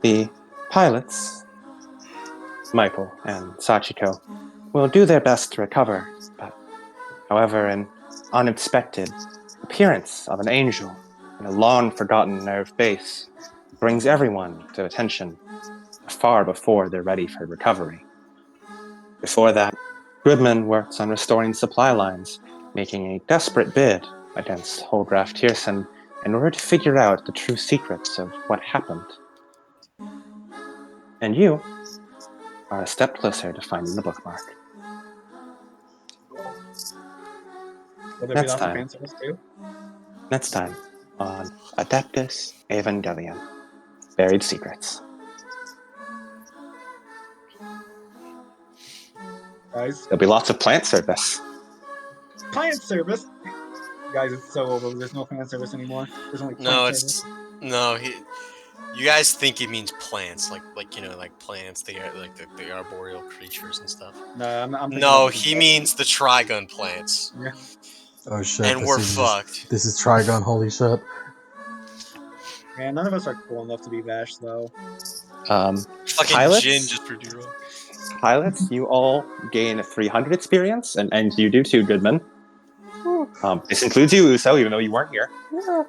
The pilots, Michael and Sachiko, will do their best to recover, but however, an unexpected appearance of an angel in a long-forgotten Nerve base brings everyone to attention far before they're ready for recovery. Before that, Goodman works on restoring supply lines, making a desperate bid against Holgraf Tierson in order to figure out the true secrets of what happened. And you are a step closer to finding the bookmark. Will there be Next lots of time. fan service too? Next time on Adeptus Evangelion, Buried Secrets. Guys, There'll be lots of plant service. plant service. Guys, it's so over. There's no fan service anymore. There's only plant No, service. You guys think it means plants, like plants. They are like the arboreal creatures and stuff. No, I'm thinking No, of he means the Trigun plants. Yeah. Oh shit, And we're fucked. This is Trigon, holy shit. Man, none of us are cool enough to be Vash, though. Fucking Pilots? Jin just proved you wrong. Pilots, you all gain 300 experience, and you do too, Goodman. This includes you, Uso, even though you weren't here. Yeah.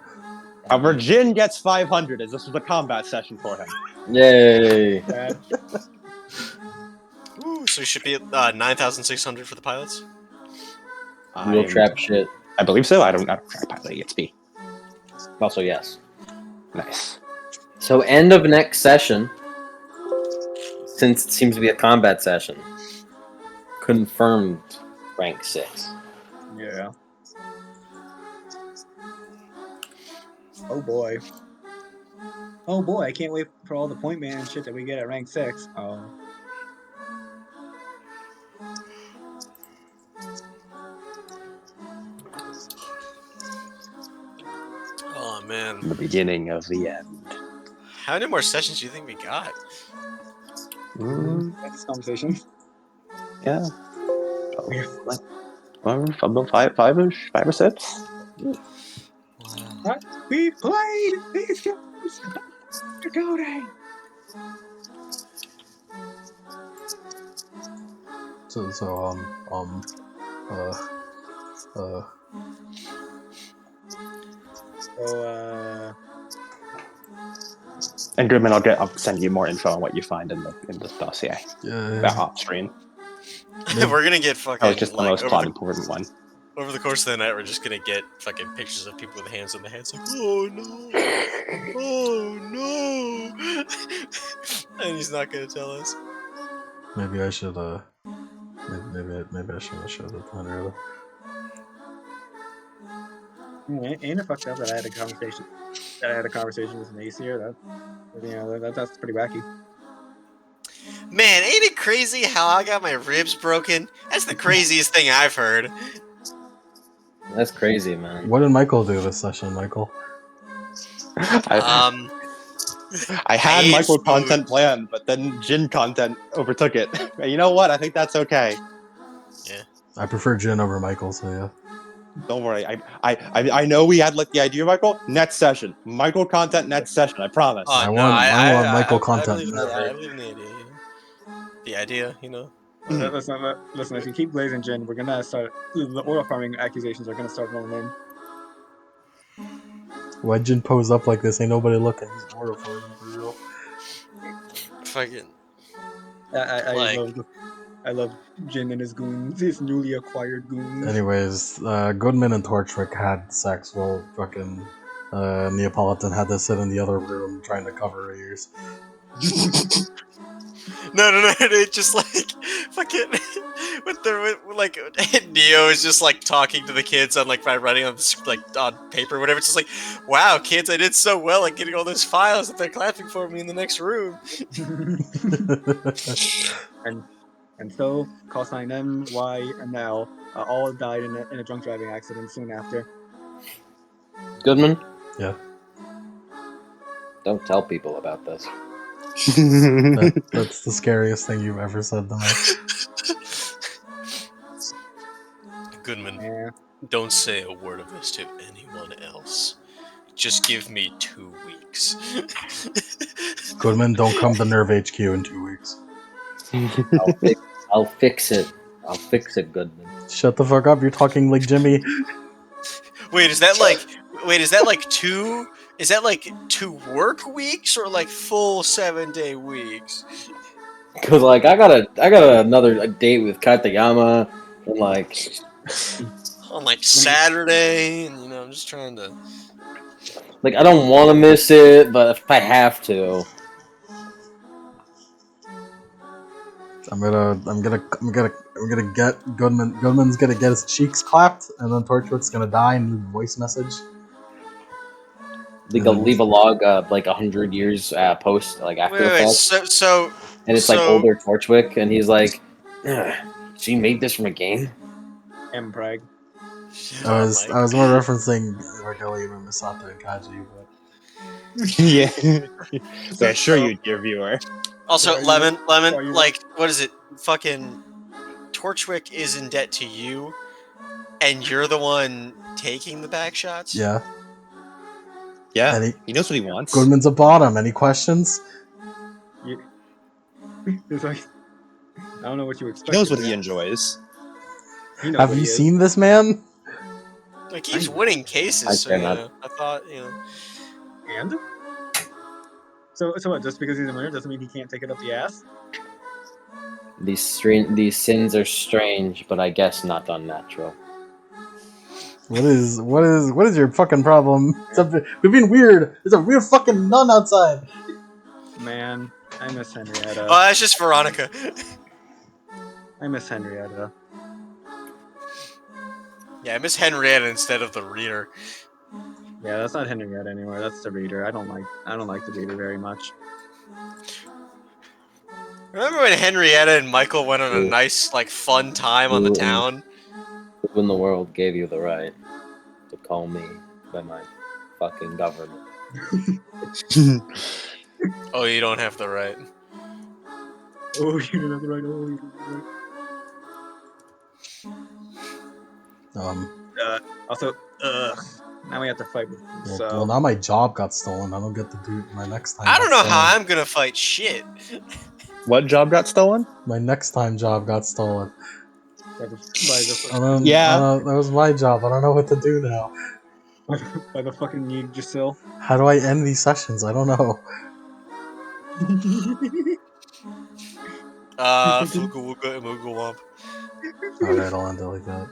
However, Jin gets 500, as this was a combat session for him. Yay! Ooh, so you should be at 9,600 for the pilots. Real trap shit. I believe so. I don't trap pilot EXP. Also, yes. Nice. So, end of next session, since it seems to be a combat session, confirmed rank 6. Yeah. Oh boy. Oh boy, I can't wait for all the point man shit that we get at rank 6. Oh. Oh man. The beginning of the end. How many more sessions do you think we got? That's this conversation. Yeah. Like, about five-ish, 5 or 6. What? We played these games! You're coding! Uh, uh, So, And Goodman, I'll send you more info on what you find in the dossier. That off screen. We're gonna get fucking That was just the like most plot important one. over the course of the night. We're just gonna get fucking pictures of people with hands on the heads, like, oh no, oh no, and he's not gonna tell us. maybe I should, maybe I shouldn't have showed it to Henrietta. ain't it fucked up that I had a conversation with an Aesir? That's pretty wacky. Man, ain't it crazy how I got my ribs broken? That's the craziest thing I've heard. That's crazy, man. What did Michael do this session, Michael? Um, I had ate Michael food. content planned, but then Jin content overtook it. And you know what? I think that's okay. Yeah. I prefer Jin over Michael, so yeah. Don't worry. I know we had like the idea, Michael. Next session, Michael content next session. I promise. Oh, I no, want Michael I content believe never. I believe in the idea. You know? The idea, you know. Listen, if you keep blazing Jin, we're gonna start. The oil farming accusations are gonna start rolling in. Why'd Jin pose up like this? Ain't nobody looking. He's horrifying for real. Fucking. I love Jin and his goons, his newly acquired goons. Anyways, Goodman and Torchwick had sex while fucking Neapolitan had to sit in the other room trying to cover her ears. No, it's just like fucking like Neo is just like talking to the kids on like by writing on like on paper or whatever. It's just like, wow, kids, I did so well at getting all those files that they're clapping for me in the next room. and so cosine M, Y, and L all died in a drunk driving accident soon after. Goodman, Yeah. don't tell people about this. That's the scariest thing you've ever said to me. Goodman, Yeah. don't say a word of this to anyone else. Just give me 2 weeks. Goodman, don't come to Nerve HQ in 2 weeks. I'll fix it. I'll fix it, Goodman. Shut the fuck up, you're talking like Jimmy. Wait, is that like two? Is that like 2 work weeks or like full 7-day weeks? Cause like I got another date with Katayama and like On like Saturday, and you know, I'm just trying to. like I don't want to miss it, but if I have to, I'm gonna get Goodman. Goodman's gonna get his cheeks clapped, and then Torchwick's gonna die and leave a voice message. leave a log like 100 years post like after the fact. So and it's like older Torchwick, and he's like, "So you made this from a game?" M. Prague. I was more referencing Evangelion and Misato and Kaji, but Yeah. So sure, you dear viewer. Also, Lemon, like, what is it? Fucking Torchwick is in debt to you, and you're the one taking the back shots? yeah. Yeah, he knows what he wants. Goodman's a bottom. Any questions? Yeah. It's like, I don't know what you expect. He knows what he enjoys. Have you seen this man? He keeps winning cases, so yeah. I thought, you know. And? So what, just because he's a winner doesn't mean he can't take it up the ass? These sins are strange, but I guess not unnatural. What is your fucking problem? We've been weird. There's a weird fucking nun outside. Man, I miss Henrietta. Oh, that's just Veronica. I miss Henrietta. Yeah, I miss Henrietta instead of the reader. Yeah, that's not Henrietta anymore. That's the reader. I don't like the reader very much. Remember when Henrietta and Michael went on a Ooh. nice, like, fun time on the Ooh. town? Who in the world gave you the right to call me by my fucking government? Oh, you don't have the right. Oh, you didn't have the right. Oh, you didn't have the right. Also, now we have to fight with him. So Well, now my job got stolen. I don't get to do my next time. I don't know got how stolen. I'm gonna fight shit. What job got stolen? My next time job got stolen. by the I don't, Yeah. that was my job. I don't know what to do now. by the fucking Yggdrasil. How do I end these sessions? I don't know. Fuga Wooga and Wooga Womp. Alright, I'll end it like that.